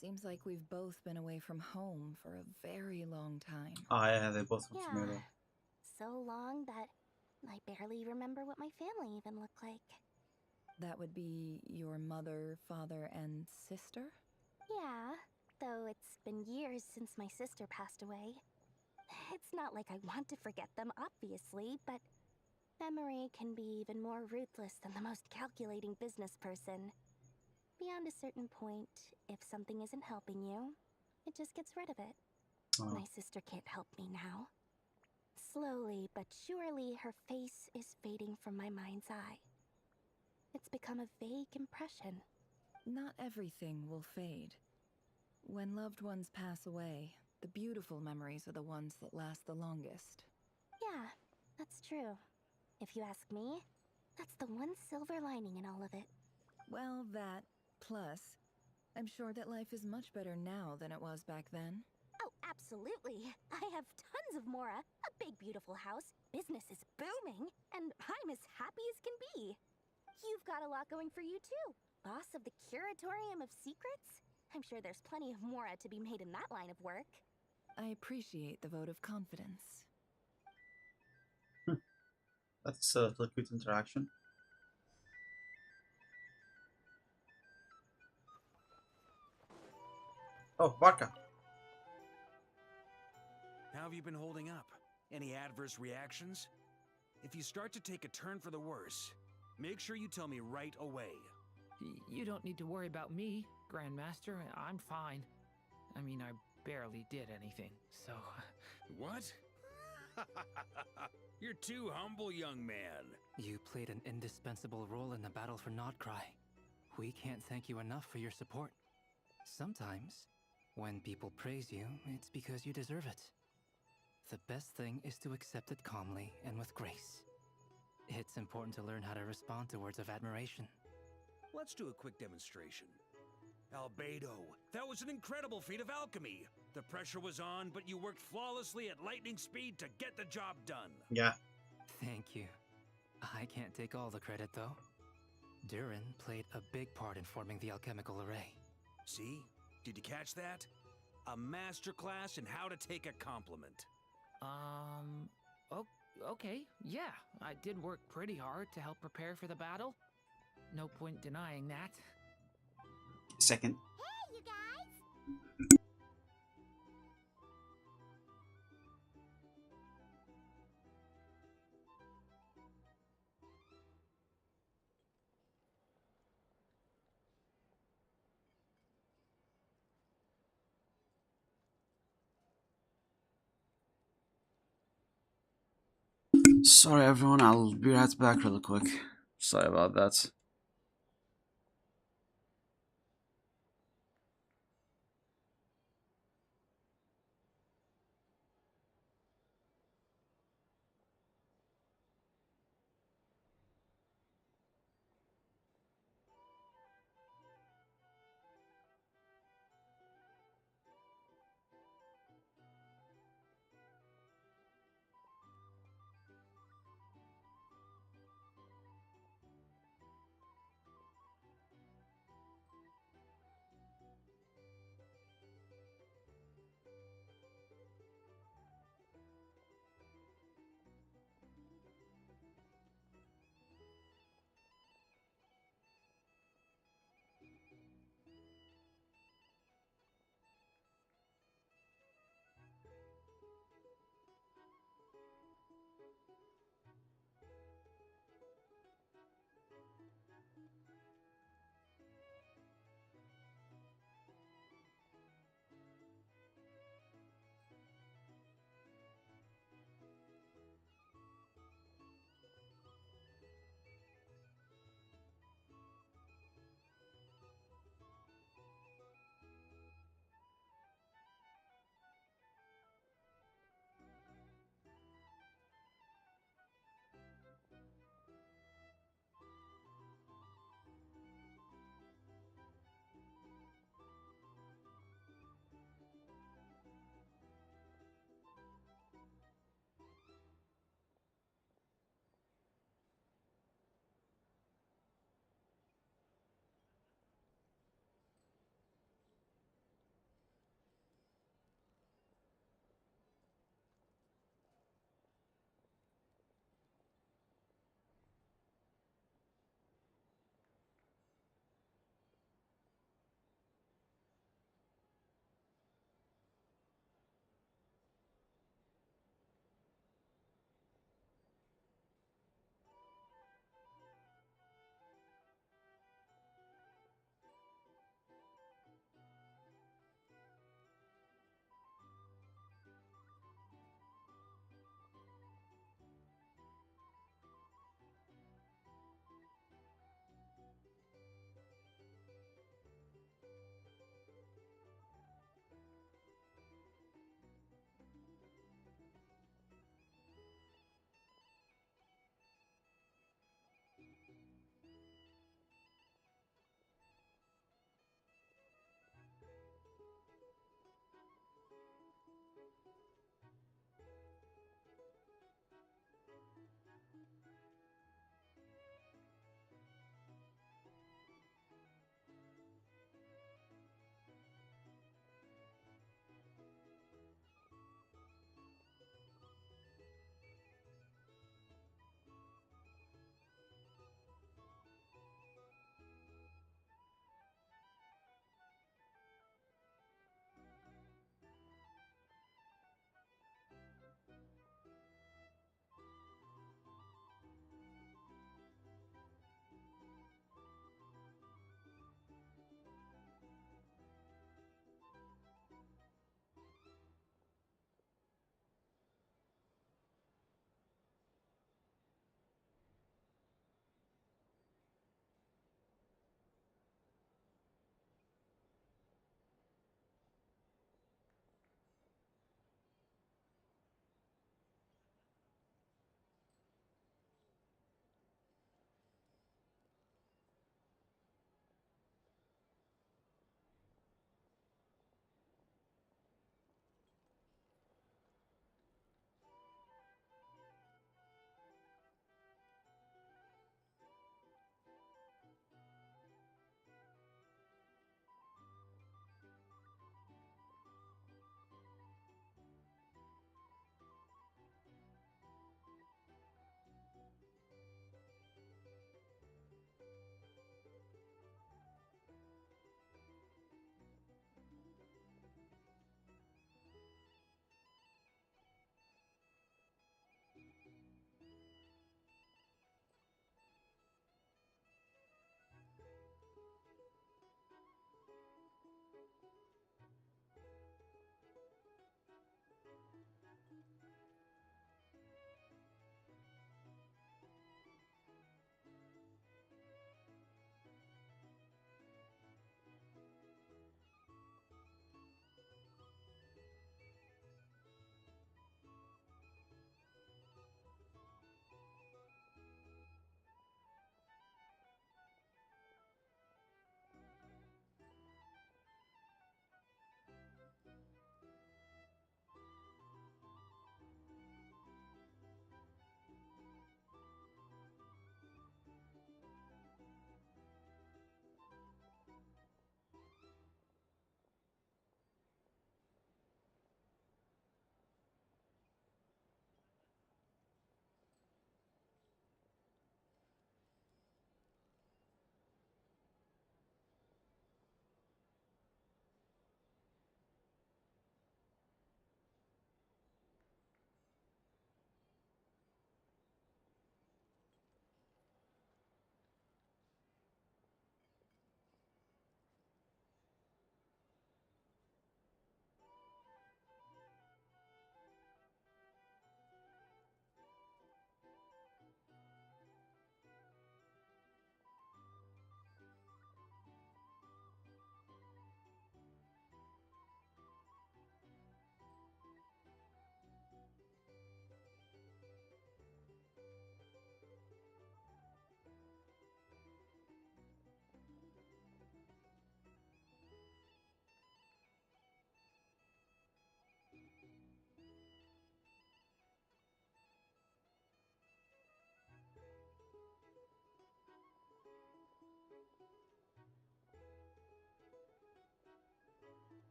Seems like we've both been away from home for a very long time. Oh, yeah, they both went to Mero. So long that I barely remember what my family even looked like. That would be your mother, father, and sister? Yeah, though it's been years since my sister passed away. It's not like I want to forget them, obviously, but memory can be even more ruthless than the most calculating business person. Beyond a certain point, if something isn't helping you, it just gets rid of it. Oh. My sister can't help me now. Slowly but surely, her face is fading from my mind's eye. It's become a vague impression. Not everything will fade. When loved ones pass away, the beautiful memories are the ones that last the longest. Yeah, that's true. If you ask me, that's the one silver lining in all of it. Well, that, plus, I'm sure that life is much better now than it was back then. Oh, Absolutely. I have tons of Mora, a big beautiful house, business is booming, and I'm as happy as can be. You've got a lot going for you too. Boss of the Curatorium of Secrets? I'm sure there's plenty of Mora to be made in that line of work. I appreciate the vote of confidence. That's a little cute interaction. Oh, Barca. How have you been holding up? Any adverse reactions? If you start to take a turn for the worse, make sure you tell me right away. You don't need to worry about me, Grandmaster. I'm fine. I mean, I barely did anything, so... What? You're too humble, young man. You played an indispensable role in the battle for Nodcry. We can't thank you enough for your support. Sometimes, when people praise you, it's because you deserve it. The best thing is to accept it calmly and with grace. It's important to learn how to respond to words of admiration. Let's do a quick demonstration. Albedo, that was an incredible feat of alchemy. The pressure was on, but you worked flawlessly at lightning speed to get the job done. Yeah. Thank you. I can't take all the credit, though. Durin played a big part in forming the alchemical array. See? Did you catch that? A masterclass in how to take a compliment. Okay, yeah. I did work pretty hard to help prepare for the battle. No point denying that. Second. Hey, you guys! Sorry everyone, I'll be right back really quick. Sorry about that.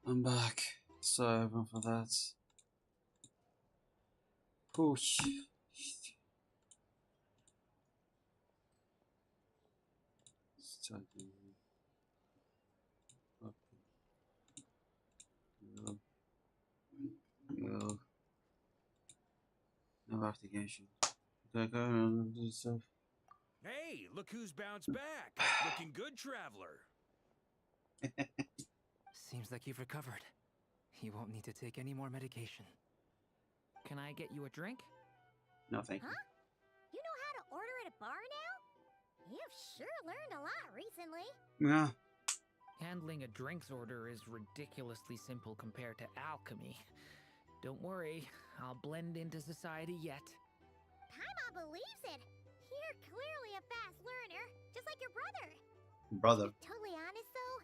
I'm back. Sorry everyone for that. Push. Study. Okay. No. No. No back to Genshin. Okay, go and do stuff. Hey, look who's bounced back. Looking good, traveler. Seems like you've recovered. You won't need to take any more medication. Can I get you a drink? No, thank you. Huh? You know how to order at a bar now? You've sure learned a lot recently. Yeah. Handling a drinks order is ridiculously simple compared to alchemy. Don't worry, I'll blend into society yet. Paimon believes it. You're clearly a fast learner, just like your brother. Brother. To be totally honest, though,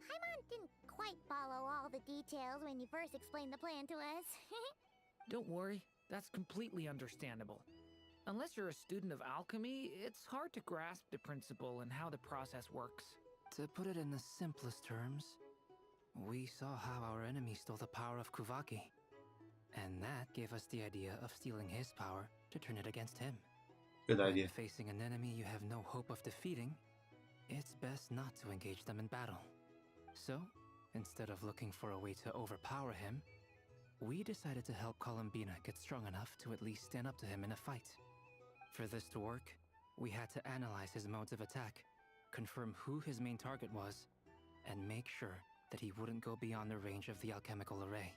Paimon didn't quite follow all the details when you first explained the plan to us. Don't worry, that's completely understandable. Unless you're a student of alchemy, it's hard to grasp the principle and how the process works. To put it in the simplest terms, we saw how our enemy stole the power of Kuvaki. And that gave us the idea of stealing his power to turn it against him. Good idea. When facing an enemy you have no hope of defeating, it's best not to engage them in battle. So, instead of looking for a way to overpower him, we decided to help Columbina get strong enough to at least stand up to him in a fight. For this to work, we had to analyze his modes of attack, confirm who his main target was, and make sure that he wouldn't go beyond the range of the alchemical array.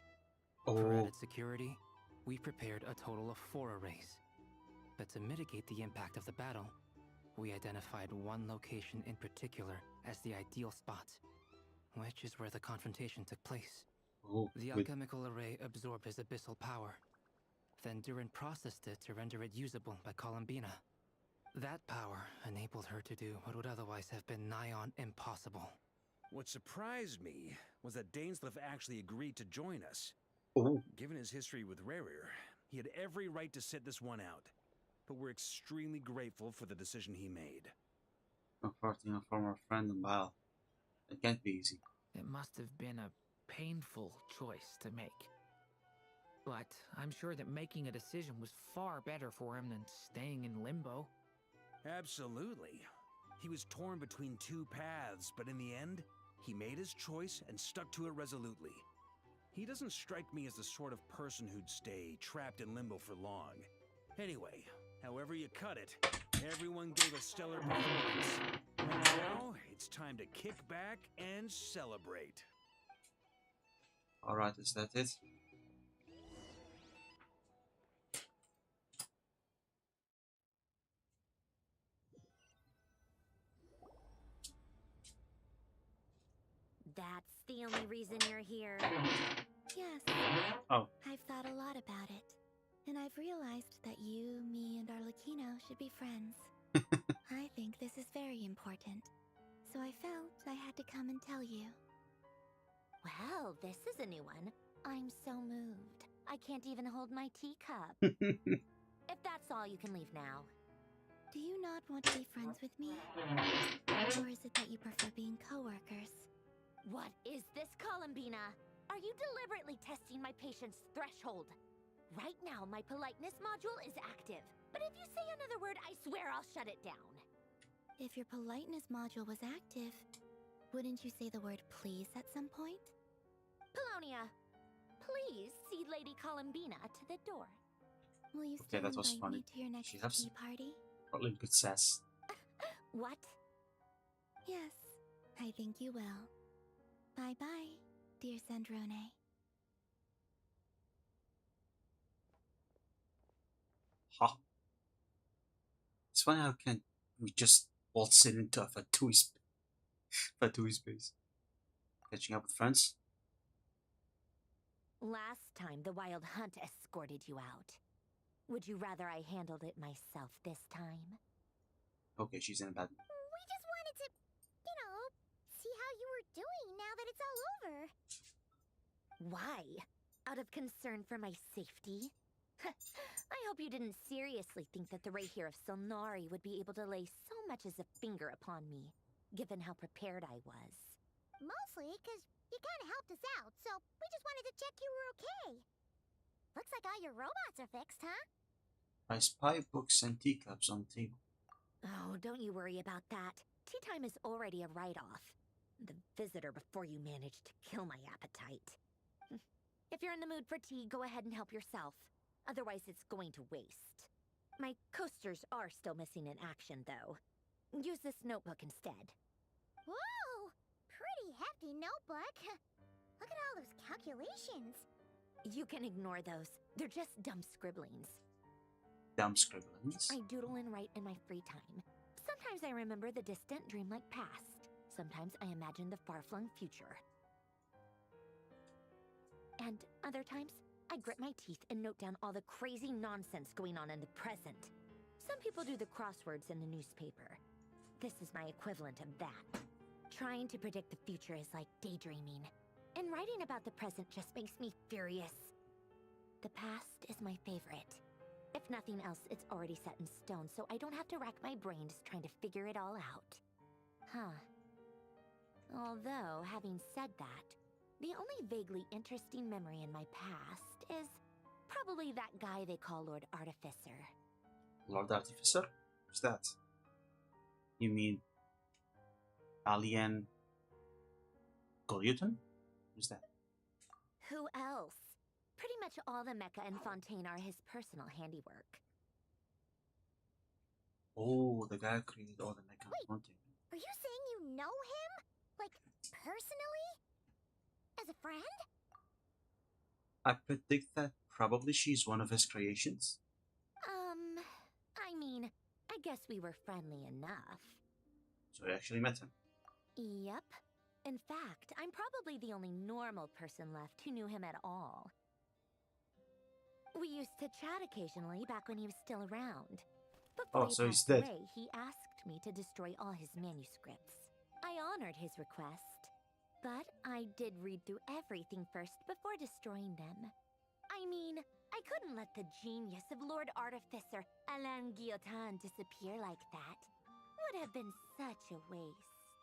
For added security, we prepared a total of 4 arrays. But to mitigate the impact of the battle, we identified one location in particular as the ideal spot, which is where the confrontation took place. The alchemical array absorbed his abyssal power. Then Durin processed it to render it usable by Columbina. That power enabled her to do what would otherwise have been nigh on impossible. What surprised me was that Dainsleif actually agreed to join us. Given his history with Rerir, he had every right to sit this one out. But we're extremely grateful for the decision he made. Comforting a former friend in battle. It can't be easy. It must have been a painful choice to make. But I'm sure that making a decision was far better for him than staying in limbo. Absolutely. He was torn between 2 paths, but in the end, he made his choice and stuck to it resolutely. He doesn't strike me as the sort of person who'd stay trapped in limbo for long. Anyway, however you cut it, everyone gave a stellar performance. And now, it's time to kick back and celebrate. Alright, is that it? That's the only reason you're here. Yes. Oh. I've thought a lot about it. And I've realized that you, me, and Arlecchino should be friends. I think this is very important. So I felt I had to come and tell you. Well, this is a new one. I'm so moved. I can't even hold my teacup. If that's all, you can leave now. Do you not want to be friends with me? Or is it that you prefer being co-workers? What is this, Columbina? Are you deliberately testing my patience threshold? Right now, my politeness module is active. But if you say another word, I swear I'll shut it down. If your politeness module was active, wouldn't you say the word please at some point? Polonia, please see Lady Columbina to the door. Will you Okay, still that was invite funny. me to your next She has tea party? probably good sass. What? Yes, I think you will. Bye-bye, dear Sandrone. Ha. It's funny how can we just waltz in into a Fatui space. Catching up with friends? Last time, the Wild Hunt escorted you out. Would you rather I handled it myself this time? Okay, she's in a bad mood. We just wanted to, see how you were doing now that it's all over. Why? Out of concern for my safety? I hope you didn't seriously think that the Rahier of Solnari would be able to lay so much as a finger upon me, given how prepared I was. Mostly because you kind of helped us out, so check you were okay. Looks like all your robots are fixed, huh? I spy books and teacups on the table. Oh, don't you worry about that. Tea time is already a write-off. The visitor before you managed to kill my appetite. If you're in the mood for tea, go ahead and help yourself. Otherwise, it's going to waste. My coasters are still missing in action, though. Use this notebook instead. Whoa! Pretty hefty notebook. Look at all those calculations. You can ignore those. They're just dumb scribblings. Dumb scribblings? I doodle and write in my free time. Sometimes I remember the distant, dreamlike past. Sometimes I imagine the far-flung future. And other times, I grit my teeth and note down all the crazy nonsense going on in the present. Some people do the crosswords in the newspaper. This is my equivalent of that. Trying to predict the future is like daydreaming. And writing about the present just makes me furious. The past is my favorite. If nothing else, it's already set in stone, so I don't have to rack my brains trying to figure it all out. Huh. Although, having said that, the only vaguely interesting memory in my past is probably that guy they call Lord Artificer. Lord Artificer? Who's that? You mean Alien Golyuton? Who's that? Who else? Pretty much all the mecha and Fontaine are his personal handiwork. Oh, the guy who created all the mecha and Fontaine. Are you saying you know him? Like, personally? As a friend? I predict that probably she's one of his creations. I mean, I guess we were friendly enough. So I actually met him. Yep. In fact, I'm probably the only normal person left who knew him at all. We used to chat occasionally back when he was still around. Before he he's passed dead. away, he asked me to destroy all his manuscripts. I honored his request, but I did read through everything first before destroying them. I mean, I couldn't let the genius of Lord Artificer Alain Guillotin disappear like that. Would have been such a waste.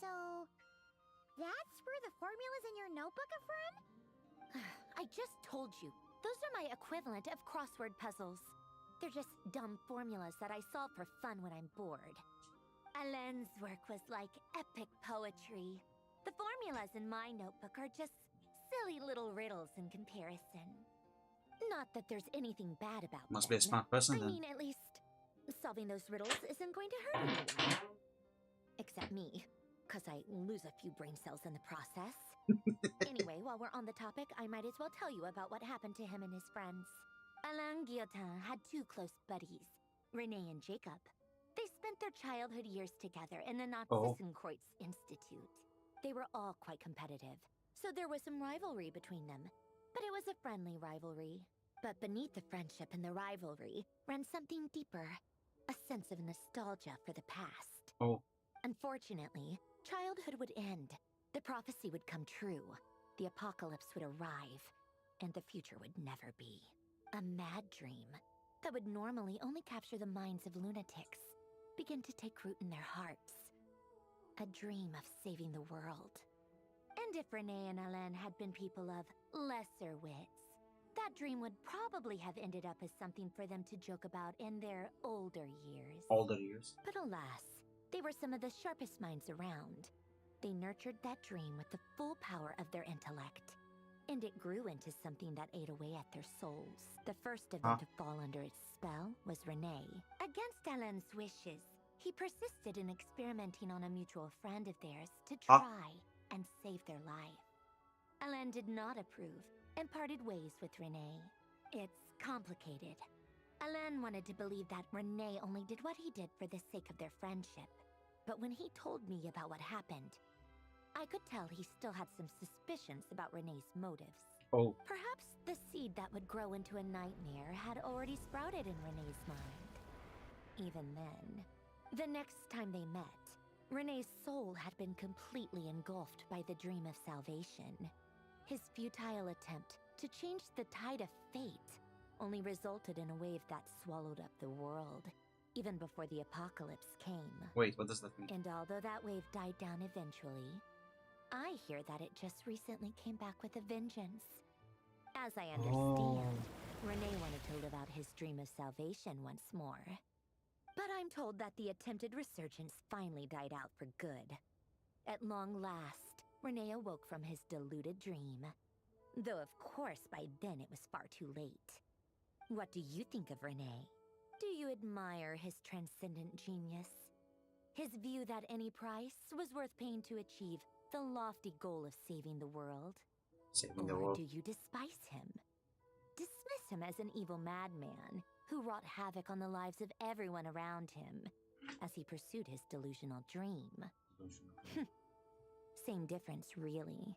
So, that's where the formulas in your notebook are from? I just told you. Those are my equivalent of crossword puzzles. They're just dumb formulas that I solve for fun when I'm bored. Alain's work was like epic poetry. The formulas in my notebook are just silly little riddles in comparison. Not that there's anything bad about Must them. be a smart person I then. mean, at least solving those riddles isn't going to hurt anyone. Except me, because I lose a few brain cells in the process. Anyway, while we're on the topic, I might as well tell you about what happened to him and his friends. Alain Guillotin had two close buddies, Renee and Jacob. They spent their childhood years together in the Narzissenkreuz Institute. They were all quite competitive, so there was some rivalry between them. But it was a friendly rivalry. But beneath the friendship and the rivalry ran something deeper, a sense of nostalgia for the past. Unfortunately, childhood would end. The prophecy would come true. The apocalypse would arrive, and the future would never be. A mad dream that would normally only capture the minds of lunatics begin to take root in their hearts. A dream of saving the world. And if Renee and Alain had been people of lesser wits, that dream would probably have ended up as something for them to joke about in their older years. Older years? But alas, they were some of the sharpest minds around. They nurtured that dream with the full power of their intellect, and it grew into something that ate away at their souls. The first of them to fall under its spell was Renee. Against Alain's wishes, he persisted in experimenting on a mutual friend of theirs to try and save their life. Alain did not approve and parted ways with Renee. It's complicated. Alain wanted to believe that Renee only did what he did for the sake of their friendship. But when he told me about what happened, I could tell he still had some suspicions about Renee's motives. Perhaps the seed that would grow into a nightmare had already sprouted in Renee's mind. Even then, the next time they met, Renee's soul had been completely engulfed by the dream of salvation. His futile attempt to change the tide of fate only resulted in a wave that swallowed up the world, even before the apocalypse came. Wait, what does that mean? And although that wave died down eventually, I hear that it just recently came back with a vengeance. As I Oh. understand, Renee wanted to live out his dream of salvation once more. But I'm told that the attempted resurgence finally died out for good. At long last, Renee awoke from his deluded dream. Though of course by then it was far too late. What do you think of Renee? Do you admire his transcendent genius? His view that any price was worth paying to achieve the lofty goal of saving the world? Saving the Or world. do you despise him? Dismiss him as an evil madman who wrought havoc on the lives of everyone around him as he pursued his delusional dream. Same difference, really.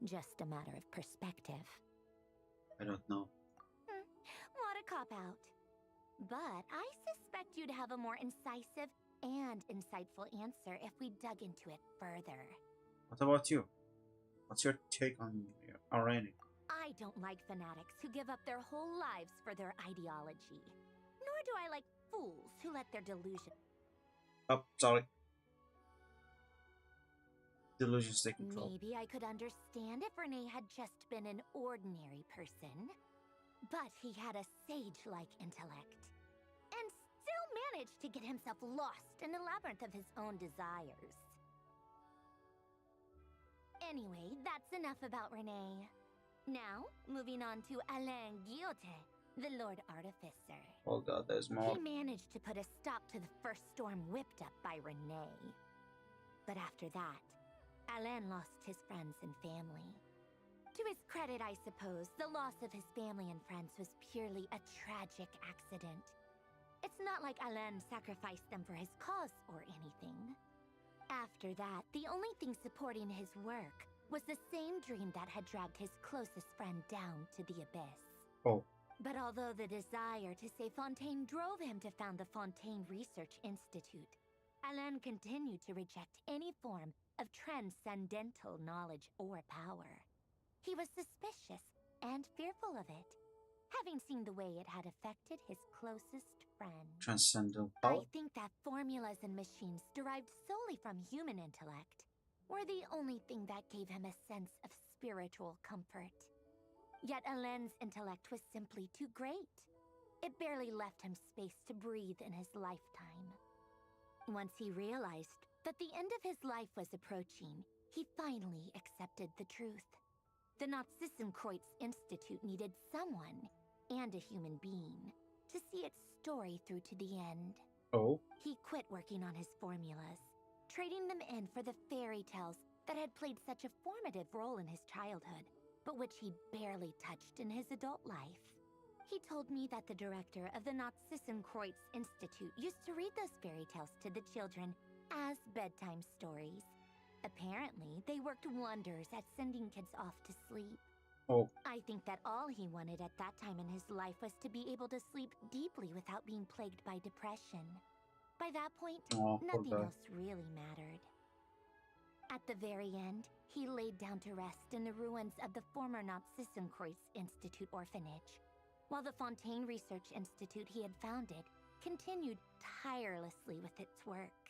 Just a matter of perspective. I don't know. What a cop-out. But I suspect you'd have a more incisive and insightful answer if we dug into it further. What about you? What's your take on Renee? I don't like fanatics who give up their whole lives for their ideology. Nor do I like fools who let their delusion... Oh, sorry. Delusions take control. Maybe I could understand if Renee had just been an ordinary person. But he had a sage-like intellect. And still managed to get himself lost in the labyrinth of his own desires. Anyway, that's enough about Renee. Now, moving on to Alain Guillotin, the Lord Artificer. Oh god, there's more. He managed to put a stop to the first storm whipped up by Renee. But after that, Alain lost his friends and family. To his credit, I suppose, the loss of his family and friends was purely a tragic accident. It's not like Alain sacrificed them for his cause or anything. After that, the only thing supporting his work was the same dream that had dragged his closest friend down to the abyss. Oh. But although the desire to save Fontaine drove him to found the Fontaine Research Institute, Alain continued to reject any form of transcendental knowledge or power. He was suspicious and fearful of it, having seen the way it had affected his closest friend. Transcendental I power? think that formulas and machines derived solely from human intellect were the only thing that gave him a sense of spiritual comfort. Yet Alain's intellect was simply too great. It barely left him space to breathe in his lifetime. Once he realized that the end of his life was approaching, he finally accepted the truth. The Nazissenkreuz Institute needed someone, and a human being, to see its story through to the end. Oh? He quit working on his formulas, trading them in for the fairy tales that had played such a formative role in his childhood, but which he barely touched in his adult life. He told me that the director of the Nazissenkreuz Institute used to read those fairy tales to the children as bedtime stories. Apparently, they worked wonders at sending kids off to sleep. Oh. I think that all he wanted at that time in his life was to be able to sleep deeply without being plagued by depression. By that point, nothing else really mattered. At the very end, he laid down to rest in the ruins of the former Nazissenkreuz Institute orphanage, while the Fontaine Research Institute he had founded continued tirelessly with its work.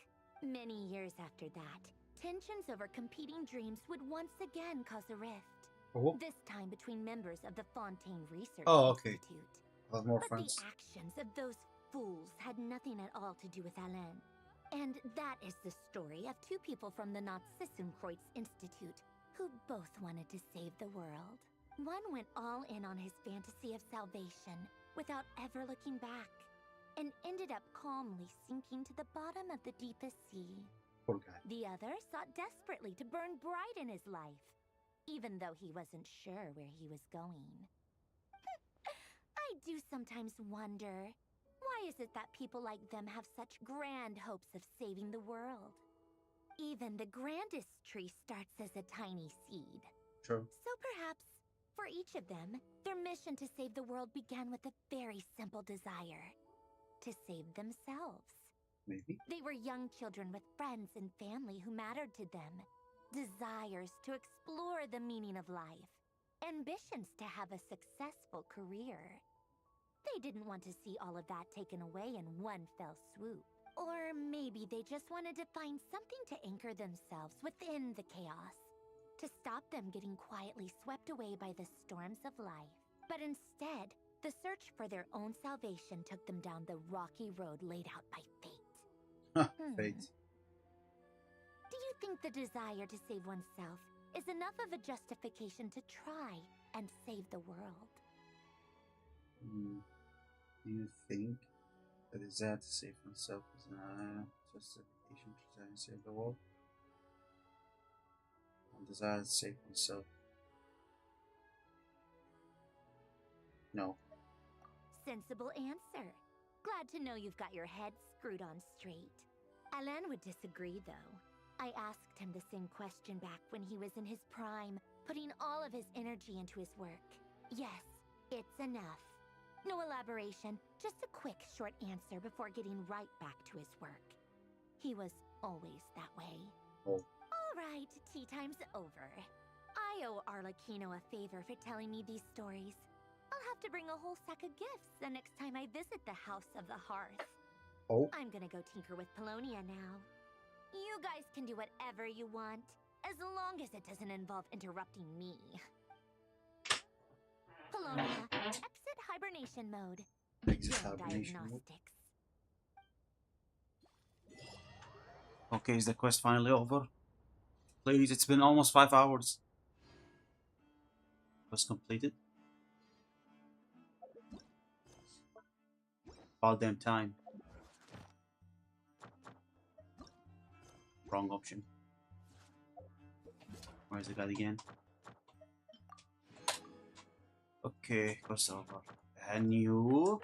Many years after that, tensions over competing dreams would once again cause a rift. Oh. This time between members of the Fontaine Research Institute. I'll have more but friends. The actions of those fools had nothing at all to do with Alain. And that is the story of two people from the Nazissenkreuz Institute who both wanted to save the world. One went all in on his fantasy of salvation without ever looking back, and ended up calmly sinking to the bottom of the deepest sea. Poor guy. The other sought desperately to burn bright in his life, even though he wasn't sure where he was going. I do sometimes wonder, why is it that people like them have such grand hopes of saving the world? Even the grandest tree starts as a tiny seed. True. So perhaps, for each of them, their mission to save the world began with a very simple desire: to save themselves. Maybe. They were young children with friends and family who mattered to them, desires to explore the meaning of life, ambitions to have a successful career. They didn't want to see all of that taken away in one fell swoop. Or maybe they just wanted to find something to anchor themselves within the chaos, to stop them getting quietly swept away by the storms of life. But instead, the search for their own salvation took them down the rocky road laid out by fate. Fate. Do you think the desire to save oneself is enough of a justification to try and save the world? Do you think the desire to save oneself is enough justification to try and save the world? And desire to save oneself? No. Sensible answer. Glad to know you've got your head screwed on straight. Alain would disagree, though. I asked him the same question back when he was in his prime, putting all of his energy into his work. Yes, it's enough. No elaboration, just a quick, short answer before getting right back to his work. He was always that way. Oh. All right, tea time's over. I owe Arlecchino a favor for telling me these stories. I'll have to bring a whole sack of gifts the next time I visit the House of the Hearth. Oh. I'm gonna go tinker with Polonia now. You guys can do whatever you want, as long as it doesn't involve interrupting me. Polonia, exit hibernation mode. Exit Begin hibernation mode. diagnostics. Okay, is the quest finally over? Please, it's been almost 5 hours. Quest completed. About damn time. Wrong option. Where's the guy again? Okay, quest over. A new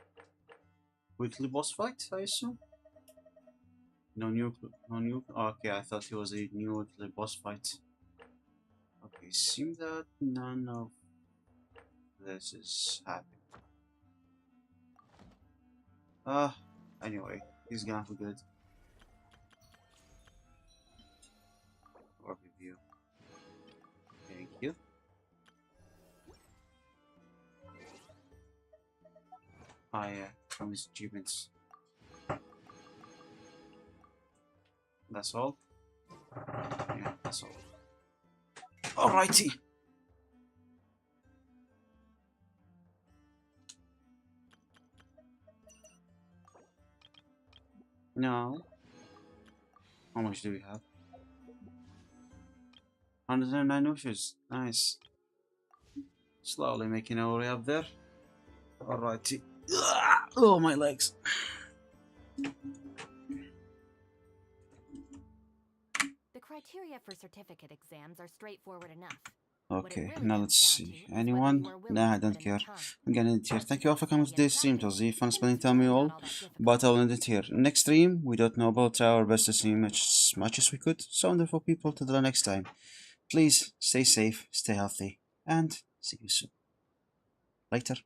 weekly boss fight, I assume? No new. Okay, I thought it was a new weekly boss fight. Okay, seems that none of this is happening. Anyway, he's gone for good. Overview. Thank you. From his achievements. That's all? Yeah, that's all. Alrighty. Now, how much do we have? 109 wishes. Nice. Slowly making our way up there. Alrighty. Oh, my legs. The criteria for certificate exams are straightforward enough. Okay, now let's see. Anyone? Nah, I don't care. I'm gonna end it here. Thank you all for coming to this stream. It was really fun spending time with you all. But I'll end it here. Next stream, we don't know, about our best to stream as much as we could. So wonderful people, till the next time. Please stay safe, stay healthy, and see you soon. Later.